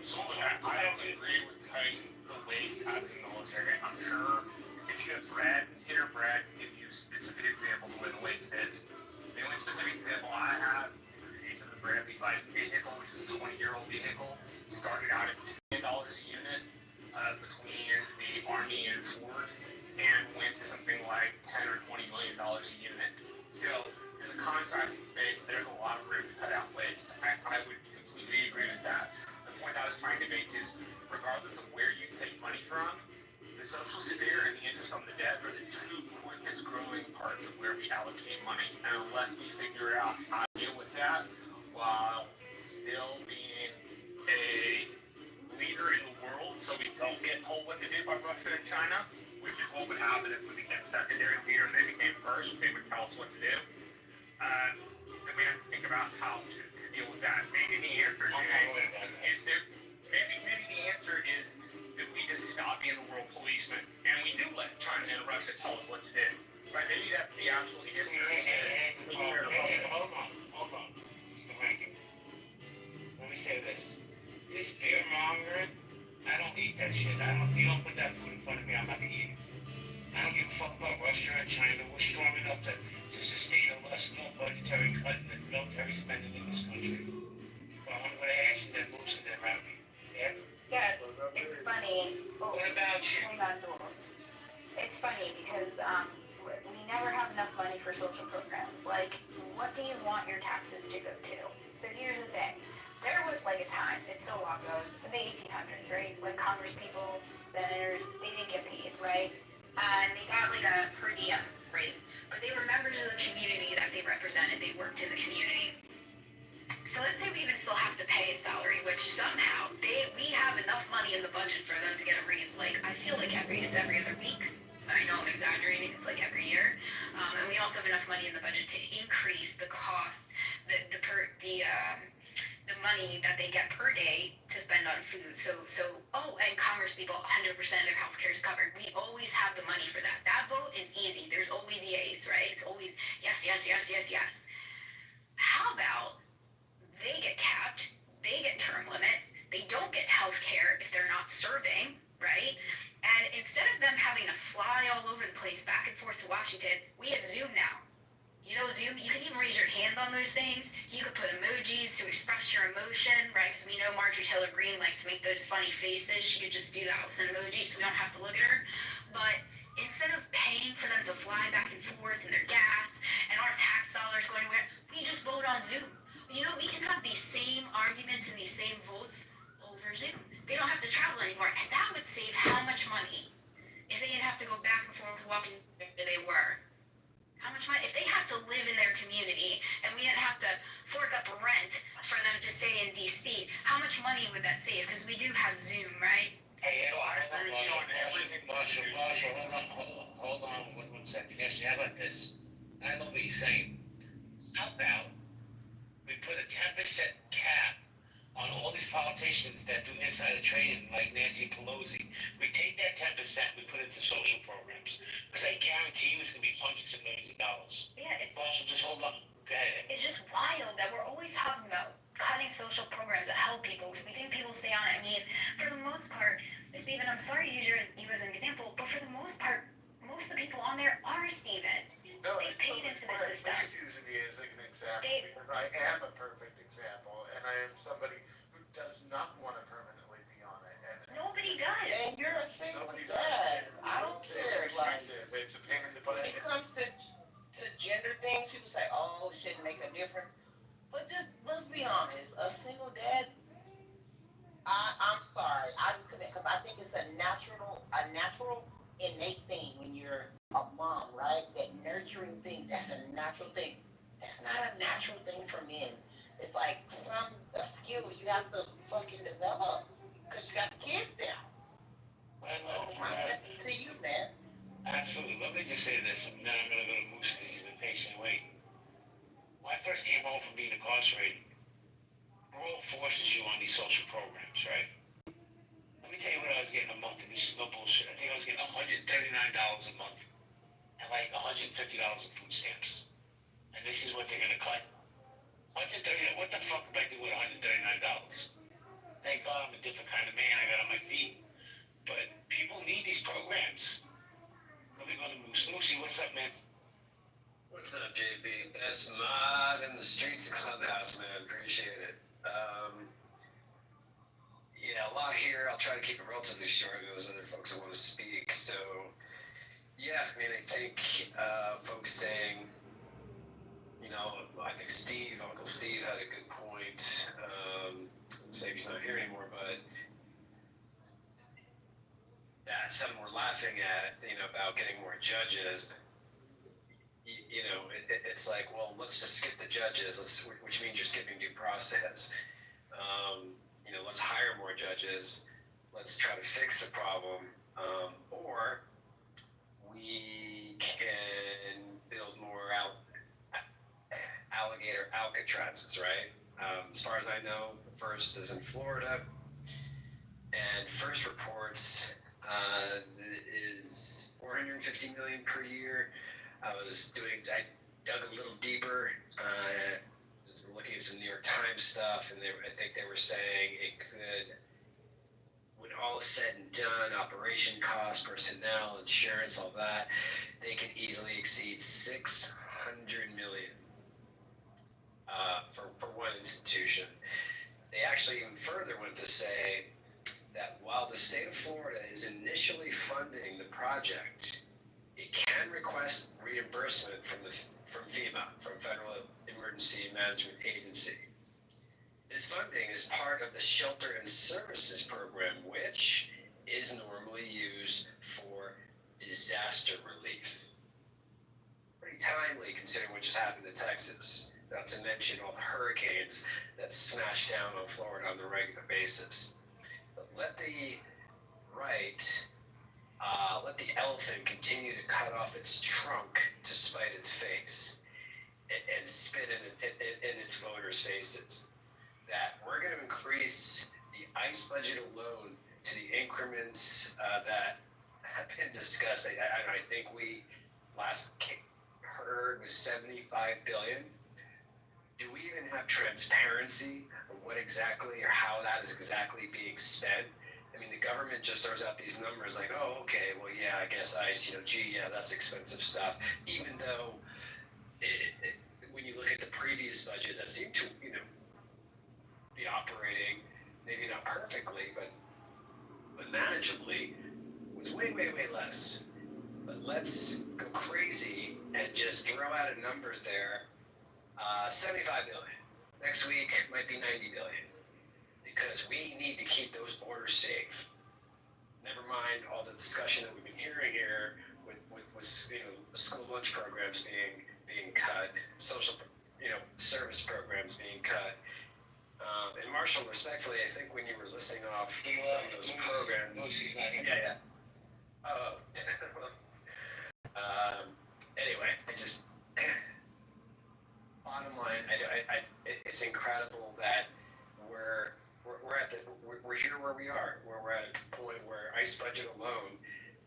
So I don't agree with cutting the waste out of the military. I'm sure if you have Brad here, Brad can give you specific examples of where the waste is. The only specific example I have is the creation of the Bradley fighting vehicle, which is a 20-year-old vehicle. It started out at $2 million a unit between the Army and it forward and went to something like $10 or $20 million a unit. So in the contracting space, there's a lot of room to cut out waste. I would completely agree with that. The point I was trying to make is, regardless of where you take money from, the social sphere and the interest on the debt are the two quickest growing parts of where we allocate money. And unless we figure out how to deal with that while still being a leader in the world, so we don't get told what to do by Russia and China, which is what would happen if we became secondary leader and they became first. They would tell us what to do. Then we have to think about how to deal with that. Maybe the answer is that we just stop being the world policeman and we do let China and Russia tell us what to do. Right? Maybe that's the actual answer. Hold on. Mr. Rankin. Let me say this. This fear mongering, I don't eat that shit. You don't put that food in front of me, I'm not gonna eat it. I don't give a fuck about Russia and China. We're strong enough to sustain a less more budgetary cut in the military spending in this country. But I want to go to Ash and then Moose and then Rowdy. Yeah? Yeah, it's funny. What about you? Hold on, Jules. It's funny because we never have enough money for social programs. Like, what do you want your taxes to go to? So here's the thing. There was like a time, it's so long ago, it was the 1800s, right? When congresspeople, senators, they didn't get paid, right? And they got like a per diem rate. But they were members of the community that they represented. They worked in the community. So let's say we even still have to pay a salary, which somehow we have enough money in the budget for them to get a raise. Like, I feel like it's every other week. I know I'm exaggerating, it's like every year. And we also have enough money in the budget to increase the cost, the money that they get per day to spend on food. And Congress people, 100% of their healthcare is covered. We always have the money for that. That vote is easy. There's always yeas, right? It's always yes. How about they get capped, they get term limits, they don't get healthcare if they're not serving, right? And instead of them having to fly all over the place back and forth to Washington, we have Zoom now. You know Zoom, you can even raise your hand on those things. You could put emojis to express your emotion, right? Because we know Marjorie Taylor Greene likes to make those funny faces. She could just do that with an emoji so we don't have to look at her. But instead of paying for them to fly back and forth and their gas and our tax dollars going anywhere, we just vote on Zoom. You know, we can have these same arguments and these same votes over Zoom. They don't have to travel anymore. And that would save how much money if they didn't have to go back and forth walking where they were. How much money? If they had to live in their community and we didn't have to fork up rent for them to stay in D.C., how much money would that save? Because we do have Zoom, right? Hey, hold on one second. Actually, how about this? I know what you're saying. How about we put a 10% cap on all these politicians that do insider trading like Nancy Pelosi? We take that 10%, we put it into social programs. Because I guarantee you it's going to be hundreds of millions of dollars. Yeah, it's also just hold on. Go ahead. It's just wild that we're always talking about cutting social programs that help people because we think people stay on it. I mean, for the most part, Stephen, I'm sorry to use you as an example, but for the most part, most of the people on there are Stephen. No, they've paid into the system. Please use me as an example because I am a perfect example, and I am somebody who does not want to permanently be on it. And nobody does. And you're a single dad. I don't care. Like, it's a pain in the butt. when it comes to gender things, people say, "Oh, it shouldn't make a difference." But just let's be honest. A single dad. I'm sorry. I just couldn't, because I think it's a natural, innate thing when you're a mom, right? That nurturing thing, that's a natural thing. That's not a natural thing for men. It's like a skill you have to fucking develop because you got kids now. To you, man. Absolutely. Let me just say this, and then I'm going to go to Moose because he's been patiently waiting. When I first came home from being incarcerated, world forces you on these social programs, right? Let me tell you what I was getting a month, and this is no bullshit. I think I was getting $139 a month and like $150 in food stamps. And this is what they're going to cut. What the fuck would I do with $139? Thank God I'm a different kind of man. I got on my feet. But people need these programs. Let me go to Moose. Moosey, what's up, man? What's up, JP? Best mod in the streets of Clubhouse, man. Appreciate it. Yeah, a lot here. I'll try to keep it relatively short. Those other folks who want to speak. So, yeah, I mean, I think folks saying, you know, I think Uncle Steve had a good point. Say he's not here anymore, but yeah, some were laughing at, you know, about getting more judges. You know, it's like, well, let's just skip the judges, which means you're skipping due process. You know, let's hire more judges. Let's try to fix the problem. Or we can build more alligator Alcatrazes, right? As far as I know, the first is in Florida. And first reports is 450 million per year. I dug a little deeper, just looking at some New York Times stuff, and I think they were saying it could, when all is said and done, operation costs, personnel, insurance, all that, they could easily exceed 600 million for one institution. They actually even further went to say that while the state of Florida is initially funding the project, it can request reimbursement from FEMA, from Federal Emergency Management Agency. This funding is part of the Shelter and Services Program, which is normally used for disaster relief. Pretty timely considering what just happened in Texas, not to mention all the hurricanes that smash down on Florida on a regular basis. But let the elephant continue to cut off its trunk to spite its face and spit in its voters' faces. That we're going to increase the ICE budget alone to the increments that have been discussed. I think we last heard was 75 billion. Do we even have transparency of what exactly or how that is exactly being spent? I mean, the government just throws out these numbers like, oh, okay, well, yeah, I guess ICE, you know, gee, yeah, that's expensive stuff. Even though when you look at the previous budget, that seemed to, you know, be operating, maybe not perfectly, but manageably, was way, way, way less. But let's go crazy and just throw out a number there, 75 billion. Next week might be 90 billion. Because we need to keep those borders safe. Never mind all the discussion that we've been hearing here with you know, school lunch programs being cut, social, you know, service programs being cut. And Marshall, respectfully, I think when you were listing off some of those programs, yeah. Oh. Anyway, bottom line, it's incredible that we're here where we are, where we're at a point where ICE budget alone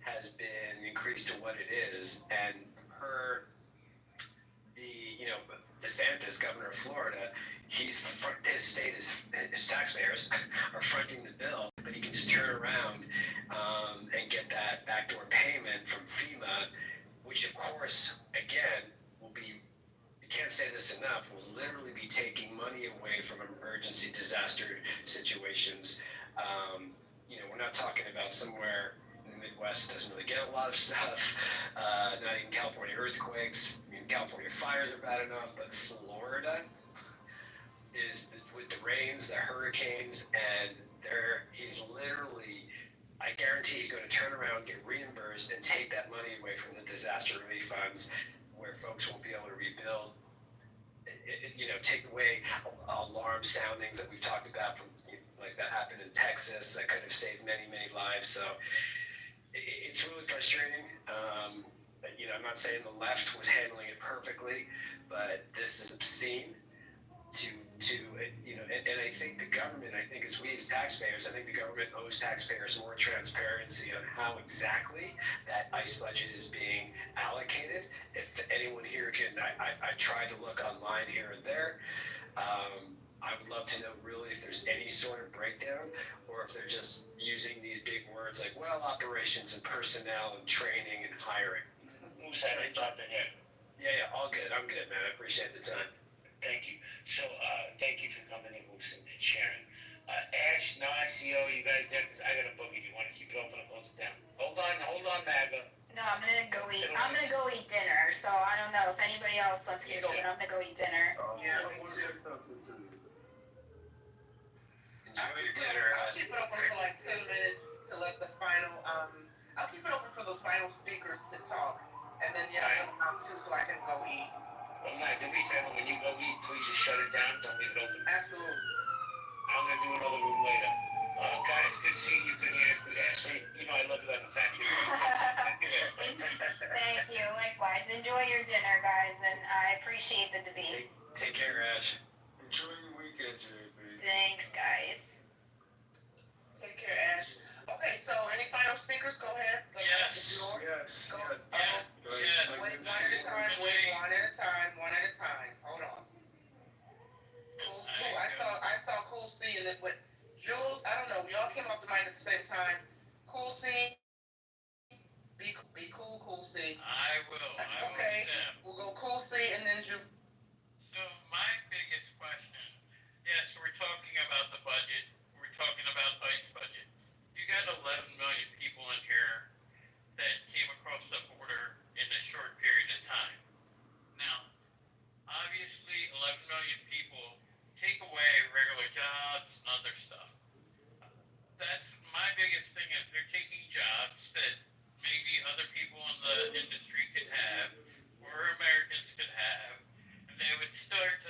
has been increased to what it is, and per the, you know, DeSantis, governor of Florida, his state his taxpayers are fronting the bill, but he can just turn around and get that backdoor payment from FEMA, which of course, again, will be, you can't say this enough, will literally be taking money away from emergency disaster situations. You know, we're not talking about somewhere in the Midwest that doesn't really get a lot of stuff, not even California earthquakes. I mean, California fires are bad enough, but Florida is, with the rains, the hurricanes, and he's literally, I guarantee he's going to turn around, get reimbursed, and take that money away from the disaster relief funds where folks won't be able to rebuild. You know, take away alarm soundings that we've talked about from, like that happened in Texas that could have saved many, many lives. So it's really frustrating. You know, I'm not saying the left was handling it perfectly, but this is obscene to you know, and I think the government, as we as taxpayers, I think the government owes taxpayers more transparency on how exactly that ICE budget is being allocated. If anyone here can, I've tried to look online here and there. I would love to know really if there's any sort of breakdown, or if they're just using these big words like, well, operations and personnel and training and hiring. Who said I dropped in here? Yeah, all good. I'm good, man. I appreciate the time. Thank you. So, thank you for coming in, Moose, and sharing. Ash, no, ICO, you guys have this. I got a boogie. Do you want to keep it open or close it down? Hold on, MAGA. No, I'm gonna go eat. I'm gonna go eat dinner. So I don't know if anybody else wants to keep it open. I'm gonna go eat dinner. Yeah, I want to say something to you. Enjoy your dinner. I'll keep it open for like 10 minutes to let the final, I'll keep it open for those final speakers to talk. And then, yeah, I'm gonna announce too so I can go eat. Well, Matt, do me a favor. When you go eat, please just shut it down. Don't leave it open. Absolutely. I'm gonna do another room later. Guys, good seeing you. Good hearing from you. Ashley, you know I love you like a fat kid. Thank you. Likewise. Enjoy your dinner, guys, and I appreciate the debate. Take care, Ash. Enjoy your weekend, JB. Thanks, guys. Take care, Ash. Okay, so any final speakers? Go ahead. Yes. Yes. Go. Yes. Yeah. Wait one at a time. Wait one at a time. One at a time. Hold on. Cool. I saw Cool C and then with Jules. I don't know. We all came off the mic at the same time. Cool C. Be cool, Cool C. I will. Okay. Tim. We'll go Cool C and then Jules. So my biggest question, yes, we're talking about the budget. We're talking about ICE budget. You got 11 million people in here that came across the border in a short period of time. Now, obviously, 11 million people take away regular jobs and other stuff. That's my biggest thing is they're taking jobs that maybe other people in the industry could have or Americans could have, and they would start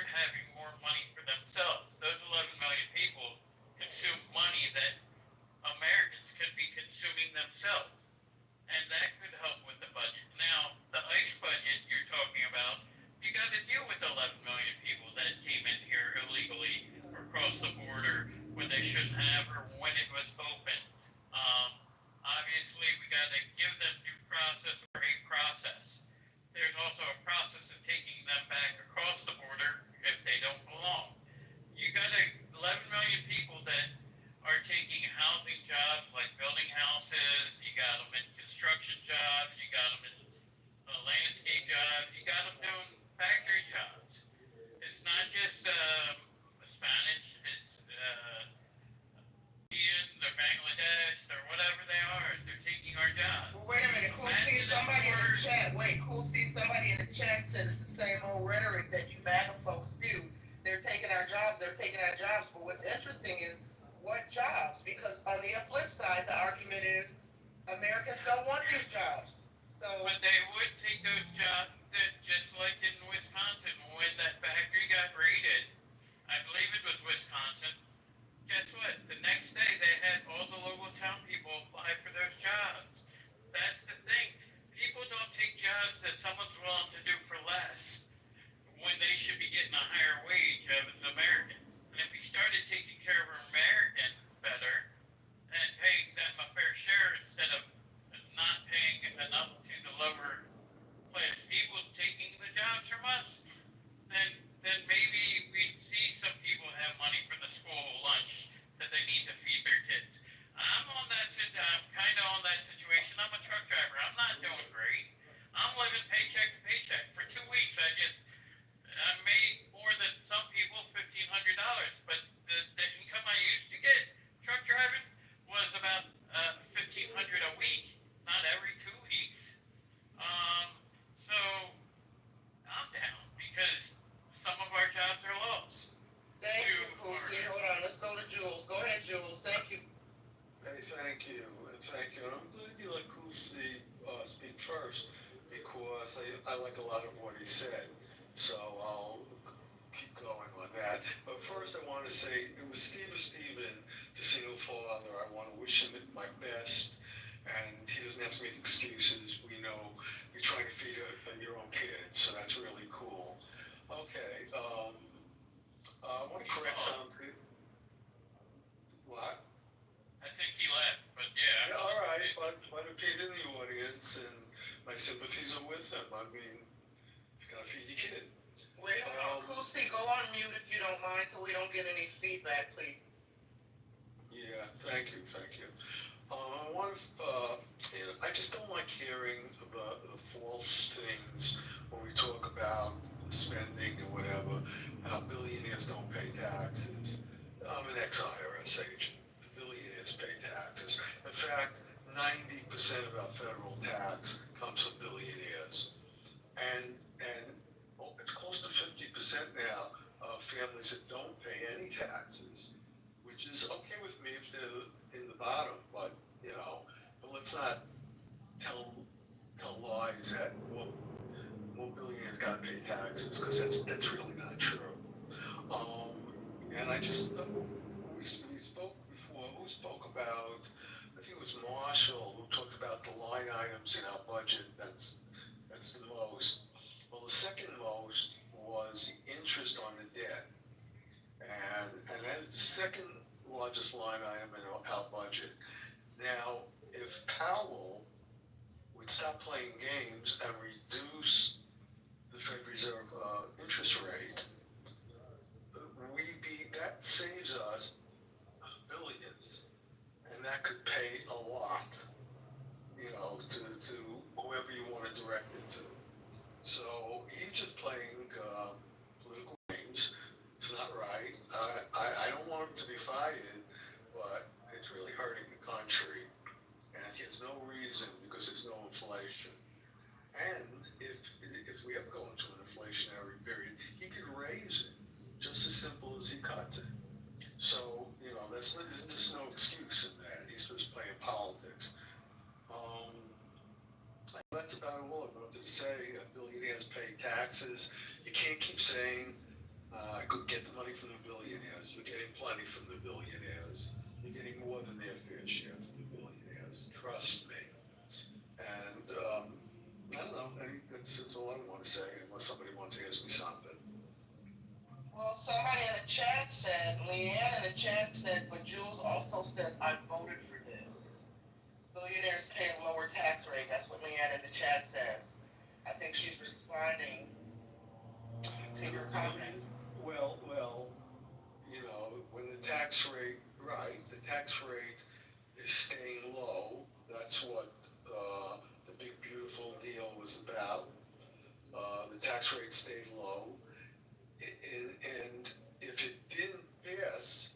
having more money for themselves. Those 11 million people consume money that Americans could be consuming themselves, and that could help with the budget. Now, the ICE budget you're talking about, you got to deal with 11 million people that came in here illegally or across the border when they shouldn't have or when it was open. Obviously, we got to give them due process or a process. There's also a process of taking them back across the border if they don't belong. You got 11 million people that are taking housing jobs like building houses, you got them in construction jobs, you got them in landscape jobs, you got them doing factory jobs. It's not just Spanish, it's Indian, they're Bangladesh, they're whatever they are, they're taking our jobs. Well, wait a minute. Cool see somebody in the chat. Wait, Cool see somebody in the chat said it's the same old rhetoric that you MAGA folks do. They're taking our jobs, but what's interesting is what jobs? Because on the flip side, the argument is Americans don't want these jobs. So But they would take those jobs that just like in Wisconsin when that factory got raided, I believe it was Wisconsin. Guess what? The next day they had all the local town people apply for those jobs. That's the thing. People don't take jobs that someone's willing to do for less when they should be getting a higher wage as an American. And if we started taking care of Americans better and paying them a fair share instead of not paying enough to the lower class people taking the jobs from us, then maybe we'd see some people have money for the school lunch that they need to feed their kids. I'm kind of on that situation. I'm a truck driver. I'm not doing great. I'm living paycheck to paycheck. For 2 weeks, I made more than some people, $1,500. But the income I used to get truck driving was about $1,500 a week, not every 2 weeks. So I'm down because some of our jobs are lost. thank you, Cool C. Hold on, let's go to Jules. Go ahead, Jules. Thank you. Hey, thank you. Thank you. And I'm glad you let Cool C speak first because I like a lot of what he said. So I'll keep going on that. But first I want to say it was Steven, the single father. I want to wish him my best. And he doesn't have to make excuses. We know you're trying to feed your own kid. So that's really cool. Okay. I want to correct something. What? I think he left, but yeah. Yeah, all right, but if he's in the audience, and my sympathies are with him. I mean, you gotta feed your kid. Wait, hold on. Cool C, go on mute if you don't mind so we don't get any feedback, please. Yeah, thank you. I want to, I just don't like hearing the false things when we talk about spending or whatever, how billionaires don't pay taxes. I'm an ex-IRS agent. The billionaires pay taxes. In fact, 90% of our federal tax comes from billionaires. And well, it's close to 50% now of families that don't pay any taxes, which is okay with me if they're in the bottom, but but let's not tell lies that more billionaires got to pay taxes, because that's really not true. And I just we spoke before. Who spoke about? I think it was Marshall who talked about the line items in our budget. That's the most. Well, the second most was the interest on the debt, and that is the second largest line item in our budget. Now, if Powell would stop playing games and reduce the Fed Reserve interest rate, that saves us billions, and that could pay a lot, to whoever you want to direct it to. So he's just playing political games. It's not right. I don't want him to be fired, but it's really hurting the country, and he has no reason because there's no inflation. And if we ever go into an inflationary period, he could raise it just as simple as he cuts it. So there's just no excuse in that. He's just playing politics. That's about all I wanted to say. Billionaires pay taxes. You can't keep saying, I could get the money from the billionaires. You're getting plenty from the billionaires. You're getting more than their fair share from the billionaires. Trust me. And I don't know. That's all I want to say, unless somebody wants to ask me something. Well, somebody in the chat said, Leanne in the chat said, but Jules also says, I voted for this. Billionaires pay a lower tax rate. That's what Leanne in the chat says. I think she's responding to your comments. Well, when the tax rate is staying low, that's what the big beautiful deal was about. The tax rate stayed low, and if it didn't pass,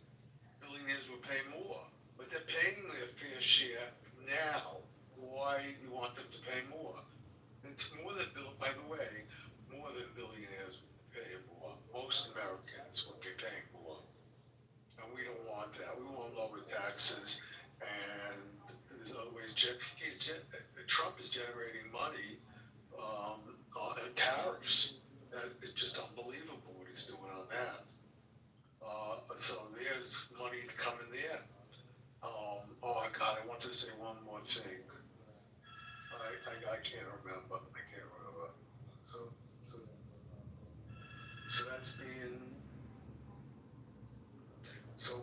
billionaires would pay more. But they're paying their fair share now. Why you want them to pay more? It's more than by the way, more than billionaires pay more. Most Americans would be paying more, and we don't want that. We want lower taxes, and there's other ways. Trump is generating money on tariffs. It's just unbelievable what he's doing on that. So there's money to come in there. Oh God, I want to say one more thing. I can't remember. So that's being. So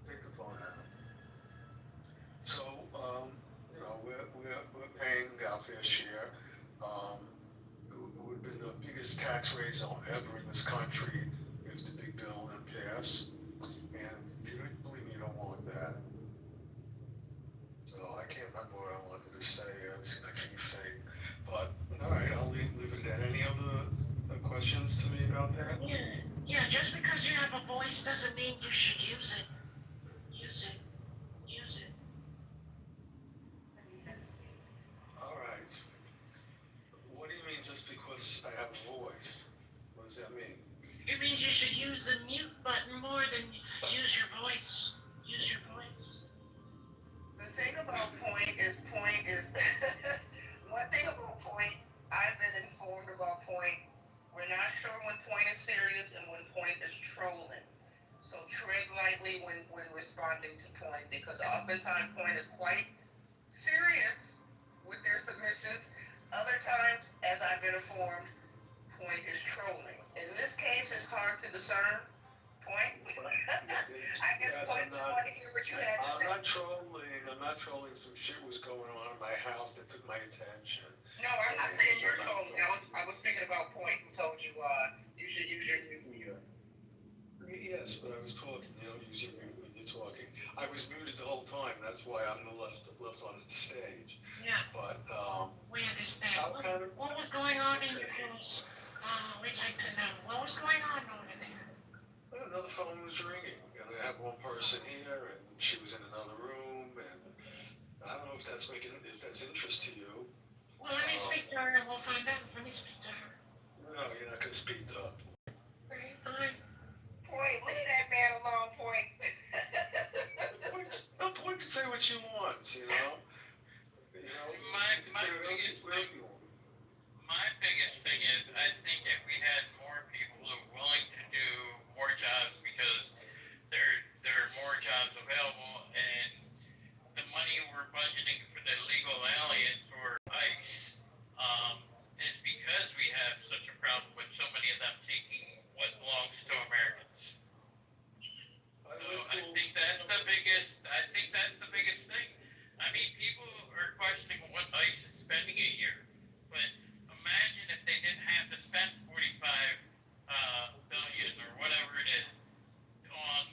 take the phone out. So we're paying our fair share. It would have been the biggest tax raise ever in this country if the big bill didn't pass. And if you don't believe me, you don't want that. So I can't remember what I wanted to say. I can't think. But all right, I'll leave it at that. Any other questions to me about that? Yeah, just because you have a voice doesn't mean you should use it. Use it. All right. What do you mean just because I have a voice? What does that mean? It means you should use the mute button more than use your voice. Use your voice. The thing about point is one thing about point, I've been informed about point. We're not sure when point is serious and when point is trolling. So tread lightly when responding to point, because oftentimes point is quite serious with their submissions. Other times, as I've been informed, point is trolling. In this case, it's hard to discern point. I guess point, I want to hear what you had to say. I'm not trolling. Some shit was going on in my house that took my attention. No, I'm not saying you're trolling. I was thinking about point who told you you should use your mute meter. Yes, but I was talking. You don't use your mute when you're talking. I was muted the whole time. That's why I'm left on the stage. Yeah. But we understand. What was going on in your house? We'd like to know. What was going on over there? Another phone phone was ringing, and I had one person here, and she was in another room, and I don't know if that's interest to you. Well, let me speak to her and we'll find out. Let me speak to her. No, you're not gonna speak to her. Okay, fine. Point, leave that man alone, Point. The point can say what she wants, you know? You know, My you can say whatever biggest whatever thing, you want. my biggest thing is, I think if we had more people who are willing to do more jobs because there are more jobs available, and the money we're budgeting for the illegal aliens or ICE is because we have such a problem with so many of them taking what belongs to Americans. So I think that's the biggest. I think that's the biggest thing. I mean, people are questioning what ICE is spending a year, but imagine if they didn't have to spend 45 billion or whatever it is on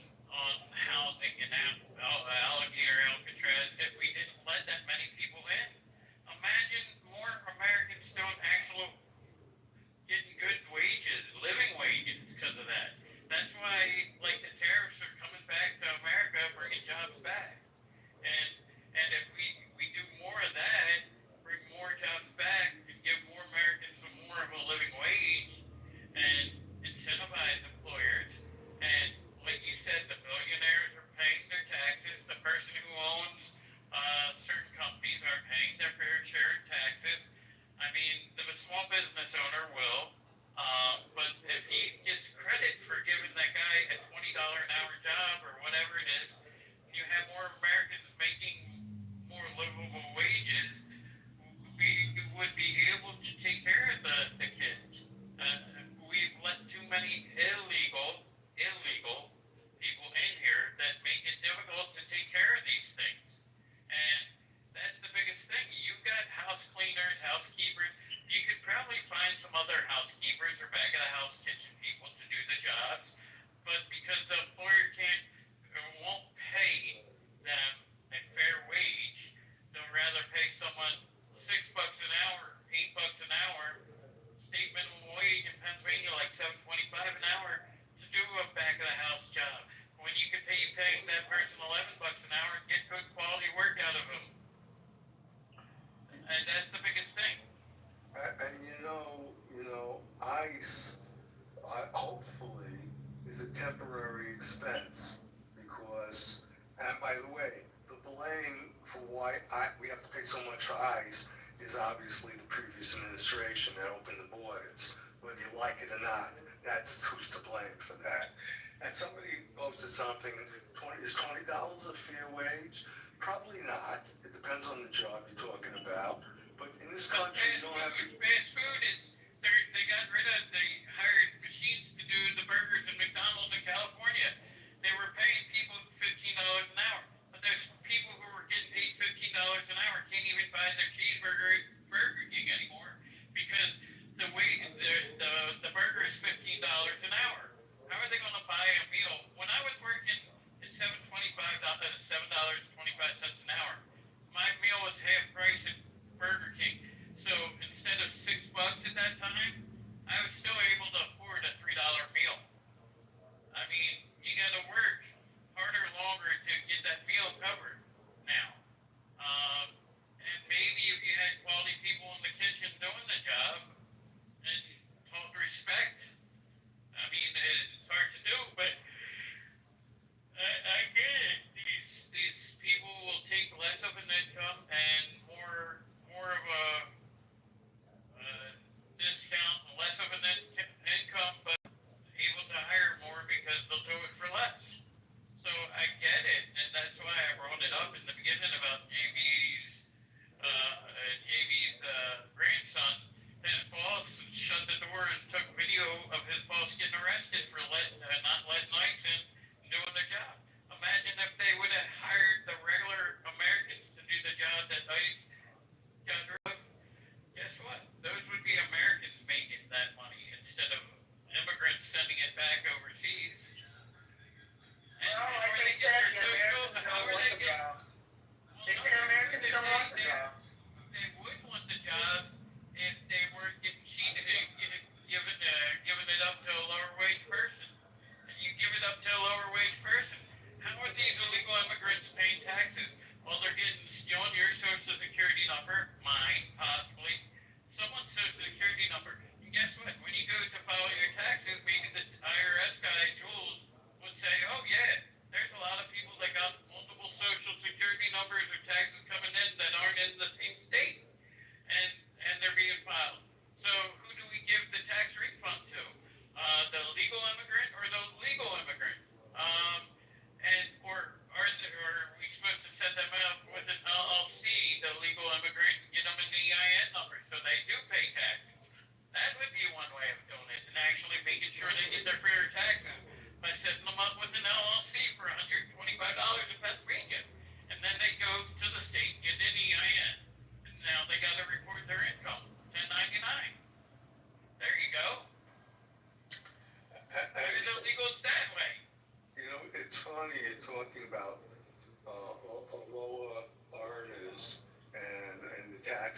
housing and Alligator, Alcatraz. If we didn't let that many people in, imagine more Americans don't actually getting good wages, living wages, because of that. That's why, like, the tariffs are coming back to America, bringing jobs back. And if we do more of that, bring more jobs back, and give more Americans more of a living wage, and incentivize employers, and like you said, the billionaires are paying their taxes. The person who owns certain companies are paying their fair share in taxes. I mean, the small business owner will, but if he gets credit for giving that guy a $20 an hour job or whatever it is, and you have more Americans making more livable wages, we would be able to take care of the kids. We've let too many illegal people in here that make it difficult to take care of these things. And that's the biggest thing. You've got house cleaners, housekeepers. You could probably find some other housekeepers or back of the house kitchen people to do the jobs, but because the employer can't or won't pay them a fair wage, they'll rather pay someone $6 an hour, $8 an hour, state minimum wage in Pennsylvania like $7.25 an hour to do a back of the house job. When you could paying that person $11 an hour and get good quality work out of them. And that's the biggest thing. And ICE, hopefully, is a temporary expense because, and by the way, the blame for why we have to pay so much for ICE is obviously the previous administration that opened the borders. Whether you like it or not, that's who's to blame for that. And somebody posted something, is $20 a fair wage? Probably not. It depends on the job you're talking about. But in this country, you don't have to. Fast food is, they hired machines to do the burgers in McDonald's in California. They were paying people $15 an hour. But there's people who were getting paid $15 an hour can't even buy their cheeseburger at Burger King anymore because the burger is $15 an hour. How are they going to buy a meal? When I was working at $7.25 an hour, my meal was half price at Burger King. So instead of $6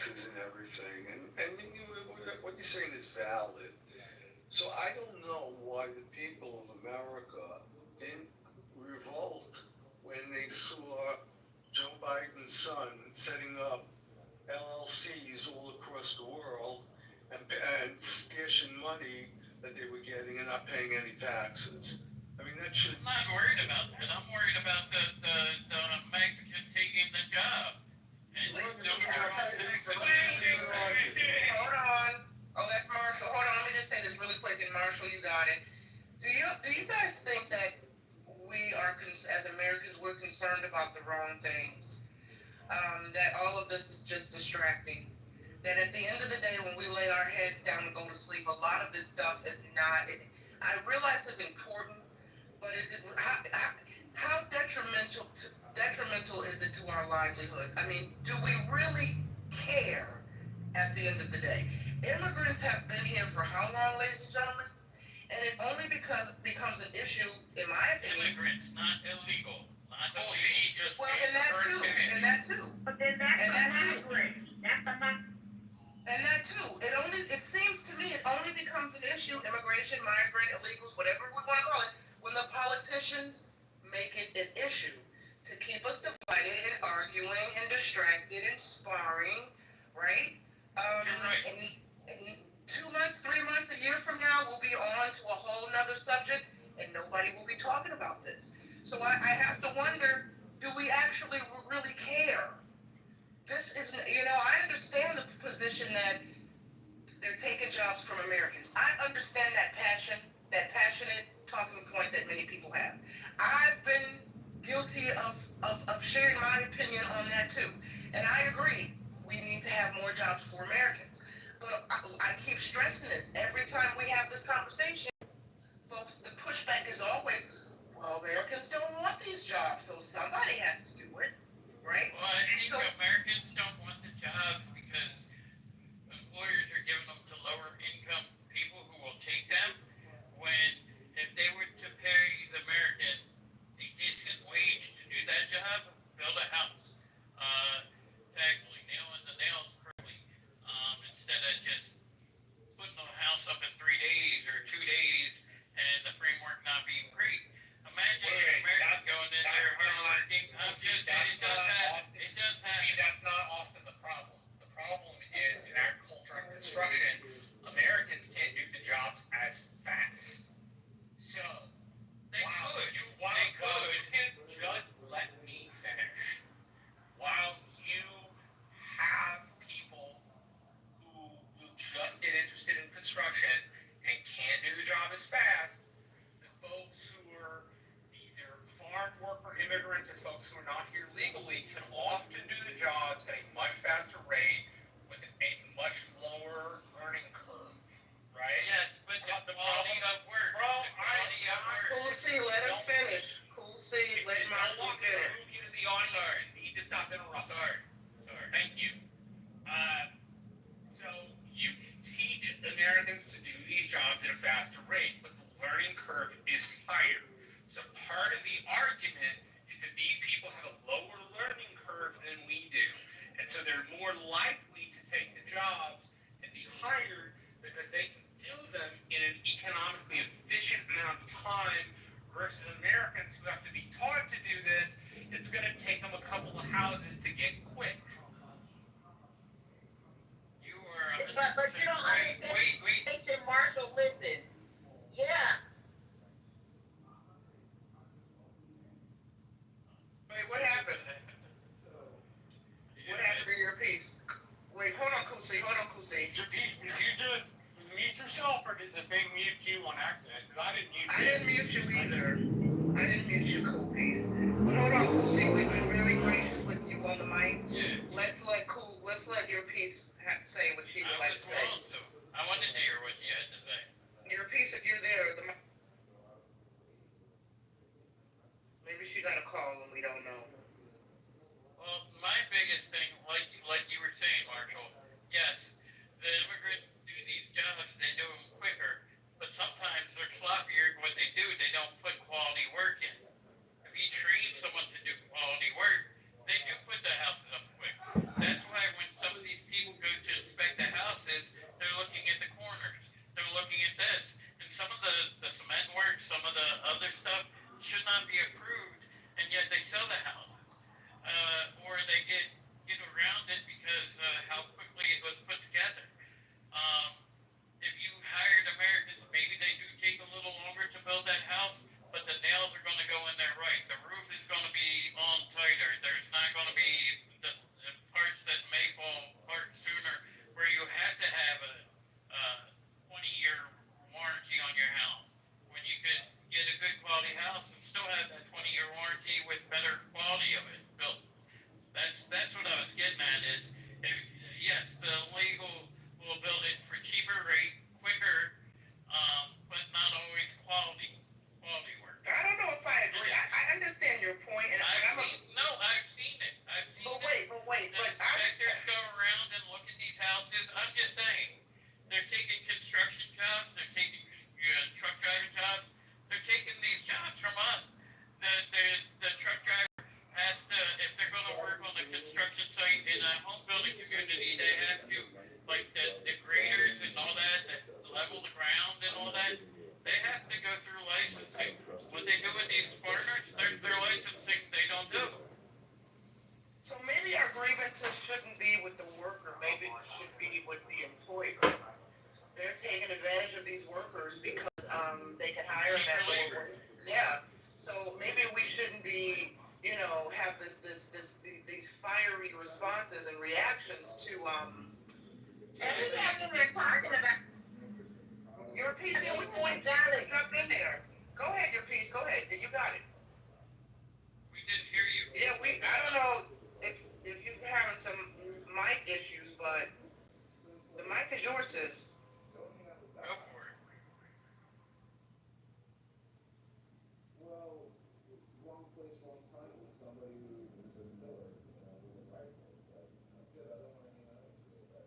taxes and everything, and what you're saying is valid. So I don't know why the people of America didn't revolt when they saw Joe Biden's son setting up LLCs all across the world and stashing money that they were getting and not paying any taxes. I mean, that should. I'm not worried about that. I'm worried about the Mexican taking the job. And Wait, doing their own thing for hold on. Oh, that's Marshall. Hold on, let me just say this really quick, and Marshall, you got it. Do you guys think that we are, as Americans, we're concerned about the wrong things? That all of this is just distracting. That at the end of the day, when we lay our heads down and go to sleep, a lot of this stuff is not. I realize it's important, but is it how detrimental is it to our livelihoods? I mean, do we really care at the end of the day? Immigrants have been here for how long, ladies and gentlemen? And it only becomes an issue, in my opinion. Immigrants, not illegal. Not bullshit. Just Well, and that too. But then that's a migrant. That's a migrant. And that too. It seems to me it only becomes an issue, immigration, migrant, illegals, whatever we want to call it, when the politicians make it an issue to keep us divided and arguing and distracted and sparring, right? You're right. And 2 months, 3 months, a year from now, we'll be on to a whole nother subject and nobody will be talking about this. So I have to wonder, do we actually really care? This is, I understand the position that they're taking jobs from Americans. I understand that passionate talking point that many people have. I've been guilty of sharing my opinion on that too. And I agree, we need to have more jobs for Americans. But I keep stressing this. Every time we have this conversation, folks, the pushback is always, well, Americans don't want these jobs, so somebody has to do it, right? Well, I think Americans don't want the jobs because employers are giving them to lower income people who will take them, when if they were to pay the American a decent wage to do that job, build a house, to actually nailing the nails correctly, instead of just putting the house up in 3 days or 2 days and the framework not being great. Imagine an American going in there hardworking. It does happen. See, that's not often the problem. The problem is in agriculture and construction, Americans can't do the jobs as fast. So, They could. just let me finish. While you have people who will just get interested in construction and can't do the job as fast, the folks who are either farm worker immigrants or folks who are not here legally can often do the jobs at a much faster rate with a much lower learning curve, right? Yes, but the quality of work. Bro, Cool C, let him finish. Cool C, let Marshall finish. Move you to the audience. You need to stop interrupting. Sorry. Thank you. So you can teach Americans to do these jobs at a faster rate, but the learning curve is higher. So part of the argument is that these people have a lower learning curve than we do. And so they're more likely to take the jobs and be hired because they can do them in an economically efficient amount of time versus Americans who have to be taught to do this. It's going to take them a couple of houses to get quick. You are. But you don't understand. Wait. Marshall, listen. Yeah. Wait, what happened? What happened to your piece? Wait, hold on, Kusi. Your piece, did you just mute yourself or did the thing mute you on accident? Because I didn't mute you. I didn't mute you either. I didn't mute you, Cool Piece. But hold on, Kusi. We've been very gracious with you on the mic. Yeah. Let's let your piece say what she would like to say. I wanted to hear what you had to say. Your piece, if you're there, maybe she got a call and we don't know. Well, my biggest thing, like you were saying, Marshall, yes, the immigrants do these jobs, they do them quicker, but sometimes they're sloppier. What they do, they don't put quality work in. If you train someone to do quality work, they do put the houses up quick. That's why when some of these people bosses. I'm just saying, they're taking construction jobs, they're taking truck driving jobs, they're taking these jobs from us. The truck driver has to, if they're going to work on the construction site in a home building community, they have to, like the graders and all that, that level the ground and all that, they have to go through licensing. What they do with these farmers, their licensing, they don't do. So maybe our grievances shouldn't be with the worker, maybe it should be with the employer. They're taking advantage of these workers because they can hire them at lower wages. Yeah. So maybe we shouldn't be, have these fiery responses and reactions to And we haven't even talking about. your piece. We point down and jump in there. Go ahead, your piece. Go ahead. You got it. We didn't hear you. Yeah, I don't know if you're having some mic issues, but the mic is yours, sis. Go for it. Well, wrong place, wrong time with somebody who's a killer, with a rifle. I'm good, I don't want to hang out with you.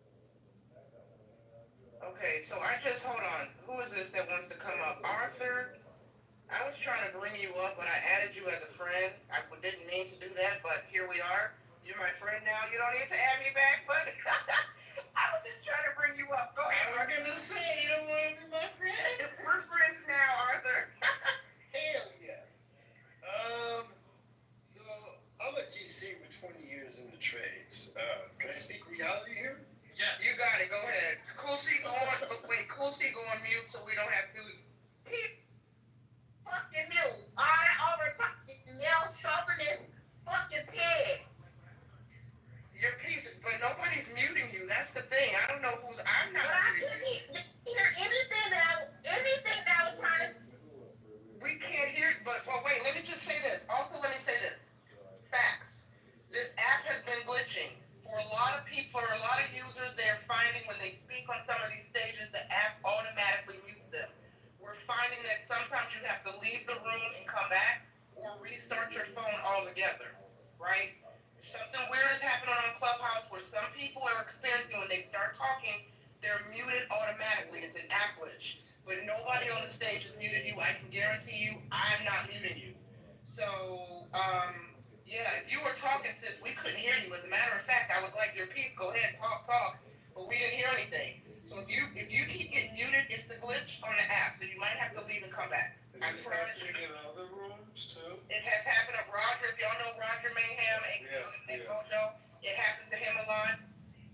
Okay, so hold on. Who is this that wants to come up? Arthur? I was trying to bring you up, but I added you as a friend. I didn't mean to do that, but here we are. You're my friend now. You don't need to add me back, but I was just trying to bring you up. Go ahead. I was gonna say, you don't want to be my friend. We're friends now, Arthur. Hell yeah. So I'm a GC with 20 years in the trades. Can I speak reality here? Yeah. You got it. Go ahead. Cool C, go on. Wait, Cool C, go on mute so we don't have to. Fucking mute. All that over talking, nail chauvinist, fucking pig. Your piece, but nobody's muting you. That's the thing. I don't know who's. I'm not But I muting you. couldn't hear anything that I was trying to. We can't hear. But wait. Let me just say this. Also, let me say this. Facts. This app has been glitching for a lot of people. For a lot of users, they're finding when they speak on some of these stages, the app automatically mutes them. We're finding that sometimes you have to leave the room and come back, or restart your phone altogether. Right? Something weird is happening on Clubhouse where some people are experiencing when they start talking, they're muted automatically. It's an app glitch. But nobody on the stage has muted you. I can guarantee you, I'm not muting you. So, yeah, if you were talking, sis, we couldn't hear you. As a matter of fact, I was like, your piece, go ahead, talk, but we didn't hear anything. So if you keep getting muted, it's the glitch on the app. So you might have to leave and come back. I promise you. In other rooms too? It has happened to Roger. If y'all know Roger Mayhem, and Mojo, it happened to him a lot.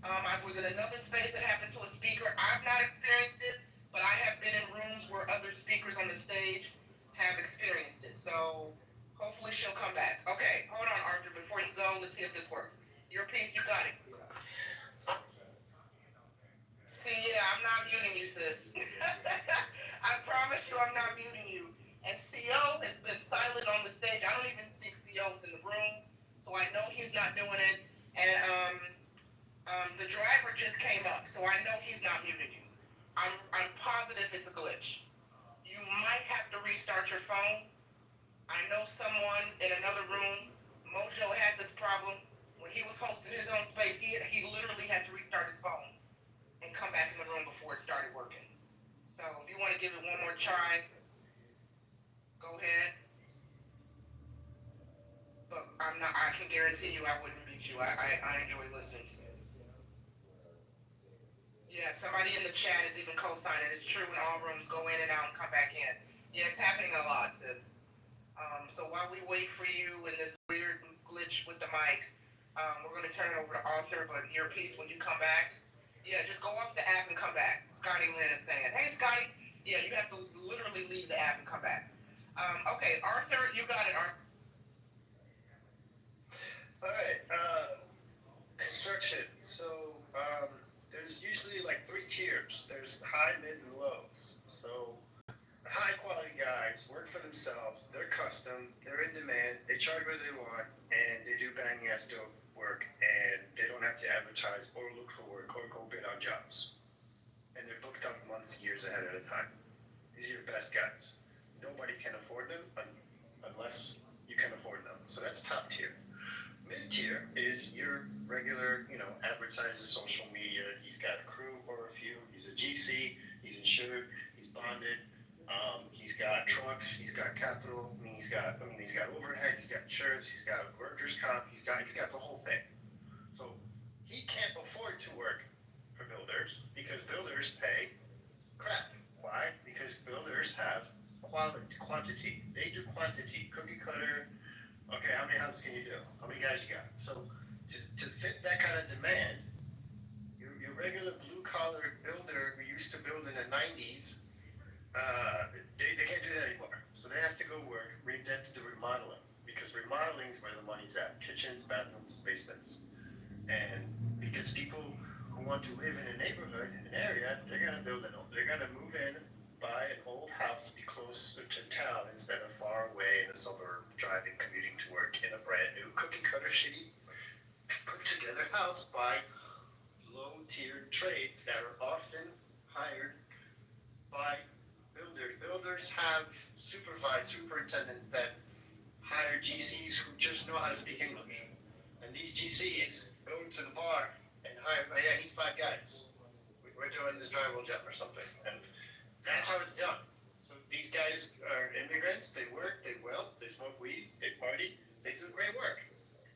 I was in another space that happened to a speaker. I've not experienced it, but I have been in rooms where other speakers on the stage have experienced it. So hopefully she'll come back. Okay, hold on, Arthur. Before you go, let's see if this works. Your piece, you got it. See, yeah, I'm not muting you, sis. I promise you I'm not muting you. And CO has been silent on the stage. I don't even think CO's in the room, so I know he's not doing it. And the driver just came up, so I know he's not muting you. I'm positive it's a glitch. You might have to restart your phone. I know someone in another room, Mojo had this problem. When he was hosting his own space, he literally had to restart his phone and come back in the room before it started working. So if you want to give it one more try, go ahead. But I can guarantee you I wouldn't beat you. I enjoy listening to you. Yeah, somebody in the chat is even co-signing. It's true when all rooms go in and out and come back in. Yeah, it's happening a lot, sis. So while we wait for you and this weird glitch with the mic, we're going to turn it over to Arthur, but your piece when you come back, yeah, just go off the app and come back. Scotty Lynn is saying, hey, Scotty. Yeah, you have to literally leave the app and come back. Okay, Arthur, you got it, Arthur. All right. Construction. So there's usually like 3 tiers. There's high, mids, and lows. So the high quality guys work for themselves. They're custom. They're in demand. They charge what they want, and they do bang ass dope work, and they don't have to advertise or look for work or go bid on jobs. And they're booked up months, years ahead at a time. These are your best guys. Nobody can afford them unless you can afford them. So that's top tier. Mid tier is your regular, advertises social media. He's got a see, he's insured, he's bonded, he's got trucks, he's got capital, he's got overhead, he's got insurance, he's got workers' comp, he's got the whole thing. So he can't afford to work for builders because builders pay crap. Why? Because builders have quantity. They do quantity, cookie cutter. Okay, how many houses can you do? How many guys you got? So to fit that kind of demand, your regular blue collar builder who used to build in the 90s, they can't do that anymore. So they have to go work, to do remodeling, because remodeling is where the money's at. Kitchens, bathrooms, basements. And because people who want to live in a neighborhood, in an area, they're gonna move in, buy an old house, be close to town instead of far away in a suburb, driving, commuting to work in a brand new cookie cutter shitty put together house by low tiered trades that are often hired by builders. Builders have superintendents that hire GCs who just know how to speak English. And these GCs go to the bar and hire, I need 5 guys. We're doing this drywall job or something. And that's how it's done. So these guys are immigrants, they work, they weld, they smoke weed, they party, they do great work.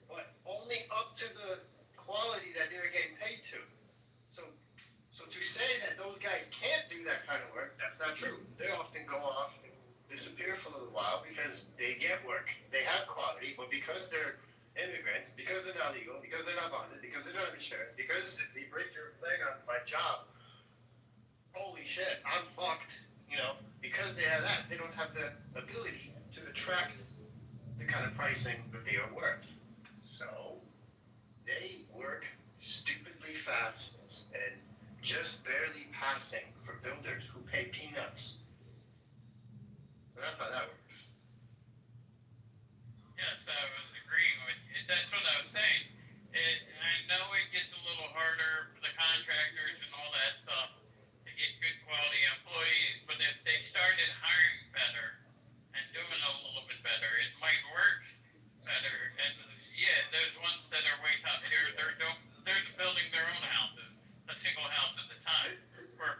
But only up to the quality that they're getting paid to. So to say that those guys can't do that kind of work, that's not true. They often go off and disappear for a little while because they get work, they have quality, but because they're immigrants, because they're not legal, because they're not bonded, because they're not insured, because if they break your leg on my job, holy shit, I'm fucked. Because they have that, they don't have the ability to attract the kind of pricing that they are worth. So they work stupidly fast and just barely passing for builders who pay peanuts. So that's how that works. Yes, I was agreeing with you. That's what I was saying. I know it gets a little harder for the contractors and all that stuff to get good quality employees, but if they started hiring better and doing a little bit better, it might work better. And yeah, there's ones that are way top tier. They're building their own houses, a single house at a time.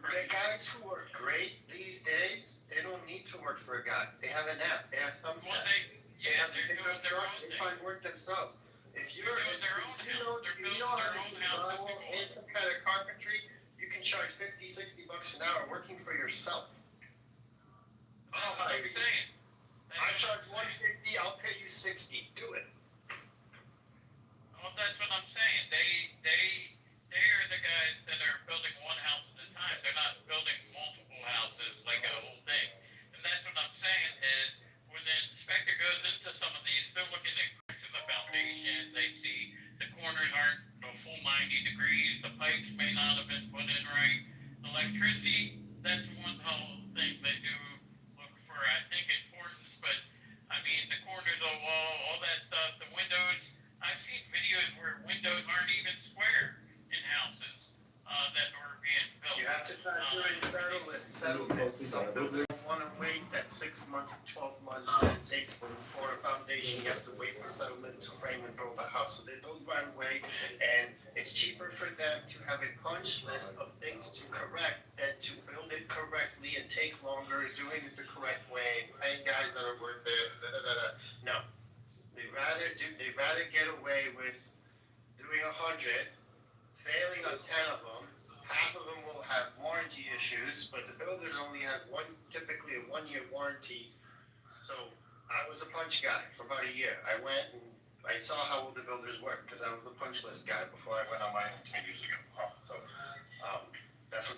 The guys who are great these days, they don't need to work for a guy. They have an app. They have thumbtack. They pick up truck. They find work themselves. If you know how to do drywall and some kind of carpentry, you can charge $50, $60 an hour working for yourself. That's what I'm saying. I charge $150. I'll pay you $60. Do it. Well, that's what I'm saying. They are the guys that are building one house at a time. They're not building multiple houses like a whole thing. And that's what I'm saying is when the inspector goes into some of these, they're looking at cracks in the foundation. They see the corners aren't a full 90 degrees. The pipes may not have been put in right. The electricity, that's one whole thing they do look for, I think, importance. But, I mean, the corners of the wall, all that stuff, the windows. I've seen videos where windows aren't even square in houses that were being built. You have to factor in settlement. Some builders want to wait that 6 months, 12 months that it takes for a foundation. You have to wait for settlement to frame and build a house. So they build right away, and it's cheaper for them to have a punch list of things to correct than to build it correctly and take longer, doing it the correct way, paying guys that are worth it. No, they'd rather get away with doing 100, failing on 10 of them. Half of them will have warranty issues, but the builders only have typically a 1-year warranty. So I was a punch guy for about a year. I went and I saw how the builders work because I was the punch list guy before I went on my own 10 years ago. So that's what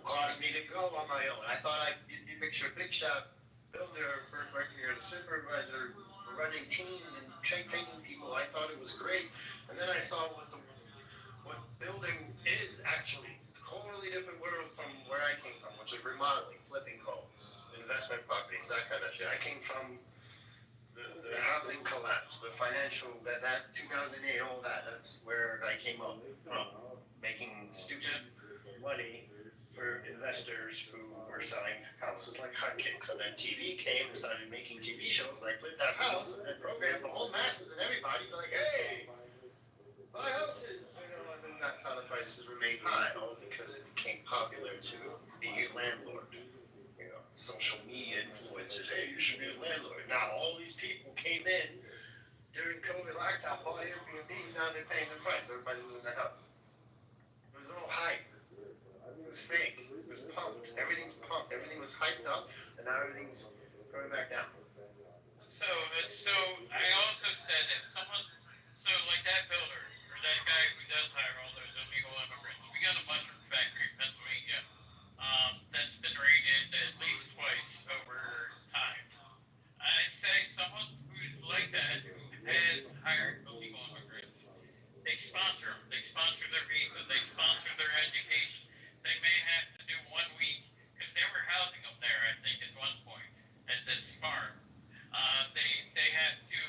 caused me to go on my own. I thought you picture a big shop builder working here, the supervisor, running teams and training people. I thought it was great, and then I saw what building is actually. Totally different world from where I came from, which is remodeling, flipping homes, investment properties, that kind of shit. I came from the housing collapse, the financial, that 2008, all that. That's where I came up from, making stupid money for investors who were selling houses like hotcakes. And then TV came and started making TV shows like Flip That House and programmed the whole masses and everybody like, hey, buy houses, and then that's how the prices remained high, all because it became popular to be landlord. Social media influencers, hey, you should be a landlord. Now all these people came in during COVID lockdown, bought Airbnbs, now they're paying the price. Everybody's losing their house. It was all hype. It was fake. It was pumped. Everything's pumped. Everything was hyped up, and now everything's going back down. So I also said if someone, so like that builder or that guy who does hire all those illegal immigrants, we got a mushroom factory in Pennsylvania that's been raided at least twice over time. I say someone who's like that, who has hired illegal immigrants, they sponsor them. They sponsor their visa. They sponsor their education. They may have to do 1 week because they were housing them there, I think, at one point at this farm. They have to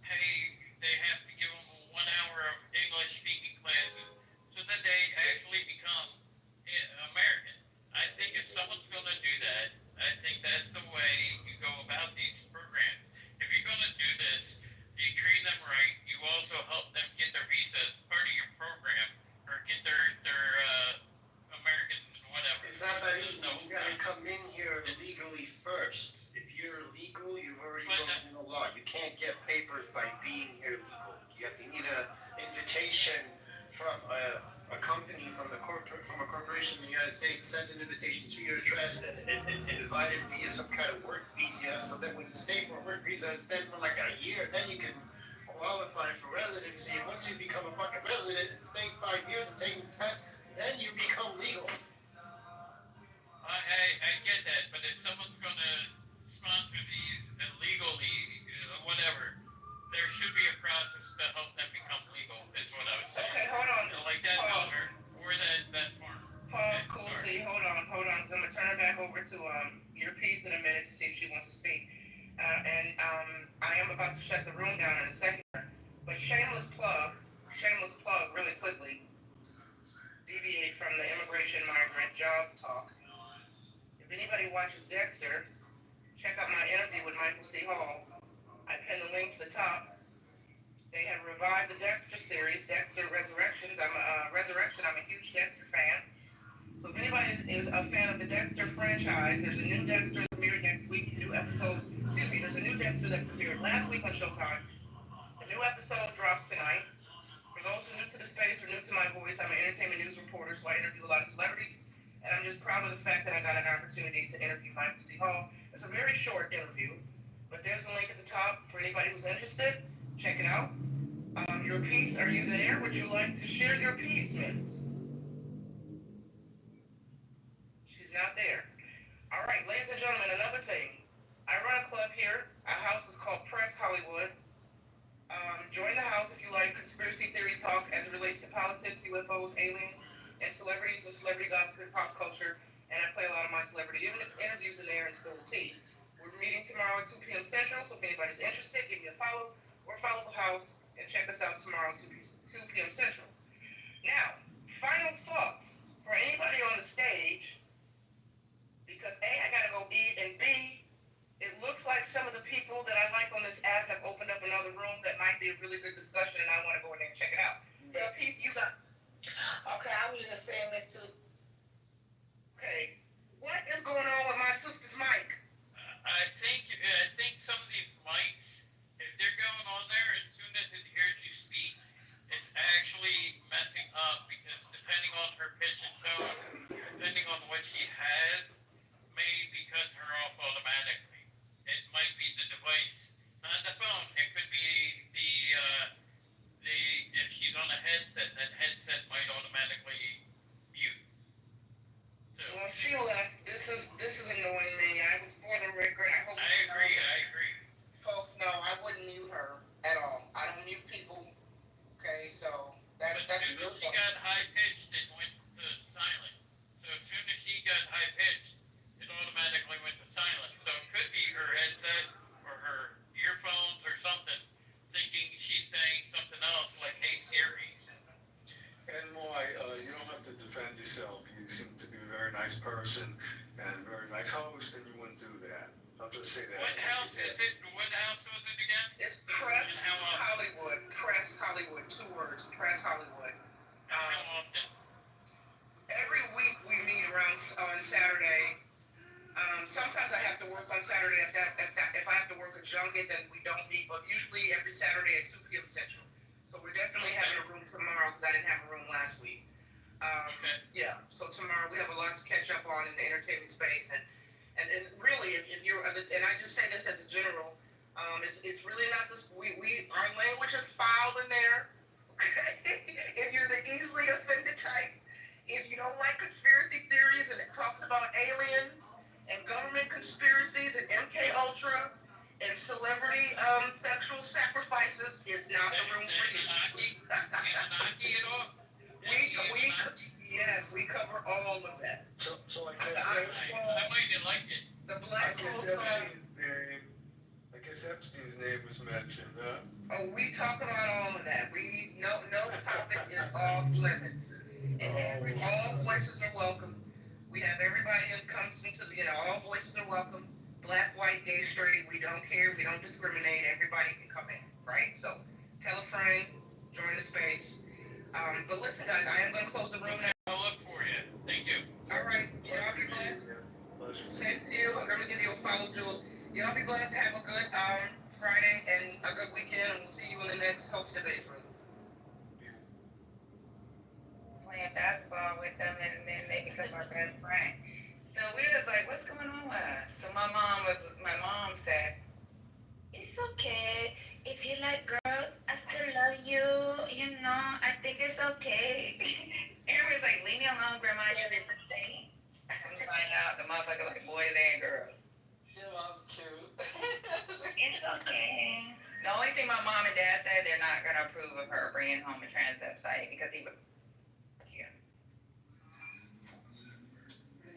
pay. They have to give them 1 hour of English speaking classes so that they actually become American. I think if someone's going to do that, I think that's the way you go about these programs. If you're going to do this, you treat them right. You also help them get their visa as part of your program, or get their American whatever. It's not that easy. You gotta come in here legally first. If you're legal, you've already broken the law. You can't get papers by being here legal. You need an invitation from a company, from a corporation in the United States, send an invitation to your address and invited via some kind of work visa, so that when you stay for a work visa and stay for like a year, then you can qualify for residency. And once you become a fucking resident and stay 5 years and take the test, then you become legal. I get that, but if someone's going to sponsor these illegally, whatever, there should be a process to help them become legal, is what I was saying. Okay, hold on. Like that owner or that farm. Pause, cool, see, hold on, because I'm going to turn it back over to your piece in a minute to see if she wants to speak. I am about to shut the room down in a second, but shameless plug, really quickly, deviate from the immigration migrant job talk. If anybody watches Dexter, check out my interview with Michael C. Hall. I pinned the link to the top. They have revived the Dexter series, Dexter Resurrections. I'm a huge Dexter fan. So if anybody is a fan of the Dexter franchise, there's a new Dexter premiering next week. There's a new Dexter that premiered last week on Showtime. A new episode drops tonight. For those who are new to the space or new to my voice, I'm an entertainment news reporter, so I interview a lot of celebrities. And I'm just proud of the fact that I got an opportunity to interview Michael C. Hall. It's a very short interview, but there's a link at the top for anybody who's interested. Check it out. Your piece, are you there? Would you like to share your piece, miss? She's not there. All right, ladies and gentlemen, another thing. I run a club here. Our house is called Press Hollywood. Join the house if you like conspiracy theory talk as it relates to politics, UFOs, aliens, and celebrities and celebrity gossip and pop culture. And I play a lot of my celebrity interviews in there and spill the tea. We're meeting tomorrow at 2 p.m. Central, so if anybody's interested, give me a follow or follow the house and check us out tomorrow at 2 p.m. Central. Now, final thoughts for anybody on the stage, because A, I gotta go eat, and B, it looks like some of the people that I like on this app have opened up another room that might be a really good discussion, and I want to go in there and check it out. But Peace, you got. Okay, I was just saying this too. Okay, what is going on with my sister's mic? I think some of these mics, if they're going on there, as soon as it hears you speak, it's actually messing up, because depending on her pitch and tone, depending on what she has, may be cutting her off automatically. It might be the device, not the phone. It could be if she's on a headset, that headset might automatically mute. So, Well, she left. This is annoying me. For the record, I hope. I agree. Folks, no, I wouldn't mute her at all. I don't mute people. Okay, so that's as soon as she got high pitched, it went to silent. So as soon as she got high pitched, it automatically went to silent. So it could be her headset or her earphones or something, thinking she's saying something else like, "Hey Siri." And Moy, you don't have to defend yourself. You seem to be a very nice person and a very nice host, and you wouldn't do that. I'll just say that. What house is it? What house was it again? It's Press Hollywood. Press Hollywood. 2 words. Press Hollywood. How often? Every week we meet around on Saturday. Sometimes I have to work on Saturday. If I have to work a junket, then we don't meet. But usually every Saturday at 2 p.m. Central. So we're definitely having a room tomorrow because I didn't have a room last week. Yeah. So tomorrow we have a lot to catch up on in the entertainment space, and really, if you're, and I just say this as a general, it's really not this. Our language is filed in there. Okay. If you're the easily offended type, if you don't like conspiracy theories and it talks about aliens and government conspiracies and MK Ultra and celebrity sexual sacrifices, is not the room for you. Yes, we cover all of that. So I guess I might even like it. The black I guess Epstein's name was mentioned, huh? Oh, we talk about all of that. We no topic is off limits, and all voices are welcome. We have everybody that comes into all voices are welcome. Black, white, gay, straight. We don't care. We don't discriminate. Everybody can come in, right? So tell a friend, join the space. But listen, guys, I am going to close the room now. I'll look for you. Thank you. All right, y'all be blessed. Same to you. I'm going to give you a follow, Jules. Y'all be blessed. Have a good Friday and a good weekend. And we'll see you in the next Hope Debate room. Playing basketball with them, and then they become our best friend. So we was like, what's going on with her? So my mom said, it's okay. If you like girls, I still love you. I think it's okay. Aaron was like, leave me alone, Grandma. You're the thing. Come to find out, the motherfucker like boys and girls. Your mom's cute. It's okay. The only thing my mom and dad said, they're not going to approve of her bringing home a transvestite because he would.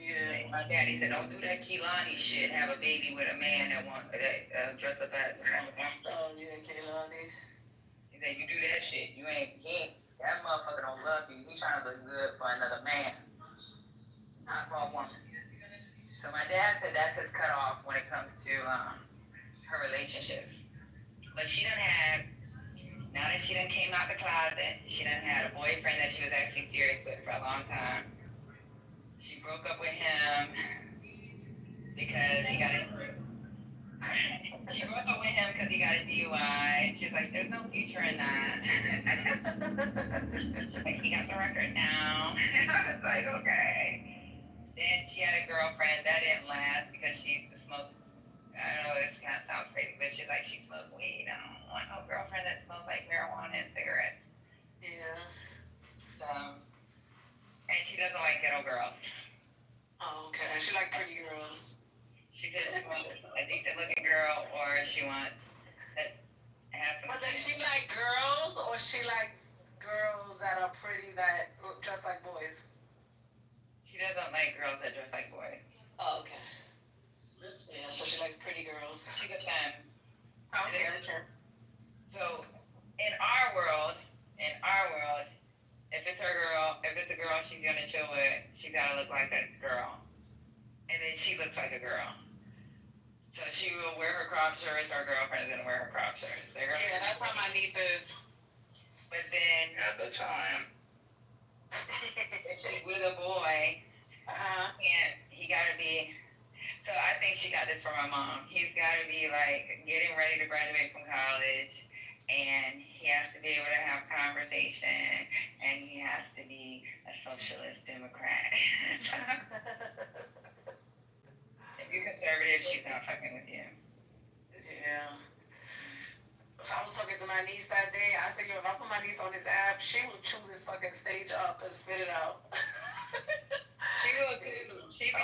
Yeah. My daddy said, don't do that Kehlani shit. Have a baby with a man that dress up as a woman. Oh, yeah, Kehlani. He said, you do that shit. That motherfucker don't love you. He trying to look good for another man, not for a woman. So my dad said that's his cutoff when it comes to her relationships. But she done had, now that she done came out the closet, she done had a boyfriend that she was actually serious with for a long time. She broke up with him because he got a DUI. She was like, there's no future in that. She's like, he got the record now. I was like, okay. Then she had a girlfriend that didn't last because she used to smoke. I know this kind of sounds crazy, but she's like, she smoked weed. I don't want no girlfriend that smells like marijuana and cigarettes. Yeah. So, and she doesn't like ghetto girls. Oh, okay. She like pretty girls. She just wants a decent looking girl, or she wants that has some. But does she like girls, or she likes girls that are pretty that dress like boys? She doesn't like girls that dress like boys. Oh, okay. Yeah, so she likes pretty girls. She's a 10. Okay. So, in our world, if it's a girl she's gonna chill with, she gotta look like a girl. And then she looks like a girl. So she will wear her crop shirts, her girlfriend's gonna wear her crop shirts. Yeah, that's how my niece is. But then At the time. if she's with a boy, and he gotta be. So I think she got this from my mom. He's gotta be like getting ready to graduate from college, and he has to be able to have conversation, and he has to be a socialist Democrat. If you're conservative, she's not fucking with you. Yeah. So I was talking to my niece that day. I said, yo, if I put my niece on this app, she will chew this fucking stage up and spit it out. She will too. She be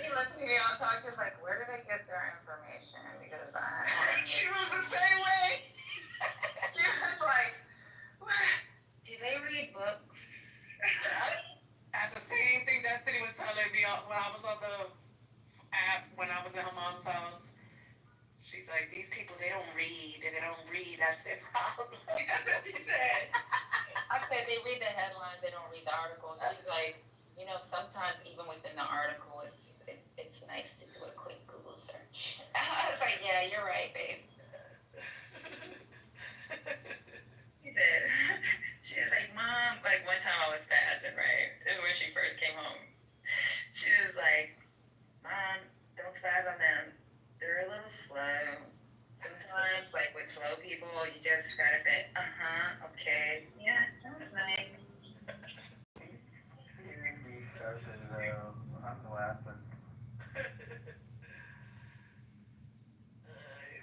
listening to me on talk. She was like, where do they get their information? Because she was the same way. She was like, do they read books? That's the same thing that City was telling me when I was on the app, when I was at her mom's house. She's like, these people, they don't read, and they don't read. That's their problem. That's what she said. I said, they read the headlines, they don't read the article. She's like, sometimes even within the article, it's nice to do a quick Google search. I was like, yeah, you're right, babe. She was like, Mom, like one time I was fasting, right? This is when she first came home. She was like, Mom, don't spaz on them. They're a little slow. Sometimes, like with slow people, you just gotta say, okay. Yeah, that was nice. I'm laughing.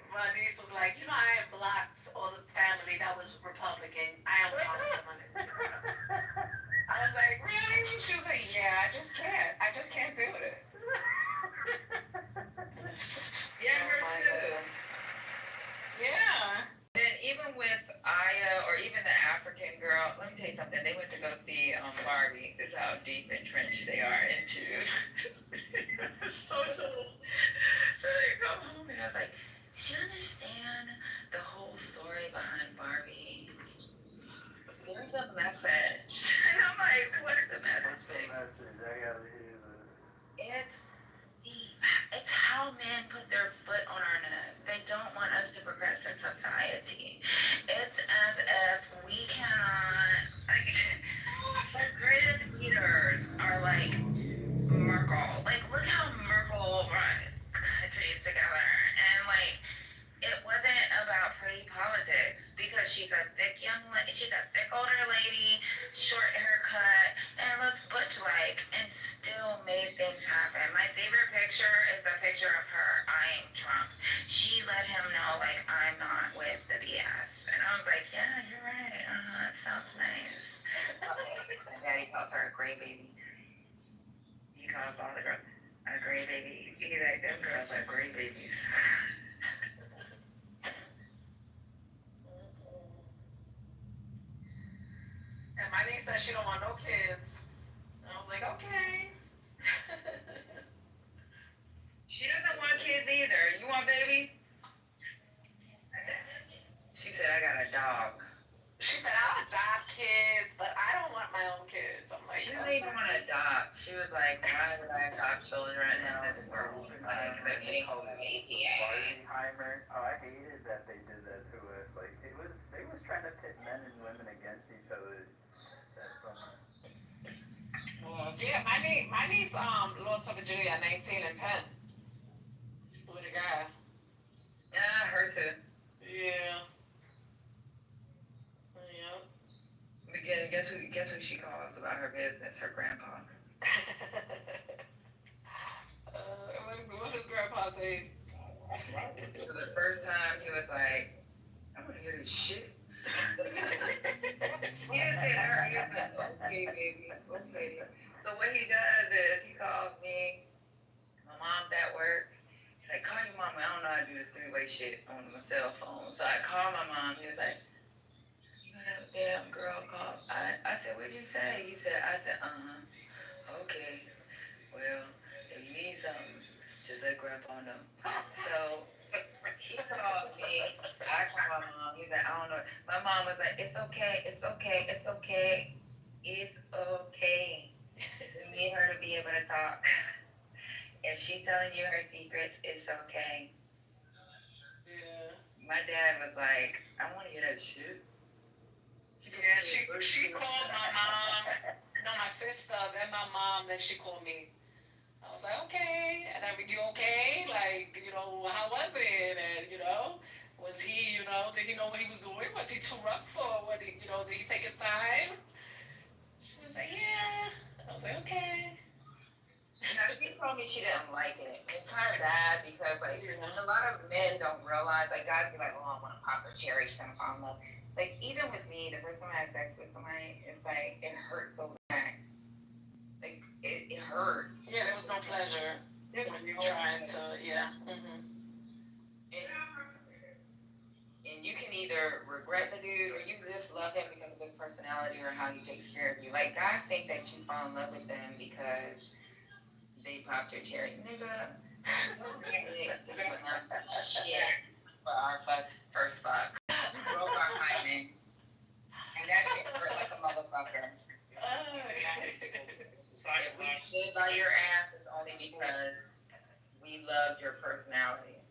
My niece was like, you know, I have blocked all the family that was Republican. I am following them on it. I was like, really? She was like, yeah, I just can't. I just can't do it. Yeah, her too. Yeah. Then even with Aya or even the African girl, let me tell you something. They went to go see Barbie. This is how deep entrenched they are into social. So they come home and I was like, did you understand the whole story behind Barbie? There's a message. And I'm like, what's the message, baby? I gotta hear this. It's deep. It's how men put their foot on our neck. They don't want us to progress in society. It's as if we cannot, like, the greatest leaders are like Merkel. Like, look how Merkel brought countries together. And, like, it wasn't about pretty politics because she's a thick older lady, short haircut, and looks butch-like, and still made things happen. My favorite picture is the picture of her eyeing Trump. She let him know, like, I'm not with the BS. And I was like, yeah, you're right. It sounds nice. My daddy calls her a gray baby. He calls all the girls a gray baby. He's like, them girls are gray babies. And my niece said she don't want no kids. And I was like, okay. She doesn't want kids either. You want babies? She said, I got a dog. She said, I'll adopt kids, but I don't want my own kids. I'm like, She doesn't even want to adopt. She was like, why would I adopt children in this world? Like, the whole APA. Barbenheimer. Oh, I hated that they did that to us. Like, they was trying to pit men and women against each other. That's something. Yeah, my niece lost her virginity at 19 in Penn. With a guy. Yeah, her too. Yeah. Yeah. Again, guess who she calls about her business? Her grandpa. What does grandpa say? For the first time, he was like, I want to hear this shit. He was saying her, he was like, okay, baby, okay. So what he does is he calls me, my mom's at work. He's like, call your mom. I don't know how to do this three-way shit on my cell phone. So I call my mom. He was like, you know that damn girl called. I said, what'd you say? I said, okay. Well, if you need something, just let grandpa know. So he called me. I called my mom. He's like, I don't know. My mom was like, it's okay. It's okay. It's okay. It's okay. We need her to be able to talk. If she's telling you her secrets, it's okay. Yeah. My dad was like, I want to hear that shit. Yeah, she called my mom. No, my sister, then my mom, then she called me. I was like, okay. And then, you okay? Like, how was it? And, was he, did he know what he was doing? Was he too rough or did he take his time? She was like, yeah. I was like, okay. Now, she told me she didn't like it. It's kind of bad because, like, a lot of men don't realize, like, guys be like, oh, I want to pop her cherry, she's gonna fall in love. Like, even with me, the first time I had sex with somebody, it's like, it hurt so bad. Like, it hurt. Yeah, there was no pleasure when you're trying to, yeah. Mm-hmm. And you can either regret the dude or you just love him because of his personality or how he takes care of you. Like, guys think that you fall in love with them because they popped your cherry. Nigga, to put on some shit for our first fuck. Broke our hymen. And that shit hurt like a motherfucker. If we stood by your ass, it's only because we loved your personality.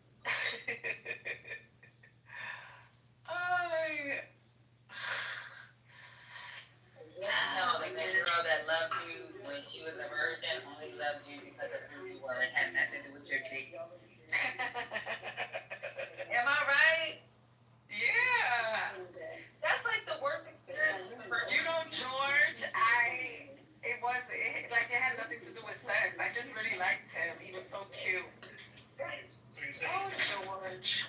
No, like that girl that loved you when she was a virgin only loved you because of who you were. It had nothing to do with your dick. Am I right? Yeah. That's like the worst experience. You know, George, it had nothing to do with sex. I just really liked him. He was so cute. So you say Oh, George.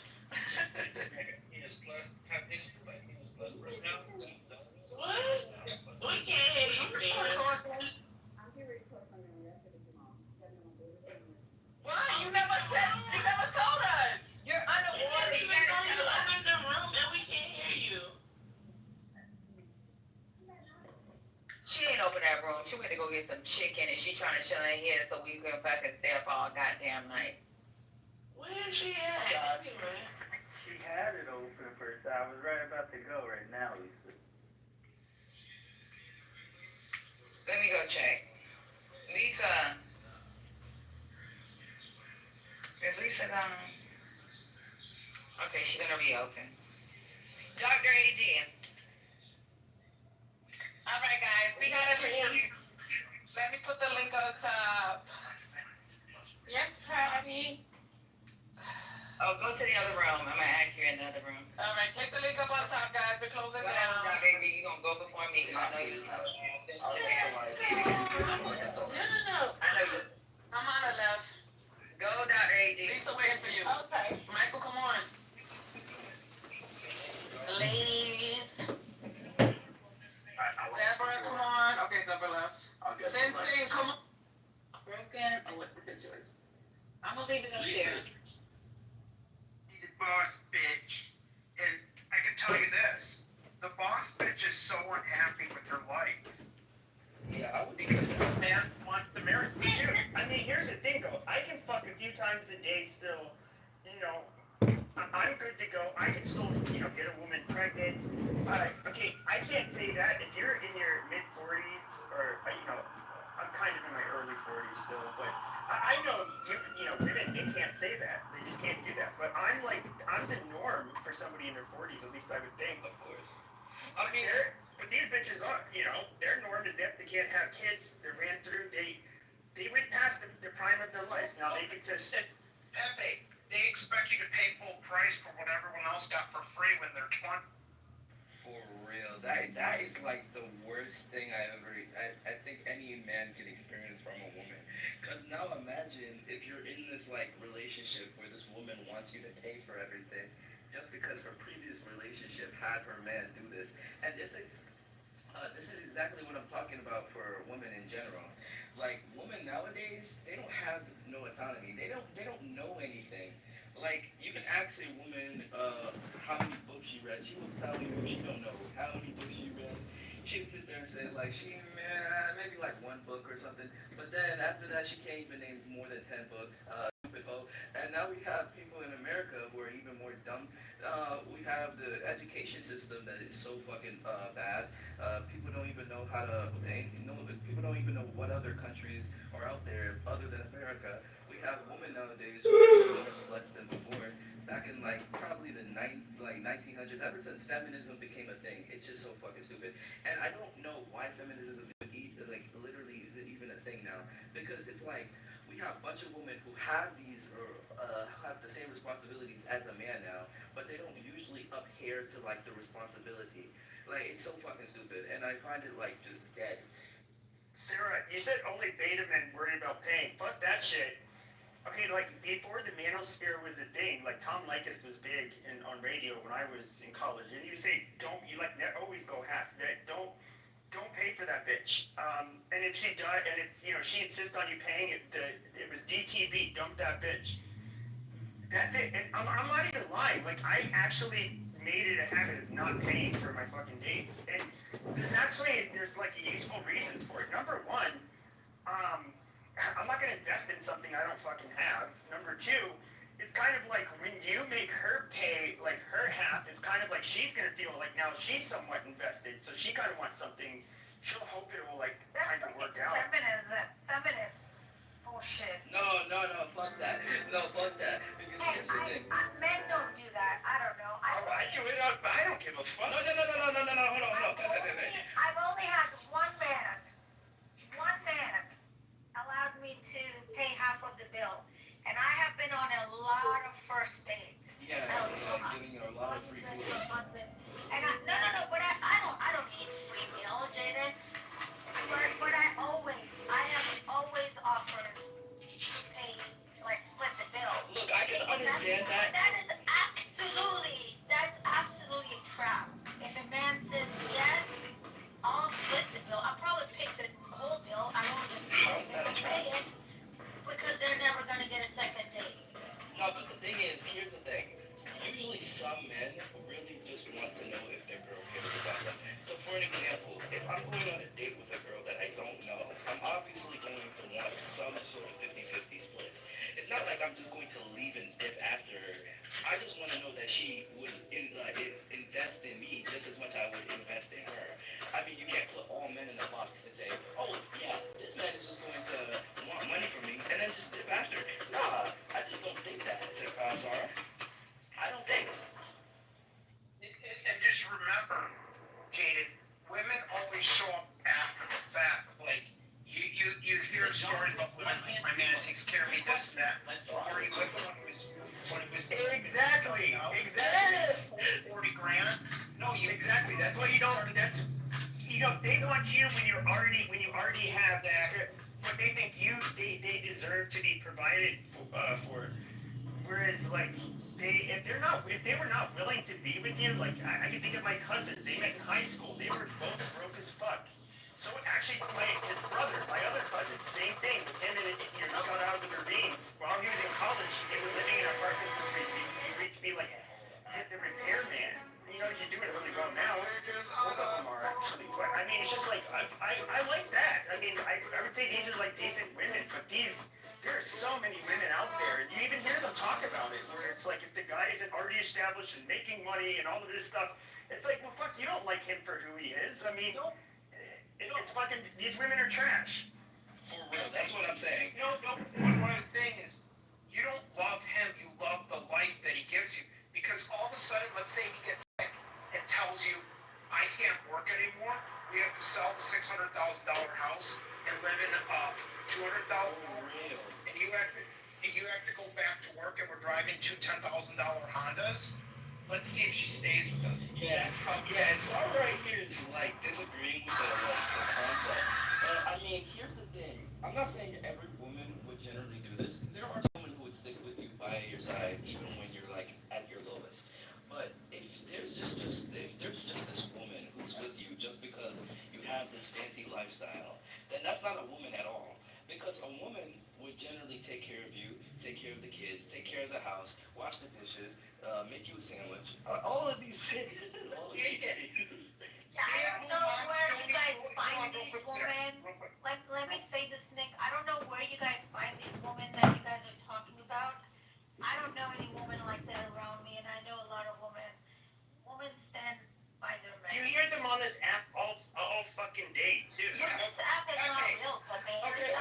he has plus type issue, like he has plus personality. What? We can't hear you, man. Why? You never told us. You're You underwater. didn't even know you opened the room and we can't hear you. She ain't open that room. She went to go get some chicken and she trying to chill in here so we can fucking stay up all goddamn night. Where is she at? Anyway. She had it open first. I was right about to go right now, Lisa. Let me go check. Lisa. Is Lisa gone? Okay, she's gonna reopen. Dr. AG. All right, guys. We gotta leave. Let me put the link on top. Yes, Patty. Oh, go to the other room. I'm gonna ask you in the other room. All right, take the link up on top, guys. We're closing Go down. on, Dr. AG. You gonna go before me? I know you. No. I know you. I'm on the left. Go, Dr. AG. Lisa waiting for you. Okay. Michael, come on. Ladies. Deborah, come on. Okay, Deborah left. Sensei, come on. Broken. Oh, what is yours? I'm gonna leave it up there. The boss bitch. And I can tell you this. The boss bitch is so unhappy with her life. Yeah, I would because that man wants to marry me too. I mean, here's the thing though. I can fuck a few times a day still, you know. I'm good to go. I can still, get a woman pregnant. Okay, I can't say that. If you're in your mid-40s or, I'm kind of in my early 40s still, but I know, women, they can't say that. They just can't do that. But I'm the norm for somebody in their 40s, at least I would think. Of course. I mean, but these bitches are, their norm is that they can't have kids. They ran through, they went past the prime of their lives. Now they get to sit. Pepe, they expect you to pay full price for what everyone else got for free when they're 20. For real, that is like the worst thing I think any man can experience from a woman. Cause now imagine if you're in this like relationship where this woman wants you to pay for everything, just because her previous relationship had her man do this. And this is exactly what I'm talking about for women in general. Like women nowadays, they don't have no autonomy. They don't know anything. Like you can ask a woman how many books she read. She will tell you she don't know how many books she read. She'd sit there and say like maybe like one book or something. But then after that she can't even name more than 10 books. And now we have people in America who are even more dumb. We have the education system that is so fucking bad. People don't even know how to. People don't even know what other countries are out there other than America. We have women nowadays who are more sluts than before. Back in probably the 1900s, ever since feminism became a thing, it's just so fucking stupid. And I don't know why feminism literally isn't even a thing now, because it's like we have a bunch of women who have these have the same responsibilities as a man now, but they don't usually adhere to the responsibility. It's so fucking stupid, and I find it just dead. Sarah, you said only beta men worried about paying. Fuck that shit. Okay, before the manosphere was a thing, Tom Likas was big on radio when I was in college, and you say always go half. Don't pay for that bitch. And if she does, and if she insists on you paying it, it was DTB. Dump that bitch. That's it. And I'm not even lying. I actually made it a habit of not paying for my fucking dates. And there's useful reasons for it. Number one, I'm not gonna invest in something I don't fucking have. Number two, it's kind of like when you make her pay her half, it's kind of like she's gonna feel like now she's somewhat invested, so she kind of wants something. She'll hope it will kind of work out. Feminist bullshit. No, fuck that. No, fuck that. Because here's the thing. Men don't do that. I don't know. I do it. I don't give a fuck. No, hold on. I've only had one man allowed me to first dates. Yeah, giving her a lot of free food. And I don't need free meal, Jaden. But I have always offered to pay, like, split the bill. Look, I can understand that. That's absolutely a trap. If a man says yes, I'll split the bill. I'll probably pick the whole bill. I won't just pay it because they're never gonna get a second date. No, but the thing is, here's the thing. Usually some men really just want to know if their girl cares about them. So for an example, if I'm going on a date with a girl that I don't know, I'm obviously going to want some sort of 50-50 split. It's not like I'm just going to leave and dip after her. I just want to know that she would invest in me just as much as I would invest in her. I mean, you can't put all men in a box and say, oh, yeah, this man is just going to want money from me and then just dip after. Nah, I just don't think that. Sarah? I don't think. And just remember, Jaden, women always show up after the fact. Like, you hear a story about women, like, my man takes care of me, this and that. Are you with the one who was Exactly. 40 grand? No, exactly. That's why you don't. They want you when you already have that. What they think they deserve to be provided for. Whereas, like, if they were not willing to be with you, like, I can think of my cousin. They met in high school. They were both broke as fuck. So actually, his brother, my other cousin, same thing. With him and got out of their veins. While he was in college, they were living in an apartment for free. He agreed to be like the repairman. He's doing really well now. Both of them are actually. But I mean, it's just like I like that. I mean, I would say these are like decent women, but there are so many women out there, and you even hear them talk about it, where it's like if the guy isn't already established and making money and all of this stuff, it's like, well, fuck, you don't like him for who he is. I mean, it's fucking. These women are trash. For real, that's what I'm saying. No. What I was saying is, you don't love him. You love the life that he gives you. Because all of a sudden, let's say he gets sick and tells you, I can't work anymore. We have to sell the $600,000 house and live in a $200,000 and you have to go back to work and we're driving two $10,000 Hondas. Let's see if she stays with us. Yeah, and Sarah right here is like disagreeing with the concept. But I mean, here's the thing. I'm not saying every woman would generally do this. There are some women who would stick with you by your side even when you're like at your lowest. But if there's just this woman who's with you just because you have this fancy lifestyle, then that's not a woman at all. Because a woman would generally take care of you, take care of the kids, take care of the house, wash the dishes, make you a sandwich. All of these things. I don't know where you guys find these women. Let me say this, Nick. I don't know where you guys find these women that you guys are talking about. I don't know any woman like that around me, and I know a lot of women. Women stand by their men. You hear them on this app all fucking day, too. Yeah, this app is not real, but man. Okay,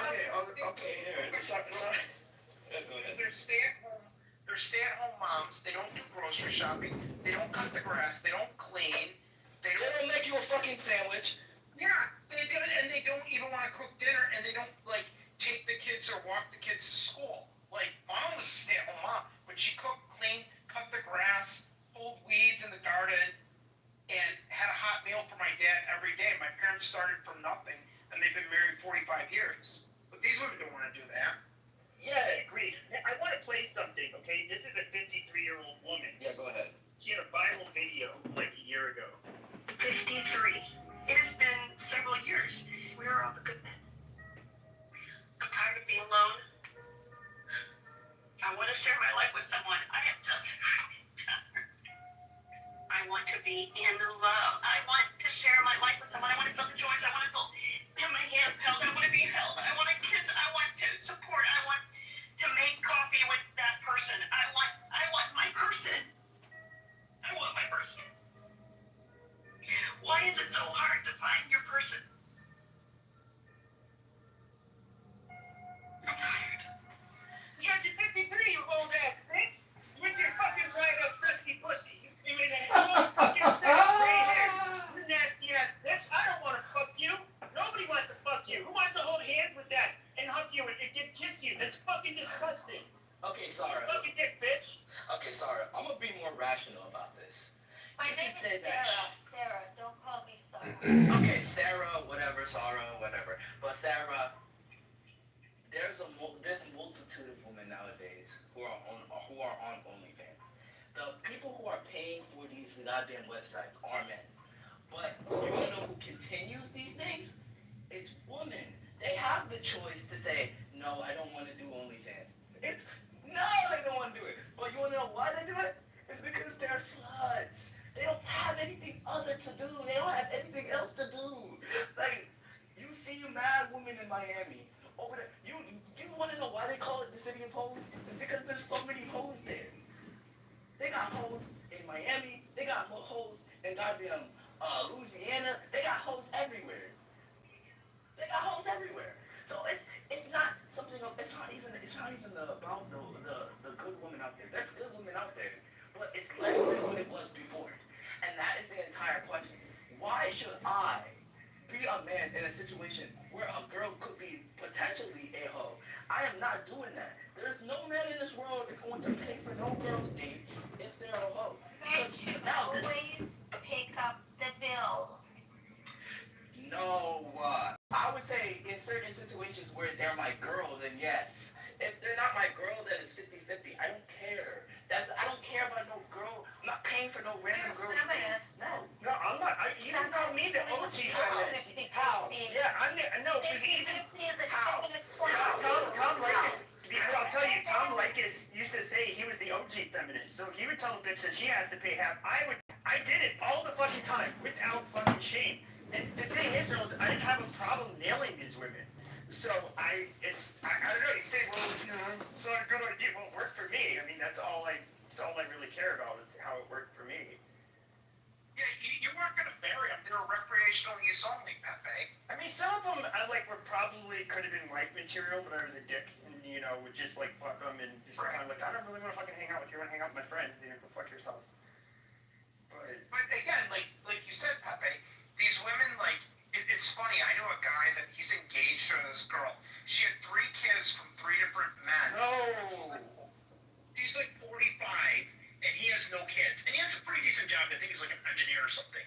here. Go ahead. They're stay-at-home moms. They don't do grocery shopping. They don't cut the grass. They don't clean. They don't make you a fucking sandwich. Yeah, and they don't even want to cook dinner, and they don't, like, take the kids or walk the kids to school. Like, mom was a stay-at-home mom, but she cooked, cleaned, cut the grass, pulled weeds in the garden, and had a hot meal for my dad every day. My parents started from nothing, and they've been married 45 years. But these women don't want to do that. Yeah, agreed. I want to play something, okay? This is a 53-year-old woman. Yeah, go ahead. She had a viral video like a year ago. 53. It has been several years. Where are all the good men? I'm tired of being alone. I want to share my life with someone. I am just tired. I want to be in love. I want to share my life with someone. I want to feel the joys. I want to have my hands held. I want to be held. I want to kiss. I want to support. I want to make coffee with that person. I want my person. I want my person. Why is it so hard to find your person? I'm tired. You're a 53-year-old ass bitch with your fucking dried up sucky pussy. You made a whole fucking set of gray hairs. You nasty ass bitch. I don't want to fuck you. Nobody wants to fuck you. Who wants to hold hands with that and hug you and kiss you? That's fucking disgusting. Okay, Sarah. Fucking dick, bitch. Okay, sorry. I'm gonna be more rational about this. My You name can is say that Sarah. Sarah, don't call me Sarah. Okay, Sarah, whatever, Sarah, whatever. But Sarah, there's a multitude of women nowadays who are on OnlyFans. The people who are paying for these goddamn websites are men. But you wanna know who continues these things? It's women. They have the choice to say, no, I don't want to do OnlyFans. It's no, they don't want to do it. But you want to know why they do it? It's because they're sluts. They don't have anything other to do. They don't have anything else to do. Like, you see mad women in Miami over there. You want to know why they call it the city of hoes? It's because there's so many hoes there. They got hoes in Miami. They got hoes in goddamn Louisiana. They got hoes everywhere. They got hoes everywhere. So it's not something. It's not even about the good women out there. There's good women out there, but it's less than what it was before. And that is the entire question. Why should I be a man in a situation where a girl could be potentially a hoe? I am not doing that. There's no man in this world that's going to pay for no girl's date if they're a hoe. Because now Always pick up the bill. no, I would say in certain situations where they're my girl, then yes. If they're not my girl, then it's 50-50. I don't care. I don't care about no girl. I'm not paying for no random girl. No. No, I'm not. You don't call me the OG feminist. How? Yeah, no, because even how? Tom Likas. I'll tell you, Tom Likas used to say he was the OG feminist. So he would tell a bitch that she has to pay half. I did it all the fucking time without fucking shame. And the thing is, though, I didn't have a problem nailing these women. So I don't know. You say, well, it's not a good idea. Well, it worked for me. I mean, that's all I really care about is how it worked for me. Yeah, you weren't going to marry them. They were recreational use only, Pepe. I mean, some of them were probably could have been wife material, but I was a dick and would just like fuck them and just kind of like I don't really want to fucking hang out with you. I want to hang out with my friends. Go fuck yourself. But again, like you said, Pepe, these women it's funny. I know a guy that he's engaged to this girl. She had 3 kids from 3 different men. No. She's like 45, and he has no kids. And he has a pretty decent job. I think he's like an engineer or something.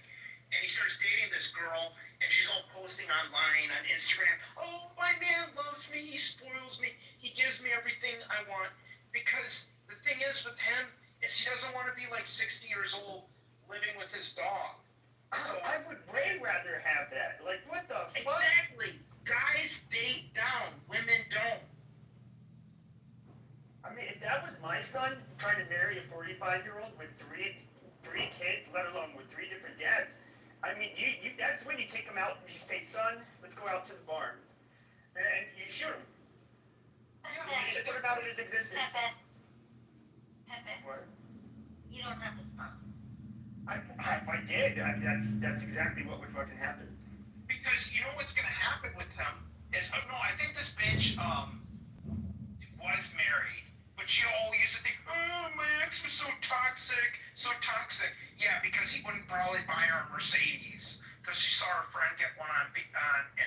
And he starts dating this girl, and she's all posting online on Instagram. Oh, my man loves me. He spoils me. He gives me everything I want. Because the thing is with him is he doesn't want to be like 60 years old living with his dog. So, I would way rather have that. Like, what the fuck? Exactly. Guys date down. Women don't. I mean, if that was my son trying to marry a 45-year-old with three kids, let alone with 3 different dads, I mean, you that's when you take him out and you say, son, let's go out to the barn. And you shoot him. You just put him out of his existence. Pepe. What? You don't have a son. If I did, that's exactly what would fucking happen. Because you know what's going to happen with him is, no, I think this bitch was married, but she always used to think, oh, my ex was so toxic, so toxic. Yeah, because he wouldn't probably buy her a Mercedes because she saw her friend get one on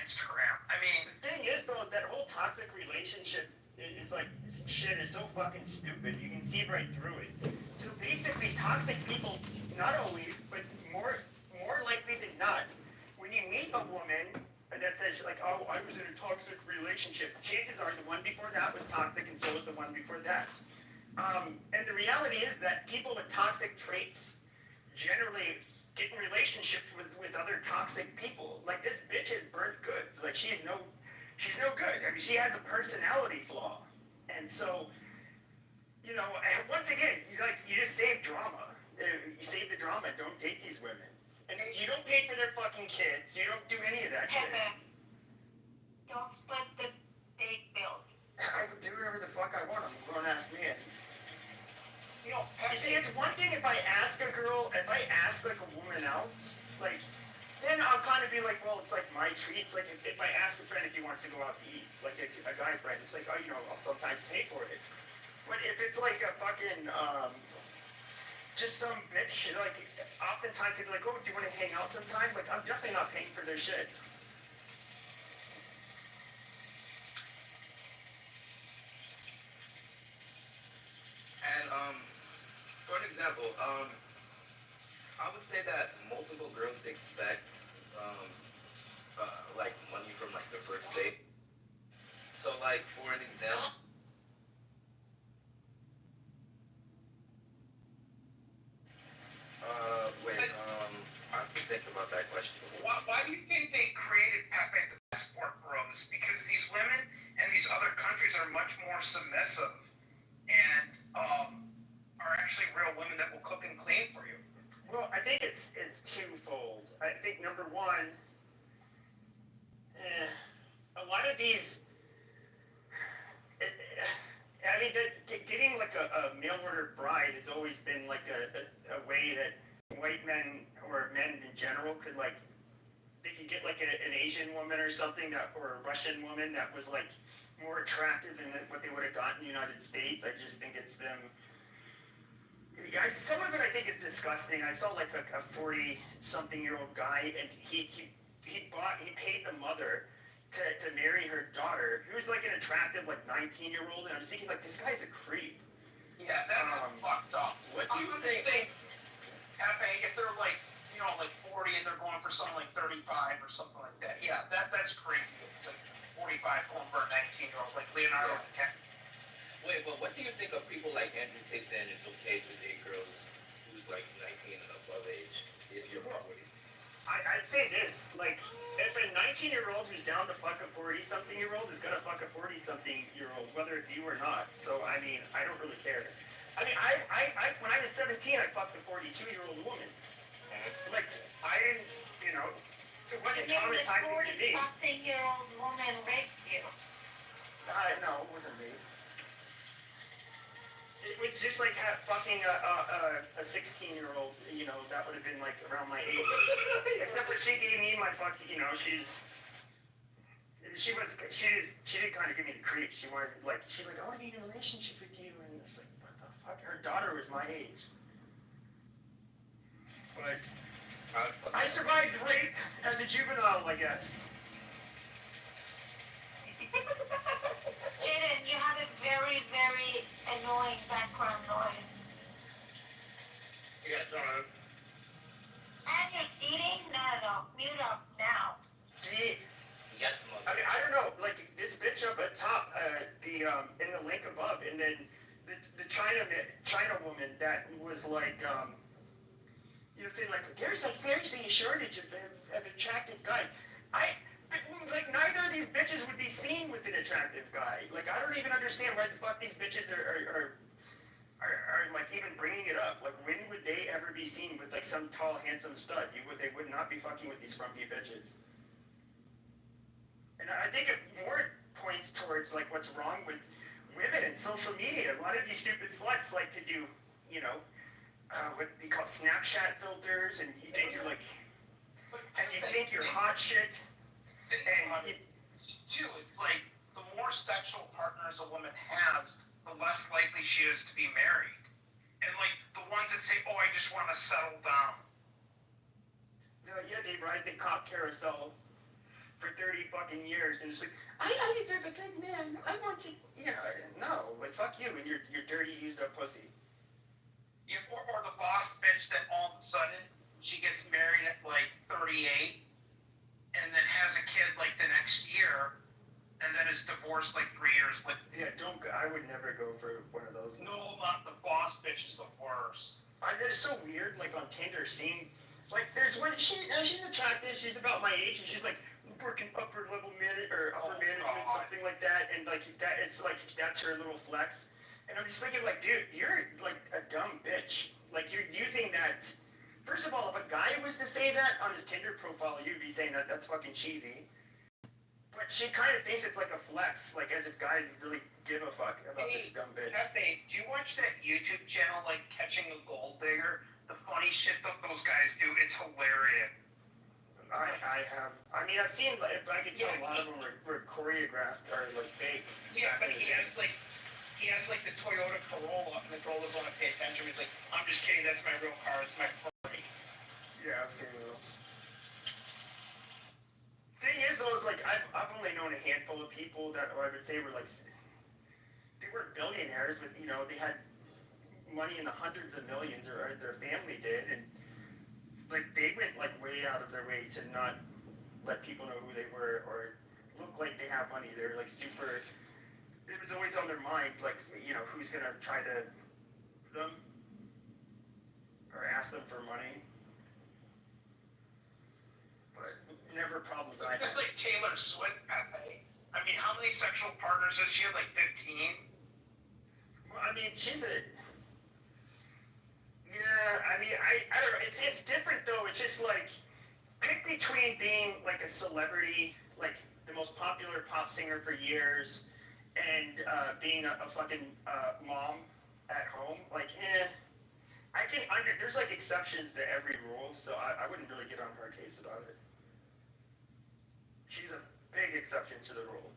Instagram. I mean, the thing is, though, that whole toxic relationship is like, this shit is so fucking stupid. You can see right through it. So basically, toxic people, not always, but more likely than not, when you meet a woman that says like, oh, I was in a toxic relationship, chances are the one before that was toxic, and so was the one before that. And the reality is that people with toxic traits generally get in relationships with other toxic people. Like, this bitch is burnt goods. Like, she's no good. I mean, she has a personality flaw. And so, once again, you just save drama. You save the drama. Don't date these women. And you don't pay for their fucking kids. You don't do any of that shit. Don't split the date bill. I would do whatever the fuck I want. I'm a grown-ass man. You see, it's one thing if I ask a like a woman out, like, then I'll kind of be like, well, it's like my treat. It's like if I ask a friend if he wants to go out to eat, like a guy friend, it's like, oh, I'll sometimes pay for it. But if it's like a fucking, just some bitch, like, oftentimes they'd be like, oh, do you want to hang out sometime? Like, I'm definitely not paying for their shit. And I would say that multiple girls expect um, like money from like the first date. So like for an example, I have to think about that question. Why do you think they created Pepe the Passport Bros? Because these women in these other countries are much more submissive and are actually real women that will cook and clean for you. Well, I think it's twofold. I think number one, a lot of these, I mean, getting like a mail order bride has always been like a way that white men or men in general could like, they could get like an Asian woman or something that, or a Russian woman that was like more attractive than what they would have gotten in the United States. I just think it's them. Some of it I think is disgusting. I saw like a 40-something-year-old guy, and he paid the mother to marry her daughter, who was like an attractive like 19-year-old, and I'm just thinking like this guy's a creep. Yeah, that's fucked up. What do you think? Pepe, if they're like, you know, like 40 and they're going for something like 35 or something like that, yeah, that's crazy. It's like 45 going for a 19-year-old, like Leonardo DiCaprio. Wait, but what do you think of people like Andrew Tate saying it's okay to date girls who's like 19 and above age if you're 40? I'd say this, like, if a 19-year-old who's down to fuck a 40-something-year-old is gonna fuck a 40-something-year-old, whether it's you or not. So, I mean, I don't really care. I mean, I when I was 17, I fucked a 42-year-old woman. Like, I didn't, you know, it wasn't traumatizing to me. 40-something-year-old woman raped you. No, it wasn't me. It was just like fucking a 16-year-old, you know, that would have been like around my age. Except for she gave me my fucking, you know, she did kind of give me the creep. She's like, I want to be in a relationship with you, and it's like, what the fuck? Her daughter was my age. But I survived rape as a juvenile, I guess. Jaden, you have a very, very annoying background noise. Yeah, sorry. And you're eating? No. Mute up now. Yes, I mean, I don't know, like this bitch up at top, in the link above, and then the China woman that was like, you know, saying like, there's like seriously a shortage of attractive guys. Like neither of these bitches would be seen with an attractive guy. Like I don't even understand why the fuck these bitches are like even bringing it up. Like when would they ever be seen with like some tall handsome stud? They would not be fucking with these frumpy bitches. And I think it more points towards like what's wrong with women and social media. A lot of these stupid sluts like to do, you know, what they call Snapchat filters, and you think you're like, and you think you're hot shit. And too, it's like the more sexual partners a woman has, the less likely she is to be married. And like the ones that say, "Oh, I just want to settle down." Yeah, they ride the cock carousel for 30 fucking years, and it's like, I deserve a good man. I want to. Yeah, no, like fuck you and your dirty used up pussy. Yeah, or the boss bitch that all of a sudden she gets married at like 38. And then has a kid like the next year, and then is divorced like 3 years later. Yeah, I would never go for one of those. No, not the boss bitch is the worst. It's so weird, like on Tinder, seeing, like there's one, she's attractive, she's about my age, and she's like working upper management, something like that, and like that, it's like that's her little flex. And I'm just thinking like, dude, you're like a dumb bitch. Like you're using that. First of all, if a guy was to say that on his Tinder profile, you'd be saying that that's fucking cheesy. But she kind of thinks it's like a flex, like as if guys really give a fuck about this dumb bitch. Pepe, do you watch that YouTube channel like Catching a Gold Digger? The funny shit that those guys do, it's hilarious. I have. I mean, I've seen. I can tell a lot of them were choreographed or like fake. Yeah, but he has like the Toyota Corolla, and the girl doesn't want to pay attention. He's like, I'm just kidding. That's my real car. It's my Ferrari. Yeah, I've seen those. Thing is, though, is like I've only known a handful of people that I would say were like they weren't billionaires, but you know they had money in the hundreds of millions, or their family did, and like they went like way out of their way to not let people know who they were or look like they have money. They're like super. It was always on their mind, like, you know, who's gonna try to them or ask them for money. But never problems I Just had. like Taylor Swift, Pepe. I mean, how many sexual partners is she? Like 15? Well, I mean, she's a. Yeah, I mean, I don't know. It's different though. It's just like pick between being like a celebrity, like the most popular pop singer for years, and being a fucking mom at home. Like, I can there's like exceptions to every rule, so I wouldn't really get on her case about it. She's a big exception to the rule.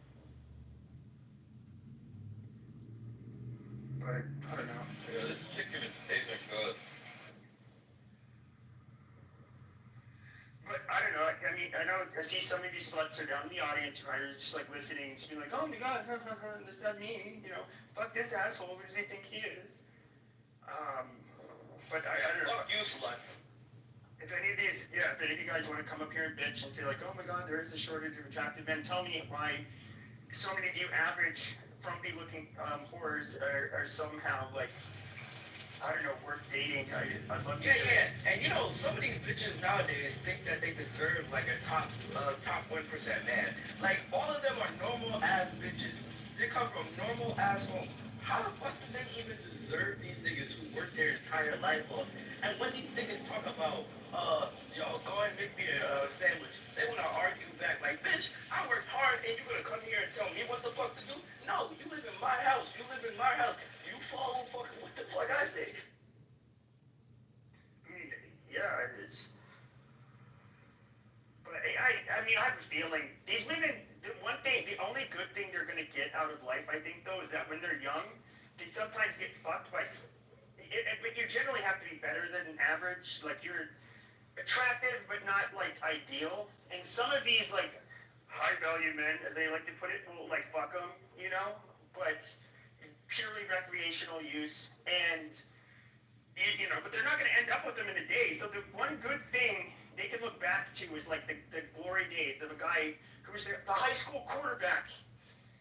But I don't know. Yeah, this chicken is tasting good. But I don't know. I mean, I know I see some of you sluts are down in the audience who are just like listening to be like, oh my god, does that mean, you know, fuck this asshole, who does he think he is? But I don't know. Fuck you, sluts. If any of these, if any of you guys want to come up here and bitch and say like, oh my god, there is a shortage of attractive men, tell me why so many of you average, frumpy-looking whores are somehow like, I don't know, worth dating. I'd love to hear it. And you know, some of these bitches nowadays think that they deserve like a top 1% man. Like, all of them are normal ass bitches. They come from normal ass homes. How the fuck do they even deserve these niggas who work their entire life off? And when these niggas talk about, go and make me a sandwich, they wanna argue back like, bitch, I worked hard and you're gonna come here and tell me what the fuck to do? No, you live in my house. You live in my house. You follow fucking what the fuck I say. I mean, yeah, it's. But I mean, I have a feeling these women. The only good thing they're gonna get out of life, I think, though, is that when they're young, they sometimes get fucked by. But you generally have to be better than average. Like you're attractive, but not like ideal. And some of these like high value men, as they like to put it, will like fuck them, you know. But purely recreational use, and you know, but they're not going to end up with them in a day. So the one good thing they can look back to is like the glory days of a guy who was the high school quarterback.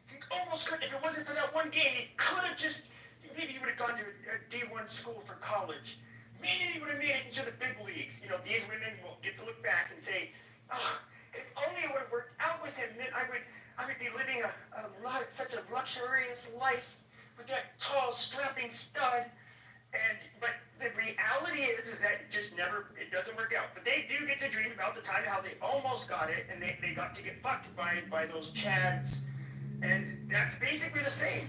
He almost could, if it wasn't for that one game, he could have just, maybe he would have gone to a D1 school for college. Maybe he would have made it into the big leagues. You know, these women will get to look back and say, oh, if only it would have worked out with him, then I would be living such a luxurious life with that tall, strapping stud. But the reality is that it doesn't work out. But they do get to dream about the time how they almost got it, and they got to get fucked by those chads. And that's basically the same.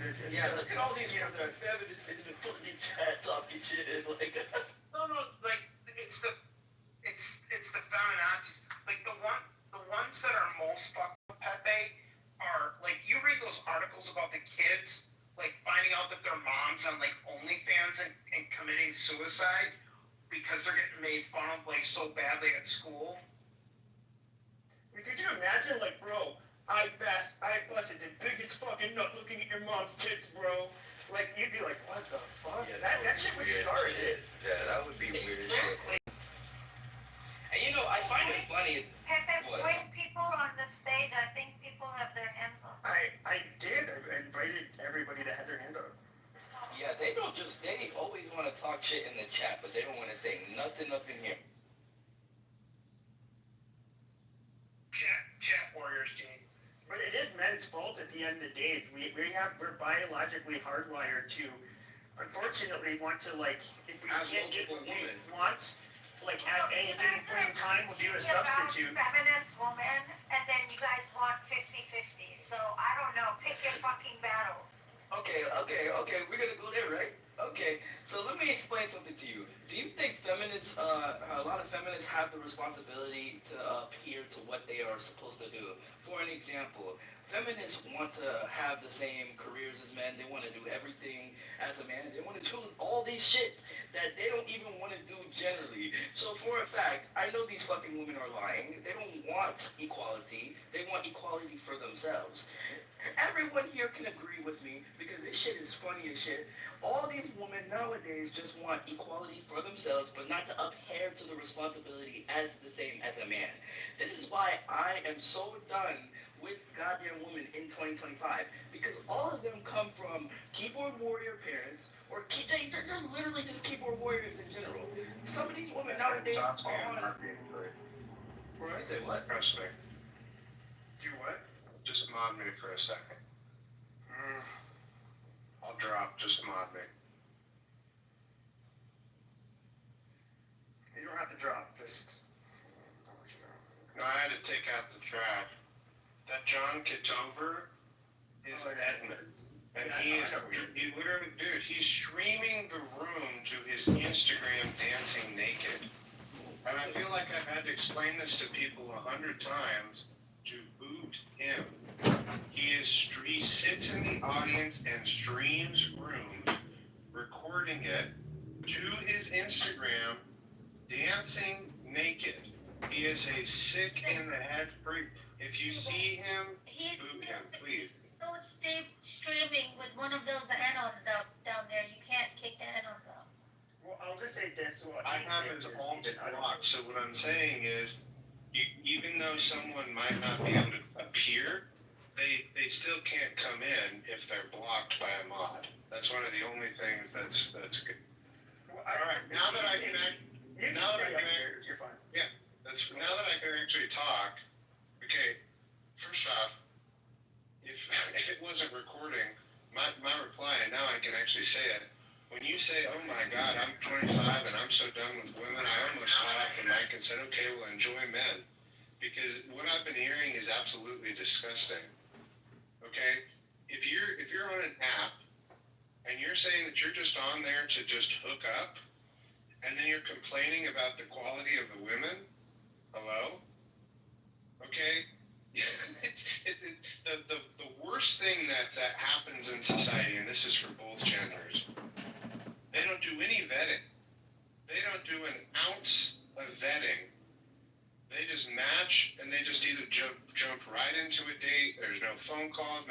Look at all these, the feminists in the fucking chat talking shit. Like, No, like it's the feminazis. Like the ones that are most fucked with Pepe are like, you read those articles about the kids like finding out that their moms on like OnlyFans and committing suicide because they're getting made fun of like so badly at school. I mean, could you imagine, like, bro, I busted the biggest fucking nut looking at your mom's tits, bro. Like, you'd be like, what the fuck? Yeah, that shit would start it. Yeah, that would be weird. And you know, I find it funny. Pepe, bring people on the stage. I think people have their hands up. I did. I invited everybody that had their hand up. Yeah, they always want to talk shit in the chat, but they don't want to say nothing up in here. Chat warriors, Gene. But it is men's fault at the end of the day. We're biologically hardwired to, unfortunately, want to, like, if we can't get what we want, like, at any given point in time, we'll do a substitute. Feminist woman, and then you guys want 50-50. So I don't know. Pick your fucking battles. Okay, we're gonna go there, right? Okay, so let me explain something to you. Do you think feminists, a lot of feminists have the responsibility to adhere to what they are supposed to do? For an example, feminists want to have the same careers as men. They want to do everything as a man. They want to do all these shit that they don't even want to do generally. So for a fact, I know these fucking women are lying. They don't want equality. They want equality for themselves. Everyone here can agree with me because this shit is funny as shit. all these women nowadays just want equality for themselves, but not to adhere to the responsibility as the same as a man. This is why I am so done with goddamn women in 2025, because all of them come from keyboard warrior parents, or they're literally just keyboard warriors in general. Some of these women nowadays are on. What? Say what? Trust me. Do what? Just mod me for a second. I'll drop. Just mod me. You don't have to drop. Just. No, I had to take out the track. That John Kitover is Edmund. And he literally, dude, he's streaming the room to his Instagram dancing naked. And I feel like I've had to explain this to people 100 times to boot him. He sits in the audience and streams rooms, recording it to his Instagram, dancing naked. He is a sick in the head freak. If you see him, boot him, please. Still streaming with one of those add-ons down there. You can't kick the add-ons out. Well, I'll just say this. I have his alt blocked, so what I'm saying is, even though someone might not be able to appear, they still can't come in if they're blocked by a mod. That's one of the only things that's good. Well, all right, now that I can you're fine. Yeah, now that I can actually talk. Okay, first off, if it wasn't recording, my reply, and now I can actually say it. When you say, "Oh my God, I'm 25 and I'm so done with women," I almost got off the mic and said, "Okay, well, enjoy men," because what I've been hearing is absolutely disgusting. Okay, if you're on an app and you're saying that you're just on there to just hook up, and then you're complaining about the quality of the women, hello? Okay, the worst thing that happens in society, and this is for both genders, they don't do any vetting. They don't do an ounce of vetting. They just match, and they just either jump right into a date. There's no phone call,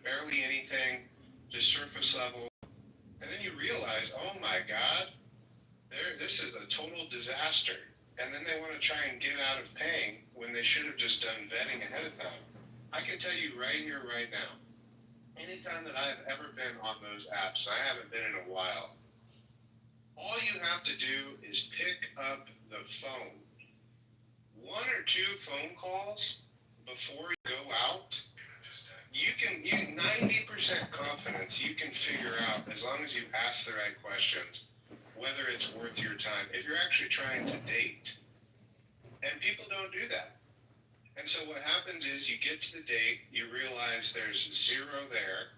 barely anything, just surface level. And then you realize, oh my God, this is a total disaster. And then they want to try and get out of paying when they should have just done vetting ahead of time. I can tell you right here, right now, anytime that I've ever been on those apps, I haven't been in a while, all you have to do is pick up the phone. 1 or 2 phone calls before you go out, you 90% confidence you can figure out, as long as you ask the right questions, whether it's worth your time, if you're actually trying to date. And people don't do that. And so what happens is you get to the date, you realize there's 0 there,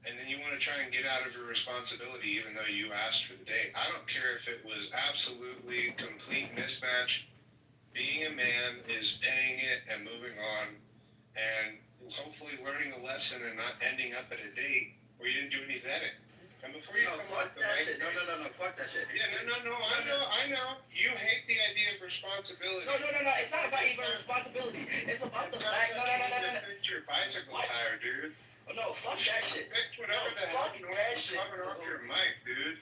and then you want to try and get out of your responsibility even though you asked for the date. I don't care if it was absolutely complete mismatch. Being a man is paying it and moving on, and hopefully learning a lesson and not ending up at a date where you didn't do any vetting. And before you come off the mic, No, fuck that shit. Yeah, no, I know. You hate the idea of responsibility. No, it's not about even responsibility. It's about the fact, no. It's your bicycle tire, dude. No, fuck that shit. Fix whatever the hell you coming off your mic, dude.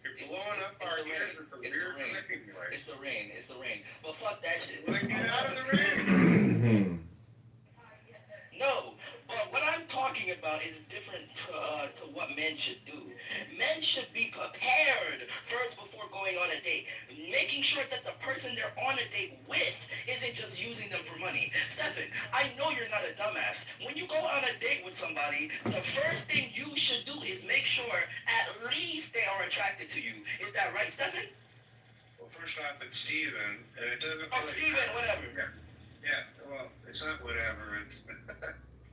You're blowing up our ears with the weird clicking noise. It's the rain. But fuck that shit. Well, get out of the rain. No, but what I'm talking about is different to what men should do. Men should be prepared first before going on a date. Making sure that the person they're on a date with isn't just using them for money. Stefan, I know you're not a dumbass. When you go on a date with somebody, the first thing you should do is make sure at least they are attracted to you. Is that right, Stefan? Well, first off, it's Steven, and it doesn't Oh, Steven, whatever. Yeah, well, it's not whatever. It's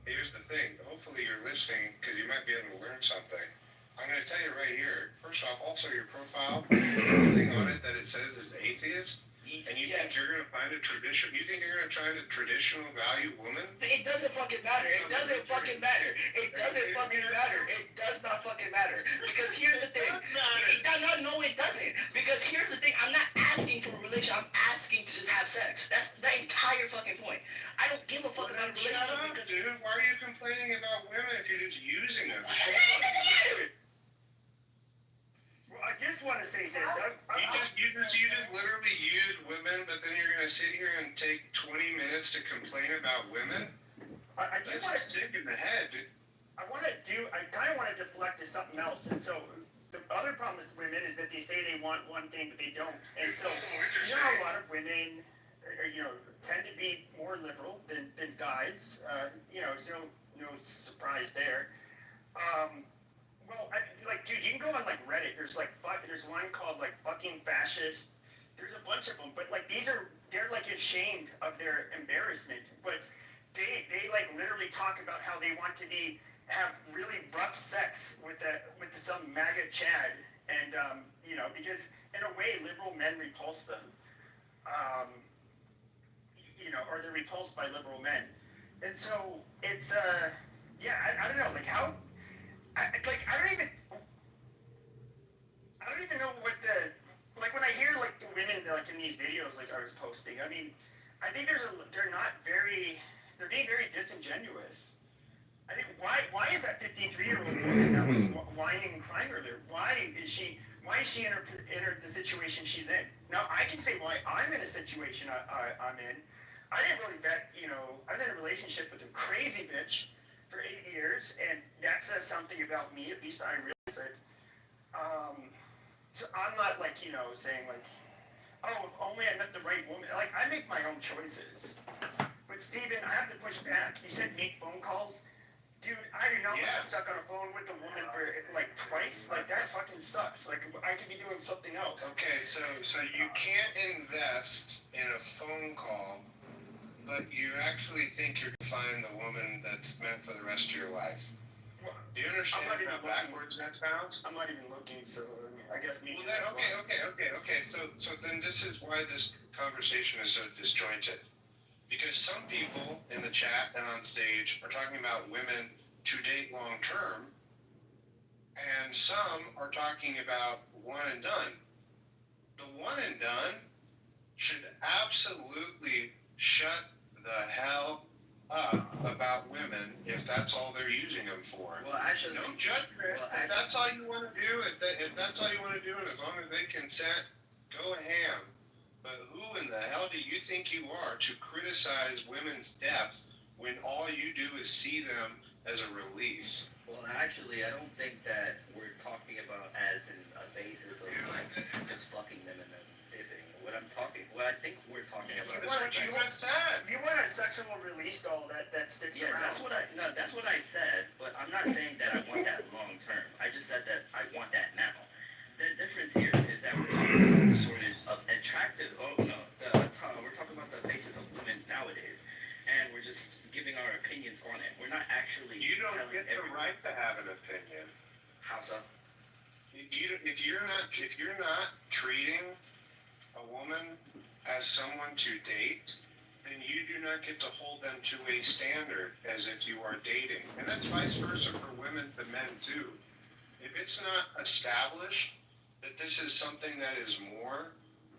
here's the thing. Hopefully you're listening because you might be able to learn something. I'm going to tell you right here. First off, also your profile, everything on it that it says is atheist, and you think you're going to find a tradition. You think you're going to find a traditional value woman? It doesn't fucking matter. It does not fucking matter. Because here's the thing. No, it doesn't. Because here's the thing. I'm not asking for a relation. I'm asking to just have sex. That's the entire fucking point. I don't give a fuck about a relationship. Shut up, dude. Why are you complaining about women if you're just using them? It doesn't matter. just want to say this. You just literally use women, but then you're gonna sit here and take 20 minutes to complain about women? I do That's want to sick in the head, dude. I kind of want to deflect to something else. And so the other problem with women is that they say they want one thing, but they don't. And so, you know, a lot of women, tend to be more liberal than guys. It's no surprise there. Dude, you can go on like Reddit. There's one called like fucking fascist. There's a bunch of them, but like they're like ashamed of their embarrassment. But they like literally talk about how they want to have really rough sex with some MAGA Chad, and because in a way liberal men repulse them, or they're repulsed by liberal men, and so it's I don't know, like how, I don't even know what like when I hear like the women like in these videos like I was posting. I mean, I think they're being very disingenuous. I think why is that 53-year-old woman that was whining and crying earlier? Why is she in the situation she's in? Now I can say why I'm in a situation I'm in. I didn't really vet, I was in a relationship with a crazy bitch for 8 years, and that says something about me. At least I realize it. So I'm not like saying like, oh, if only I met the right woman. Like I make my own choices. But Steven, I have to push back. You said make phone calls. Dude, I do not want to be stuck on a phone with a woman for like twice. Like that fucking sucks. Like I could be doing something else. Okay, so you can't invest in a phone call, but you actually think you're gonna find the woman that's meant for the rest of your life. Do you understand how backwards that sounds? I'm not even looking, so I guess me. Well, then, okay. So then this is why this conversation is so disjointed. Because some people in the chat and on stage are talking about women to date long term, and some are talking about one and done. The one and done should absolutely shut the hell up about women if that's all they're using them for. Well, actually, no judgment. If that's all you want to do, if that's all you want to do, and as long as they consent, go ham. But who in the hell do you think you are to criticize women's depth when all you do is see them as a release? Well, actually, I don't think that we're talking about as in a basis of like just fucking them and then dipping. What I think we're talking about is what you just said. You want a sexual release doll that sticks around. Yeah, that's what I said. But I'm not saying that I want that long term. I just said that I want that now. The difference here is that we're talking about the shortage of attractive. We're talking about the faces of women nowadays, and we're just giving our opinions on it. We're not actually. You don't get the right to have an opinion. How so? If you're not treating a woman as someone to date, then you do not get to hold them to a standard as if you are dating, and that's vice versa for women to men too. If it's not established that this is something that is more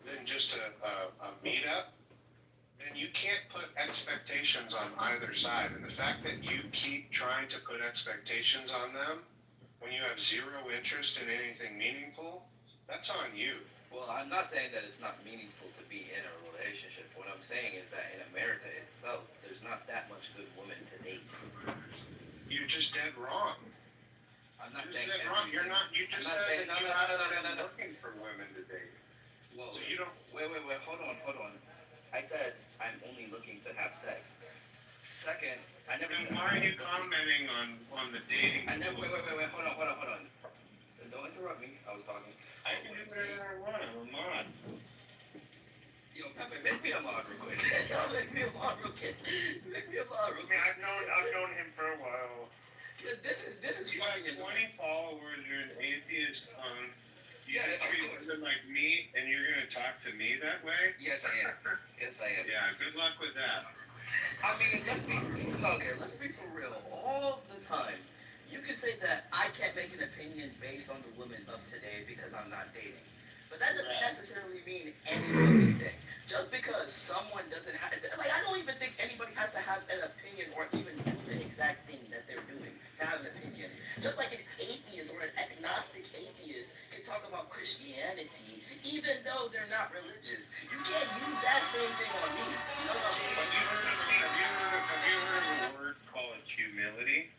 than just a meetup, then you can't put expectations on either side. And the fact that you keep trying to put expectations on them when you have zero interest in anything meaningful, that's on you. Well, I'm not saying that it's not meaningful to be in a relationship. What I'm saying is that in America itself, there's not that much good women to date. You're just dead wrong. I'm not saying that wrong. You're not. You just said that you're not looking for women to date. Well, so you don't. Wait. Hold on. I said I'm only looking to have sex. Second, I never. Then why are you commenting on the dating? I never. Wait. Hold on. Don't interrupt me. I was talking. I can do whatever I want. I'm a mod. Yo, Pepe, make me a mod real quick. Make me a mod real quick. I mean, I've known him for a while. This is you have 20 followers. You're an atheist. You Yeah, treat them like me, and you're gonna talk to me that way? Yes, I am. Yeah. Good luck with that. I mean, let's be for real. All the time, you can say that I can't make an opinion based on the women of today because I'm not dating. But that doesn't necessarily mean any fucking thing. Just because someone doesn't have, like, I don't even think anybody has to have an opinion or even do the exact thing that they're doing to have an opinion. Just like an atheist or an agnostic atheist can talk about Christianity, even though they're not religious. You can't use that same thing on me. You know what I mean? Have you heard of a word called humility?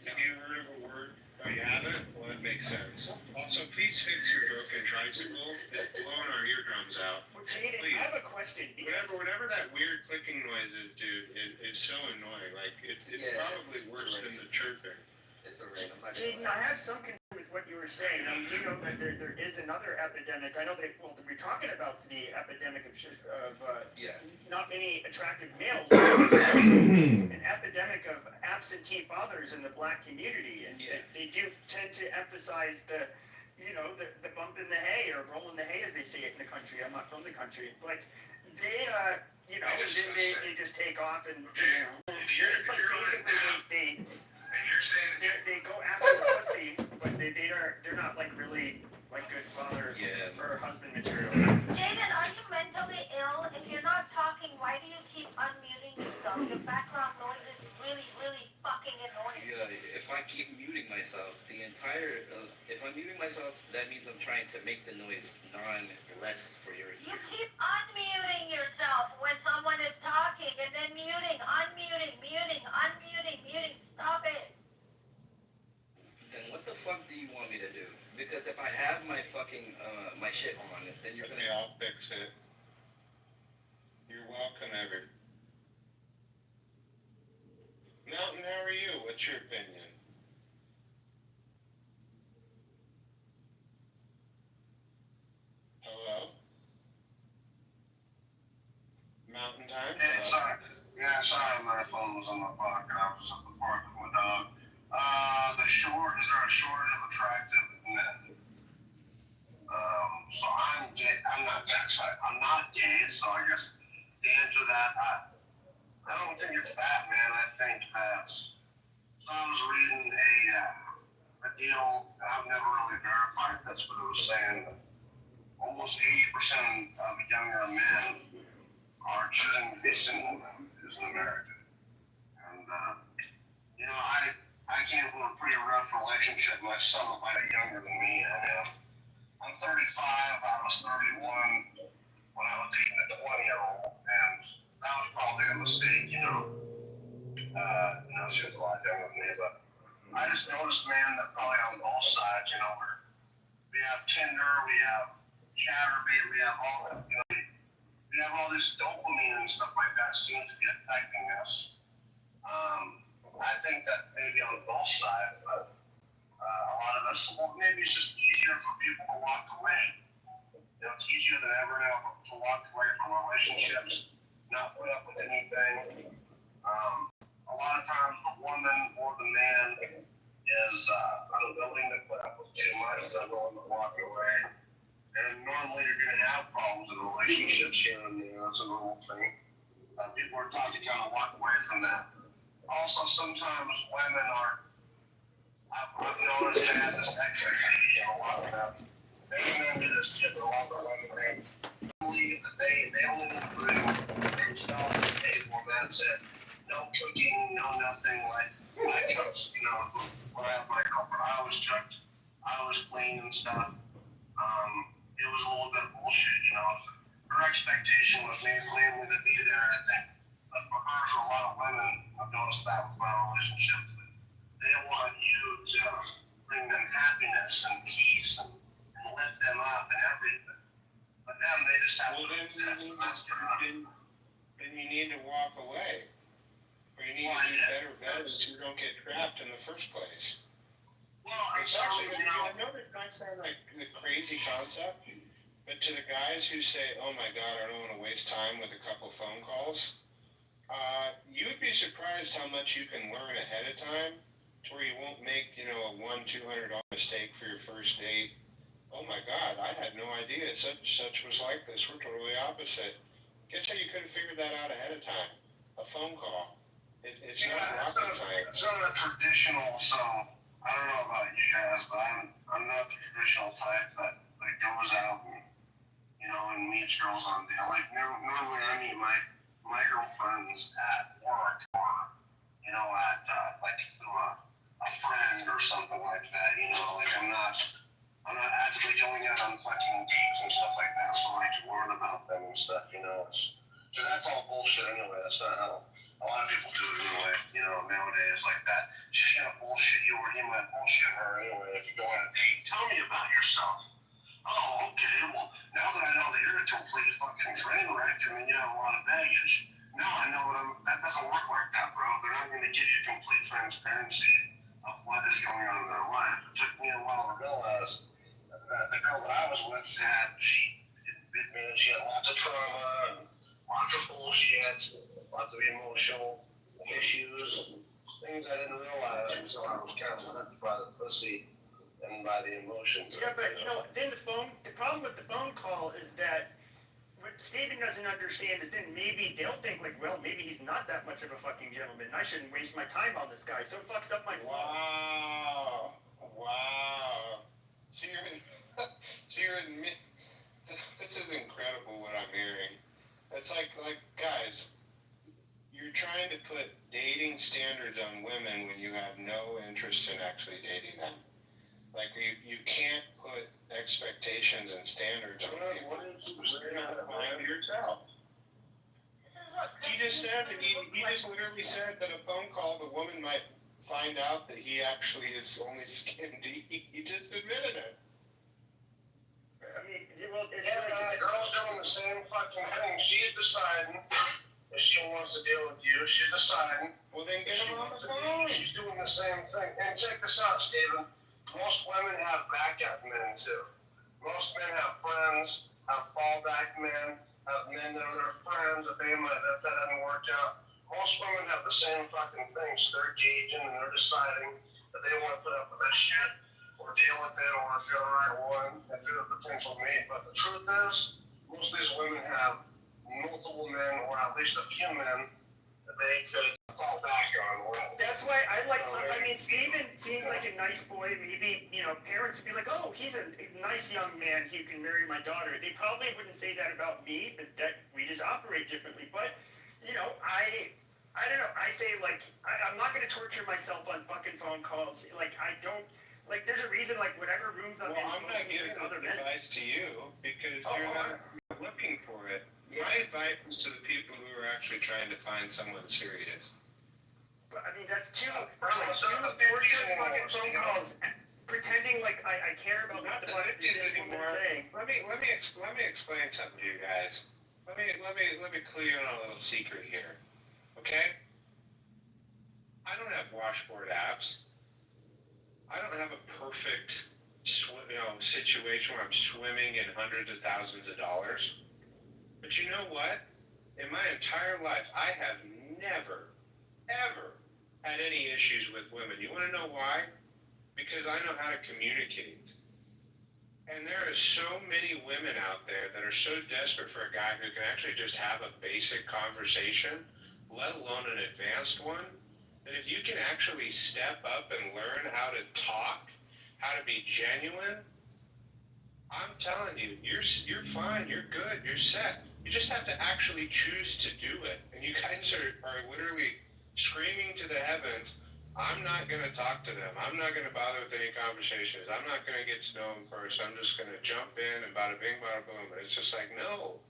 Have you heard of a word? Oh, you haven't? Well, that makes sense. Also, please fix your broken tricycle. It's blowing our eardrums out. Well, Jaden, Please. I have a question. Whatever that weird clicking noise is, dude, it's so annoying. Like, it's probably worse than the chirping. It's the rain. I'm not gonna Jaden, lie. I have some concern with what you were saying. I mean, you know that there is another epidemic. I know that, well, we're talking about the epidemic of not many attractive males. An epidemic of absentee fathers in the black community. And they do tend to emphasize the bump in the hay or roll in the hay, as they say it in the country. I'm not from the country. Like, they just take off and, If you're basically and you're saying that they go after the pussy, but they're not like really like good father or husband material. Jaden, are you mentally ill? If you're not talking, why do you keep unmuting yourself? Your background noise is really, really fucking annoying. Yeah, if I keep muting myself, if I'm muting myself, that means I'm trying to make the noise less for your You keep unmuting yourself when someone is talking and then muting, unmuting, muting, unmuting, muting. Stop it. Then what the fuck do you want me to do? Because if I have my fucking my shit on, then you're gonna. Okay, I'll fix it. You're welcome, Ever. Mountain, how are you? What's your opinion? Hello? Mountain time? sorry, my phone was on my pocket. I was at the park with my dog. Is there a shortage of attractive men? So I'm gay. I'm not gay, so I guess the answer to that, I don't think it's that, man. I think that, so I was reading a deal, and I've never really verified this, but it was saying that almost 80% of younger men are choosing to be single now as an American. And, I came from a pretty rough relationship. My son was quite younger than me. I mean, I'm 35. I was 31 when I was dating a 20-year-old, and that was probably a mistake, she was a lot younger than me, but I just noticed, man, that probably on both sides, we have Tinder, we have Chatterbait, we have all that, we have all this dopamine and stuff like that seems to be affecting us. I think that maybe on both sides, but a lot of us, maybe it's just easier for people to walk away. It's easier than ever now to walk away from relationships, not put up with anything. A lot of times the woman or the man is unwilling to put up with too much, they're willing to walk away. And normally you're going to have problems in relationships here and there. That's a normal thing. People are taught to kind of walk away from that. Also, sometimes women I've noticed they have this expectation a lot about many men do this too, but a lot of women, they believe that they only need to bring themselves to the table, and that's it. No cooking, no nothing. Like, I cooked, when I had my girlfriend, I was cooked, I was clean and stuff. It was a little bit of bullshit, Her expectation was mainly to be there, I think. But for her, a lot of women, I've noticed that with my relationships, that they want you to bring them happiness and peace and lift them up and everything. But them, they just have to accept the master. Then you need to walk away. Or you need to do better bets so you don't get trapped in the first place. Well, It's actually, I know it might sound like the crazy concept, but to the guys who say, oh my God, I don't want to waste time with a couple phone calls, you'd be surprised how much you can learn ahead of time to where you won't make, a $100-200 mistake for your first date. Oh my God, I had no idea such was like this. We're totally opposite. Guess how you could have figured that out ahead of time? A phone call. It's not rocket science. It's not a traditional, so I don't know about you guys, but I'm not the traditional type that goes out and, and meets girls on the like normally I meet my girlfriends at work or, at like through a friend or something like that, like I'm not actively going out on fucking dates and stuff like that so I can learn about them and stuff, you know. Because that's all bullshit anyway. That's not how a lot of people do it anyway, you know, nowadays like that. She's gonna bullshit you or you might bullshit her anyway if you go on a date. Tell me about yourself. Oh, okay, well, now that I know that you're a complete fucking train wreck and then you have a lot of baggage, now I know that doesn't work like that, bro. They're not gonna give you complete transparency of what is going on in their life. It took me a while to realize that the girl that I was with she had lots of trauma and lots of bullshit, lots of emotional issues, things I didn't realize until I was kind of led by the pussy and by the emotions. Yeah, but you know, then the problem with the phone call is that what Steven doesn't understand is then maybe they'll think like, well, maybe he's not that much of a fucking gentleman. I shouldn't waste my time on this guy. So it fucks up my phone. Wow. So you're admit, this is incredible what I'm hearing. It's like guys, you're trying to put dating standards on women when you have no interest in actually dating them. Like you can't put expectations and standards on people. You're not applying to yourself. He just said that he just literally said that a phone call the woman might find out that he actually is only skin deep. He just admitted it. I mean, well, it's the girl's doing the same fucking thing. She's deciding if she wants to deal with you. She's deciding. Well, then get him on the phone. She's doing the same thing. And check this out, Steven. Most women have backup men too. Most men have friends, have fallback men, have men that are their friends if that hasn't worked out. Most women have the same fucking things. They're gauging and they're deciding that they want to put up with that shit or deal with it or if you're the right one, if you're the potential mate. But the truth is, most of these women have multiple men or at least a few men that they could fall back on. That's why I mean, Steven seems like a nice boy. Maybe, you know, parents would be like, oh, he's a nice young man. He can marry my daughter. They probably wouldn't say that about me, but that we just operate differently. But, you know, I don't know. I say, like, I'm not going to torture myself on fucking phone calls. Like, I don't, like, there's a reason, like, whatever rooms I'm in. Well, I'm not giving this advice to you because you're not looking for it. Yeah. My advice is to the people who are actually trying to find someone serious. But, I mean, that's two torturous fucking phone calls, pretending like I care about what the fuck this woman's saying. Let me explain something to you guys. Let me clue you in on a little secret here. Okay? I don't have washboard abs. I don't have a perfect situation where I'm swimming in hundreds of thousands of dollars. But you know what? In my entire life, I have never, ever had any issues with women. You want to know why? Because I know how to communicate. And there are so many women out there that are so desperate for a guy who can actually just have a basic conversation, let alone an advanced one, that if you can actually step up and learn how to talk, how to be genuine, I'm telling you, you're fine, you're good, you're set. You just have to actually choose to do it. And you guys are literally screaming to the heavens, I'm not going to talk to them. I'm not going to bother with any conversations. I'm not going to get to know them first. I'm just going to jump in and bada bing, bada boom. And it's just like, no.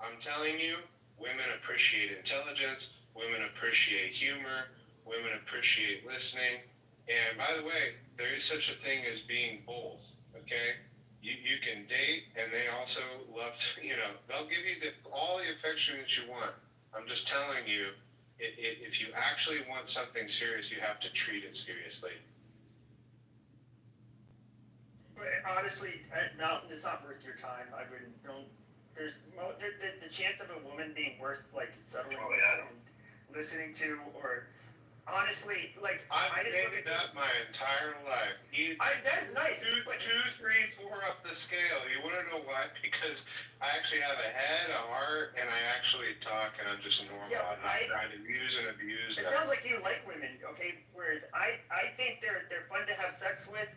I'm telling you, women appreciate intelligence. Women appreciate humor. Women appreciate listening. And by the way, there is such a thing as being both, okay? You can date, and they also love to, they'll give you all the affection that you want. I'm just telling you, if you actually want something serious, you have to treat it seriously. But honestly, Mountain, it's not worth your time. I wouldn't. There's the chance of a woman being worth like settling with and listening to, or honestly, like I just look at my entire life. That's nice. 2, 3, 4 up the scale. You want to know why? Because I actually have a head, a heart, and I actually talk, and I'm just normal. Yeah, I'm not trying to use and abuse. It sounds like you like women, okay? Whereas I think they're fun to have sex with,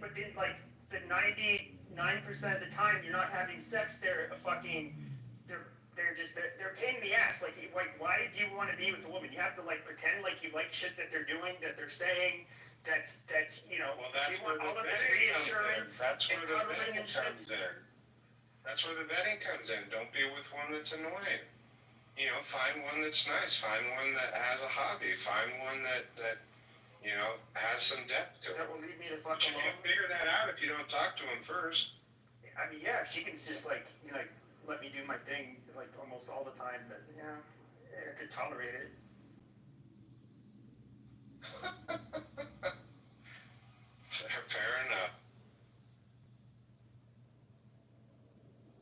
but then like the 99% of the time you're not having sex, they're a fucking they're a pain in the ass. Like why do you want to be with a woman? You have to like pretend like you like shit that they're doing, that they're saying. that's you know, Well, that's they where want all the of this vetting comes in. reassurance That's and where the cuddling vetting and shit. comes in. That's where the vetting comes in. Don't be with one that's annoying. You know, find one that's nice. Find one that has a hobby. Find one that you know has some depth to it. That will leave me the fuck But you alone. can't figure that out if you don't talk to them first. I mean, yeah, she can just like, you know, let me do my thing like almost all the time, but yeah, I could tolerate it. Fair enough.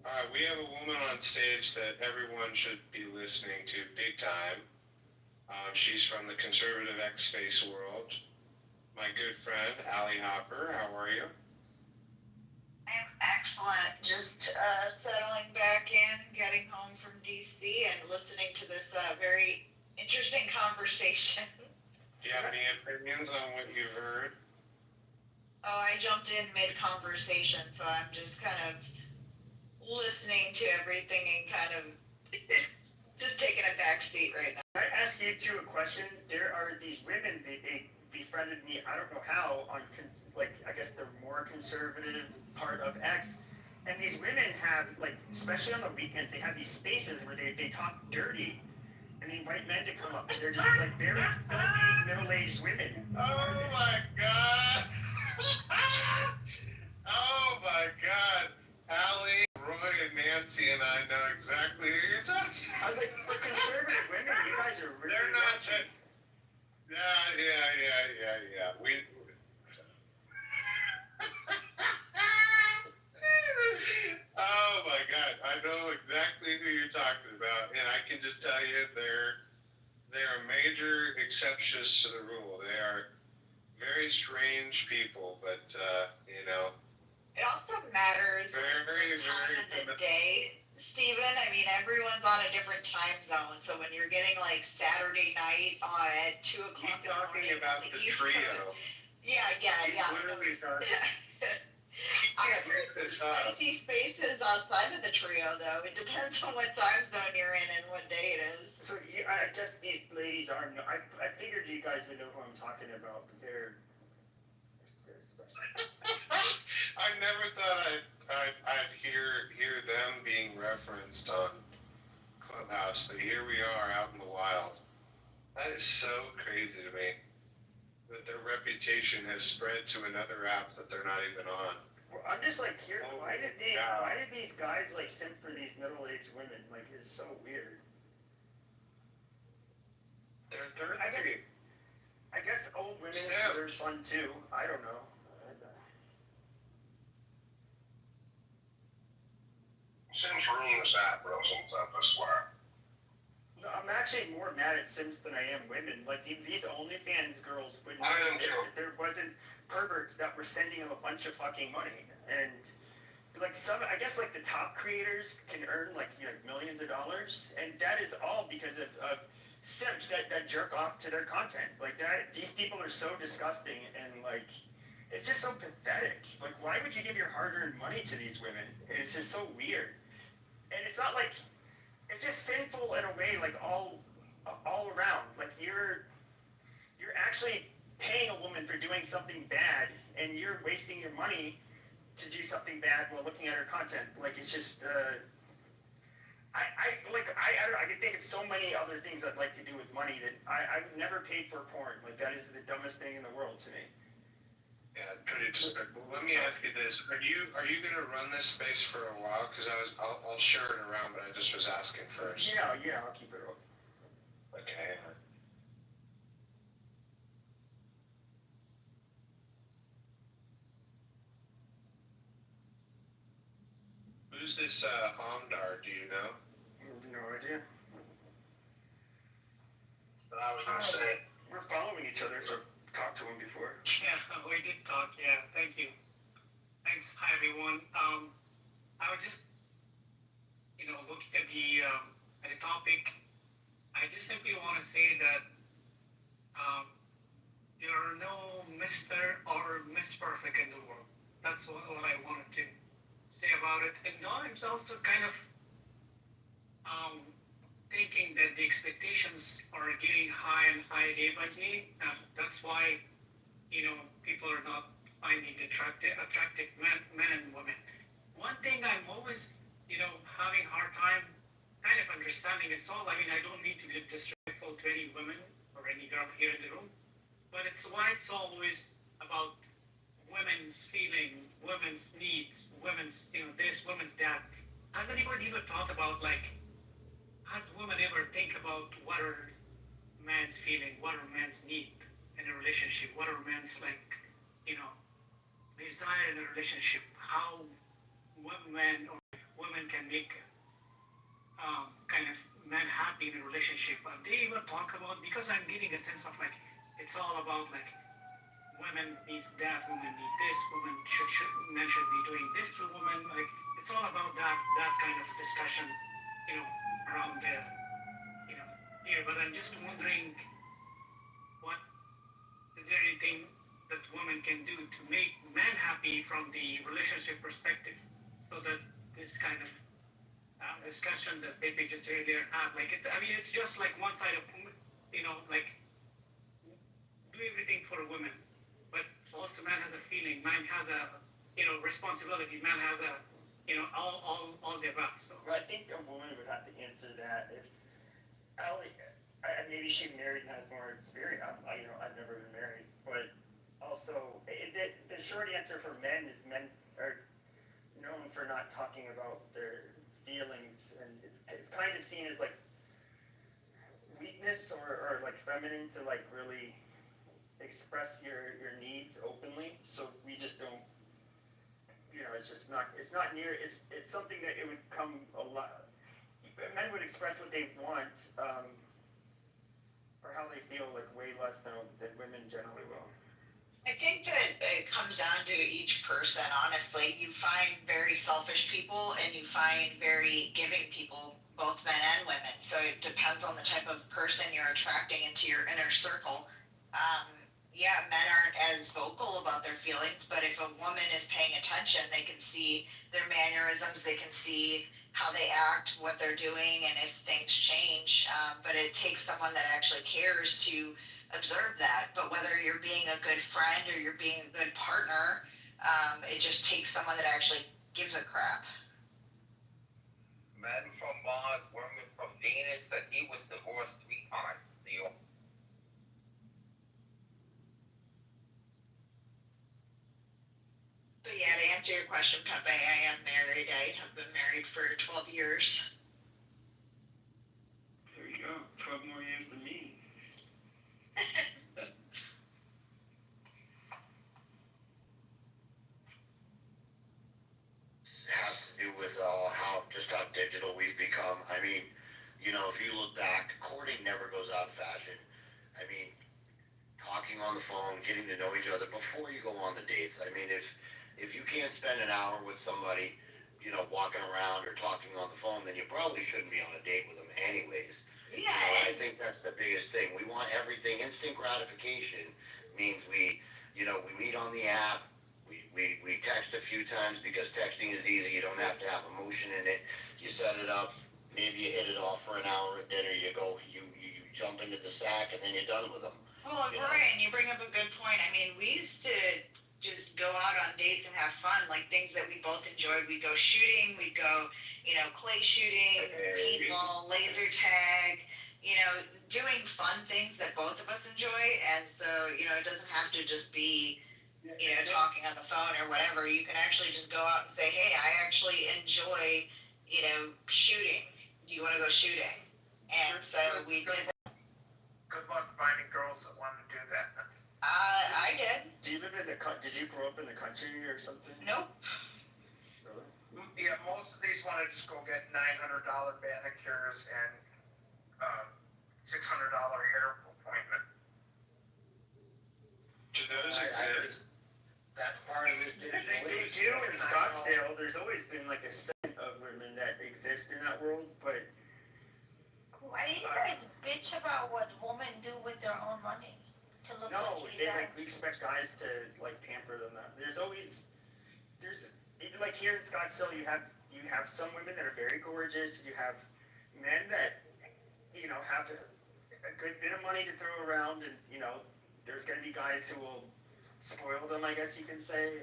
All right, we have a woman on stage that everyone should be listening to big time. She's from the conservative X space world. My good friend, Allie Hopper, how are you? I'm excellent. Just settling back in, getting home from DC, and listening to this very interesting conversation. Do you have any opinions on what you've heard? Oh, I jumped in mid-conversation, so I'm just kind of listening to everything and kind of just taking a back seat right now. Can I ask you two a question? There are these women, they befriended me, I don't know how, on like, I guess the more conservative part of X. And these women have, like, especially on the weekends, they have these spaces where they talk dirty and they invite men to come up. And they're just like very filthy middle-aged women. Oh my God! Oh my God! Allie, Roy, and Nancy and I know exactly who you're talking about. I was like, for conservative women, you guys are really They're not. raunchy. Yeah. We. Oh my God! I know exactly who you're talking about, and I can just tell you they're major exceptions to the rule. They are very strange people, but you know. It also matters Very, the time very. of the day, Steven. I mean, everyone's on a different time zone, so when you're getting like Saturday night at 2 o'clock in the morning, Talking about on the East trio. Coast, yeah. He's literally talking. I have heard some spicy spaces outside of the trio, though. It depends on what time zone you're in and what day it is. So yeah, I guess these ladies are. I figured you guys would know who I'm talking about, but they're special. I never thought I'd hear them being referenced on Clubhouse, but here we are out in the wild. That is so crazy to me that their reputation has spread to another app that they're not even on. Well, I'm just like, here. Why did these guys like simp for these middle-aged women? Like, it's so weird. They're thirsty. I guess old women Simps. deserve fun too. I don't know. Sims ruin this app, bro, sometimes, I swear. No, I'm actually more mad at Sims than I am women. Like, these OnlyFans girls wouldn't I am exist too. if there wasn't perverts that were sending them a bunch of fucking money. And like I guess like the top creators can earn like, you know, millions of dollars, and that is all because of simps that jerk off to their content. Like that, these people are so disgusting, and like it's just so pathetic. Like, why would you give your hard-earned money to these women? It's just so weird, and it's not like it's just sinful in a way, like all around. Like you're actually paying a woman for doing something bad, and you're wasting your money to do something bad while looking at her content. Like, it's just, I don't know, I can think of so many other things I'd like to do with money that I would never paid for porn. Like, that is the dumbest thing in the world to me. Yeah, pretty despicable. Let me ask you this: Are you gonna run this space for a while? Because I'll share it around, but I just was asking first. Yeah, I'll keep it open. Okay. Who's this Hamdar? Do you know? No idea. I was gonna say, We're following each other, so talked to him before. Yeah, we did talk. Yeah, thank you. Thanks. Hi, everyone. I was just, looking at the topic. I just simply want to say that there are no Mr. or Miss Perfect in the world. That's what I wanted to say about it. And now I'm also kind of thinking that the expectations are getting high and high day by day. That's why people are not finding attractive men and women. One thing I'm always, having a hard time kind of understanding it's all, I don't mean to be disrespectful to any women or any girl here in the room, but it's why it's always about women's feeling, women's needs, women's, this, women's that. Has anybody ever thought about, has women ever think about what are man's feeling, what are man's need in a relationship, what are man's, desire in a relationship, how women or women can make kind of men happy in a relationship. They even talk about, because I'm getting a sense of it's all about women need that, women need this, men should be doing this to women. It's all about that kind of discussion, around there, here. But I'm just wondering, what is there anything that women can do to make men happy from the relationship perspective, so that this kind of discussion that Pepe just earlier had, it's just one side of, do everything for a woman, but also man has a feeling, man has a, responsibility, man has a, all the above. So Well, I think a woman would have to answer that if Allie, maybe she's married and has more experience. I've never been married, but also the short answer for men is men are known for not talking about their feelings, and it's kind of seen as weakness or feminine to really express your needs openly. So we just don't. It's not near. It's something that it would come a lot. Men would express what they want, or how they feel way less than women generally will. I think that it comes down to each person, honestly. You find very selfish people and you find very giving people, both men and women. So it depends on the type of person you're attracting into your inner circle. Yeah, men aren't as vocal about their feelings, but if a woman is paying attention, they can see their mannerisms, they can see how they act, what they're doing, and if things change. But it takes someone that actually cares to observe that. But whether you're being a good friend or you're being a good partner, it just takes someone that actually gives a crap. Men from Mars, women from Venus, and he was divorced 3 times. But yeah, to answer your question, Pepe, I am married. I have been married for 12 years. There you go. 12 more years than me. Has to do with how digital we've become. If you look back, courting never goes out of fashion. Talking on the phone, getting to know each other before you go on the dates. If you can't spend an hour with somebody, walking around or talking on the phone, then you probably shouldn't be on a date with them anyways. Yeah. I think that's the biggest thing. We want everything. Instant gratification means we meet on the app. We text a few times because texting is easy. You don't have to have emotion in it. You set it up. Maybe you hit it off for an hour at dinner. You jump into the sack and then you're done with them. Well, Brian, you bring up a good point. We used to just go out on dates and have fun, things that we both enjoyed. We'd go shooting, we'd go, clay shooting, paintball, laser tag, doing fun things that both of us enjoy. And so, it doesn't have to just be, talking on the phone or whatever. You can actually just go out and say, hey, I actually enjoy, shooting. Do you want to go shooting? And so we did. Good luck finding girls that want to do that. I did. Did you grow up in the country or something? Nope. Really? Yeah, most of these want to just go get $900 manicures and $600 hair appointment. Do those exist? That's part of this digital They age. do in Scottsdale. There's always been a set of women that exist in that world, but Why do you guys bitch about what women do with their own money? To look no, like you guys? we expect guys to pamper them. There's here in Scottsdale, you have some women that are very gorgeous. You have men that have a good bit of money to throw around, and there's going to be guys who will spoil them, I guess you can say.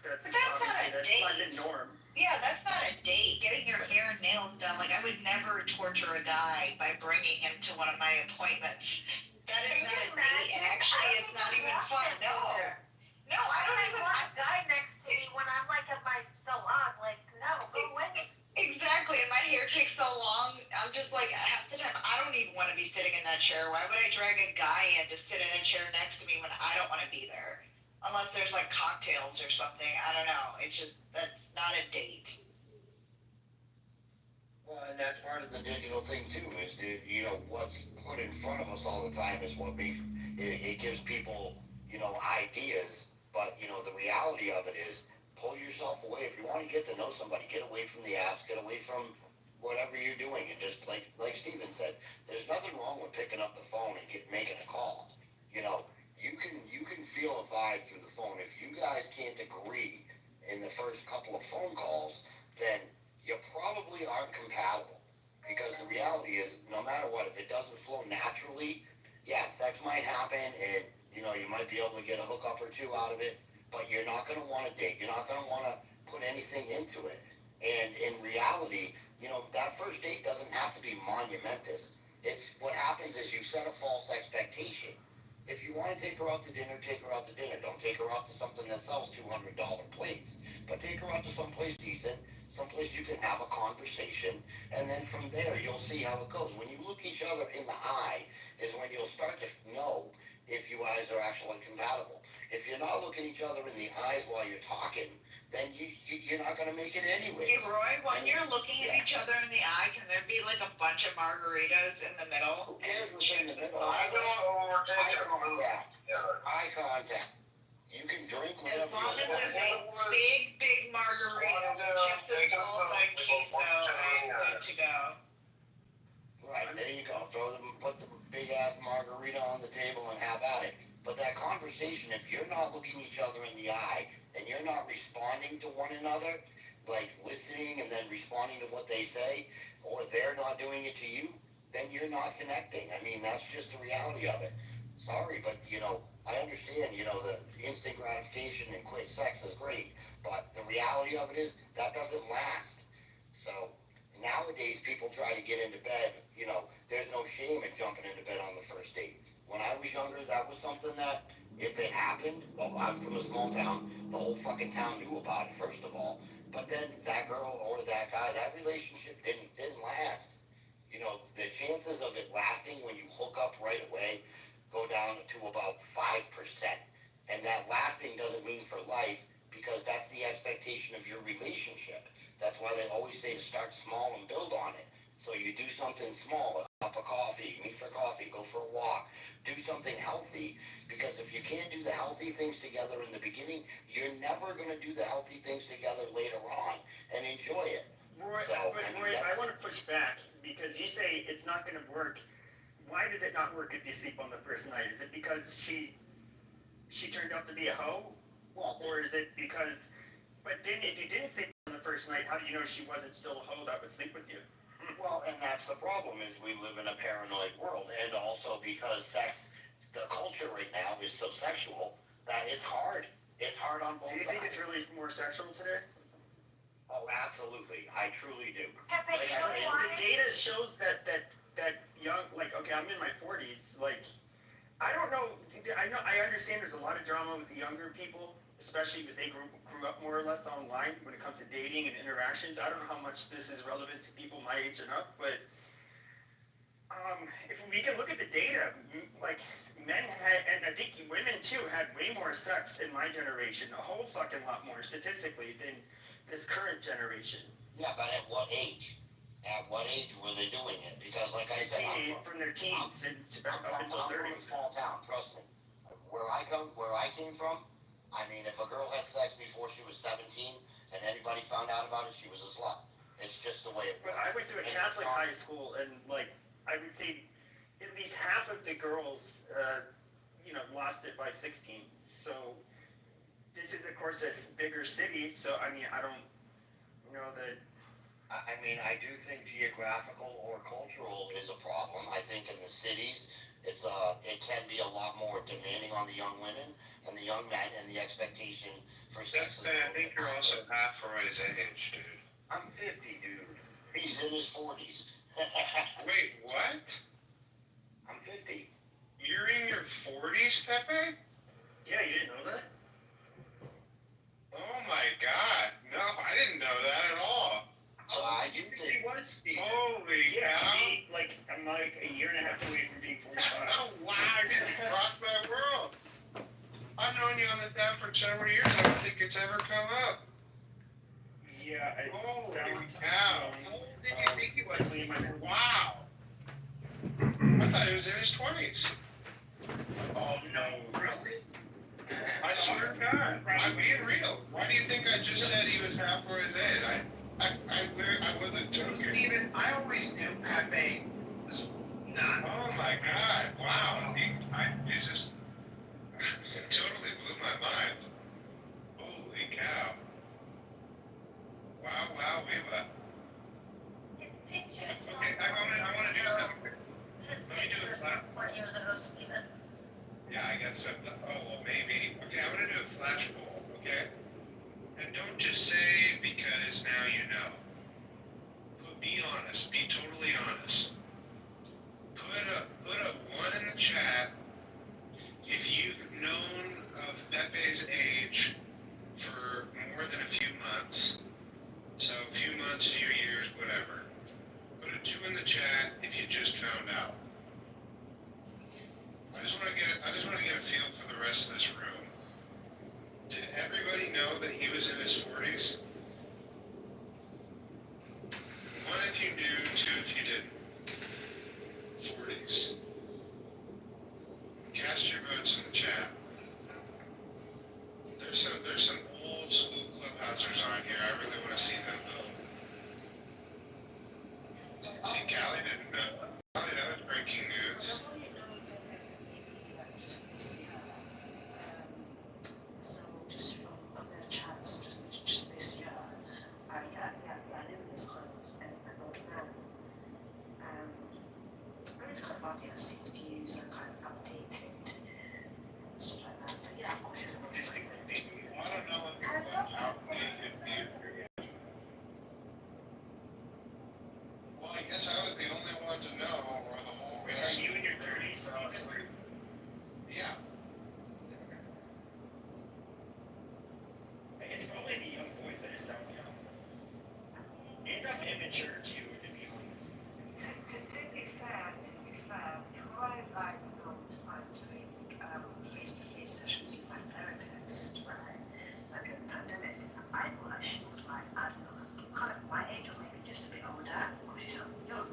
That's But that's not obviously a that's not the date. norm. Yeah, that's not a date. Getting your hair and nails done. Like, I would never torture a guy by bringing him to one of my appointments. That is not a date, and actually, it's not even fun. No. No, I don't even want a guy next to me when I'm like at my salon. Like, no, go away. Exactly, and my hair takes so long. I'm just like, half the time, I don't even want to be sitting in that chair. Why would I drag a guy in to sit in a chair next to me when I don't want to be there? Unless there's like cocktails or something. I don't know. It's just, that's not a date. Well, and that's part of the digital thing too, is that, what's put in front of us all the time is what makes, it gives people, ideas, but, the reality of it is, pull yourself away. If you want to get to know somebody, get away from the apps, get away from whatever you're doing, and just like Steven said, there's nothing wrong with picking up the phone and making a call. You can feel a vibe through the phone. If you guys can't agree in the first couple of phone calls, then you probably aren't compatible. Because the reality is, no matter what, if it doesn't flow naturally, yeah, sex might happen, and you might be able to get a hookup or two out of it, but you're not going to want to date. You're not going to want to put anything into it. And in reality, that first date doesn't have to be monumentous. It's what happens is you set a false expectation. If you want to take her out to dinner, take her out to dinner. Don't take her out to something that sells $200 plates. But take her out to someplace decent, someplace you can have a conversation, and then from there you'll see how it goes. When you look each other in the eye is when you'll start to know if you guys are actually compatible. If you're not looking each other in the eyes while you're talking, then you're not going to make it anyways. Hey, Roy, when you're looking at each other in the eye, can there be like a bunch of margaritas in the middle? Who cares what's in the middle? I don't Eye contact. Eye contact. You can drink whatever As long as you want. there's a big margarita with chips and salsa and queso, I'm good to go. Right, there you go. Put the big ass margarita on the table and have at it. But that conversation, if you're not looking each other in the eye and you're not responding to one another, like listening and then responding to what they say, or they're not doing it to you, then you're not connecting. I mean, that's just the reality of it. Sorry, but I understand, the instant gratification and quick sex is great, but the reality of it is that doesn't last. So nowadays people try to get into bed, there's no shame in jumping into bed on the first date. When I was younger, that was something that if it happened, I'm from a small town, the whole fucking town knew about it, first of all. But then that girl or that guy, that relationship didn't last. The chances of it lasting when you hook up right away go down to about 5%. And that lasting doesn't mean for life, because that's the expectation of your relationship. That's why they always say to start small and build on it. So you do something small, a cup of coffee, meet for coffee, go for a walk, do something healthy, because if you can't do the healthy things together in the beginning, you're never going to do the healthy things together later on and enjoy it. Roy, Roy, I want to push back, because you say it's not going to work. Why does it not work if you sleep on the first night? Is it because she turned out to be a hoe? Well, or is it because, but then if you didn't sleep on the first night, how do you know she wasn't still a hoe that would sleep with you? Well, and that's the problem, is we live in a paranoid world, and also because the culture right now is so sexual that it's hard. It's hard on both sides. Do you think it's really more sexual today? Oh, absolutely. I truly do. The data shows that young, like, okay, I'm in my 40s, like, I don't know, I understand there's a lot of drama with the younger people, especially because they grew up more or less online when it comes to dating and interactions. I don't know how much this is relevant to people my age and up, but if we can look at the data, like, men had, and I think women too, had way more sex in my generation, a whole fucking lot more statistically than this current generation. Yeah, but at what age? At what age were they doing it? Because like I said, from their teens and up until 30. I'm from a small town, trust me. Where I came from, I mean, if a girl had sex before she was 17 and anybody found out about it, she was a slut. It's just the way it works. But I went to a Catholic high school, and like, I would say at least half of the girls, lost it by 16. So this is, of course, a bigger city. So I mean, I don't know that. I mean, I do think geographical or cultural is a problem. I think in the cities, it can be a lot more demanding on the young women and the young men, and the expectation for sex. I think you're also half Roy's age, dude. I'm 50, dude. He's in his 40s. Wait, what? I'm 50. You're in your 40s, Pepe? Yeah, you didn't know that? Oh my god. No, I didn't know that at all. I do think He was Steve. Holy cow. I'm like a year and a half away from being 45. Wow, you rocked my world. I've known you on the staff for several years. I don't think it's ever come up. Yeah, Holy cow. How old did you think he was? Wow. I thought he was in his 20s. Oh, no, really? I swear to God. I'm being real. Why do you think I just said he was half Roy's age? I wasn't joking. Steven, I always knew Pepe was not. Oh my God! Wow! He just totally blew my mind. Holy cow! Wow! Wow! Okay, I want to do something. Let me do it. 4 years ago, Steven. Yeah, I guess so. Oh well, maybe. Okay, I'm gonna do a flash poll. Okay, and don't just say because now you know. Be honest. Be totally honest. Put a 1 in the chat if you've known of Pepe's age for more than a few months. So a few months, few years, whatever. Put a 2 in the chat if you just found out. I just want to get a feel for the rest of this room. Did everybody know that he was in his 40s? 1 if you knew, 2 if you didn't. 40s. Cast your votes in the chat. There's some old school clubhousers on here. I really want to see them vote. See, Callie didn't know. Callie, that was breaking news. So just from other chats, just this year, I knew this kind of an old man. And it's kind of obvious his views are kind of updated and stuff like that. So yeah, of course it's an interesting thing. I don't know what well, I guess I was the only one to know, or the whole rest. Are you in your 30s? Yeah. It's probably the young boys that just sound young. You're not immature too, to be honest. To be fair, I like started doing face-to-face sessions with my therapist, right? Like in the pandemic, I thought she was like, I don't know, kind of my age or maybe just a bit older, because she's so young.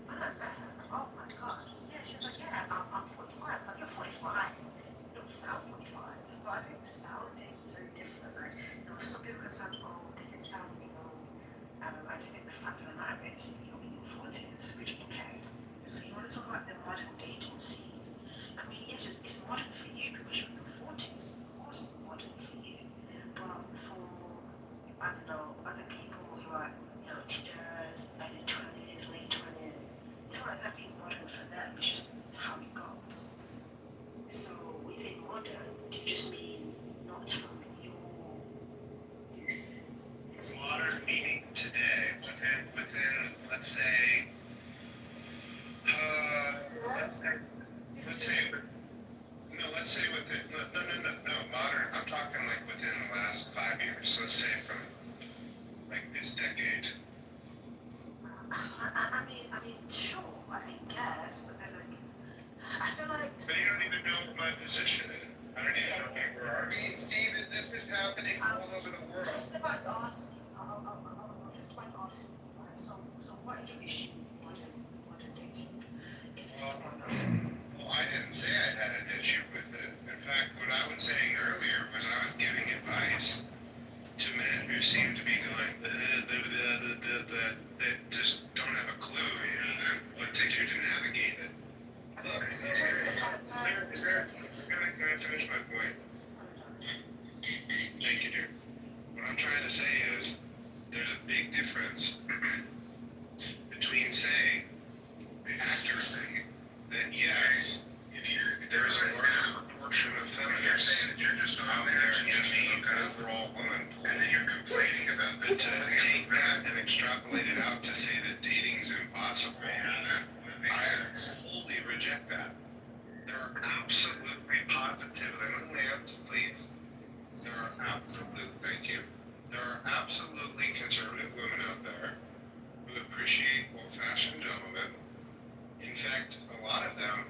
But I met her, oh my god. Yeah, she was like, yeah, I'm 45. I was like, you're 45. You don't sound 45. But I think sounding is very different. Like, some people can sound old, they can sound, I just think the fact of the matter is, you're in your 40s, which is okay. So you want to talk about the modern dating scene? I mean, yes, it's modern for you because you're in your 40s. Of course, it's modern for you. But for, I don't know, other people who are, teenagers, early 20s, late 20s, it's not exactly modern for them. It's just how it goes. So, is it modern? Do you just mean not from your youth? Modern meaning today, within, let's say, let's say within, no, modern, I'm talking like within the last 5 years, let's say from, like, this decade. I mean, sure, I guess, but then, I feel like... But you don't even know what my position is. I don't even know where we are. Steven, this is happening all over the world. Just about to ask you, right, so what is your issue with modern dating? Well, I didn't say I had an issue with it. In fact, what I was saying earlier was I was giving advice to men who seem to be going, that just don't have a clue what to do to navigate it. Can I finish my point? Thank you, dear. What I'm trying to say is, there's a big difference between saying accurately that yes, adult woman, and then you're complaining about that. To take that and extrapolate it out to say that dating's impossible, I wholly reject that. There are absolutely, positively, let me land, please. There are thank you. There are absolutely conservative women out there who appreciate old-fashioned gentlemen. In fact, a lot of them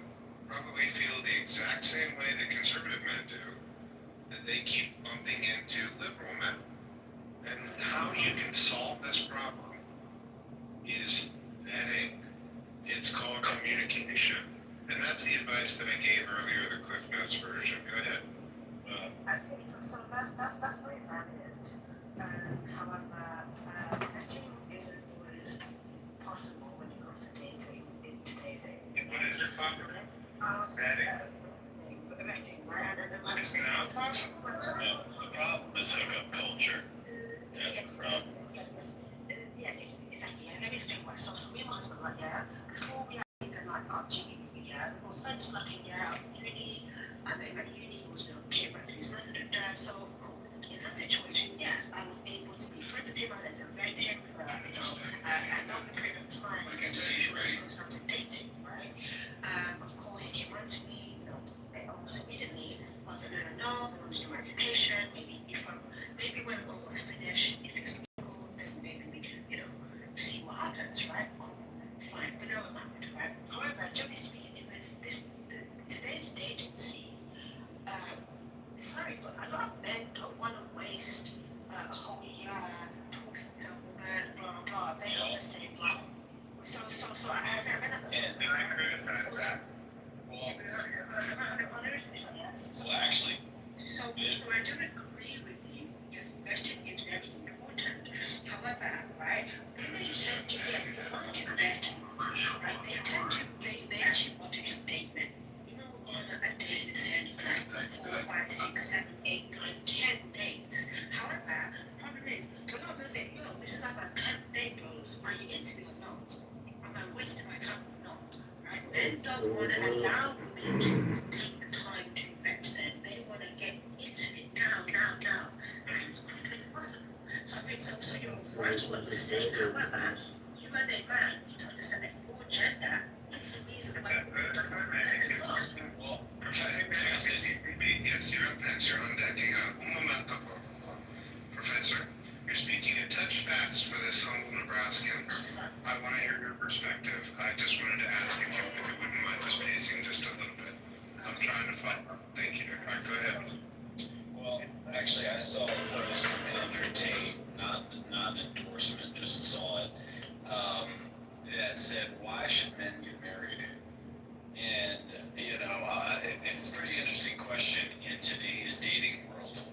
probably feel the exact same way that conservative men do, that they keep bumping into liberal men. And how you can solve this problem is vetting. It's called communication. And that's the advice that I gave earlier, the Cliff Notes version. Go ahead. I think so. That's very valid. However, vetting isn't always possible when it comes to dating in today's age. What is it possible? Vetting. It's not possible. The problem is hookup culture. That's the problem. Yes, exactly. Let me explain why. So me and my husband, like, yeah, before we had anything like our GP, yeah, we were friends for like a year. I was in uni, I met him at uni, was peer by 3 semesters and dad. So in that situation, yes, I was able to be friends with him. I was a very temporary, and not the period of time. I can tell you, right? When we started dating, right? Of course, he came around to me, almost immediately. I was like, no, I'm going to do my application. Maybe when I'm almost finished, if it's not good, then maybe we can, see what happens, right? Fine, but no, I'm not, right? However, generally speaking, in today's dating scene, sorry, but a lot of men don't want to waste a whole year talking to a woman, blah, blah, blah. They want to say, blah. So, as I read that, Well, actually, so I do agree with you because vetting is very important. However, right, women tend to, yes, they want to vet, right? They actually want to just date men. On a date and for like 4, 5, 6, 7, 8, 9, 10 dates. However, the problem is, a lot of people say, yo, this is like a 10th date, bro. Are you into me or not? Am I wasting my time or not? Right? Men don't want to allow women to take the time to vet them. They want to get into it now, and as quick as possible. So I think so you're right in what you're saying. However, you as a man need to understand that your gender is the reason why women doesn't vet as well. Well, yes, you're up next. You're on deck. Hang on. Un momento, por favor. Professor, you're speaking a touch fast for this humble Nebraskan. I want to hear your perspective. I just wanted to ask if you wouldn't mind just pacing just a little bit. I'm trying to find. Thank you, Nick. All right, go ahead. well, actually, I saw a post from Andrew Tate, not an endorsement, just saw it. That said, why should men get married? And it's a pretty interesting question in today's dating world.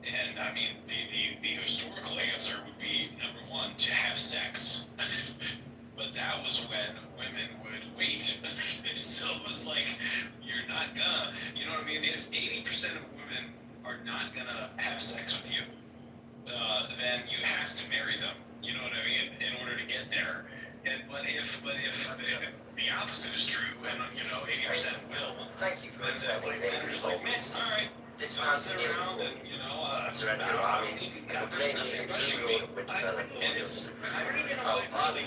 And I mean, the historical answer would be number one, to have sex. But that was when women would wait. So it was like, you're not gonna, you know what I mean? If 80% of women are not gonna have sex with you, then you have to marry them. You know what I mean? In order to get there. But if the opposite is true, and 80% will, Thank you for then they're just like, man, all right. This I'll sit around and, surrender your army, there's nothing rushing me. And it's, I don't even know what I don't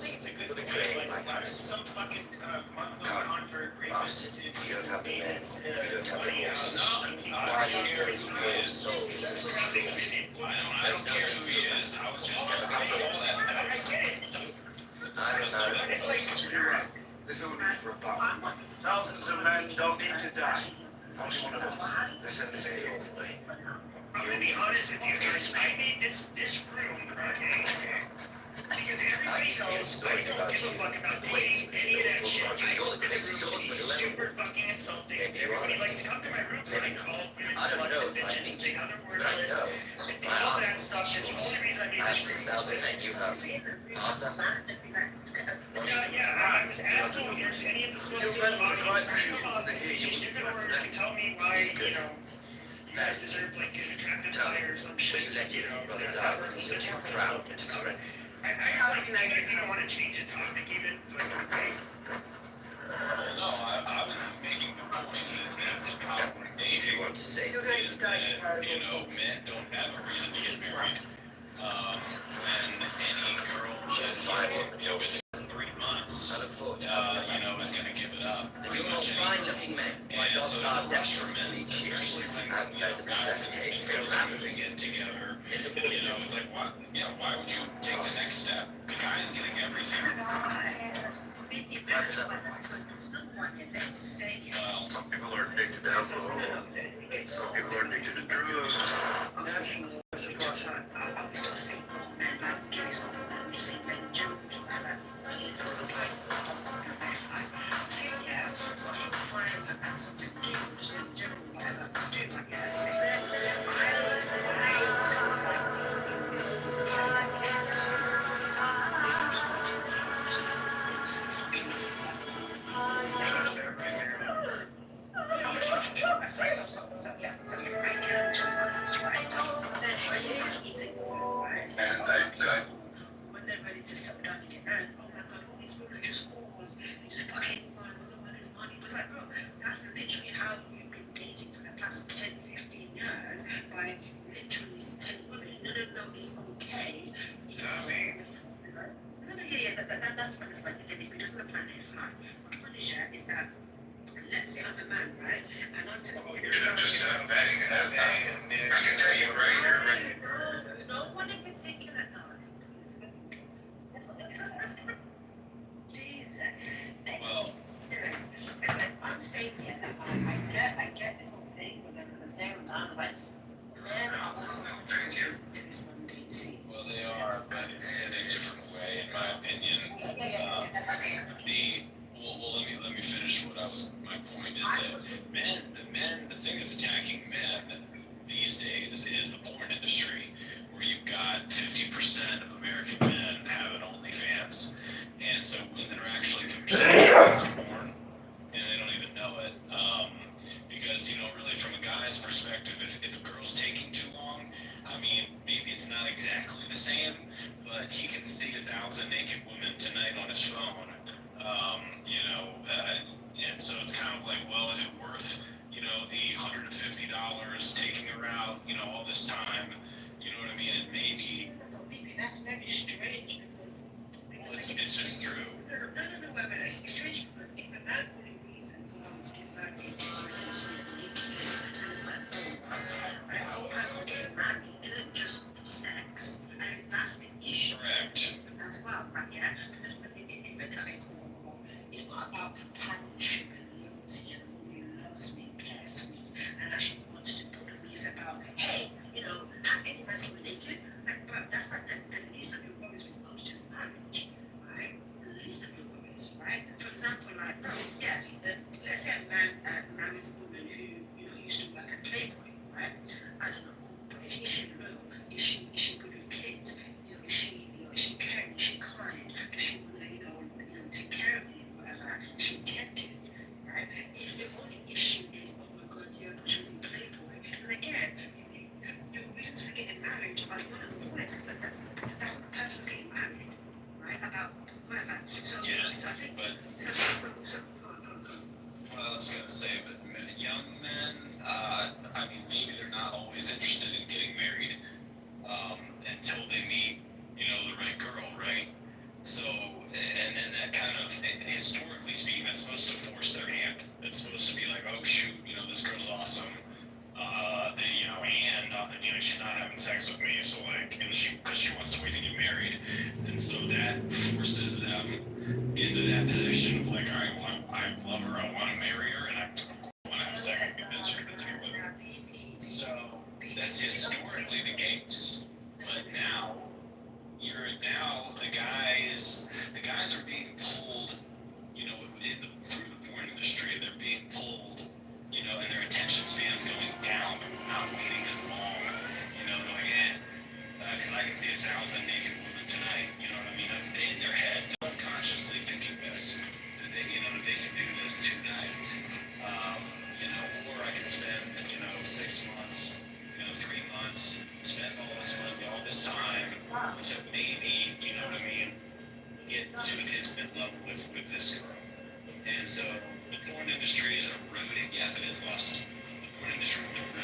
think it's a good thing. Like some fucking Muslim convert rapist you don't have the men, you don't have the horses. I don't care who he is. I don't care who he is. I was just I saw that. I don't know. There's no need for a bomb. Thousands of men don't need to die. Only one of them. Listen to me. I'm gonna be honest with you guys. I made this room, okay? Because everybody knows I don't give a fuck about dating, any of that shit. I go in the room to be super fucking insulting. Everybody likes to come to my room and call women sluts and bitches and say other words. And all that stuff. That's the only reason I made this room. And you have Arthur. Yeah, I was asking if any of the sluts in the audience these stupid words can tell me why, you guys deserve like an attractive guy or some shit. You let your brother die because you're too proud to surrender. I you guys even want to change the topic even, so I can break. No, I was making the point that that's a power dating. you know, men don't have a reason to get married. When any girl you know, within 3 months, you know, is going to give it up. Pretty much any girl. And so there's no rush for men, especially when, you know, guys and girls are going to get together. You know, it's like, what? Yeah, why would you take the next step? The guy's getting everything. Well, some people are addicted to alcohol. Some people are addicted to drugs. When they're ready to settle down and get married, oh my god, all these women are just whores. They just fucking want all the money's money. But it's like, bro, that's literally how you've been dating for the past 10, 15 years by literally telling women, no, it's okay. That's fine, that's fine. If it doesn't apply to his life, what one is that, let's say I'm a man, right? And I'm telling you, You're just betting ahead of time. I can tell you right here, right? No one in particular, darling. Jesus. well, Anyways, I'm saying that I get this whole thing, but then at the same time, it's like, men are also contributors to this mundane scene. well, they are, but it's in a different way, in my opinion. Let me finish my point is that the thing that's attacking men these days is the porn industry, where you've got 50% of American men having OnlyFans, and so women are actually competing against porn, and they don't even know it, because, you know, really from a guy's perspective, if a girl's taking too long, I mean, maybe it's not exactly the same, but he can see 1,000 naked women tonight on his phone. You know, and so it's kind of like, well, is it worth, you know, the $150 taking her out, you know, all this time? You know what I mean? And maybe that's very strange because it's just true. No, but it's strange because if a man's got a reason for wanting to get married, and it's like, right, all person getting married isn't just for sex, and that's the issue. Correct. As well, right? Yeah, because it's not about companionship and loyalty and who loves me, cares for me, and actually wants to put me. It's about, hey, you know, has any man seen me naked? Like, bro, that's like the least of your worries when it comes to marriage, right? It's the least of your worries, right? For example, like, bro, yeah, let's say a man marries a woman who, you know, used to work at Playboy, right? I don't know, but is she loyal? Is she good with kids? You know, is she caring? Is she kind? Does she want to, you know, take care of you? Is she attentive, right? If the only issue is, oh my god, yeah, but she was in Playboy, and again, your reasons for getting married are one of the points that's the person getting married, right? About whatever. So, yeah, so I think, but well, I was gonna say, but young men, I mean, maybe they're not always interested in getting married until they meet, you know, the right girl, right? So, and then that kind of, historically speaking, that's supposed to force their hand. It's supposed to be like, oh shoot, you know, this girl's awesome. You know, and you know, she's not having sex with me, so like, and because she wants to wait to get married, and so that forces them into that position of like, all right, well, I love her, I want to marry her, and I want to have sex with her. So that's historically the case, but now the guys are being pulled, you know, through the porn industry. They're being pulled, you know, and their attention span's going down. They're not waiting as long, you know, going because I can see 1,000 naked women tonight, you know what I mean? In their head, unconsciously thinking this, that they, you know, they can do this 2 nights, you know, or I can spend, you know, 6 months, you know, 3 months, spend all this money, all this time to maybe, you know what I mean, get to an intimate level with this girl. And so the porn industry is eroding. Yes, it is lust. The porn industry is eroding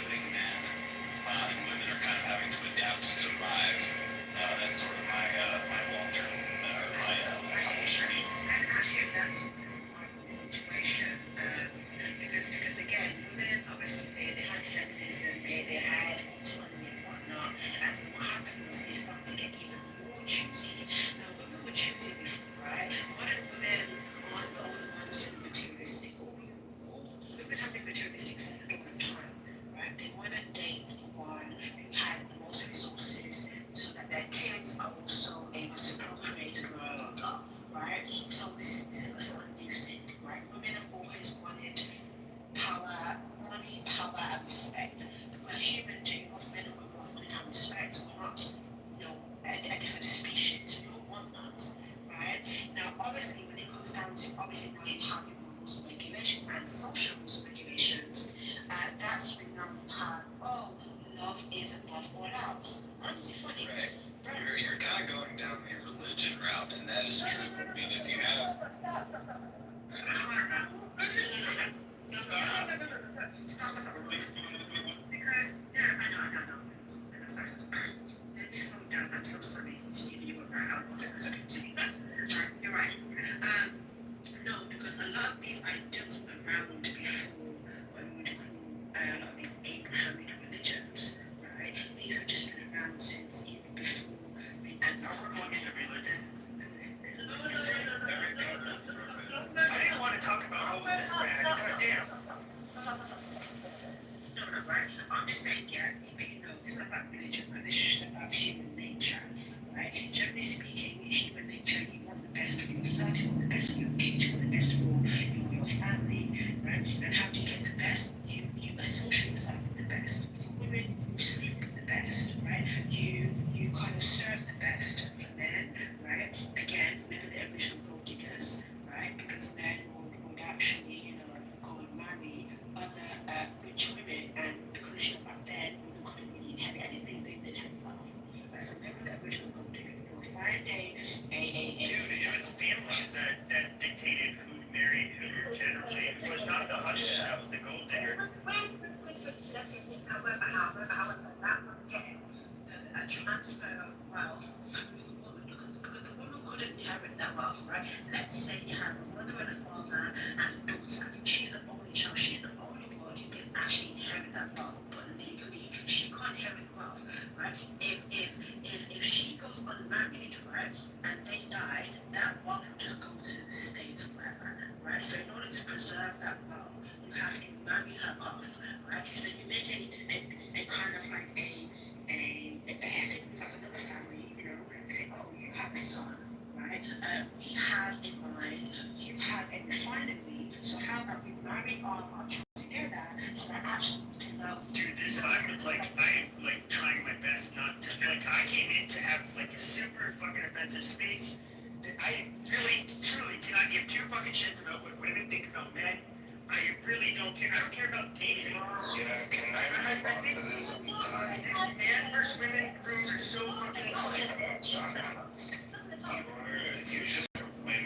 oh, love isn't love or else. Aren't you funny? Right. You're kind of going down the religion route, and that is true. I mean, if you have. Stop. Because, yeah, I know. Let me slow down. I'm so sorry. You were right. I wasn't expecting that. You're right. No, because a lot of these ideals were around before what we would call a lot of these Abrahamic religions, right? These have just been around since even before the Everyone in a religion. I didn't want to talk about homeless, man. Goddamn. No, right? I'm just saying, yeah, it's not about religion, but it's just about human nature, right? Generally speaking, human nature, you want the best for yourself, you want the best for your kids, you want the best for your family, right? And how do you get the best? You associate yourself with the best. For women, you sleep with the best, right? You kind of serve the best. For men, right? Again, remember the original gold diggers, right? Because men would actually, go and marry other rich women, and because back then women couldn't really inherit anything, they didn't have wealth. Right? So remember the original gold diggers. They will find Dude, it was families that dictated who married who generally. It was not the husband, that was the gold digger. However, that was again a transfer of wealth through the woman, because the woman couldn't inherit that wealth, right? Let's say you have a mother and a father and a daughter. She's the only child. She's the only one who can actually inherit that wealth, but legally she can't inherit the wealth, right? If she goes unmarried, right, and they die, that wealth will just go to the state or whatever, right? So in order to preserve that wealth, you have to marry her off, right? So you make a kind of like a like another family, say, oh, you have a son, right? We have in mind, you have a refinery, so how about we marry our children together so that actually we can now. Dude, I'm trying my best not to, I came in to have a super fucking offensive space that I really, truly cannot give two fucking shits about what women think about men. I really don't care. I don't care about dating. Yeah, can I respond to this? These man versus women rooms are so fucking. You just women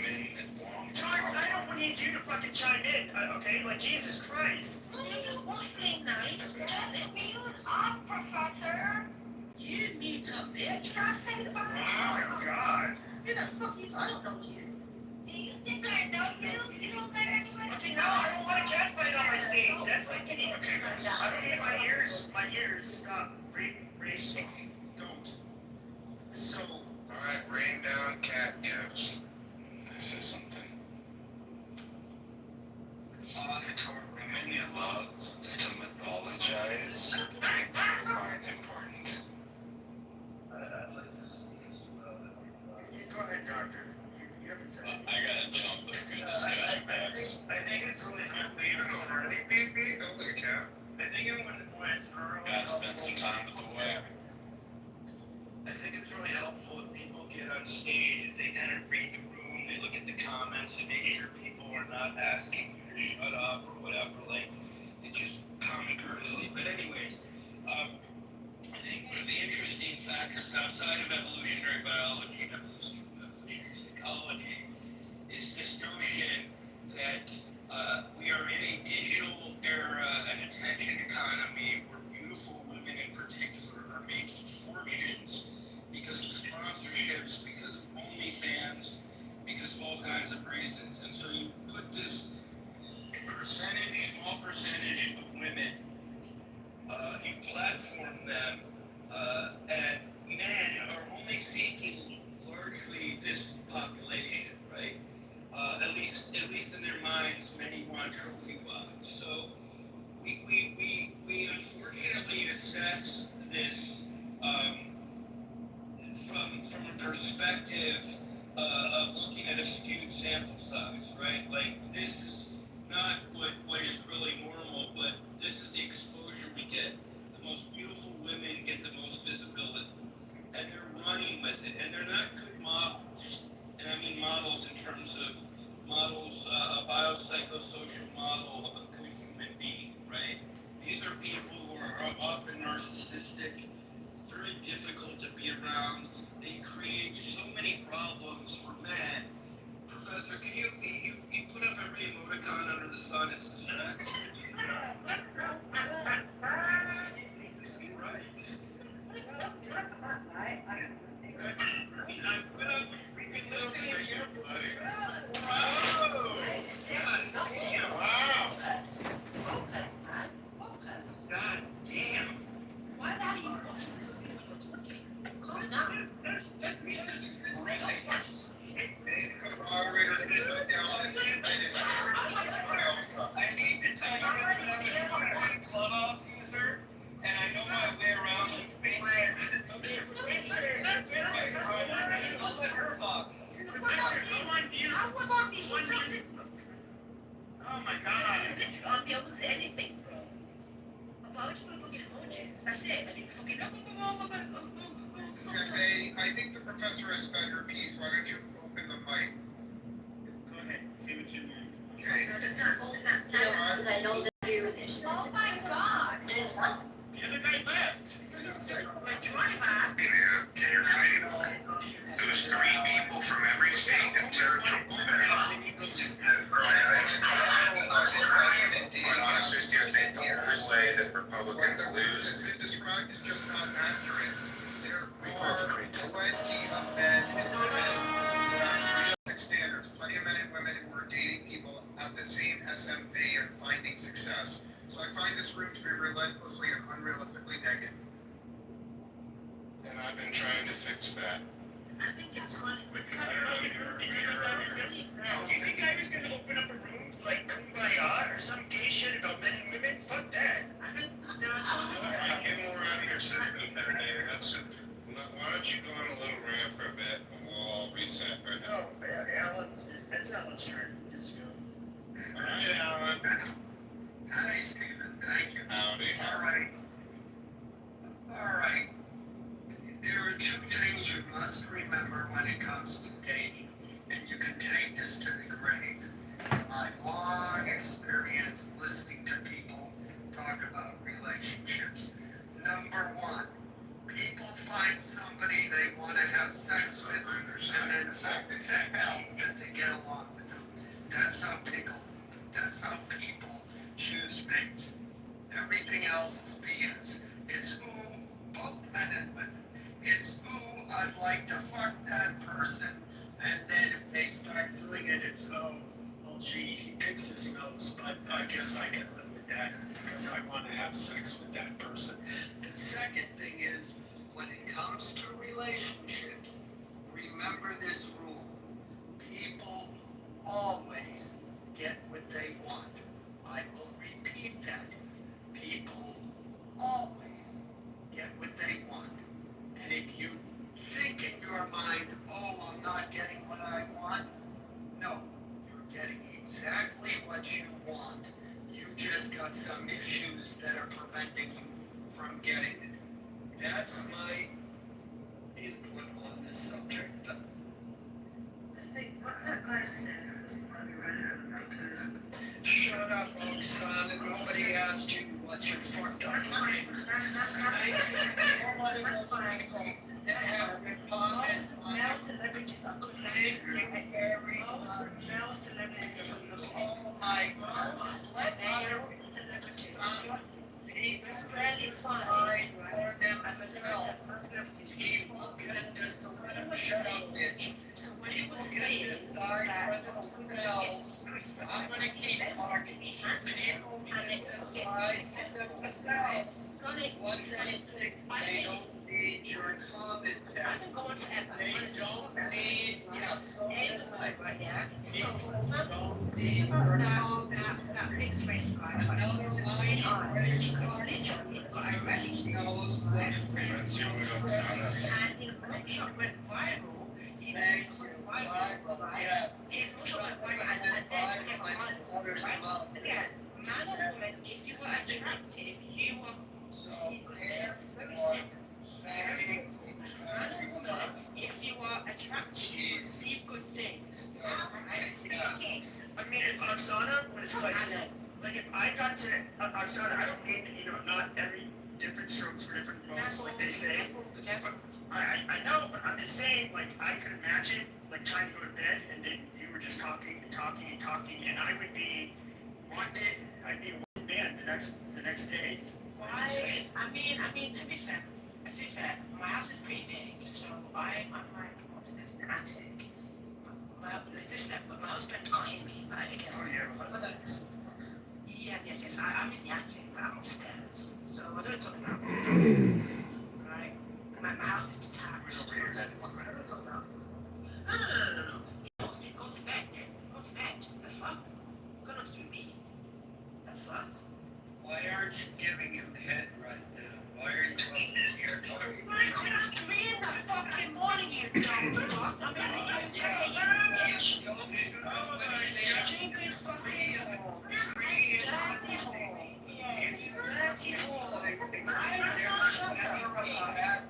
want. George, I don't need you to fucking chime in, okay? Jesus Christ. You're waffling now. Let me up, Professor. You need to bitch. Can I say something? Oh my God. Who the fuck you? I don't know you. Do you think I know you? You don't let anyone. Okay, no, I don't want a cat fight on my stage. That's I don't need my ears. Stop. Race. Don't. So. Alright, rain down cat gifts. This is something. Women you love to mythologize make you find important. I'd like to speak as well. Go ahead, doctor. You haven't said anything. I gotta jump, but good discussion, guys. I think it's really good leaving already. Beep, don't look at cat. I think it went early. Gotta spend some time with the wife. I think it's really helpful if people get on stage, if they kind of read the room, they look at the comments to make sure people are not asking you to shut up or whatever. It's just common courtesy. But anyways, I think one of the interesting factors outside of evolutionary biology and evolutionary psychology is this notion that we are in a digital era, an attention economy, where beautiful women in particular are making fortunes because of sponsorships, because of OnlyFans, because of all kinds of reasons. And so you put this small percentage of women, you platform them, and men are only seeking largely this population, right? At least in their minds, many want trophy wives. So we unfortunately assess this from a perspective of looking at a skewed sample size, right? This is not what is really normal, but this is the exposure we get. The most beautiful women get the most visibility, and they're running with it, and they're not good models. And I mean models in terms of models, a biopsychosocial model of a good human being, right? These are people who often narcissistic, very difficult to be around. They create so many problems for men. Professor, can you put up every emoticon under the sun? It's distress. I think the professor has spent her piece. Why don't you open the mic? Go ahead, see what you want. Okay. Oh my God. The other guy left. There's 3 people from every state and territory. Quite honest with you, I think the only way that Republicans lose What's been described is just not accurate. There are plenty of men and women who have realistic standards, plenty of men and women who are dating people have the same SMV and finding success. So I find this room to be relentlessly and unrealistically negative. and I've been trying to fix that. I think it's funny. Do you think I was gonna open up a room like Kumbaya or some gay shit about men and women? Fuck that. I mean, there are so many. Get more out of your system there, Dave. Why don't you go on a little rant for a bit and we'll all reset right now? No, it's Alan's turn. Just go. All right, Alan. Hi, Stephen. Thank you. Howdy. All right. There are 2 things you must remember when it comes to dating, and you can take this to the grave. My long experience listening to people talk about relationships. Number 1, people find somebody they want to have sex with, and then hope to hell to get along with them. That's how people choose mates. Everything else is BS. It's both men and women. It's, I'd like to fuck that person, and then if they start doing it, it's, well, gee, he picks his nose, but I guess I can live with that because I want to have sex with that person. The second thing is, when it comes to relationships, remember this rule. People always get what they want. I will repeat that. People always get what they want. And if you think in your mind, oh, I'm not getting what I want, no, you're getting exactly what you want. You just got some issues that are preventing you from getting it. That's my input on this subject. I think what that guy said was probably right because Shut up, Oksana. Nobody asked you what your fucked up name. Nobody wants to have comments on male celebrities are good looking. Male celebrities are good looking. oh my God. Let other Celebrities people rarely find decide for themselves. People can decide. Shut up, bitch. People can decide for themselves. I'm gonna keep talking. People can decide for themselves what they think. They don't need your commentary. They don't need your commentary. People don't need your commentary. Another line race card knows that And his workshop went viral. Thank you. Yeah. His workshop went viral, and then again, man or woman, if you were attractive, you were very simple. Very simple. Man or woman, if you are attractive, you receive good things. I mean, if Oksana was like if I got to Oksana, I don't mean, not every different strokes for different folks, like they say. I know, but I'm just saying, like, I could imagine, like, trying to go to bed, and then you were just talking, and I would be wanted, I'd be a wanted man the next day. Why? I mean, to be fair, my house is pretty big, so I'm like upstairs in the attic. My husband can't hear me, like, again. Oh, yeah, Yes, I'm in the attic, but I'm upstairs. So what are we talking about? Right? My house is detached. What are we talking about? No. Go to bed, man. Go to bed. The fuck? You're gonna do me. The fuck? Why aren't you giving him head right now? Why are you here talking? It's 3 in the fucking morning, you dumb fuck. I'm in the UK. Drinking fucking hole. Dirty hole. Dirty hole. Why the fuck shut the fuck up?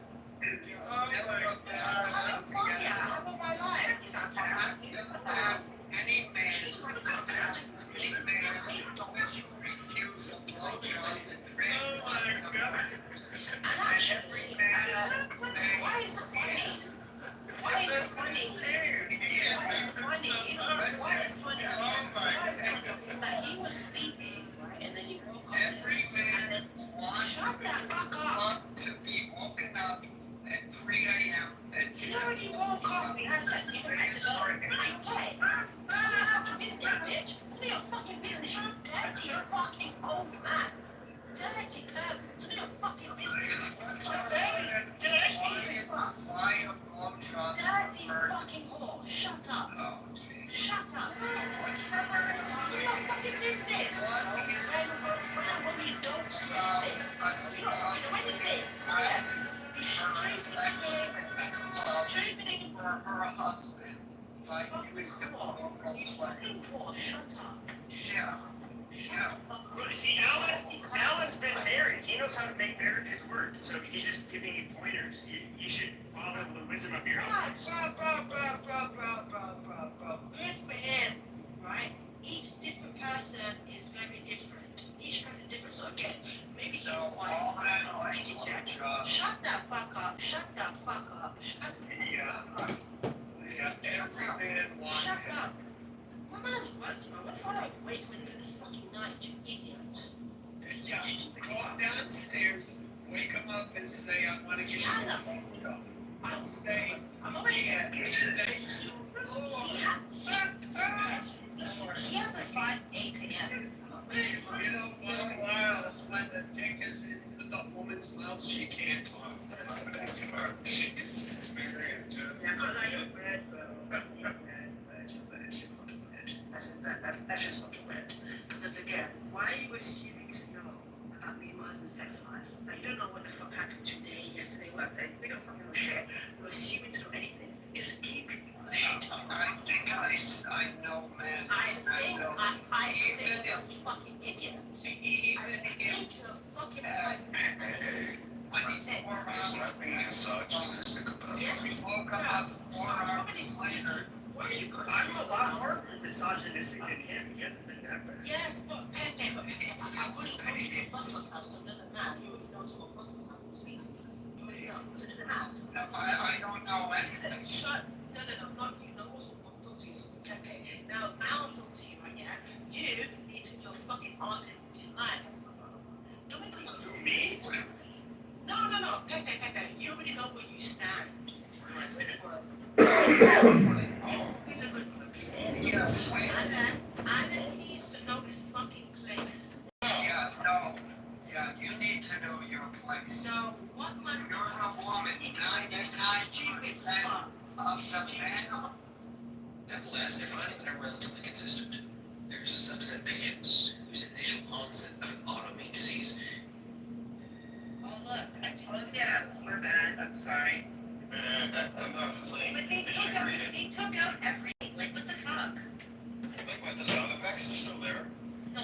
Having fun, yeah. Having my life. Is that possible? Any man don't refuse a blowjob in 3 And actually, why is it funny? Why is it funny? Is that he was sleeping, right? And then he woke up. Every man wants to be woken up at 3 a.m. He already woke up. We had sex. He went back to bed. Okay. It's your fucking business, bitch. It's not your fucking business. You dirty fucking old man. Dirty pervert. It's not your fucking business. It's a very dirty fuck. Why a blowjob? Dirty fucking whore. Shut up. Shut up. It's not your fucking business. When you don't do anything. You don't do anything. Correct. Dreaming her husband. Like fucking whore. Shut up. Yeah. Well, see, Alan's been married. He knows how to make marriages work. So he's just giving you pointers. You should follow the wisdom of your own. Bro. Good for him, right? Each different person is very different. Each person different. So again, maybe he's one. Shut the fuck up. Shut the fuck up. Shut up. My man has worked, man. What the fuck I wake when in the fucking night, you idiots? Yeah, go downstairs, wake him up and say, I want to get you. I'll say, I'm already here. thank you. He has to 5, 8 a.m. You know, while when the dick is in the woman's mouth, she can't talk. That's the best part. She's very into it. Yeah, but you're bad, bro. You're bad. You're fucking bad. That's just fucking bad. Because again, why are you assuming to know about me and my husband's sex life? Like, you don't know what the fuck happened today, yesterday, what? Like, we don't fucking know shit. You're assuming to know anything. Just keep your shit. I think I know, man. I think you're a fucking idiot. Even I think you're a fucking There's nothing misogynistic about it. Yes. woke up 4 hours later. I'm a lot more misogynistic than him. He hasn't been that bad. Yes, but Pepe, I wouldn't tell you to fuck yourself, so it doesn't matter. You already know to go fuck yourself this week. You already know, so it doesn't matter. No, I don't know anything. Shut. No, not you. No, also, I'm talking to you, so it's Pepe. Now I'm talking to you right now. You need to your fucking ass in line. Don't make me. Me? No, Pepe. You already know where you stand. He's a good one. Yeah, Alan needs to know his fucking place. yeah, no. Yeah, you need to know your place. So, what's my You're a woman, and I stupid and fuck? the man. Nevertheless, they're finding that are relatively consistent. There's a subset of patients whose initial onset of an autoimmune disease. Oh, look, I told you. We're bad. I'm sorry. I'm not playing. But they took out everything. Like, what the fuck? Like what, the sound effects are still there? No,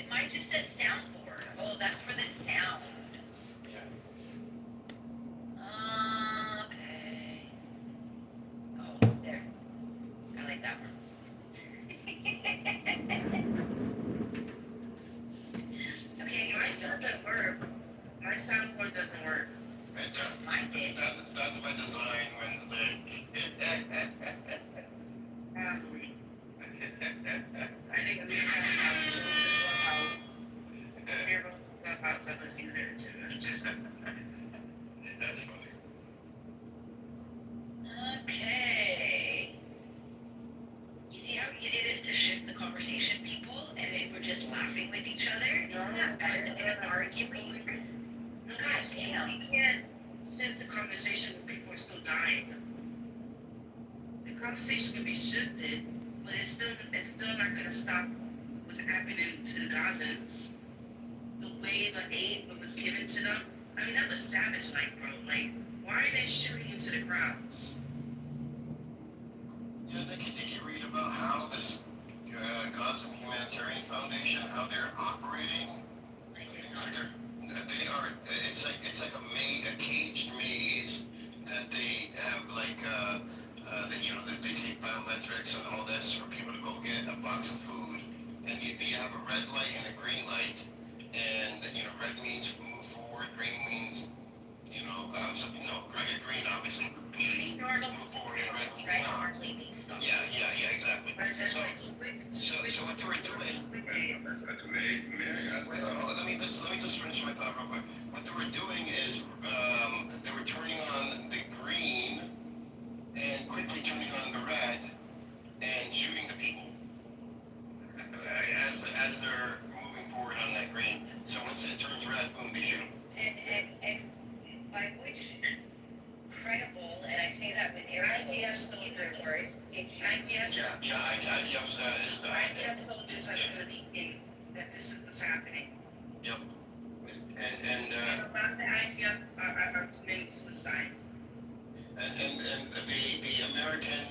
mine just says soundboard. Oh, that's for the sound. Yeah. Okay. Oh, there. I like that one. Okay, mine starts at verb. Mine starts That's by design, Wednesday. I think we have Clubhouse. I would do there too. That's funny. Okay. You see how easy it is to shift the conversation, people, and then we're just laughing with each other? Isn't that better than arguing? God damn. You can't shift the conversation when people are still dying. The conversation can be shifted, but it's still not gonna stop what's happening to the Gazans. The way the aid was given to them. I mean, that was savage-like, bro. Like, why are they shooting into the crowds? Yeah, Nikki, did you read about how this Gaza Humanitarian Foundation, how they're operating? They are. It's like a caged maze that they have that they take biometrics and all this for people to go get a box of food, and you have a red light and a green light, and red means move forward, green means green obviously means move forward, and red means stop. Yeah, exactly. So what they were doing. Let me just finish my thought real quick. What they were doing is they were turning on the green and quickly turning on the red and shooting the people as they're moving forward on that green. So once it turns red, boom, they shoot them. And by which credible, and I say that with IDF soldiers. IDF soldiers are believing that this is what's happening. Yep. And a lot of the IDF are committing suicide. And the American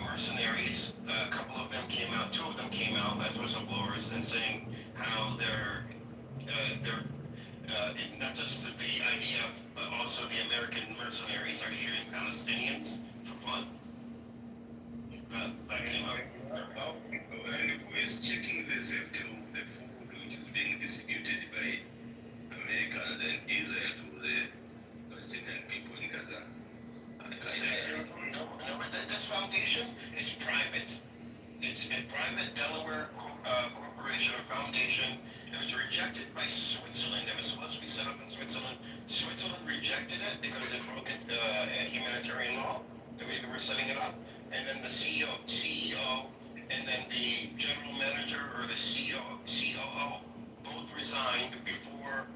mercenaries, a couple of them came out, two of them came out as whistleblowers and saying how they're not just the IDF, but also the American mercenaries are shooting Palestinians for fun. That came out. And who is checking the safety of the food which is being distributed by Americans and Israel to the Palestinian people in Gaza? This foundation is private. It's a private Delaware corporation or foundation. It was rejected by Switzerland. It was supposed to be set up in Switzerland. Switzerland rejected it because it broke humanitarian law, the way they were setting it up. And then the CEO, and then the general manager or the COO both resigned before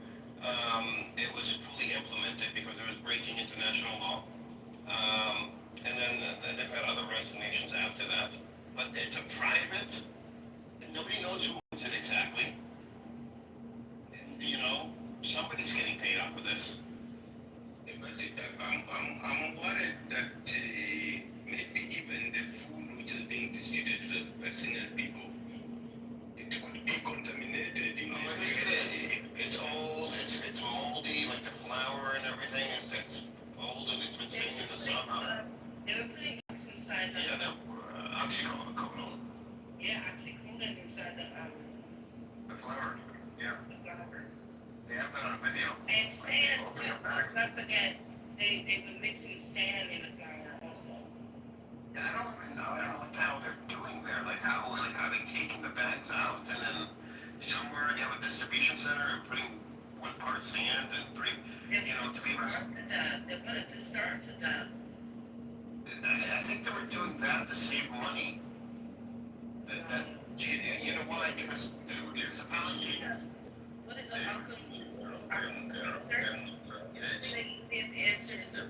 it was fully implemented because it was breaking international law. And then they've had other resignations after that. But it's a private, and nobody knows who owns it exactly. And, somebody's getting paid off of this. But I'm worried that maybe even the food which is being distributed to the Palestinian people, it could be contaminated. It's old, it's moldy, like the flour and everything. It's old and it's been sitting in the sun. They were putting inside the... Yeah, oxycodone. Yeah, oxycodone inside the flour. Yeah. The flour. They have that on video. And sand, too. Let's not forget, they were mixing sand in the flour also. Yeah, I don't know what the hell they're doing there. Like how they taking the bags out and then somewhere they have a distribution center and putting one part sand and putting, to be able to... They wanted to start to dump. I think they were doing that to save money. You know why? Because there's a policy. What is the outcome? Sir? This answer is the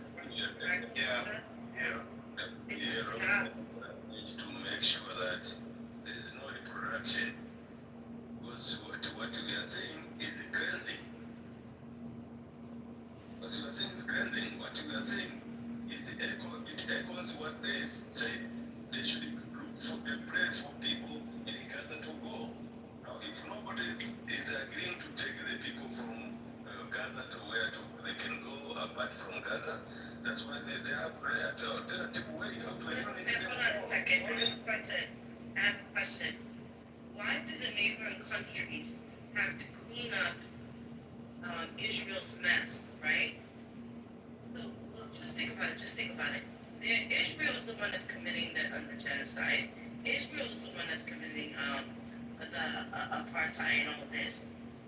To make sure that there is no reproduction. Because what we are saying is granting. What you are saying is granting. What you are saying is it echoes what they say. They should look for a place for people in Gaza to go. Now, if nobody is agreeing to take the people from Gaza to where they can go apart from Gaza, that's why they have an alternative way of Hold on a second. I have a question. Why do the neighboring countries have to clean up Israel's mess, right? just think about it. Just think about it. Israel is the one that's committing the genocide. Israel is the one that's committing the apartheid and all this.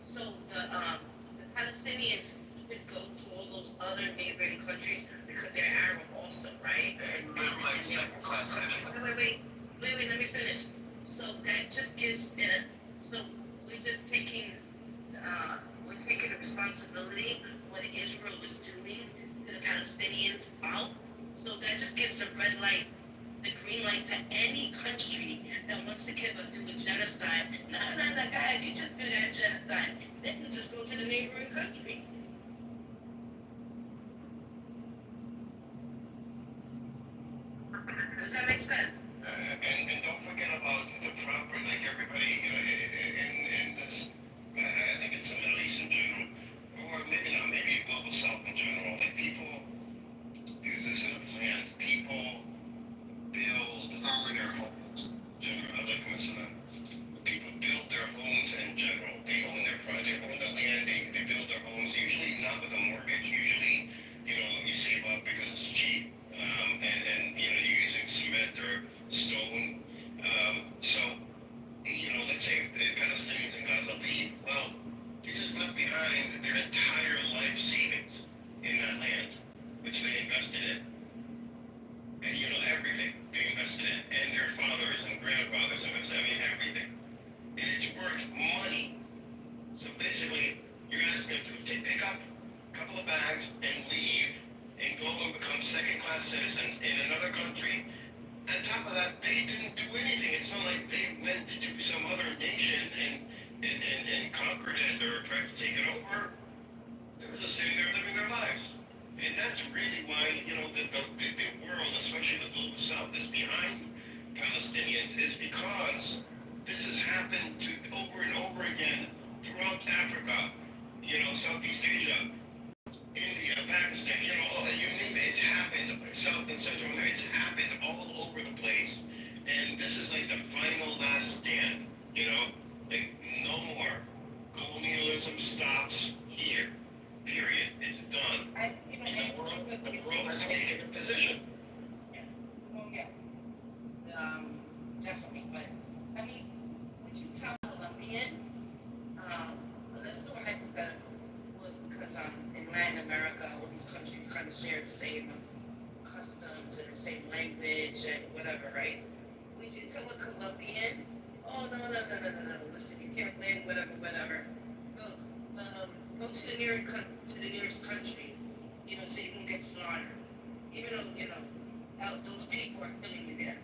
So the Palestinians could go to all those other neighboring countries because they're Arab also, right? And like second class citizens. wait, let me finish. So that just gives it. So we're just taking the responsibility what Israel is doing to the Palestinians out. So that just gives the red light, the green light to any country that wants to do a genocide. No, guys, you just do that genocide. They can just go to the neighboring country. Does that make sense? And don't forget about the proper, like everybody, in this, I think it's the Middle East in general, or maybe not, maybe global South in general, like people, because there's enough land, people build their homes, people build their homes in general. They own their project, own the land, they build their homes, usually not with a mortgage, usually, you save up because it's cheap, and you're using cement or stone. So, let's say if the Palestinians in Gaza leave, well, they just left behind their entire life savings in that land, which they invested in. And, everything they invested in, and their fathers and grandfathers invested, everything. And it's worth money. So basically, you're asking them to pick up a couple of bags and leave and go and become second-class citizens in another country. On top of that, they didn't do anything. It's not like they went to some other nation and conquered it or tried to take it over. They were just sitting there living their lives. And that's really why, the world, especially the global South, is behind Palestinians, is because this has happened over and over again throughout Africa, Southeast Asia, India, Pakistan, you name it, it's happened. South and Central America, it's happened all over the place. And this is like the final last stand, like no more. Colonialism stops here. Period. It's done. And the world has taken a position. Oh yeah. Definitely. But would you tell a Colombian? Let's do a hypothetical. Because in Latin America, all these countries kind of share the same customs and the same language and whatever, right? Would you tell a Colombian, oh no, listen, you can't win, whatever. Go to the nearest country, so you can get slaughtered. Even though, those people are killing you there.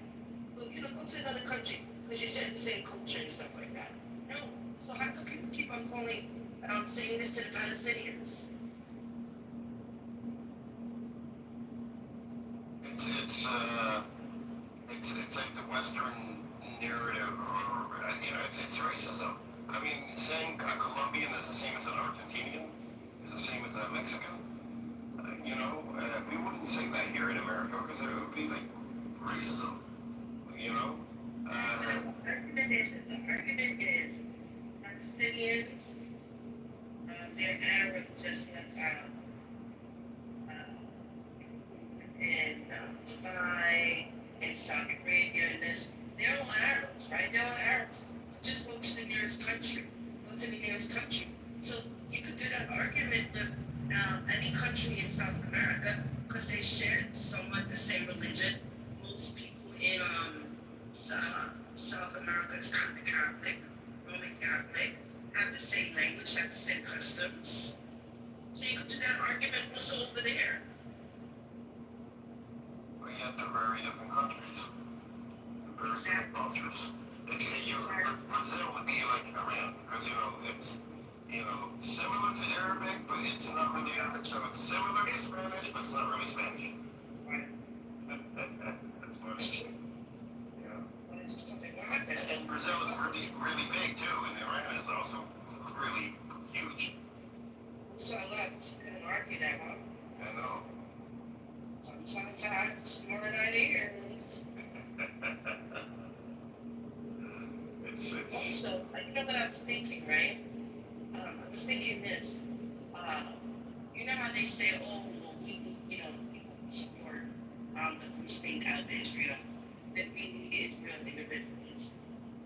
Go to another country because you share the same culture and stuff like that. No. So how come people keep on saying this to the Palestinians? It's like the Western narrative, or it's racism. Saying a Colombian is the same as an Argentinian, is the same as a Mexican. We wouldn't say that here in America because it would be like racism. The argument is Palestinians, they're Arab just like in Dubai and Saudi Arabia and this. They're all Arabs, right? They're all Arabs. Just go to the nearest country. So you could do that argument with any country in South America because they share somewhat the same religion. Most people in South America is kind of Catholic, Roman Catholic, have the same language, have the same customs. So you could do that argument also over there. We have to very different countries. Very different cultures. Brazil would be like Iran, because, it's, similar to Arabic, but it's not really Arabic. So it's similar to Spanish, but it's not really Spanish. That's funny. And Brazil is really, really big, too, and Iran is also really huge. So look, you couldn't argue that, huh? I know. Sometimes it's more than ideas. So, you know what I was thinking, right? I was thinking this. You know how they say, oh, well, people the first thing out of Israel that we need Israel in the Middle East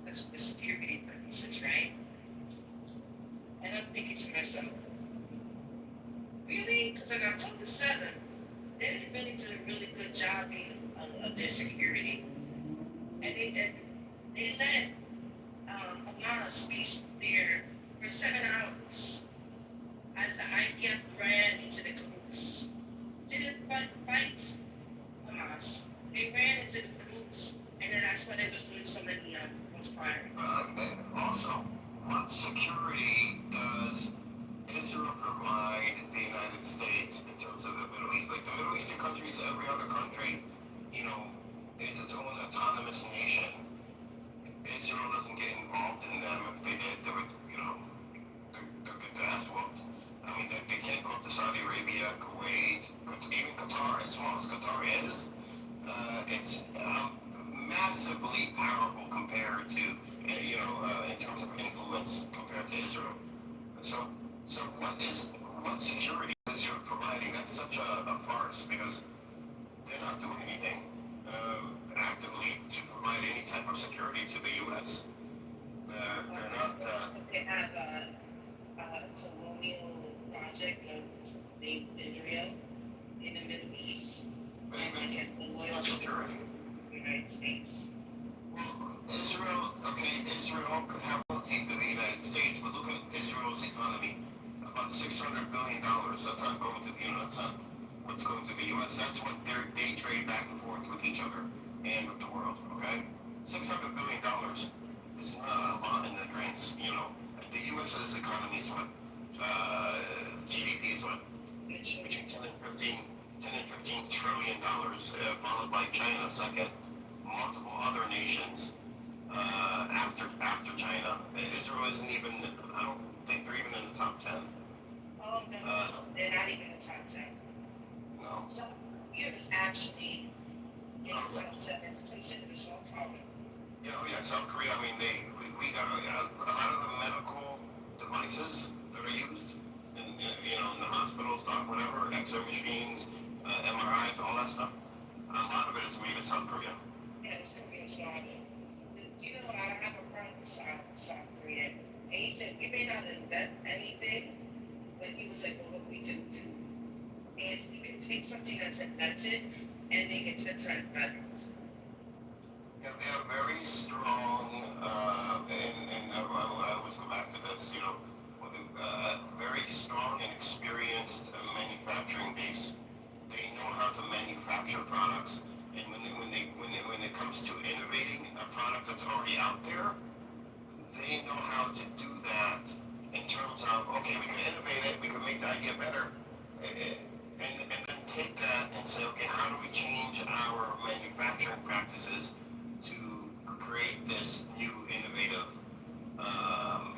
because for security purposes, right? And I'm thinking to myself, really? Because on October 7th, they didn't really do a really good job of their security. And they let Hamas be there for 7 hours as the IDF ran into the caboose. Didn't fight Hamas. They ran into the caboose. And then that's when they was doing so many was firing. And also, what security does Israel provide the United States in terms of the Middle East? Like the Middle Eastern countries, every other country, you know, is its own autonomous nation. Israel doesn't get involved in them. If they did, they would, you know, they're get their ass whooped. I mean, they can't go up to Saudi Arabia, Kuwait, even Qatar, as small as Qatar is. It's massively powerful compared to, you know, in terms of influence compared to Israel. So what security is Israel providing? That's such a farce because they're not doing anything actively to provide any type of security to the U.S. They're not. They have a colonial project of Israel in the Middle East. It's not security. United States. Well, Israel could have loyalty to the United States, but look at Israel's economy. About $600 billion. That's not going to, you know, that's not what's going to the U.S. That's what they trade back and forth with each other and with the world, okay? $600 billion is not a lot in the grand, you know. The U.S.'s economy is what? GDP is what? Between 10 and 15 trillion dollars, followed by China second, multiple other nations after China. Israel isn't even, I don't think they're even in the top 10. Oh, no, they're not even in the top 10. No. So, Europe is actually in the top 10. It's considered a soft power. Yeah, South Korea, I mean, we got a lot of the medical devices that are used in you know, in the hospitals, whatever, X-ray machines, MRIs, all that stuff. A lot of it is made in South Korea. Yeah, it's going to be a strong. You know, I have a friend from South Korea, and he said, we may not invent anything, but he was like, well, what we do is we can take something that's invented and make it 10 times better. Yeah, they have very strong, and I always go back to this, you know, with a very strong and experienced manufacturing base. They know how to manufacture products, and when it comes to innovating a product that's already out there, they know how to do that in terms of, okay, we can innovate it, we can make the idea better, and then take that and say, okay, how do we change our manufacturing practices to create this new innovative,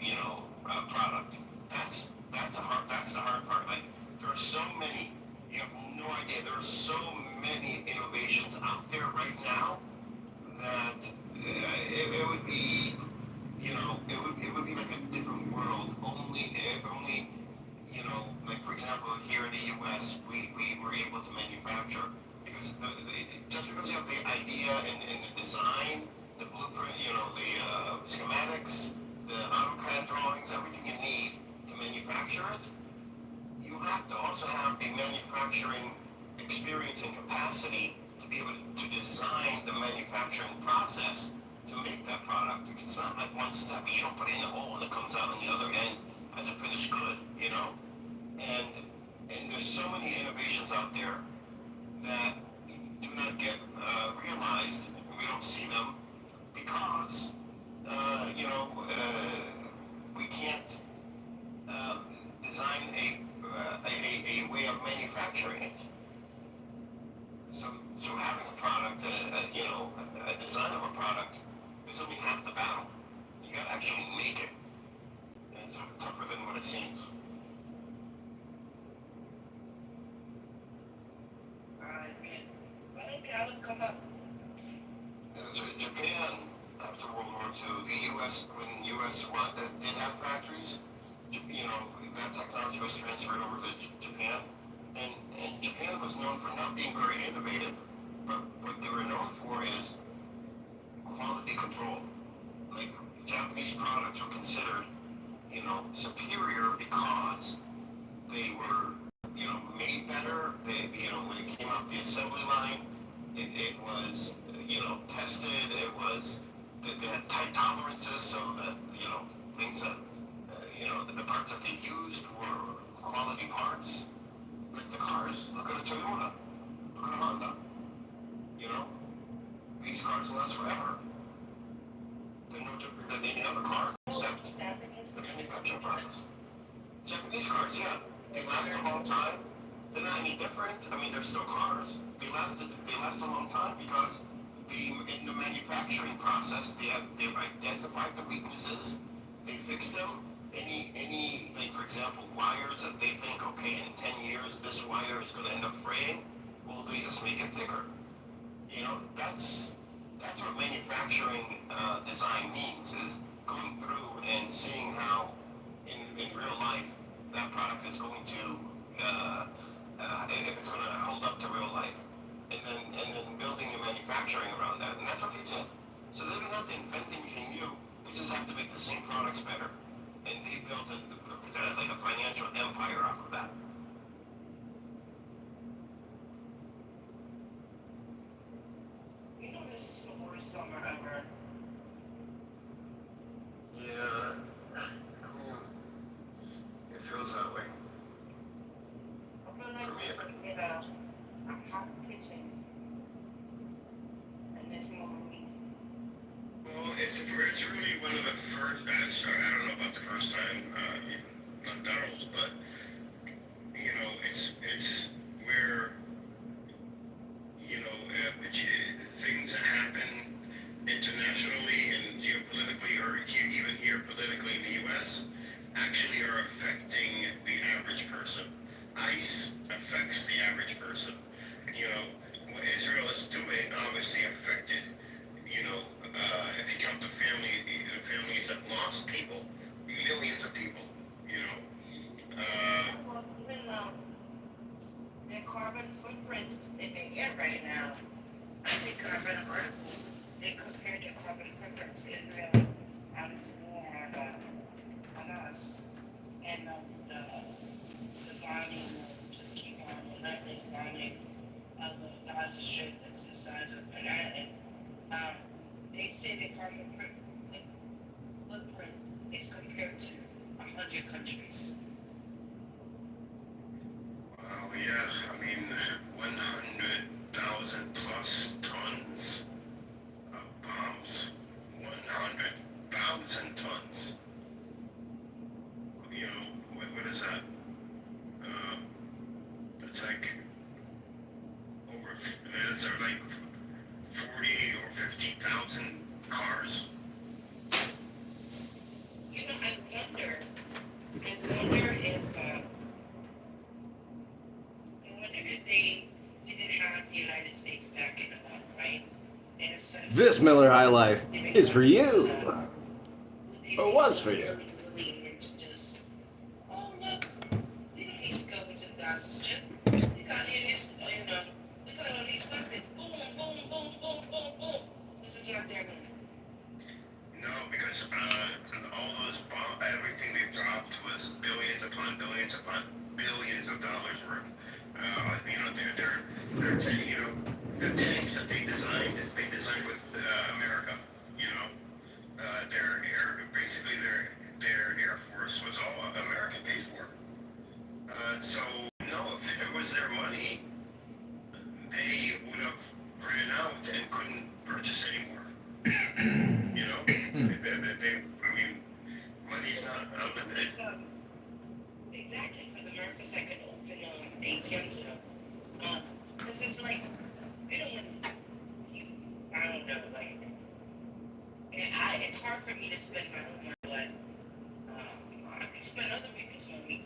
you know, product? That's the hard part. Like, there are so many. You have no idea. There are so many innovations out there right now that it would be, you know, it would be like a different world. Only, you know, like for example, here in the U.S., we were able to manufacture because just because you have the idea and the design, the blueprint, you know, the schematics, the AutoCAD drawings, everything you need to manufacture it, you have to also have the manufacturing experience and capacity to be able to design the manufacturing process to make that product. It's not like one step. You don't put it in a hole and it comes out on the other end as a finished good, you know? And there's so many innovations out there that do not get realized. We don't see them because, you know, we can't design a way of manufacturing it. So having a product, you know, a design of a product is only half the battle. You gotta actually make it. And it's tougher than what it seems. Come up. So Japan, after World War II, the U.S., when U.S. did have factories, you know, that technology was transferred over to Japan. And Japan was known for not being very innovative. But what they were known for is quality control. Like Japanese products were considered, superior because they were, made better. When it came out the assembly line, it was, tested. It was, they had tight tolerances so that, things that, the parts that they used were quality parts. Like the cars. Look at a Toyota. Look at a Honda. These cars last forever. They're no different than any other car except the manufacturing process. Japanese cars, yeah, they last a long time. They're not any different. I mean, they're still cars. They last a long time because in the manufacturing process, they've identified the weaknesses. They fixed them. Any like for example, wires that they think, okay, in 10 years this wire is going to end up fraying. Well, they just make it thicker. That's what manufacturing design means, is going through and seeing how in real life that product is going to if it's going to hold up to real life, and then building your manufacturing around that, and that's what they did. So they don't have to invent anything new. They just have to make the same products better, and they built like a financial empire off of that. This is the worst summer ever. Yeah, it feels that way. For me, get a hot kitchen, and there's no relief. Well, it's really one of the first. I don't know about the first time. Not that old, but it's where things that happen internationally and geopolitically, or even here politically in the U.S., actually are affecting the average person. ICE affects the average person. What Israel is doing obviously affected, if you count the families that lost people, millions of people, Even their carbon footprint in the air right now, I think I read an article, they compared their carbon footprint to Israel out its war on us. And the bombing will just keep on, relentless bombing of the Gaza Strip that's the size of an island. They say the carbon footprint is compared to 100 countries. Wow, yeah, I mean, 100,000 plus tons of bombs. 100,000 tons. What is that? That's like that's like 40 or 50,000 cars. I wonder if they didn't have the United States backing them up, right? In a sense, This Miller High Life is for you. Or was for you. Just, oh look, we don't need to go into the Gaza Strip. We got here this, we got all these weapons. Boom, boom, boom, boom, boom, boom. What's it out there? No, because all those everything they dropped was billions upon billions of dollars worth. The tanks that they designed with America. Basically their Air Force was all American paid for. So if it was their money, they would have ran out and couldn't purchase anymore. Money's not unlimited. Exactly, because America's like an open ATM to them. Because it's like, they don't want I don't know, like, it's hard for me to spend my own money, but I can spend other people's money.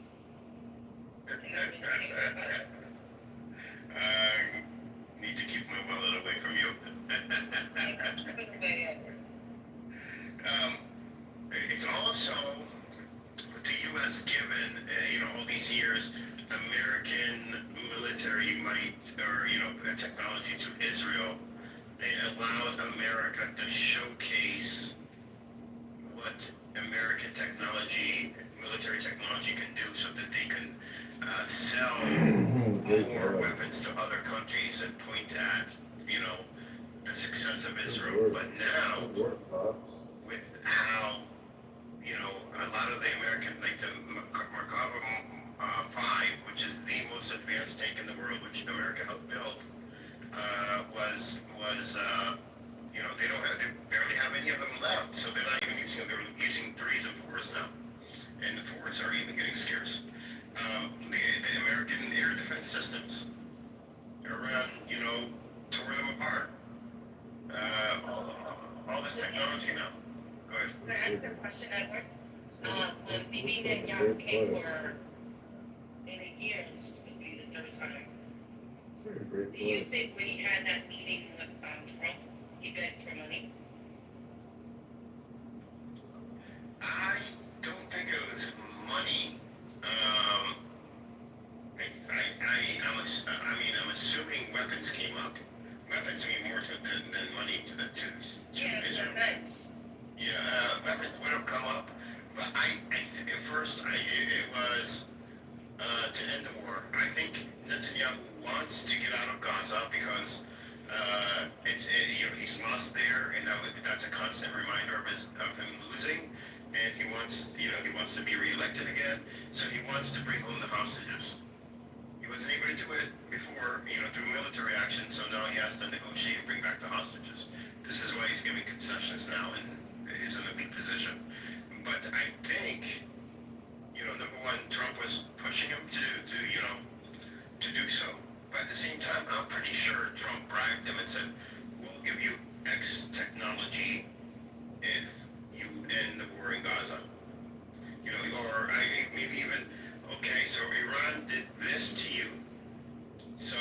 Need to keep my wallet away from you. It's also the U.S. given, all these years, American military military might or technology to Israel, they allowed America to showcase what American technology, military technology can do so that they can sell more weapons to other countries and point at, the success of Israel. But now, with how, a lot of the American, like the Merkava 5, which is the most advanced tank in the world, which America helped build, they barely have any of them left, so they're not even using them. They're using 3s and 4s now, and the 4s are even getting scarce. The American air defense systems, Iran, tore them apart. All this technology now. Go ahead. Can I ask a question, Edward? When Bibi Netanyahu came for in a year, this is going to be the 3rd time. Do you think when he had that meeting with Trump, he begged for money? I don't think it was money. I'm assuming weapons came up. Weapons mean more than money to Israel. Weapons. Yeah, weapons would have come up, but at first it was to end the war. I think Netanyahu wants to get out of Gaza because he's lost there, and that's a constant reminder of him losing, and he wants to be reelected again, so he wants to bring home the hostages. He wasn't able to do it before, through military action, so now he has to negotiate and bring back the hostages. This is why he's giving concessions now and is in a weak position. But I think, number one, Trump was pushing him to do so. But at the same time, I'm pretty sure Trump bribed him and said, we'll give you X technology if you end the war in Gaza. Or maybe even, okay, so Iran did this to you, so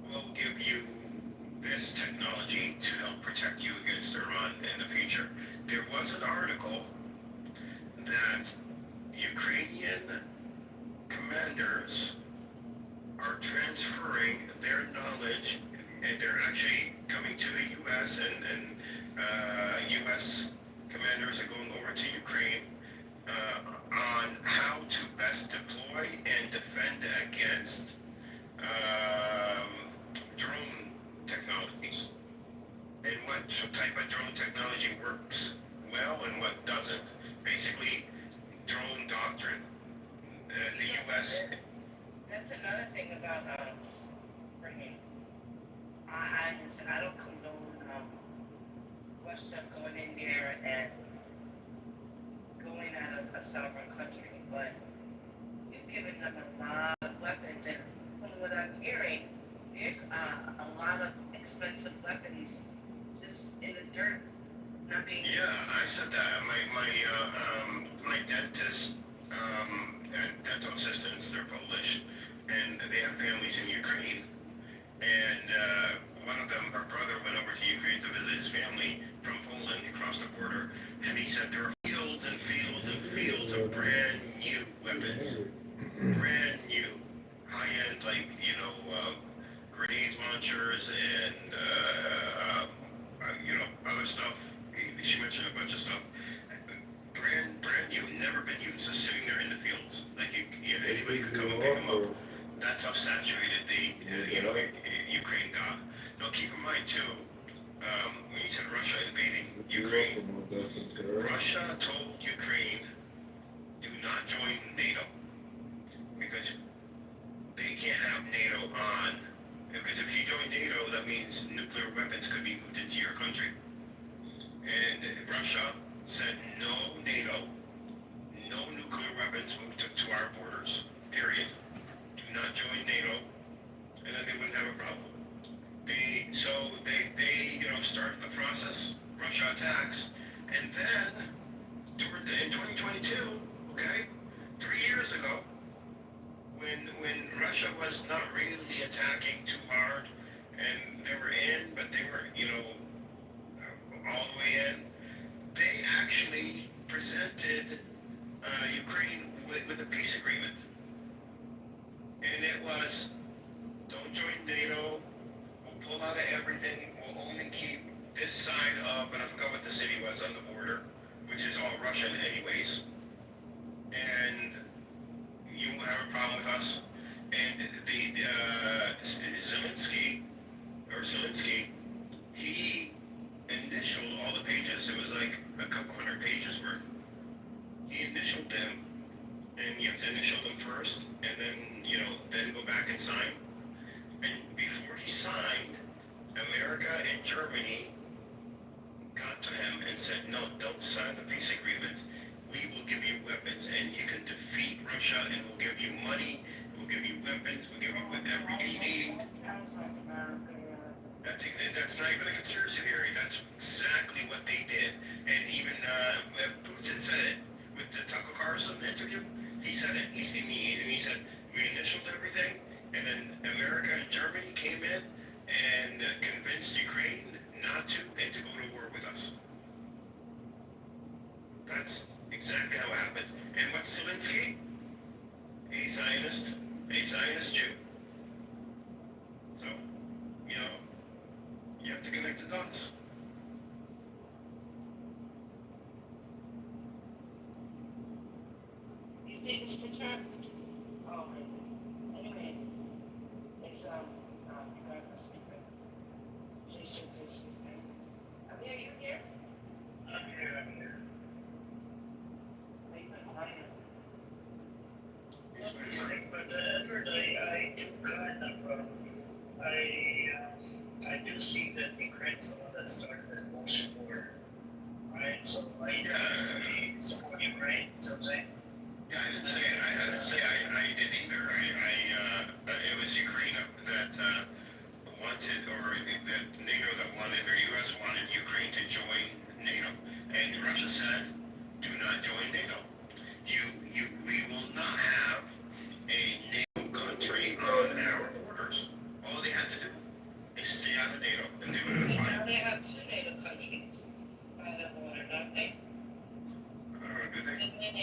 we'll give you this technology to help protect you against Iran in the future. There was an article that Ukrainian commanders are transferring their knowledge, and they're actually coming to the U.S. and U.S. commanders are going over to Ukraine on how to best deploy and defend against drone technologies, and what type of drone technology works well and what doesn't. Basically, drone doctrine. The U.S. That's another thing about bringing. I don't condone Russia going in there and going at a sovereign country, but we've given them a lot of weapons, and from what I'm hearing, there's a lot of expensive weapons just in the dirt. Yeah, I said that. My dentist and dental assistants, they're Polish, and they have families in Ukraine. And one of them, her brother, went over to Ukraine to visit his family from Poland across the border, and he said there are fields and fields and fields of brand new weapons, brand new, high-end, grenade launchers and other stuff. She mentioned a bunch of stuff. Brand new, never been used, just sitting there in the fields. Anybody could come and pick them up. That's how saturated Ukraine got. Now keep in mind too, when you said Russia invading Ukraine, Russia told Ukraine, do not join NATO, because they can't have NATO on. Because if you join NATO, that means nuclear weapons could be moved into your country. And Russia said no NATO, no nuclear weapons moved to our borders, period. Do not join NATO, and then they wouldn't have a problem. They started the process, Russia attacks, and then in 2022, okay, 3 years ago, when Russia was not really attacking too hard, and they were in, but they weren't, all the way in, they actually presented Ukraine with a peace agreement. And it was join NATO. We'll pull out of everything. We'll only keep this side of, and I forgot what the city was on the border, which is all Russian anyways. And you won't have a problem with us. And Zelensky, he initialed all the pages. It was like a couple hundred pages worth. He initialed them, and you have to initial them first, and then, then go back and sign. And before he signed, America and Germany got to him and said, no, don't sign the peace agreement. We will give you weapons, and you can defeat Russia, and we'll give you money, we'll give you weapons, we'll give you whatever you need. That's not even a conspiracy theory. That's exactly what they did. And even Putin said it with the Tucker Carlson interview. He said it. He said, we initialed everything, and then America and Germany came in and convinced Ukraine not to, and to go to war with us. That's exactly how it happened. And what's Zelensky? A Zionist Jew. So, you have to connect the dots. You see this picture? Oh, anyway, it's, you got to sleep in. So you should do sleeping. Are you here? I'm here. But Edward, I do kind of, I do see that Ukraine is the one that started this bullshit war, right? So I support Ukraine. Is that what I'm saying? Yeah, I didn't say I did either. It was Ukraine that wanted, or that NATO that wanted, or U.S. wanted Ukraine to join NATO, and Russia said, "Do not join NATO. We will not have a NATO country on our borders. All they had to do is stay out of NATO, and they would have been fine." They have two NATO countries by the border, don't they? Do they? And then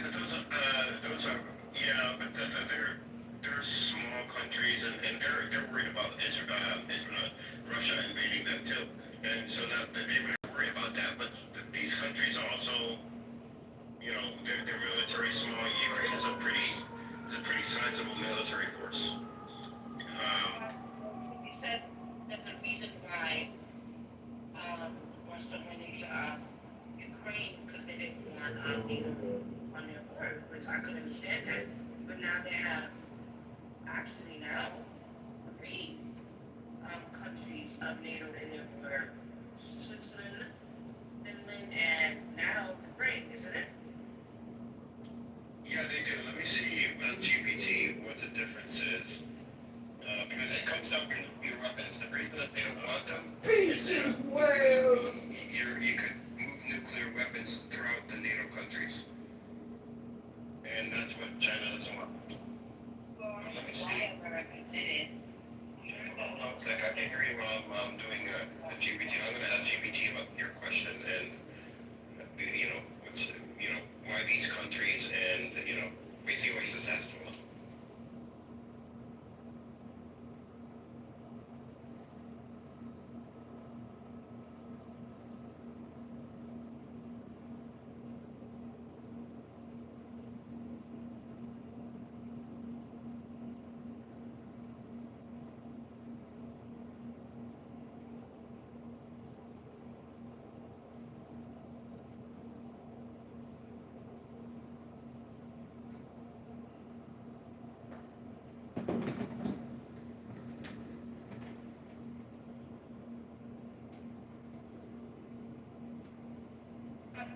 but those are, but they're small countries, and they're worried about Russia invading them too, and so now they would worry about that. But these countries also, their military is small. Ukraine is a pretty sizable military force. you said that the reason why Russia went into Ukraine is because they didn't want NATO on their border, which I could understand that. But now they have actually now 3 countries of NATO in their border: Switzerland, Finland, and now Ukraine, isn't it? Yeah, they do. Let me see on GPT what the difference is. Because it comes down to nuclear weapons. The reason that they don't want them is that you could move nuclear weapons throughout the NATO countries. And that's what China doesn't want. Let me see. I can hear you while I'm doing a GPT. I'm going to ask GPT about your question and, what's, why these countries and, basically what you just asked about.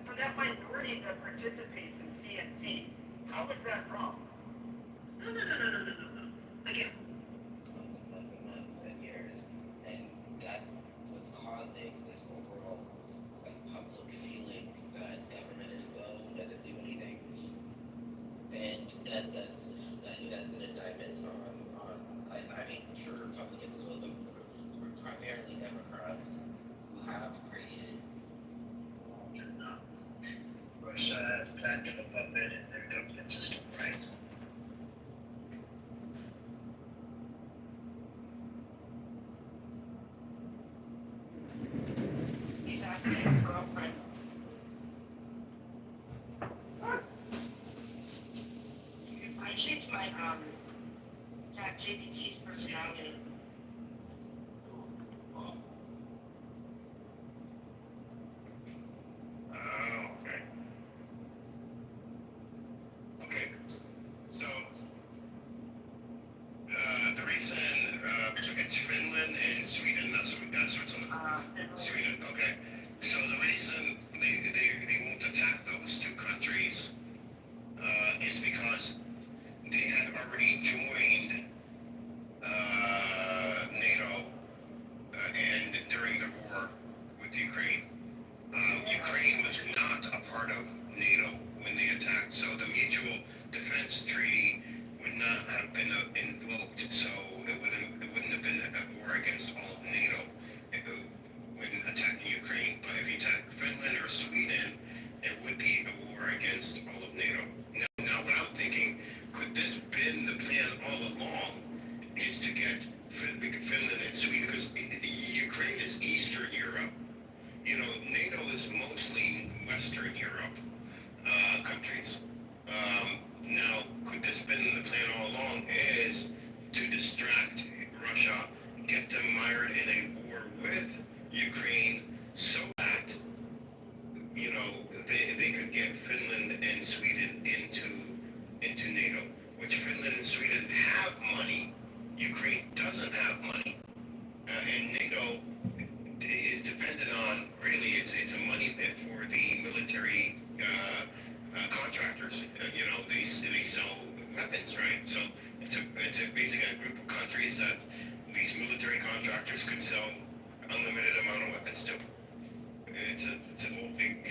For that minority that participates in CNC, how is that wrong? No. Again. Months and years, and that's what's causing this overall public feeling that government is slow, doesn't do anything, and that's an indictment on sure Republicans as well, but primarily Democrats who have created. Russia had planted a puppet in their government system, right? ex-girlfriend. I changed my Chat GPT's personality. Okay. Okay. So, the reason it's Finland and Sweden. That's what's on Sweden. Okay. So the reason they won't attack those two countries is because they had already joined NATO and during the war with Ukraine. Ukraine was not a part of NATO when they attacked, so the mutual defense treaty would not have been invoked. So it wouldn't have been a war against all of NATO when attacking Ukraine. But if you attack Finland or Sweden, it would be a war against all of NATO. Now what I'm thinking, could this been the plan all along? Is to get Finland and Sweden, because Ukraine is Eastern Europe. You know, NATO is mostly Western Europe countries. Now, could this been the plan all along? Is to distract Russia, get them mired in a war with Ukraine, so that you know they could get Finland and Sweden into NATO. Which Finland and Sweden have money. Ukraine doesn't have money, and NATO is dependent on, really, it's a money pit for the military contractors. You know, they sell weapons, right? So it's basically a group of countries that these military contractors could sell unlimited amount of weapons to. It's a whole big,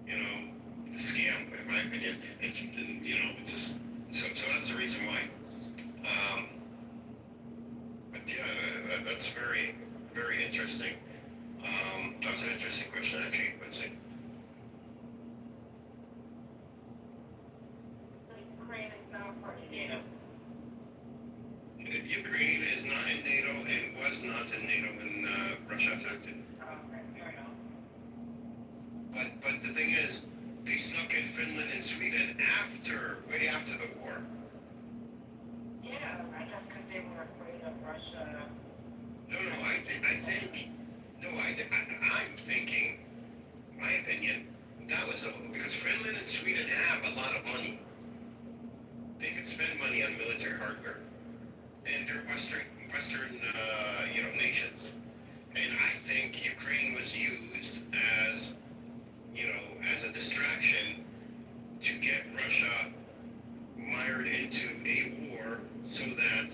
you know, scam, in my opinion. And you know, it's just so that's the reason why. But yeah, that's very, very interesting. That's an interesting question, actually, Quincy. So Ukraine is now part of NATO. Ukraine is not in NATO and was not in NATO when Russia attacked it. Okay, fair enough. But the thing is, they snuck in Finland and Sweden way after the war. Yeah, I guess because they were afraid of Russia. I'm thinking, my opinion, that was because Finland and Sweden have a lot of money. They could spend money on military hardware, and they're Western, you know, nations. And I think Ukraine was used as, you know, as a distraction to get Russia mired into a war, so that,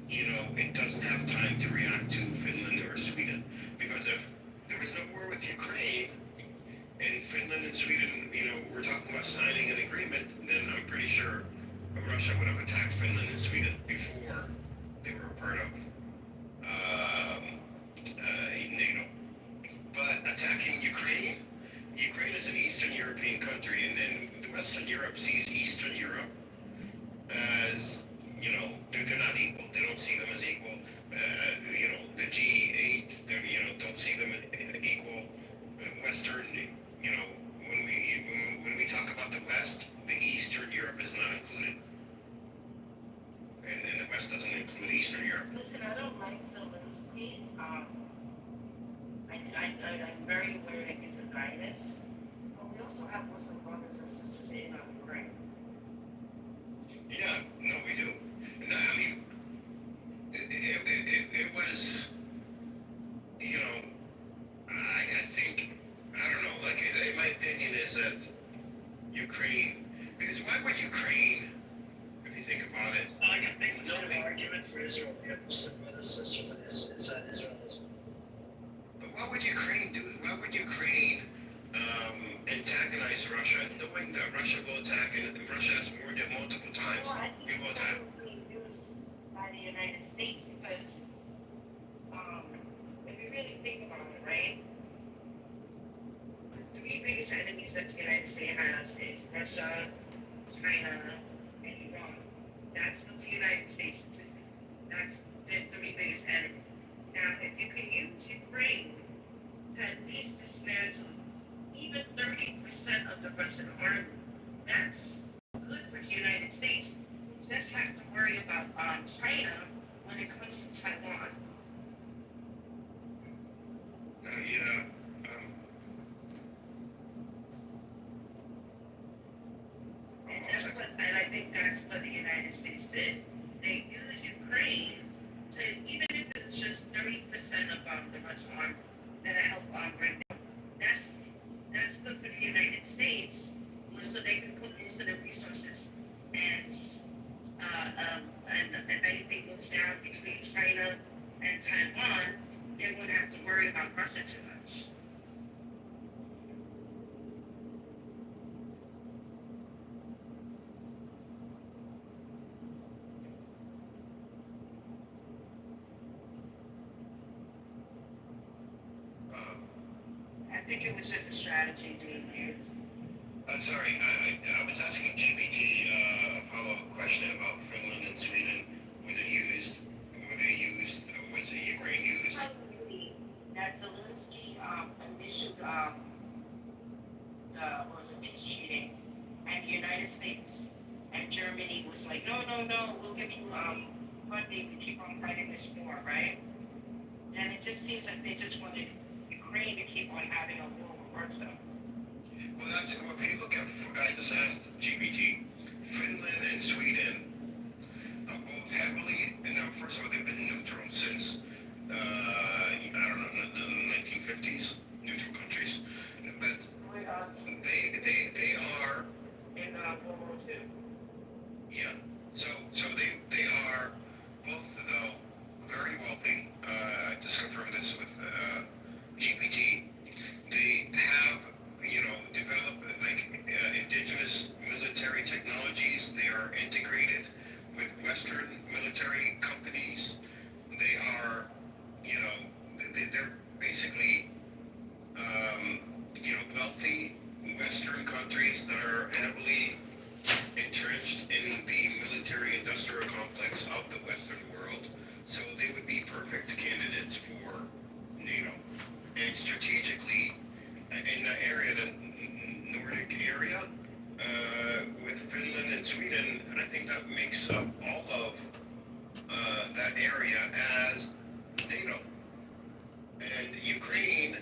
you know, it doesn't have time to react to Finland or Sweden. Because if there was no war with Ukraine, and Finland and Sweden, you know, we're talking about signing an agreement, then I'm pretty sure Russia would have attacked Finland and Sweden before they were a part of NATO. But attacking Ukraine is an Eastern European country, and then the Western Europe sees Eastern Europe as, you know, they're not equal. They don't see them as equal. You know, the G8, you know, don't see them equal. Western, you know, when we talk about the West, the Eastern Europe is not included, and the West doesn't include Eastern Europe. Listen, I don't like Zelensky. I'm very aware that he's a Zionist, but we also have Muslim brothers and sisters in Ukraine. Yeah, no, we do. No, I mean, it was, you know, I think, I don't know, like, in my opinion is that Ukraine, because why would Ukraine, if you think about it, I can make no argument for Israel. We have Muslim brothers and sisters inside Israel as well. but what would Ukraine do? Why would Ukraine antagonize Russia, knowing that Russia will attack, and Russia has warned it multiple times? Well, I think It will attack. it was being used by the United States because, if you really think about it, right? The three biggest enemies that the United States has is Russia, China, and Iran. That's what the United States do. That's the three biggest enemies. Now, if you can use Ukraine to at least dismantle worry about China when it comes to Taiwan. Yeah. And I think that's what the United States did. They used Ukraine to, even if it was just 30% of the Russian army that help right now, that's good for the United States, so they can put most of their resources and if anything goes down between China and Taiwan, they won't have to worry about Russia too much. I think it was just a strategy being used. Sorry, I was asking GPT a follow-up question about Finland and Sweden. Was the Ukraine used? That Zelensky initial was a peace treaty, and the United States and Germany was like, no, we'll give you funding to keep on fighting this war, right? And it just seems like they just wanted Ukraine to keep on having a war with Russia. Well, if you look at, I just asked GPT, Finland and Sweden are both heavily, and now first of all, they've been neutral since, I don't know, the 1950s, neutral countries. But they are. In World War II. Yeah. So they are both, though, very wealthy. I just confirmed this with GPT. They have, developed indigenous military technologies. They are integrated with Western military companies. They are, they're basically, wealthy Western countries that are heavily entrenched in the military-industrial complex of the Western world. So they would be perfect candidates for NATO. And strategically, in that area, the Nordic area, with Finland and Sweden, I think that makes up all of that area as NATO. And Ukraine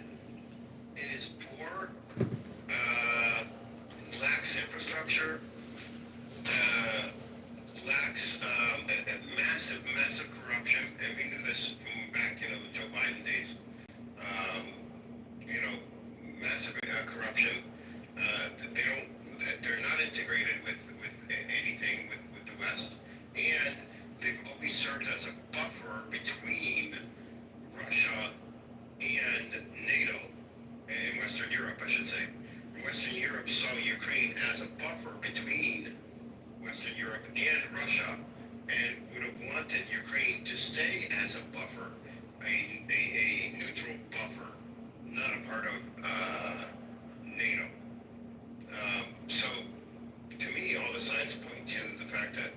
is poor, lacks infrastructure, lacks massive corruption, and we knew this from back, the Joe Biden days. Massive corruption. They're not integrated with anything with the West, and they've always served as a buffer between Russia and NATO, and Western Europe, I should say. Western Europe saw Ukraine as a buffer between Western Europe and Russia, and would have wanted Ukraine to stay as a buffer, a neutral buffer, not a part of NATO. So, to me, all the signs point to the fact that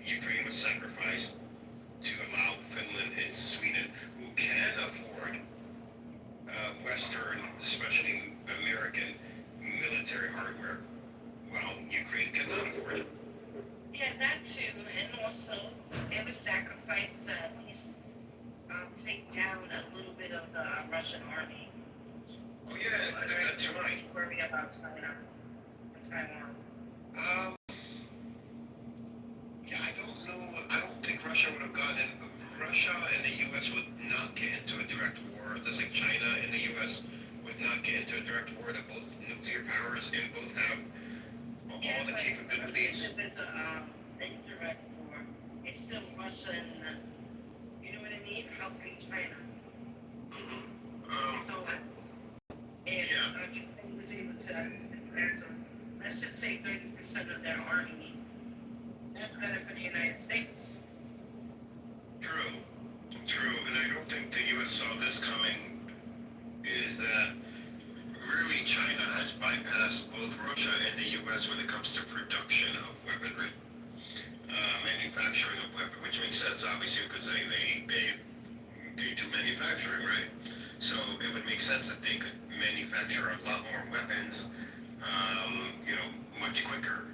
Ukraine was sacrificed to allow Finland and Sweden, who can afford Western, especially American, military hardware, while Ukraine cannot afford it. Yeah, that too, and also they would sacrifice at least take down a little bit of the Russian army. Oh yeah, that's right. Worry about China and Taiwan. Yeah, I don't know. I don't think Russia would have gotten. Russia and the U.S. would not get into a direct war. Just like China and the U.S. would not get into a direct war. They're both nuclear powers and both have all the capabilities. If it's a indirect war, it's still Russia and, you know what I mean, helping China. So Ukraine was able to dismantle, let's just say 30% of their army. That's better for the United States. True, and I don't think the U.S. saw this coming, is that really China has bypassed both Russia and the U.S. when it comes to production of weaponry, manufacturing of weapons, which makes sense, obviously, because they do manufacturing, right? So it would make sense that they could manufacture a lot more weapons, much quicker,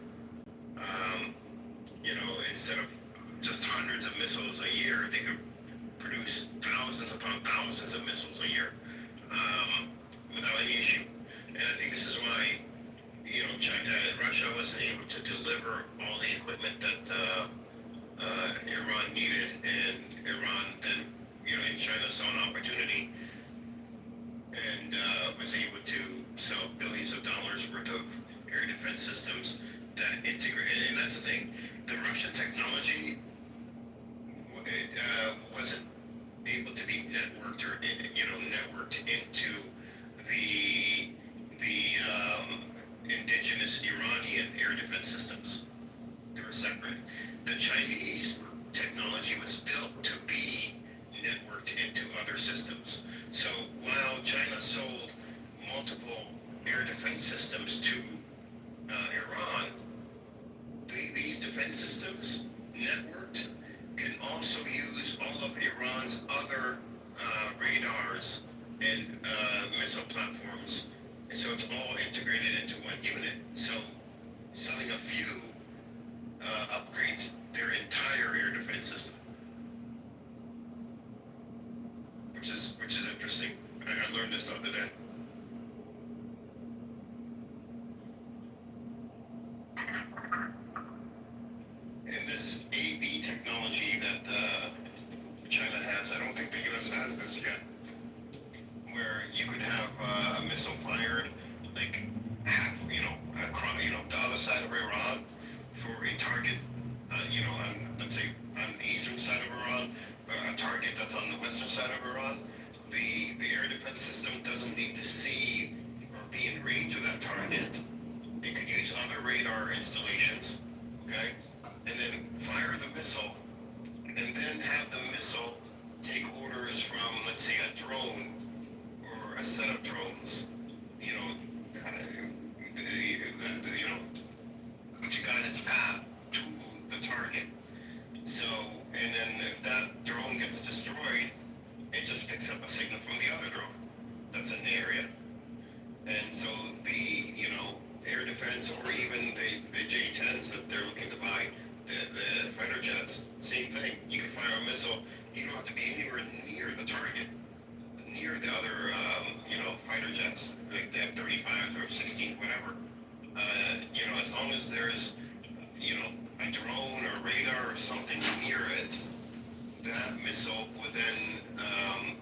instead of just hundreds of missiles a year. They could produce thousands upon thousands of missiles a year without any issue. And I think this is why, Russia wasn't able to deliver all the equipment that Iran needed, and Iran then, and China saw an opportunity and was able to sell billions of dollars worth of air defense systems that integrate. And that's the thing, the Russian technology wasn't able to be networked into the indigenous Iranian air defense systems. They were separate. The Chinese technology was built to be networked into other systems. So while China sold multiple air defense systems to Iran, these defense systems, networked, can also use all of Iran's other radars and missile platforms. And so it's all integrated into one unit. So selling a few upgrades their entire air defense system, which is interesting. I learned this the other day. And this AB technology that China has, I don't think the U.S. has this yet, where you could have a missile fired like half, across, the other side of Iran for a target, let's say on the eastern side of Iran, a target that's on the western side of Iran. The air defense system doesn't need to see or be in range of that target. It could use other radar installations, okay, and then fire the missile, and then have the missile take orders from, let's say, a drone or a set of drones, to guide its path to the target. So, and then if that drone gets destroyed, it just picks up a signal from the other drone that's in the area. And so the, air defense, or even the J-10s that they're looking to buy, the fighter jets, same thing. You can fire a missile, you don't have to be anywhere near the target, near the other, fighter jets, like the F-35s or F-16, whatever. As long as there's, a drone or radar or something near it, that missile would then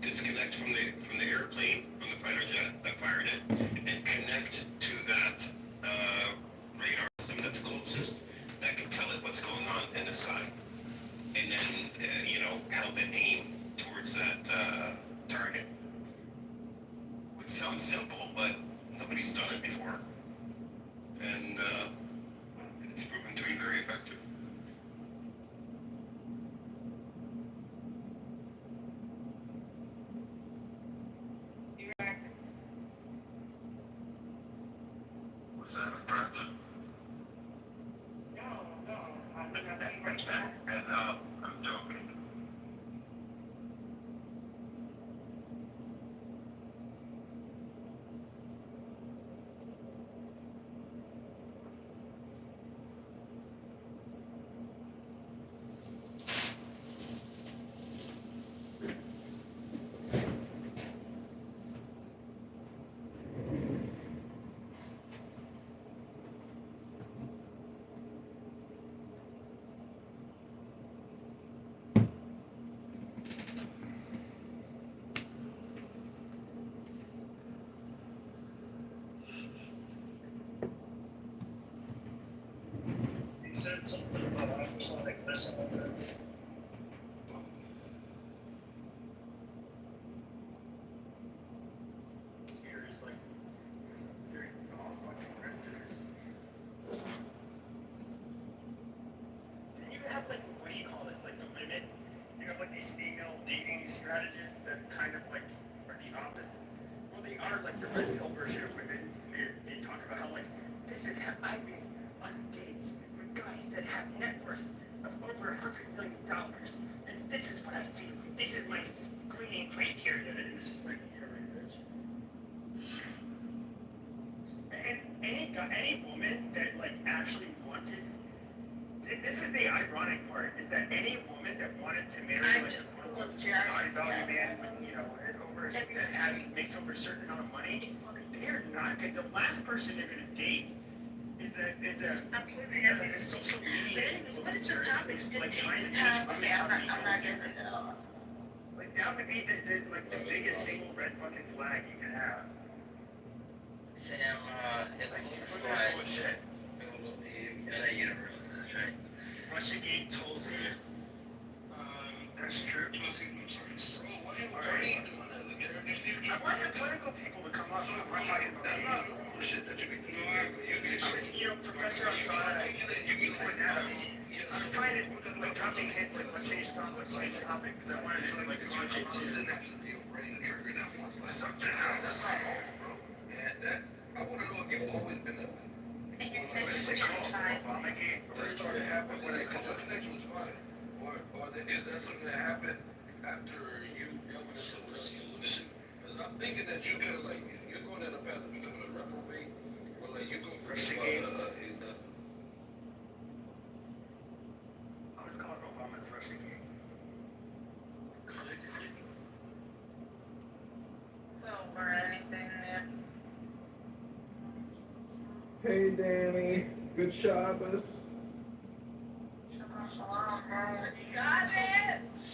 disconnect from the airplane, from the fighter jet that fired it, and connect to that radar system that's closest, that can tell it what's going on in the sky, and then help it aim towards that target. Which sounds simple, but nobody's done it before, and it's proven to be very effective. Was that a threat? No, And I'm joking. You said something about hypersonic missile. Scary is like they're all fucking grifters. Then you have like, what do you call it? Like the women, you have like these female dating strategists that kind of like are the opposite. Well, they are like the red pill version of women. They talk about how like, this is how I've been on dates with guys that have net worth of over $100 million, and this is what I do. This is my screening criteria. And it's just like, yeah, right, bitch. And any woman that like actually wanted, this is the ironic part, is that any woman that wanted to marry like a high value man with, you know, makes over a certain amount of money, they're not good. The last person they're gonna date is a social media influencer who's like trying to teach women how to be independent. Like that would be the biggest single red fucking flag you could have. Sam, it Like looks these women are full like of shit. you don't realize, right? Russiagate, Tulsi. That's true. Alright. I want the political people to come up. I'm not talking about me. I was, you know, Professor Asada, before that, I was trying to, like, dropping hints, like, let's change the topic, because I wanted to, like, switch it to something else. I want to know if you've always been a... What is it called? Obamagate? It started happening when the connection was fine. Or is that something that happened after you went into what else you alluded to? Because I'm thinking that you kind of like, you're going in a path of becoming a reprobate, or like you go for I was calling Obama's Russiagate. Or anything new. Hey, Danny. Good Shabbos.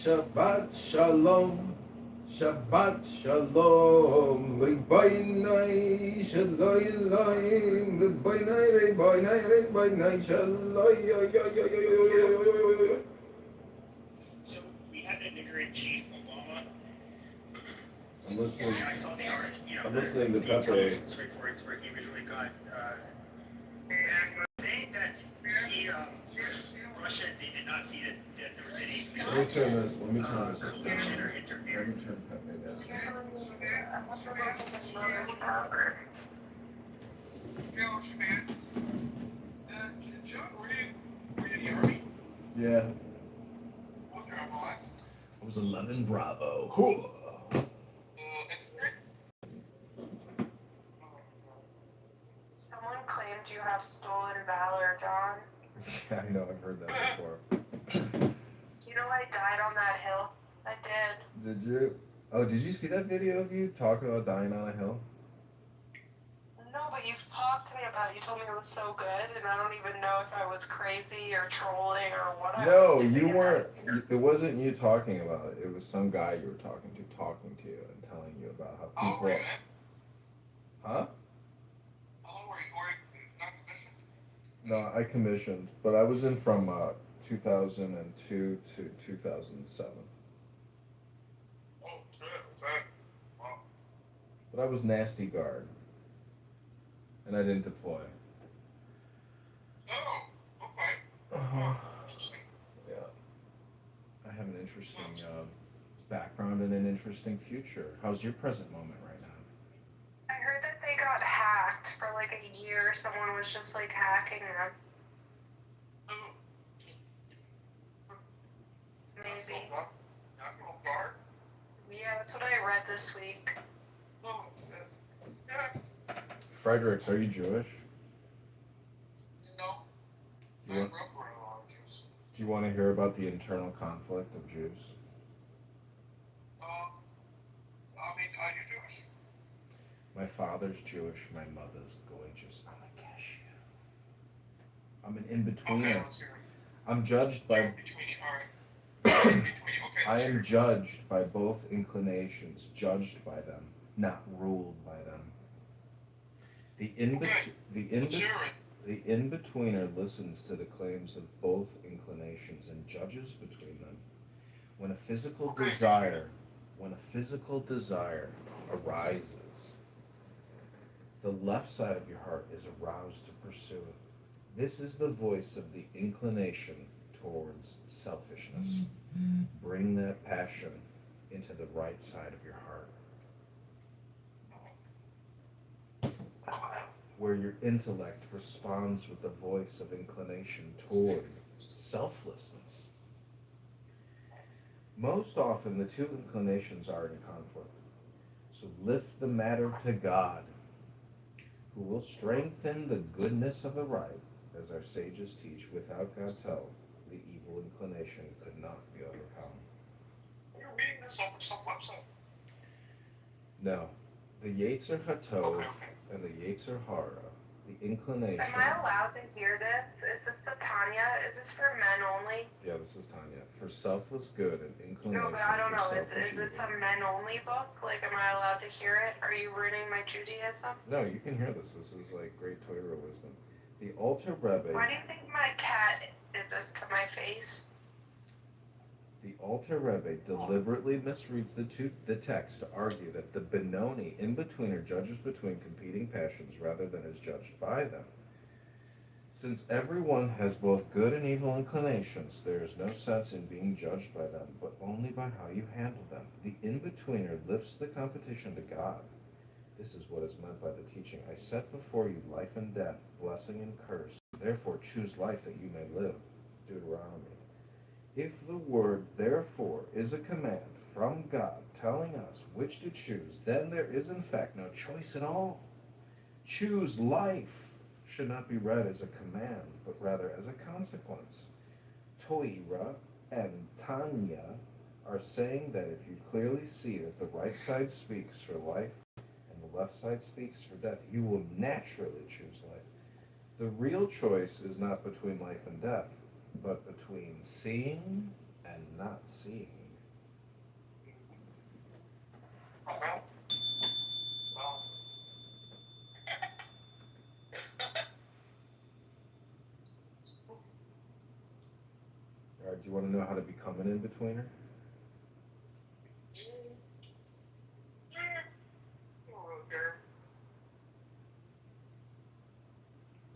Shabbat Shalom. Shabbat Shalom. Riboinai Shaloim. Riboinai Shaloim. So we had the nigger in chief, Obama. I'm listening. I saw the art, you know, I'm listening to the Pepe. intelligence reports where he originally got, saying that he, Russia, they did not see that there was any Let me turn this. collusion or interference. Let me turn Pepe down. Yeah. I was 11 Bravo. Someone claimed you have stolen valor, John. Yeah, I know. I've heard that before. You know I died on that hill. I did. Did you? Oh, did you see that video of you talking about dying on a hill? No, but you've talked to me about it. You told me it was so good, and I don't even know if I was crazy or trolling or what I was No, doing. you weren't. It wasn't you talking about it. It was some guy you were talking to you and telling you about how people. Huh? No, I commissioned, but I was in from 2002 to 2007. But I was nasty guard, and I didn't deploy. Yeah. I have an interesting background and an interesting future. How's your present moment right now? I heard that they got hacked for like a year. Someone was just like hacking them. Maybe. Yeah, that's what I read this week. Fredericks, are you Jewish? No. Do you want to hear about the internal conflict of Jews? I mean, are you Jewish? My father's Jewish, my mother's gorgeous. I'm a cashier. I'm an in-betweener. Okay, let's hear it. I'm judged by... I am judged by both inclinations, judged by them, not ruled by them. The in-betweener listens to the claims of both inclinations and judges between them. When a physical desire arises, the left side of your heart is aroused to pursue it. This is the voice of the inclination towards selfishness. Bring that passion into the right side of your heart, where your intellect responds with the voice of inclination toward selflessness. Most often, the two inclinations are in conflict. So lift the matter to God, who will strengthen the goodness of the right as our sages teach, without God's help, the evil inclination could not be overcome. You're reading this off of some website. No, the Yetzer Hatov Okay. and the Yetzer Hara, the inclination. Am I allowed to hear this? Is this the Tanya? Is this for men only? Yeah, this is Tanya. For selfless good and inclination. No, but I don't for know. Is selfish this evil. a men only book? Like, am I allowed to hear it? Are you ruining my Judaism? No, you can hear this. This is like great Torah wisdom. The Alter Rebbe. Why do you think my cat did this to my face? The Alter Rebbe deliberately misreads the text to argue that the Benoni in-betweener judges between competing passions rather than is judged by them. Since everyone has both good and evil inclinations, there is no sense in being judged by them, but only by how you handle them. The in-betweener lifts the competition to God. This is what is meant by the teaching. I set before you life and death, blessing and curse. Therefore choose life that you may live. Deuteronomy. If the word therefore is a command from God telling us which to choose, then there is in fact no choice at all. Choose life should not be read as a command, but rather as a consequence. Toira and Tanya are saying that if you clearly see that the right side speaks for life and the left side speaks for death, you will naturally choose life. The real choice is not between life and death, but between seeing and not seeing. Okay. Well. All right, do you want to know how to become an in-betweener?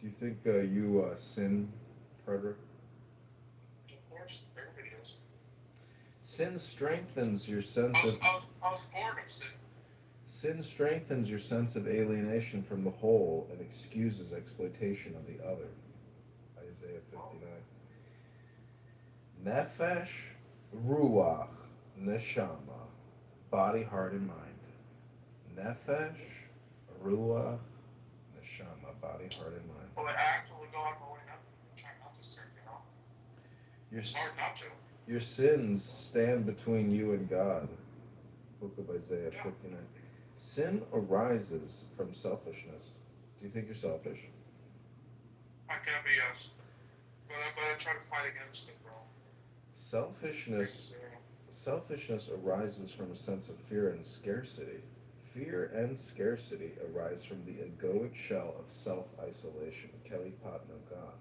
Do you think you sin, Frederick? Of course, everybody does. Sin strengthens your sense of... I was born of sin. Sin strengthens your sense of alienation from the whole and excuses exploitation of the other. Isaiah 59. Nefesh, Ruach, Neshama. Body, heart, and mind. Nefesh, Ruach, Neshama. Body, heart, and mind. Well, I actually go on growing up and try not to sin, you know? It's hard not to. Your sins stand between you and God. Book of Isaiah 59. Sin arises from selfishness. Do you think you're selfish? I can be, yes. But I try to fight against it, bro. Selfishness arises from a sense of fear and scarcity. Fear and scarcity arise from the egoic shell of self-isolation, Kelly Patno God.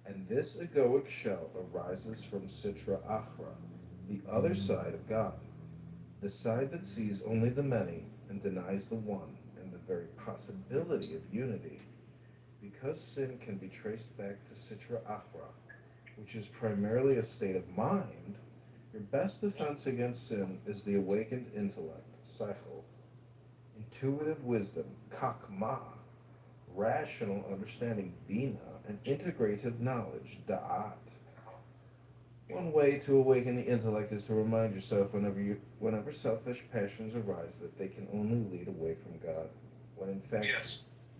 And this egoic shell arises from Sitra Achra, the other side of God, the side that sees only the many and denies the one and the very possibility of unity. Because sin can be traced back to Sitra Achra, which is primarily a state of mind, your best defense against sin is the awakened intellect, Seichel, intuitive wisdom, Chakma, rational understanding, Bina, and integrative knowledge, Da'at. One way to awaken the intellect is to remind yourself whenever selfish passions arise that they can only lead away from God, when in fact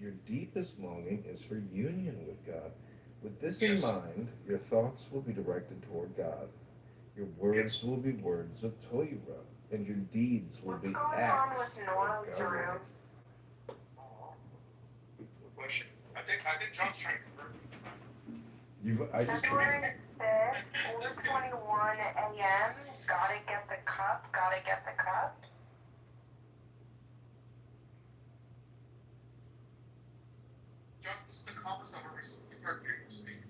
your deepest longing is for union with God. With this in mind, your thoughts will be directed toward God. Your words will be words of Torah, and your deeds will be acts of God. I think John's trying to convert me. February 5th, 4:21 a.m. Gotta get the cup. Gotta get the cup. John, this is the comments that were heard people speak.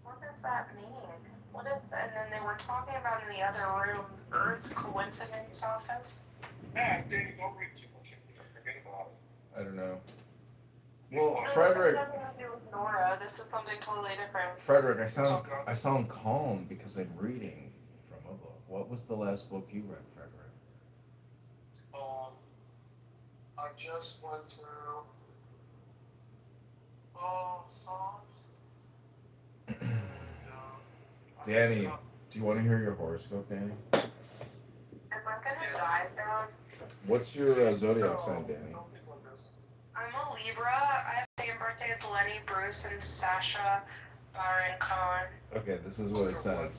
What does that mean? What is? And then they were talking about in the other room, Earth coincidence office. Yeah, Danny, don't read too much. Forget about it. I don't know. Well, No, Frederick. this has nothing to do with Nora. This is something totally different. Frederick, I sound calm because I'm reading from a book. What was the last book you read, Frederick? I just went through Psalms. Danny, do you want to hear your horoscope, Danny? Am I gonna die, John? What's your zodiac sign, Danny? I'm a Libra. I have the same birthday birthday is Lenny Bruce and Sasha Baron Cohen. Okay, this is what it says.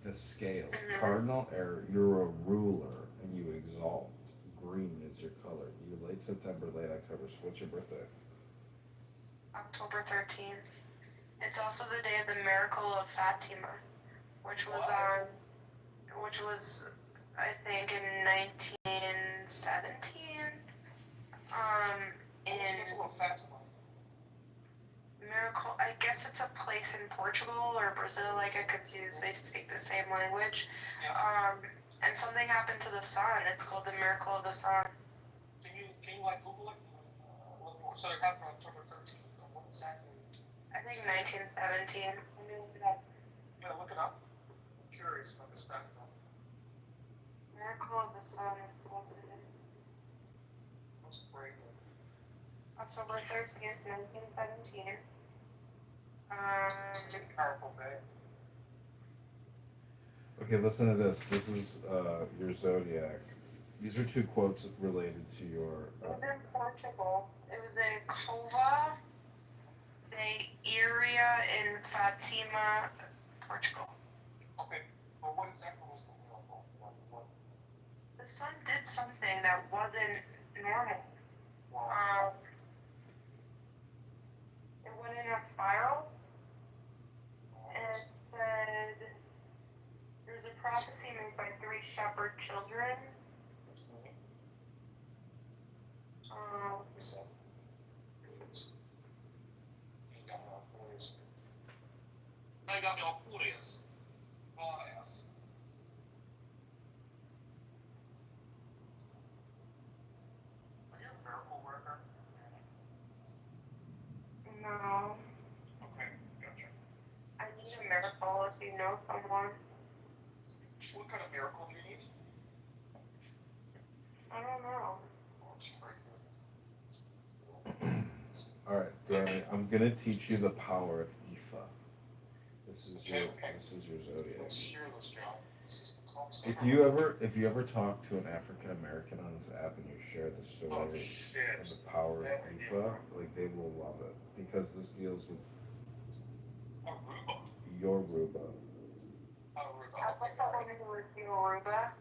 The scales. Cardinal error, you're a ruler and you exalt. Green is your color. You're late September, late October. So what's your birthday? October 13th. It's also the day of the miracle of Fatima, which was I think in 1917. In Miracle, I guess it's a place in Portugal or Brazil. I get confused. They speak the same language. And something happened to the sun. It's called the miracle of the sun. Can you like Google it? So it happened on October 13th. So what exactly? I think 1917. Let me look it up. You gotta look it up. I'm curious about this background. Miracle of the sun. What's the break? October 13th, 1917. It's a powerful day. Okay, listen to this. This is your zodiac. These are two quotes related to your. It was in Portugal. It was in Cova de Iria in Fatima, Portugal. Okay, but what exactly was the miracle? What? The sun did something that wasn't normal. It went in a spiral and said there's a prophecy made by 3 shepherd children. I got me all curious. Bias. Are you a miracle worker? No. Okay, gotcha. I need a miracle if you know someone. What kind of miracle do you need? I don't know. All right, Danny. I'm gonna teach you the power of Ifa. This is your zodiac. Let's hear this, John. This is the concept. If you ever talk to an African American on this app and you share the story and the power of Ifa, like they will love it because this deals with your Ruba. I like the one who was Yoruba.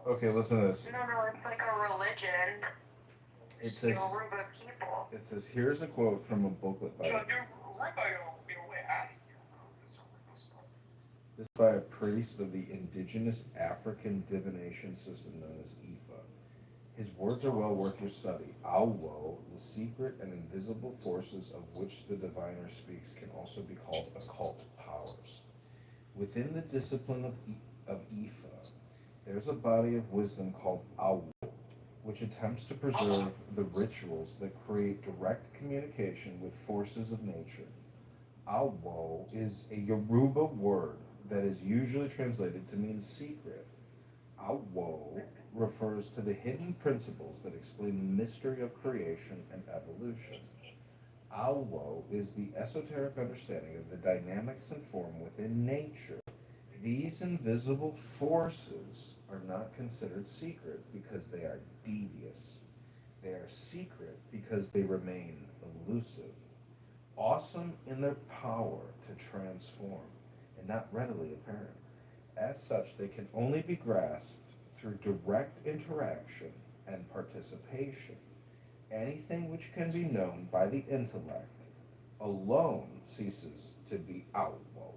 Okay, listen to this. No, it's like a religion. It says Yoruba people. it says here's a quote from a booklet by this by a priest of the indigenous African divination system known as Ifa. His words are well worth your study. Awo, the secret and invisible forces of which the diviner speaks, can also be called occult powers. Within the discipline of Ifa, there's a body of wisdom called Awo, which attempts to preserve the rituals that create direct communication with forces of nature. Awo is a Yoruba word that is usually translated to mean secret. Awo refers to the hidden principles that explain the mystery of creation and evolution. Awo is the esoteric understanding of the dynamics and form within nature. These invisible forces are not considered secret because they are devious. They are secret because they remain elusive, awesome in their power to transform, and not readily apparent. As such, they can only be grasped through direct interaction and participation. Anything which can be known by the intellect alone ceases to be Awo.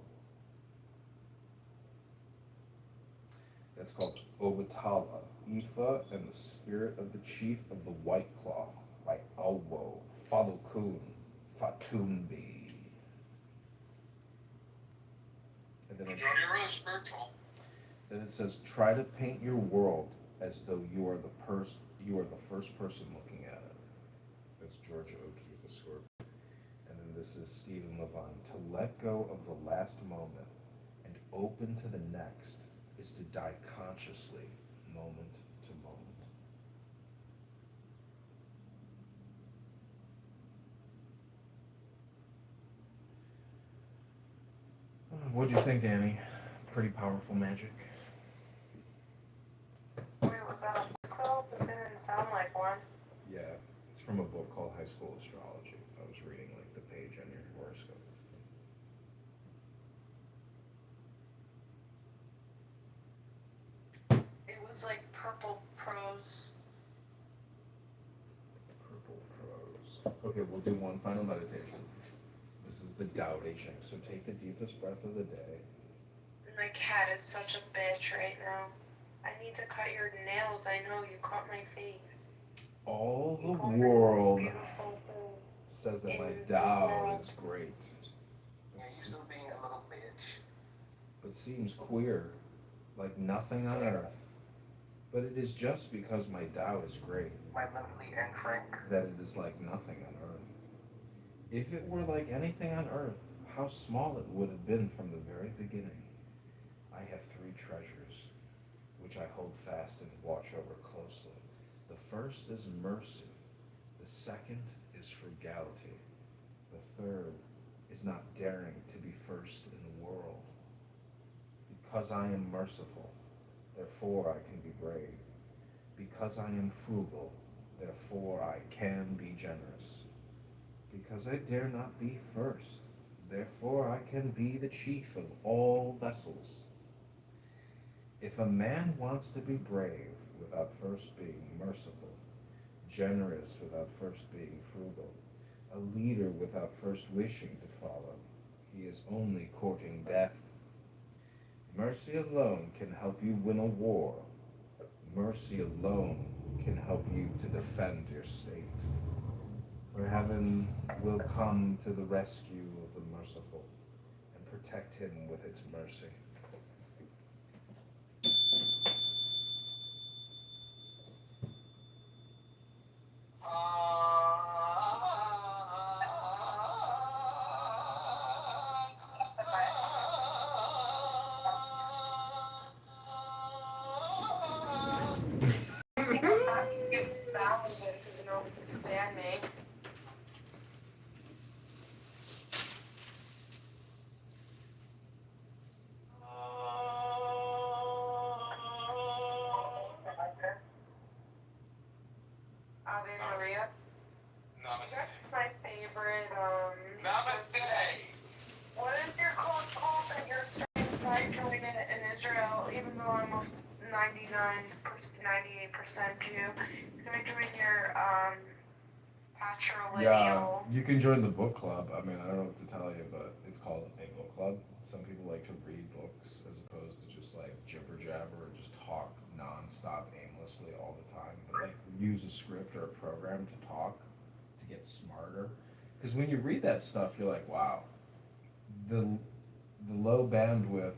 That's called Obatala, Ifa, and the Spirit of the Chief of the White Cloth by Awo, Falokun, Fatumbi. And then You're really spiritual. Then it says, try to paint your world as though you are the first person looking at it. That's Georgia O'Keeffe, a Scorpio. And then this is Stephen Levine. To let go of the last moment and open to the next is to die consciously, moment to moment. What'd you think, Danny? Pretty powerful magic. Wait, was that a horoscope? It didn't sound like one. Yeah, it's from a book called High School Astrology. I was reading like the page on your horoscope. It was like purple prose. Purple prose. Okay, we'll do one final meditation. This is the Tao Te Ching. So take the deepest breath of the day. My cat is such a bitch right now. I need to cut your nails. I know you cut my face. All You the called my most world beautiful thing says that my in the Tao world. is great, Yeah, you still being a little bitch. but seems queer, like nothing on earth. But it is just because my Tao is great My lovely and frank. that it is like nothing on earth. If it were like anything on earth, how small it would have been from the very beginning. I have three treasures, which I hold fast and watch over closely. The first is mercy. The second is frugality. The third is not daring to be first in the world. Because I am merciful, therefore I can be brave. Because I am frugal, therefore I can be generous. Because I dare not be first, therefore I can be the chief of all vessels. If a man wants to be brave without first being merciful, generous without first being frugal, a leader without first wishing to follow, he is only courting death. Mercy alone can help you win a war. Mercy alone can help you to defend your state. For heaven will come to the rescue of the merciful and protect him with its mercy. That was it, because no one's standing. Ave Maria. Namaste. That's my favorite, Namaste. What is your cult called that you're starting? I joined it in Israel, even though I'm a 98% Jew. Can I join your, patrilineal? Yeah, you can join the book club. I mean, I don't know what to tell you, but it's called a book club. Some people like to read books as opposed to just like jibber jabber or just talk nonstop aimlessly all the time. But like use a script or a program to talk to get smarter. Because when you read that stuff, you're like, wow, the low bandwidth,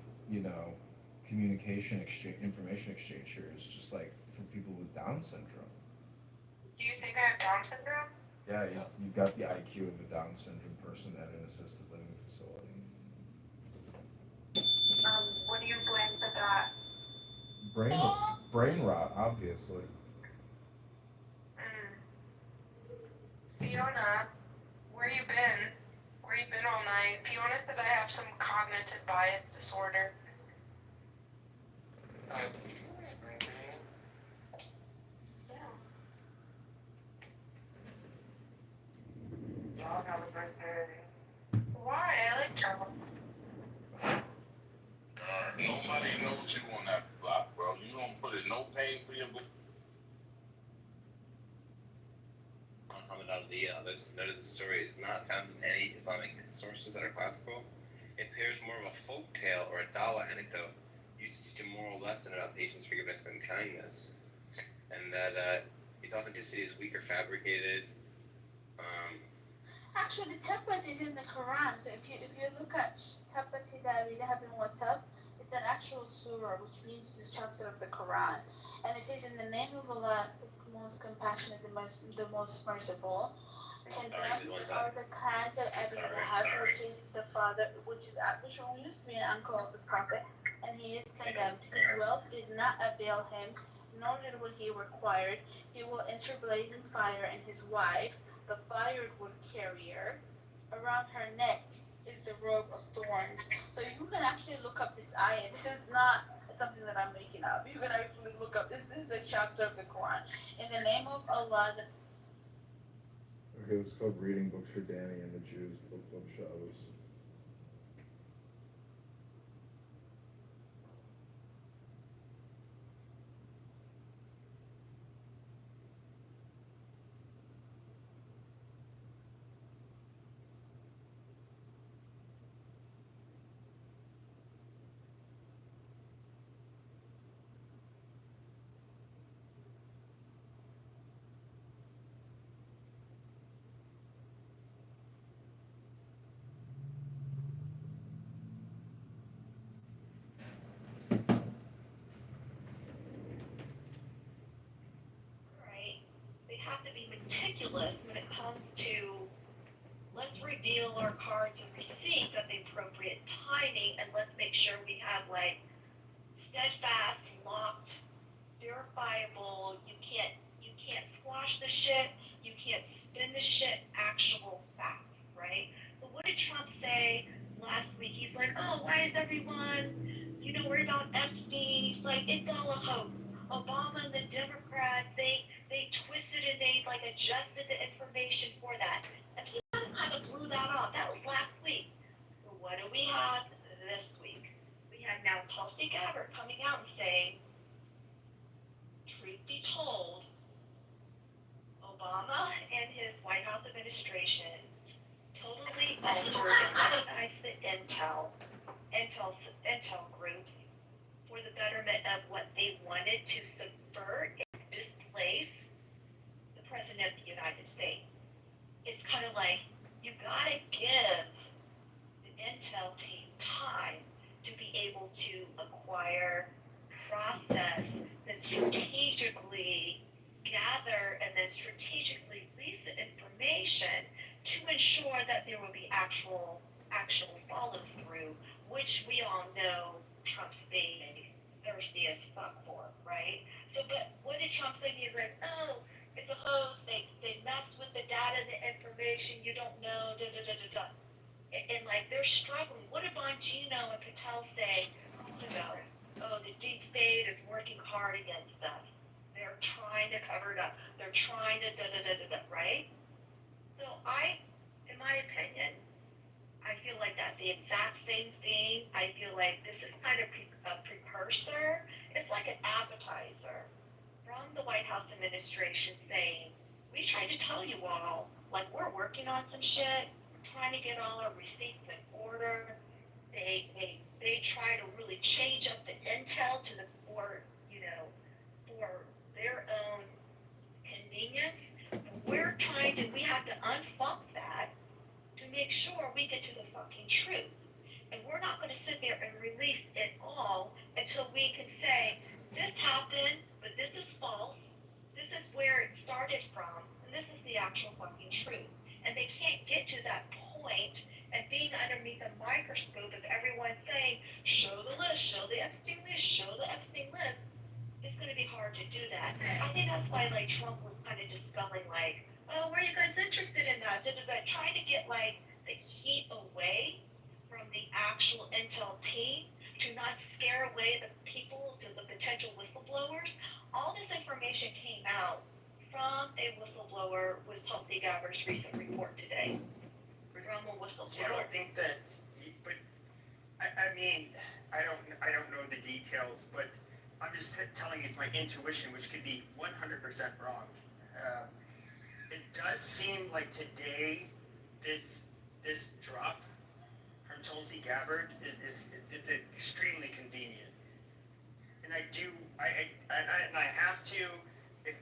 communication exchange, information exchange here is just like for people with Down syndrome. Do you think I have Down syndrome? Yeah, you've got the IQ of a Down syndrome person at an assisted living facility. What do you blame for that? Brain rot, obviously. Fiona, where you been? Where you been all night? Fiona said I have some cognitive bias disorder. John, have a birthday. Why? I like John. Nobody knows you on that block, bro. You don't put in no pain for your book. Muhammad Ali, others have noted the story is not found in any Islamic sources that are classical. It appears more of a folk tale or a dawa anecdote used to teach a moral lesson about patience, forgiveness, and kindness. And that its authenticity is weak or fabricated. Actually, tabbat is in the Quran. So if you look at tabbat ida abi lahabin wa tab, it's an actual surah, which means this chapter of the Quran, and it says, "In the name of Allah, the most compassionate, the most merciful." Condemned are the clans of Abu Lahab, which is the father, which used to be an uncle of the Prophet, and he is condemned. His wealth did not avail him, nor did what he required. He will enter blazing fire, and his wife, the firewood carrier, around her neck is the robe of thorns. So you can actually look up this ayah. This is not something that I'm making up. You can actually look up this. This is a chapter of the Quran. In the name of Allah, Okay, it's called Reading Books for Danny and the Jews Book Club Shows. Right? They have to be meticulous when it comes to let's reveal our cards and receipts at the appropriate timing, and let's make sure we have like steadfast, locked, verifiable. You can't squash the shit. You can't spin the shit. Actual facts, right? So what did Trump say last week? He's like, oh, why is everyone, worried about Epstein? He's like, it's all a hoax. Obama and the Democrats, they twisted and they like adjusted the information for that. And people kind of blew that off. That was last week. So what do we have this week? We have now Tulsi Gabbard coming out and saying, truth be told, Obama and his White House administration totally altered and weaponized the intel groups for the betterment of what they wanted to subvert and displace the President of the United States. It's kind of like you gotta give the intel team time to be able to acquire, process, and strategically gather and then strategically release the information to ensure that there will be actual follow through, which we all know Trump's being thirsty as fuck for, right? So, but what did Trump say? He's like, oh, it's a hoax. They mess with the data, the information. You don't know. Da da da da da. And like they're struggling. What did Bongino and Patel say months ago? Oh, the deep state is working hard against us. They're trying to cover it up. They're trying to da da da da da. Right? So in my opinion, I feel like that's the exact same thing. I feel like this is kind of a precursor. It's like an appetizer from the White House administration saying, we tried to tell you all, like we're working on some shit, we're trying to get all our receipts in order. They try to really change up the intel to for their own convenience. We have to unfuck that to make sure we get to the fucking truth. And we're not going to sit there and release it all until we can say, this happened, but this is false. This is where it started from, and this is the actual fucking truth. And they can't get to that point and being underneath a microscope of everyone saying, show the list, show the Epstein list, show the Epstein list. It's going to be hard to do that. I think that's why like Trump was kind of dispelling like, oh, were you guys interested in that? Trying to get like the heat away from the actual intel team to not scare away the people, to the potential whistleblowers. All this information came out from a whistleblower with Tulsi Gabbard's recent report today. From a whistleblower. You don't think that? But I mean, I don't know the details, but I'm just telling you it's my intuition, which could be 100% wrong. It does seem like today, this drop from Tulsi Gabbard is it's extremely convenient, and I have to. If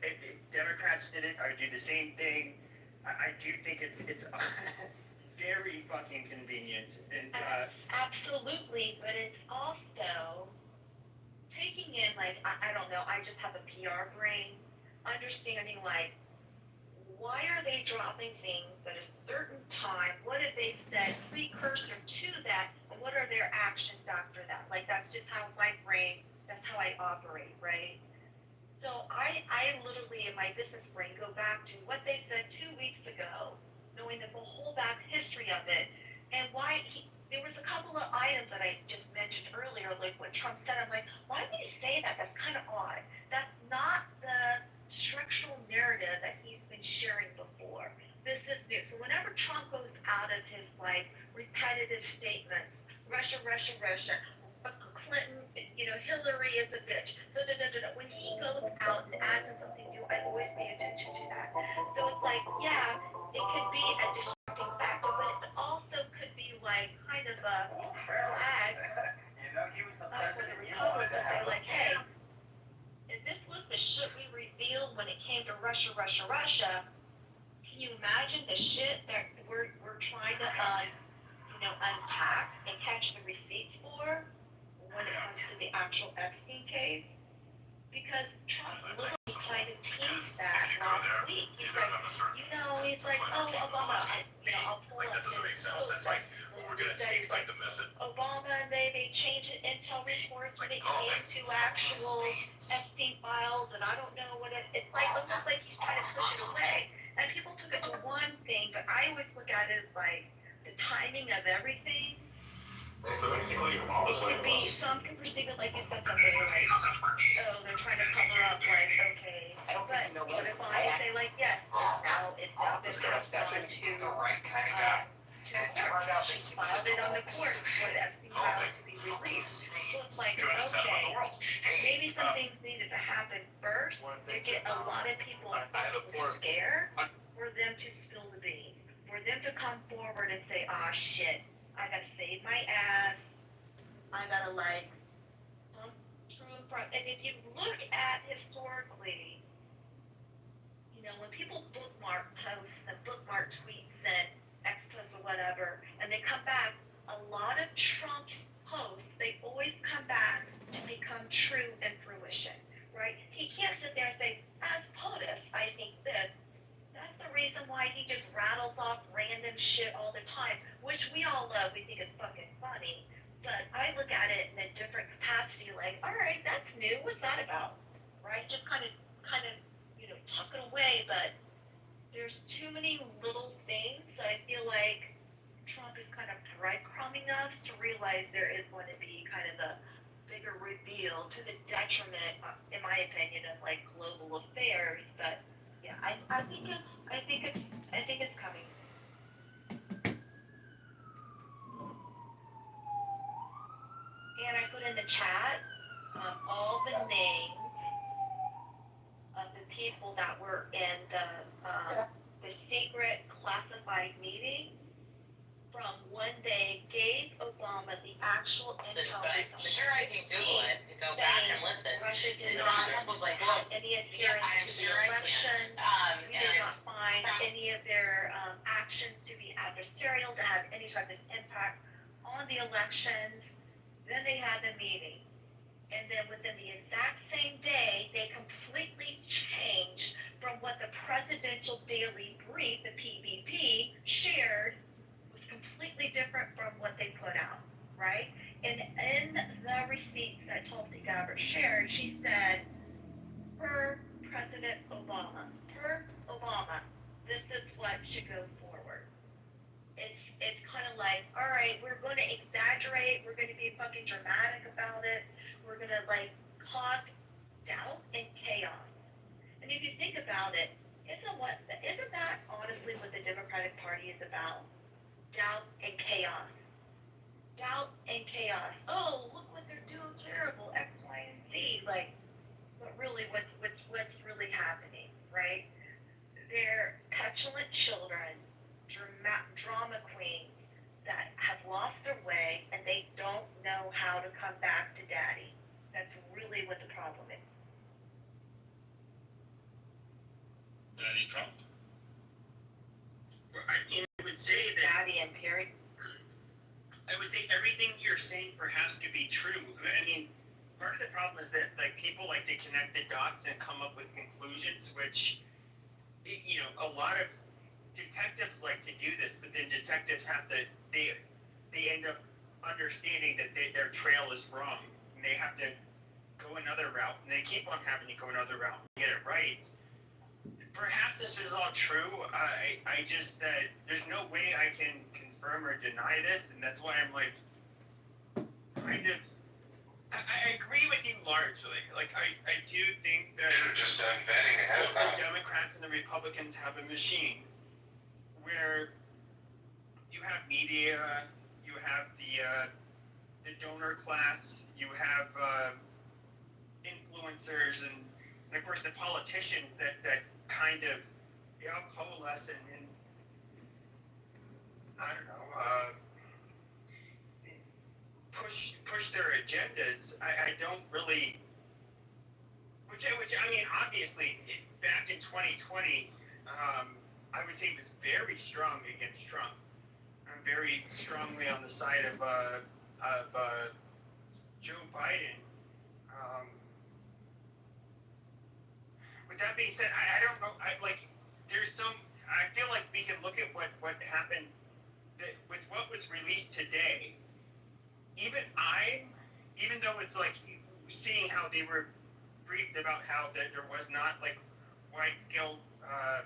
Democrats did it, I would do the same thing. I do think it's very fucking convenient, and absolutely, but it's also taking in like I don't know. I just have a PR brain, understanding like why are they dropping things at a certain time? What have they said precursor to that? And what are their actions after that? Like that's just how my brain. That's how I operate, right? So I literally in my business brain go back to what they said 2 weeks ago, knowing the whole back history of it, and why there was a couple of items that I just mentioned earlier, like what Trump said. I'm like, why would he say that? That's kind of odd. That's not the structural narrative that he's been sharing before. this is new. So whenever Trump goes out of his like repetitive statements, Russia, Russia, Russia, Clinton, Hillary is a bitch. Da, da, da, da, da. When he goes out and adds in something new, I always pay attention to that. So it's like, yeah, it could be a distracting factor, but it also could be like kind of a flag for the Republicans to say like, hey, if this was the shit we revealed when it came to Russia, Russia, Russia, can you imagine the shit that we're trying to unpack and catch the receipts for when it comes to the actual Epstein case? Because Trump literally kind of teased that last week. He's like, he's like, oh, Obama, I'll pull up That doesn't make sense. post. That's like, we're gonna take like the method. Obama, and they changed intel reports when it came to actual Epstein files, and I don't know what it's like, almost like he's trying to push it away. And people took it to one thing, but I always look at it as like the timing of everything. It could be, some can perceive it like you said that they're like, oh, they're trying to cover up, like, okay. But what if I say like, yes, it's now been passed on to the right kind of guy. Filed it on the court for the Epstein file to be released. So it's like, okay, maybe some things needed to happen first to get a lot of people scared for them to spill the beans, for them to come forward and say, ah, shit, I gotta save my ass. I gotta like pump true in front. And if you look at historically, when people bookmark posts and bookmark tweets and X posts or whatever, and they come back, a lot of Trump's posts, they always come back to become true in fruition, right? He can't sit there and say, as POTUS, I think this. That's the reason why he just rattles off random shit all the time, which we all love. We think is fucking funny. But I look at it in a different capacity, like, all right, that's new. What's that about? Right? Just kind of, tuck it away. But there's too many little things that I feel like Trump is kind of breadcrumbing us to realize there is going to be kind of a bigger reveal to the detriment, in my opinion, of like global affairs. But yeah, I think it's coming. And I put in the chat all the names of the people that were in the secret classified meeting from when they gave Obama the actual intel But I'm sure I can Google it and go back and listen. Russia did No, not Trump was like, have look, any adherence I'm to sure the I can. elections. We did not find any of their actions to be adversarial, to have any type of impact on the elections. Then they had the meeting. And then within the exact same day, they completely changed from what the Presidential Daily Brief, the PBD, shared, was completely different from what they put out, right? And in the receipts that Tulsi Gabbard shared, she said, per President Obama, this is what should go forward. It's kind of like, all right, we're going to exaggerate, we're going to be fucking dramatic about it, we're going to like cause doubt and chaos. And if you think about it, isn't that honestly what the Democratic Party is about? Doubt and chaos. Doubt and chaos. Oh, look what they're doing terrible, X, Y, and Z. Like, but really, what's really happening, right? They're petulant children, drama queens that have lost their way and they don't know how to come back to daddy. That's really what the problem is. Daddy Trump. I would say that Daddy and Perry. I would say everything you're saying perhaps could be true. I mean, part of the problem is that like people like to connect the dots and come up with conclusions, which a lot of detectives like to do this, but then detectives have to they end up understanding that their trail is wrong, and they have to go another route, and they keep on having to go another route and get it right. Perhaps this is all true. I just there's no way I can confirm or deny this, and that's why I'm like kind of. I agree with you largely. Like I do think that Should have just done vetting ahead of both the time. Democrats and the Republicans have a machine where you have media, you have the donor class, you have influencers, and of course the politicians that kind of coalesce and I don't know push their agendas. I don't really, which I mean obviously back in 2020, I would say was very strong against Trump. I'm very strongly on the side of Joe Biden. With that being said, I don't know. There's some. I feel like we can look at what happened with what was released today. Even though it's like seeing how they were briefed about how there was not like wide scale. I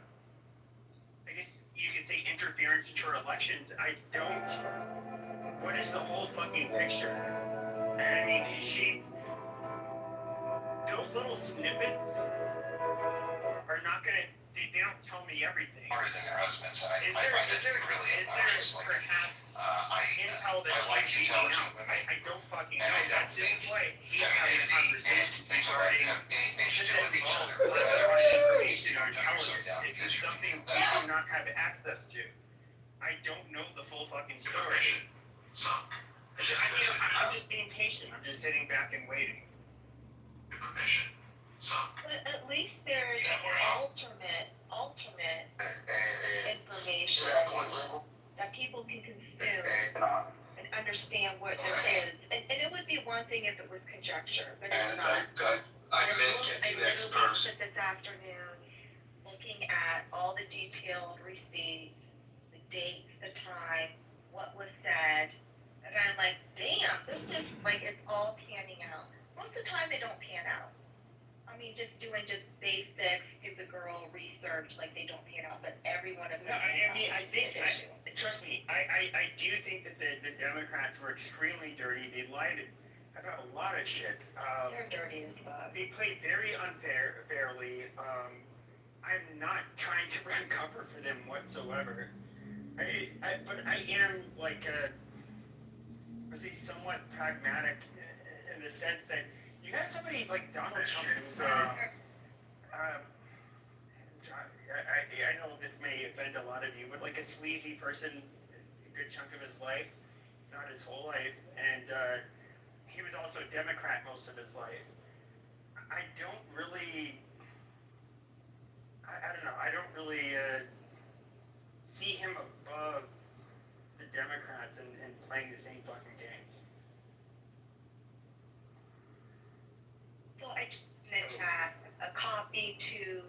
guess you could say interference into our elections. I don't. What is the whole fucking picture? I mean, those little snippets are not gonna. They don't tell me everything. Harder than their husbands, and I find it really obnoxious. Like, perhaps I intel that like intelligent women, I don't fucking and know. I don't think Femininity and intellect have anything to do with each other. Whether Whether it's it's information or dumb yourself intelligence, down it's because you're something we female. do not have access to. I don't know the full fucking story. I'm just being patient. I'm just sitting back and waiting. But at least there's alternate information that people can consume and understand what there is. And it would be one thing if it was conjecture, but it's not. I literally spent this afternoon looking at all the detailed receipts, the dates, the time, what was said, and I'm like, damn, this is like it's all panning out. Most of the time they don't pan out. I mean, just doing basic stupid girl research, like they don't pan out, but every one of them. No, I mean, I think, issue. trust me, I do think that the Democrats were extremely dirty. They lied about a lot of shit. They're dirty as fuck. They played very fairly. I'm not trying to run cover for them whatsoever. But I am like I say somewhat pragmatic in the sense that you have somebody like Donald Trump who's I know this may offend a lot of you, but like a sleazy person a good chunk of his life, not his whole life, and he was also a Democrat most of his life. I don't really, I don't know, I don't really see him above the Democrats and playing the same fucking games. So I just attach a copy to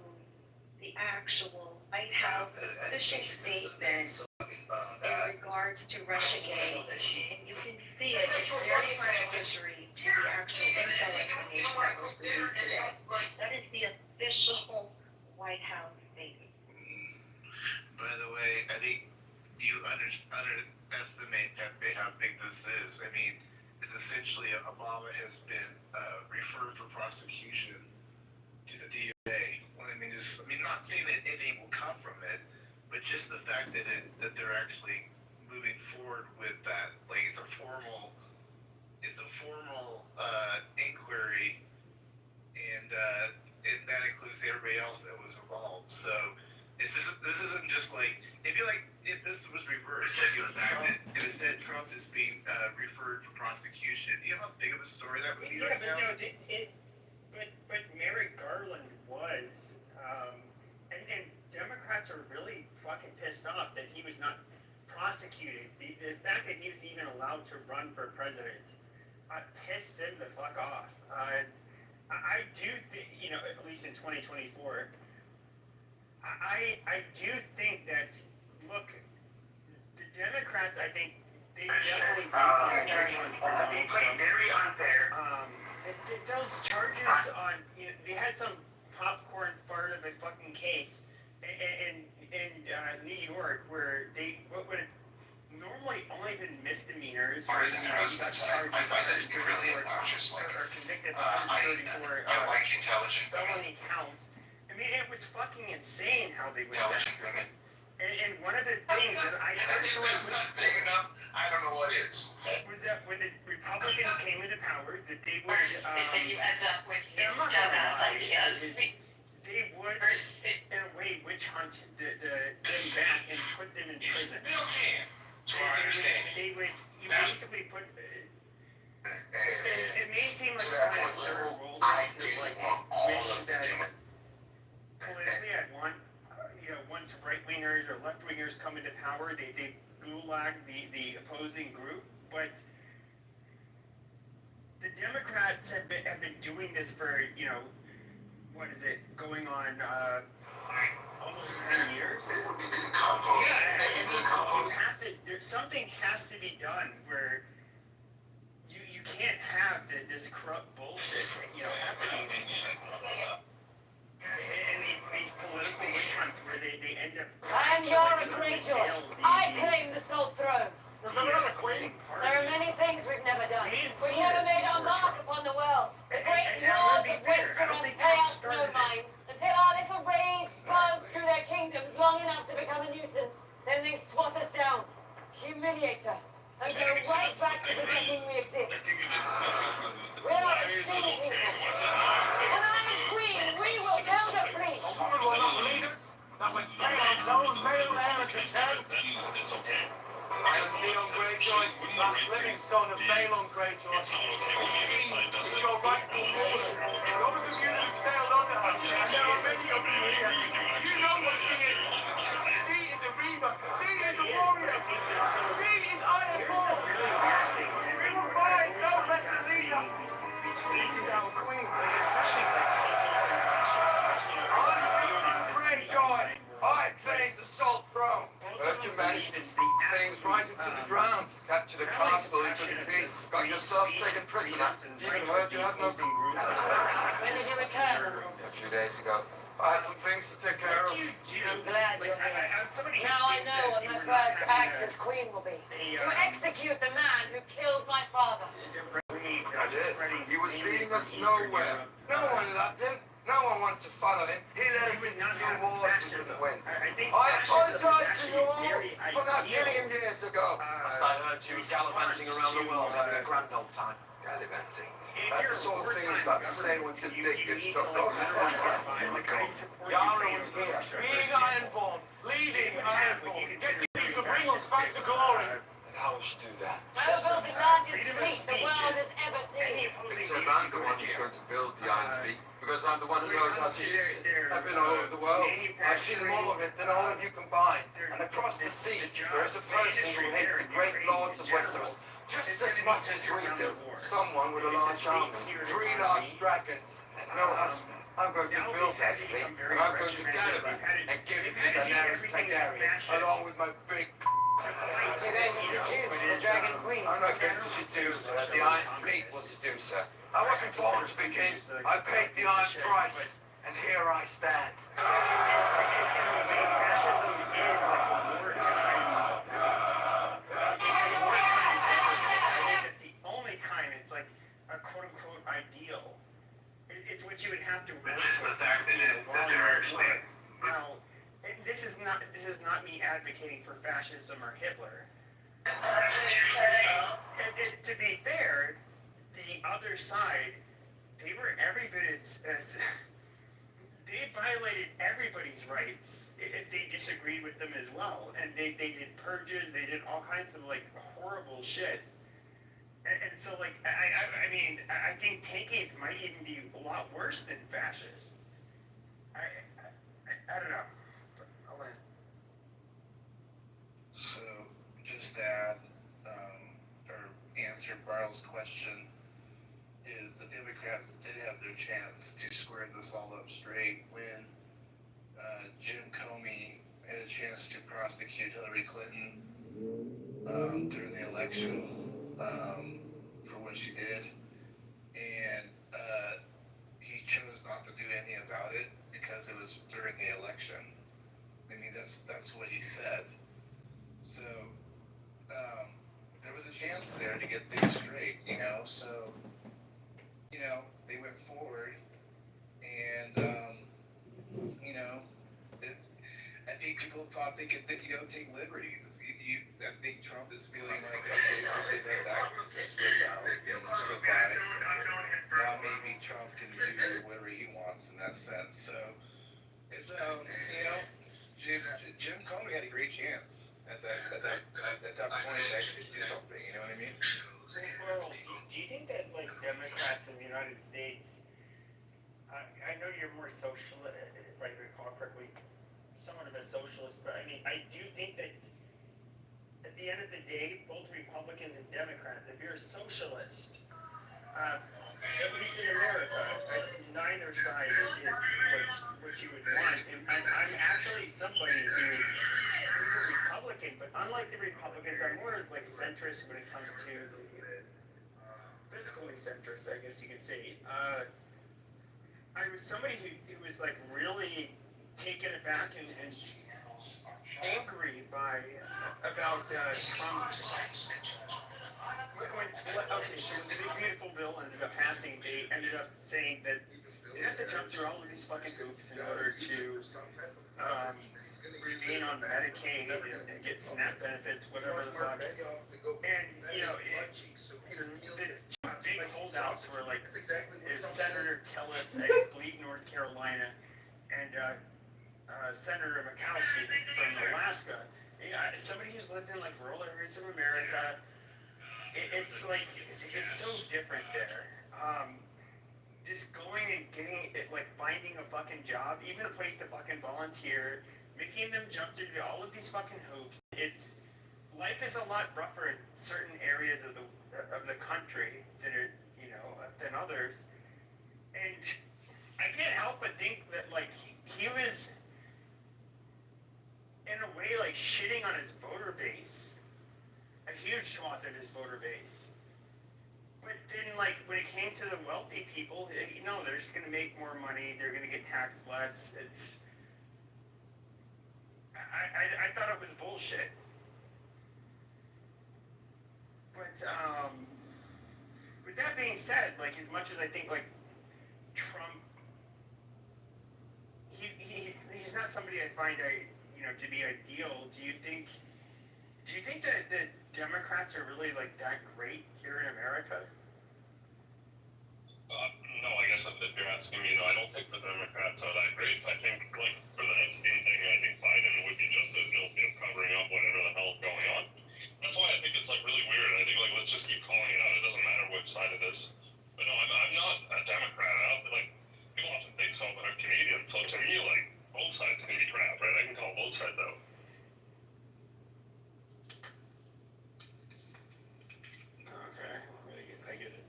the actual White House official statement in regards to Russiagate, and you can see it, it's very contradictory to the actual intel information that was released today. That is the official White House statement. By the way, I think you underestimate, Pepe, how big this is. I mean, it's essentially Obama has been referred for prosecution to the DOJ. Well, I mean, not saying that anything will come from it, but just the fact that they're actually moving forward with that, like it's a formal inquiry, and that includes everybody else that was involved. So this isn't just like it'd be like if this was reversed, like the fact that it was said Trump is being referred for prosecution. You know how big of a story that would be right now. But Merrick Garland was, and Democrats are really fucking pissed off that he was not prosecuted. The fact that he was even allowed to run for president pissed them the fuck off. I do think, at least in 2024, I do think that, look, the Democrats, I think, they definitely they played very unfair. Those charges on, they had some popcorn fart of a fucking case in New York where what would have normally only been misdemeanors. Harder than their husbands, and I find that really obnoxious. Like, or convicted of I like intelligent women. felony counts. I mean, it was fucking insane how they would Intelligent women. And one of the things that I personally That's not big enough. I don't know what is. was that when the Republicans came into power, that they would. you end up with and I'm not gonna dumbass lie, ideas. They would, in a way, witch hunt them back and put them in prison. They would, you basically put. It may seem like kind of third world to like wish that politically I'd want, once right wingers or left wingers come into power, they gulag the opposing group, but the Democrats have been doing this for, what is it, going on almost 10 years? Yeah, you have to, something has to be done where you can't have this corrupt bullshit, happening. And these political witch hunts where they end up. And you're a Greyjoy. I claim the Salt Throne. There are many things we've never done. We've never made our mark upon the world. The great lords of Westeros pay us no mind until our little raids buzz through their kingdoms long enough to become a nuisance. Then they swat us down, humiliate us, and go right back to forgetting we exist. We are a silly people. When I am queen, we will build a fleet. That was Balon's own male heir to then it's okay. I am Theon Greyjoy, last living son of Balon Greyjoy. It's not okay when the other side does it. Your rightful ruler. Those of you that have sailed under her, and there are many of you here, you know what she is. She is a reaver. She is a warrior. She is Ironborn. We will find no better leader. This is our queen. Greyjoy, I claim the Salt Throne. You managed things right into the ground. Captured a castle into the peace. Got yourself taken prisoner. Even heard you had no... When did you return? A few days ago. I had some things to take care of. I'm glad you're here. Now I know what my first act as queen will be. To execute the man who killed my father. I did. He was leading us nowhere. No one loved him. No one wanted to follow him. He led us into new wars we couldn't win. I apologize to you all for not killing him years ago. I heard you were gallivanting around the world having a grand old time. Gallivanting? That's the sort of thing you start to say once a dick gets chopped off. Yara was here, being Ironborn, leading Ironborn, getting you to bring us back to glory. How would you do that? I will build the largest fleet the world has ever seen. Except I'm the one who's going to build the Iron Fleet, because I'm the one who knows how to use it. I've been all over the world. I've seen more of it than all of you combined. And across the sea, there is a person who hates the great lords of Westeros just as much as we do. Someone with a large army, 3 large dragons, and no husband. I'm going to build that fleet, and I'm going to gather it and give it to Daenerys Targaryen, along with my big... You're going to seduce the Dragon Queen. I'm not going to seduce her. The Iron Fleet will seduce her. I wasn't born to be king. I paid the iron price, and here I stand. Fascism is like a wartime. It's a wartime thing. I think it's the only time it's like a quote unquote ideal. It's what you would have to work for. Now, this is not me advocating for fascism or Hitler. To be fair, the other side, they were every bit as they violated everybody's rights if they disagreed with them as well, and they did purges, they did all kinds of like horrible shit. And so like I mean I think tankies might even be a lot worse than fascists. I don't know. I'll end. So, just to add, or answer Barlow's question, is the Democrats did have their chance to square this all up straight when Jim Comey had a chance to prosecute Hillary Clinton during the election for what she did, and he chose not to do anything about it because it was during the election. I mean, that's what he said. So, there was a chance there to get things straight, so, they went forward, and, I think people thought they could, take liberties. I think Trump is feeling like, okay, something that slip out, slip by. Now maybe Trump can do whatever he wants in that sense. So it's Jim Comey had a great chance at that point to actually do something. You know what I mean? Well, do you think that like Democrats in the United States? I know you're more social, if I recall correctly, somewhat of a socialist, but I mean, I do think that at the end of the day, both Republicans and Democrats, if you're a socialist, at least in America, neither side is what you would want. And I'm actually somebody who's a Republican, but unlike the Republicans, I'm more like centrist when it comes to fiscally centrist, I guess you could say. I was somebody who was like really taken aback and angry about Trump's. Okay, so when the Big Beautiful Bill ended up passing, they ended up saying that they have to jump through all of these fucking hoops in order to remain on Medicaid and get SNAP benefits, whatever the fuck. And the big holdouts were like Senator Tillis, I believe North Carolina, and Senator Murkowski from Alaska. Somebody who's lived in like rural areas of America. It's like it's so different there. Just going and getting it, like finding a fucking job, even a place to fucking volunteer, making them jump through all of these fucking hoops. Life is a lot rougher in certain areas of the country than others, and I can't help but think that like he was in a way like shitting on his voter base, a huge swath of his voter base. But then, like, when it came to the wealthy people, they're just going to make more money. They're going to get taxed less. I thought it was bullshit. But, with that being said, like, as much as I think, like, Trump, he's not somebody I find, to be ideal. Do you think that the Democrats are really like that great here in America? No, I guess if you're asking me, no, I don't think the Democrats are that great. I think, like, for the Epstein thing, I think Biden would be just as guilty of covering up whatever the hell is going on. That's why I think it's, like, really weird. I think, like, let's just keep calling it out. It doesn't matter which side it is. But no, I'm not a Democrat. People often think so, but I'm Canadian. So to me, like, both sides can be crap, right? I can call both sides out. Okay, I get it.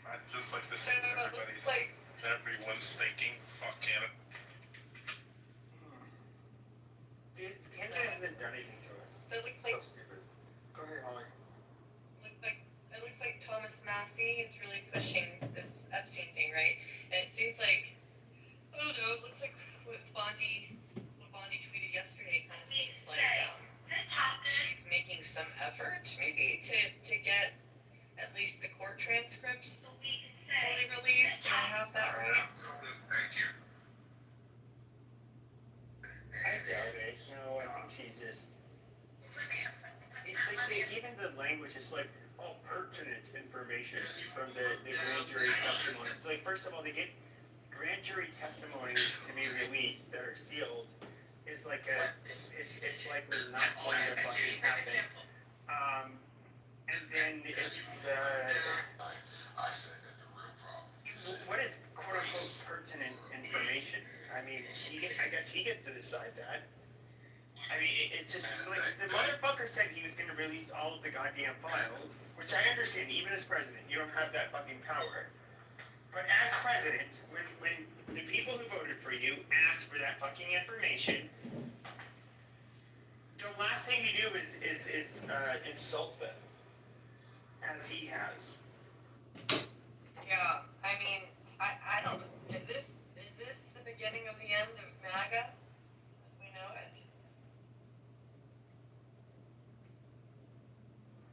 I'd just like to say that everyone's thinking, fuck Canada. Canada hasn't done anything to us. So it looks So like stupid. Go ahead, Holly. it looks like Thomas Massey is really pushing this Epstein thing, right? And it seems like, I don't know, it looks like what Bondi tweeted yesterday kind of seems like she's making some effort maybe to get at least the court transcripts fully released. Do I have that right? Thank you. I doubt it. No, I think she's just. It's like even the language is like, pertinent information from the grand jury testimony. It's like, first of all, they get grand jury testimonies to be released that are sealed. Is like it's likely not going to fucking happen. And then it's what is quote unquote pertinent information? I mean, I guess he gets to decide that. I mean, it's just like the motherfucker said he was going to release all of the goddamn files, which I understand. Even as president, you don't have that fucking power. But as president, when the people who voted for you ask for that fucking information, the last thing you do is insult them, as he has. Yeah, I mean, I don't. Is this the beginning of the end of MAGA as we know it?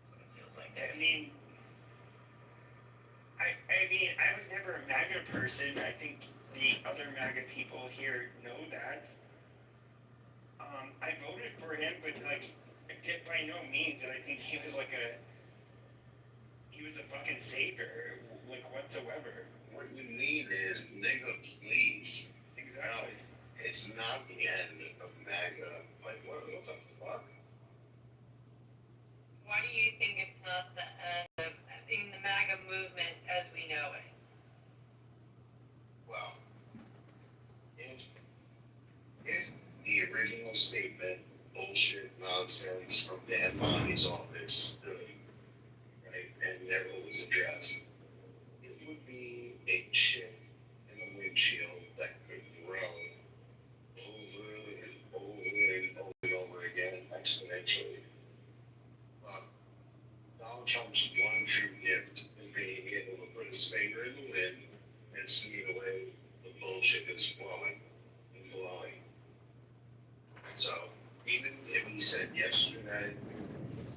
That's what it feels like. I mean, I was never a MAGA person. I think the other MAGA people here know that. I voted for him, but like, by no means did I think he was like he was a fucking savior, like whatsoever. What you need is nigga, please. Exactly. No, it's not the end of MAGA. Like, what the fuck? Why do you think it's not the end of in the MAGA movement as we know it? Well, if the original statement, bullshit, nonsense from Dan Monty's office stood, right, and never was addressed, it would be a chip in the windshield that could grow over and over again exponentially. Donald Trump's one true gift is being able to put his finger in the wind and see the way the bullshit is flowing and blowing. So, even if he said yesterday,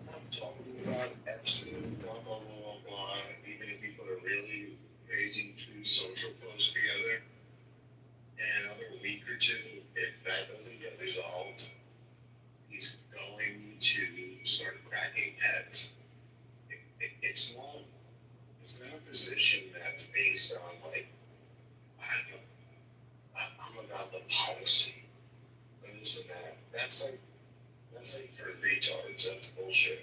stop talking about Epstein, blah, blah, blah, blah, blah, even if he put a really crazy true social post together, in another week or two, if that doesn't get resolved, he's going to start cracking heads. It's not a position that's based on like, I'm about the policy, or this and that. That's like for retards. That's bullshit.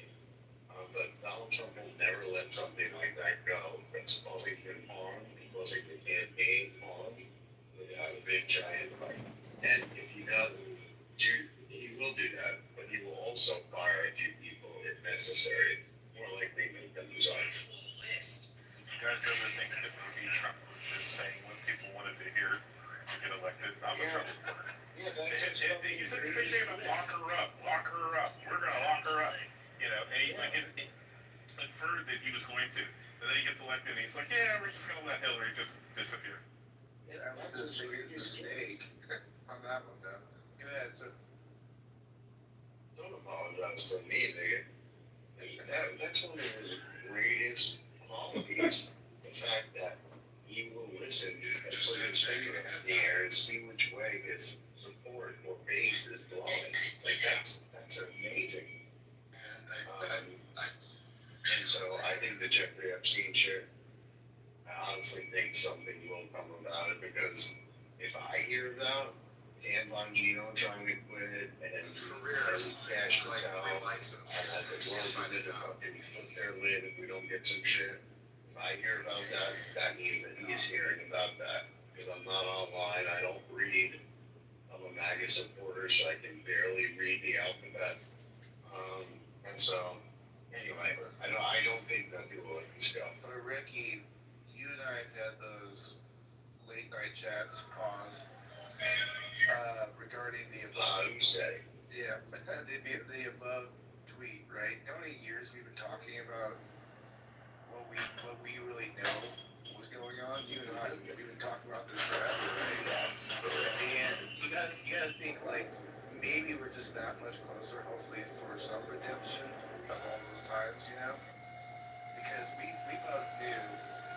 But Donald Trump will never let something like that go. That's causing him harm, causing the campaign harm without a big giant fight. And if he doesn't, he will do that, but he will also fire a few people if necessary. More likely make them resign. List. You guys ever think that maybe Trump was just saying what people wanted to hear to get elected? I'm a Trump supporter. Yeah, that's it. He said the same thing about lock her up. We're gonna lock her up. You know, and he like inferred that he was going to, and then he gets elected, and he's like, yeah, we're just gonna let Hillary just disappear. Yeah, that's his biggest mistake on that one, though. Go ahead, sir. Don't apologize to me, nigga. That's one of his greatest qualities. The fact that he will listen and put his finger in the air and see which way his support or base is blowing. Like, that's amazing. And so I think the Jeffrey Epstein shit, I honestly think something will come about it, because if I hear about Dan Bongino trying to quit and Cash Patel, I had the world to fucking put their lid if we don't get some shit. If I hear about that, that means that he's hearing about that, because I'm not online, I don't read. I'm a MAGA supporter, so I can barely read the alphabet. And so, anyway, I don't think that people will let this go. But Ricky, you and I have had those late night chats pause regarding the above. Who say? Yeah, the above tweet, right? How many years we've been talking about what we really know was going on? You and I, we've been talking about this forever, right? And you gotta think like maybe we're just that much closer, hopefully, for some redemption of all those times, you know? Because we both knew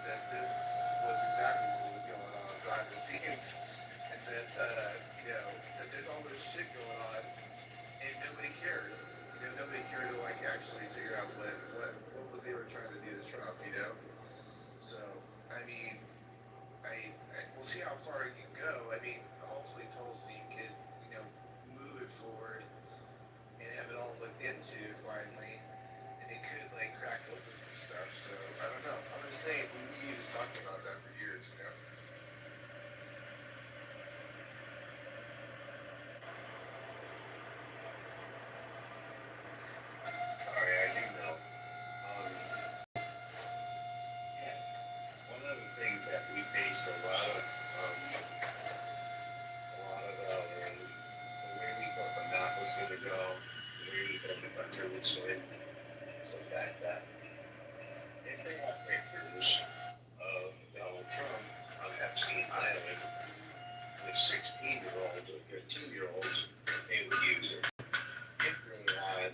that this was exactly what was going on behind the scenes, and that that there's all this shit going on, and nobody cared. You know, nobody cared to like actually figure out what they were trying to do to Trump, you know? So I mean, we'll see how far it can go. I mean, hopefully Tulsi could, move it forward and have it all looked into finally, and it could like crack open some stuff. So I don't know. I'm just saying we was talking about that for years, you know. Sorry, I do know. Yeah, one of the things that we based a lot of and the way we thought the map was going to go, the way we thought the country would swing, is the fact that if they have pictures of Donald Trump on Epstein Island with 16-year-olds or 15-year-olds, they would use it. If they had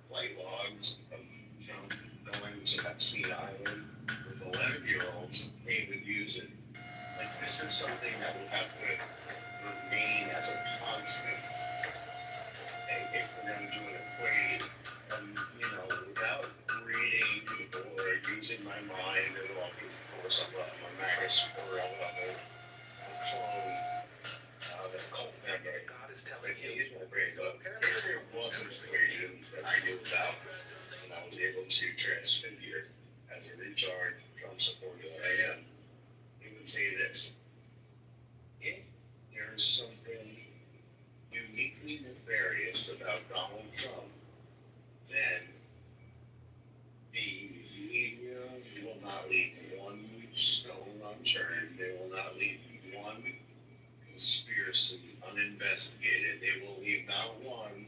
flight logs of Trump going to Epstein Island with 11-year-olds, they would use it. Like awesome equation that I knew about, and I was able to transfigure as a retard Trump supporter that I am. He would say this: if there's something uniquely nefarious about Donald Trump, then the media will not leave one stone unturned. They will not leave one conspiracy uninvestigated. They will leave not one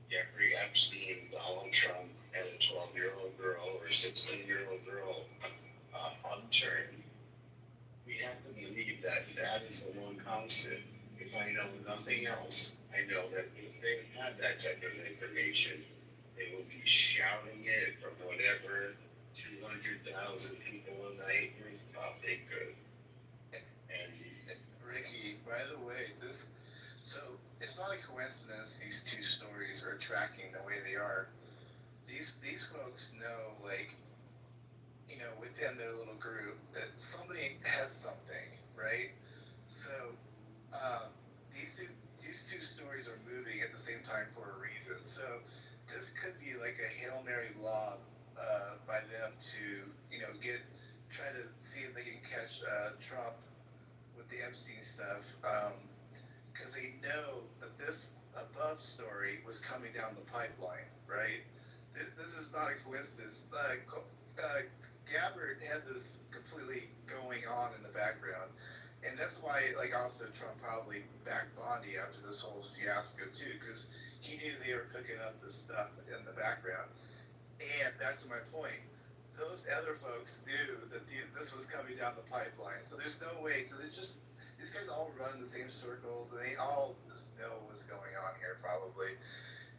Jeffrey Epstein, Donald Trump, and a 12-year-old girl or a 16-year-old girl unturned. We have to believe that that is the one constant. If I know nothing else, I know that if they have that type of information, they will be shouting it from whatever 200,000 people a night thought they could. And Ricky, by the way, so it's not a coincidence these two stories are tracking the way they are. These folks know, like, you know, within their little group that somebody has something, right? So these two stories are moving at the same time for a reason. So this could be like a Hail Mary lob by them to, you know, try to see if they can catch Trump with the Epstein stuff, because they know that this above story was coming down the pipeline, right? This is not a coincidence. Gabbard had this completely going on in the background. And that's why, like, also Trump probably backed Bondi after this whole fiasco, too, because he knew they were cooking up this stuff in the background. And back to my point, those other folks knew that this was coming down the pipeline. So there's no way, because these guys all run in the same circles, and they all just know what's going on here, probably.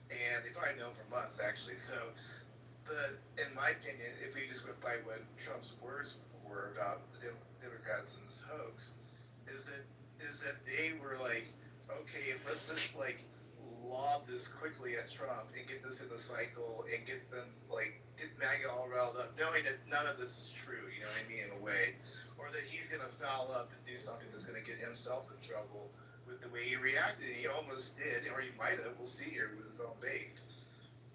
And they probably know for months, actually. So, in my opinion, if we just went by what Trump's words were about the Democrats and this hoax, is that they were like, okay, let's just like lob this quickly at Trump and get this in the cycle and get MAGA all riled up, knowing that none of this is true, you know what I mean, in a way, or that he's gonna foul up and do something that's gonna get himself in trouble with the way he reacted. He almost did, or he might have. We'll see here with his own base.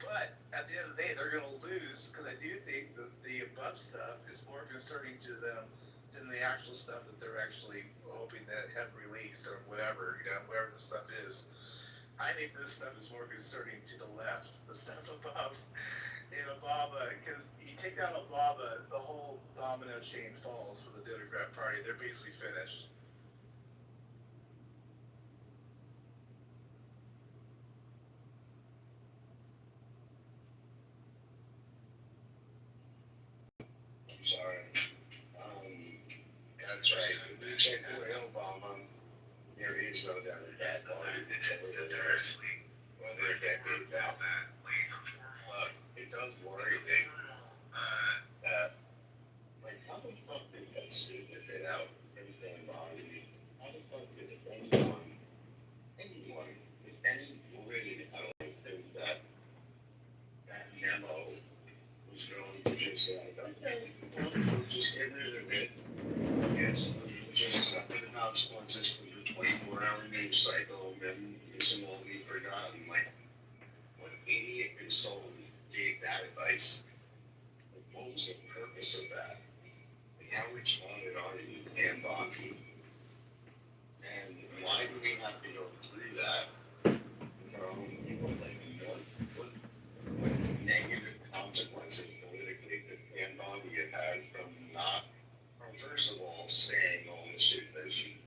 But at the end of the day, they're going to lose, because I do think that the above stuff is more concerning to them than the actual stuff that they're actually hoping that have released or whatever, you know, whatever the stuff is. I think this stuff is more concerning to the left, the stuff above in Obama, because if you take down Obama, the whole domino chain falls for the Democrat Party. They're basically finished. sorry. That's right. If you take away Obama, there is no Democrat Party. Over a decade now. It does worry me that, like, how the fuck did that stupid fit out everything Bobby? How the fuck did anyone, if any grade, I don't think that memo was going to just say, okay, we'll just get rid of it. Yes, just suffer the consequences for your 24-hour news cycle, and then this will all be forgotten. Like, what idiot consultant gave that advice? Like, what was the purpose of that? Like, how retarded are you, Dan Bobby?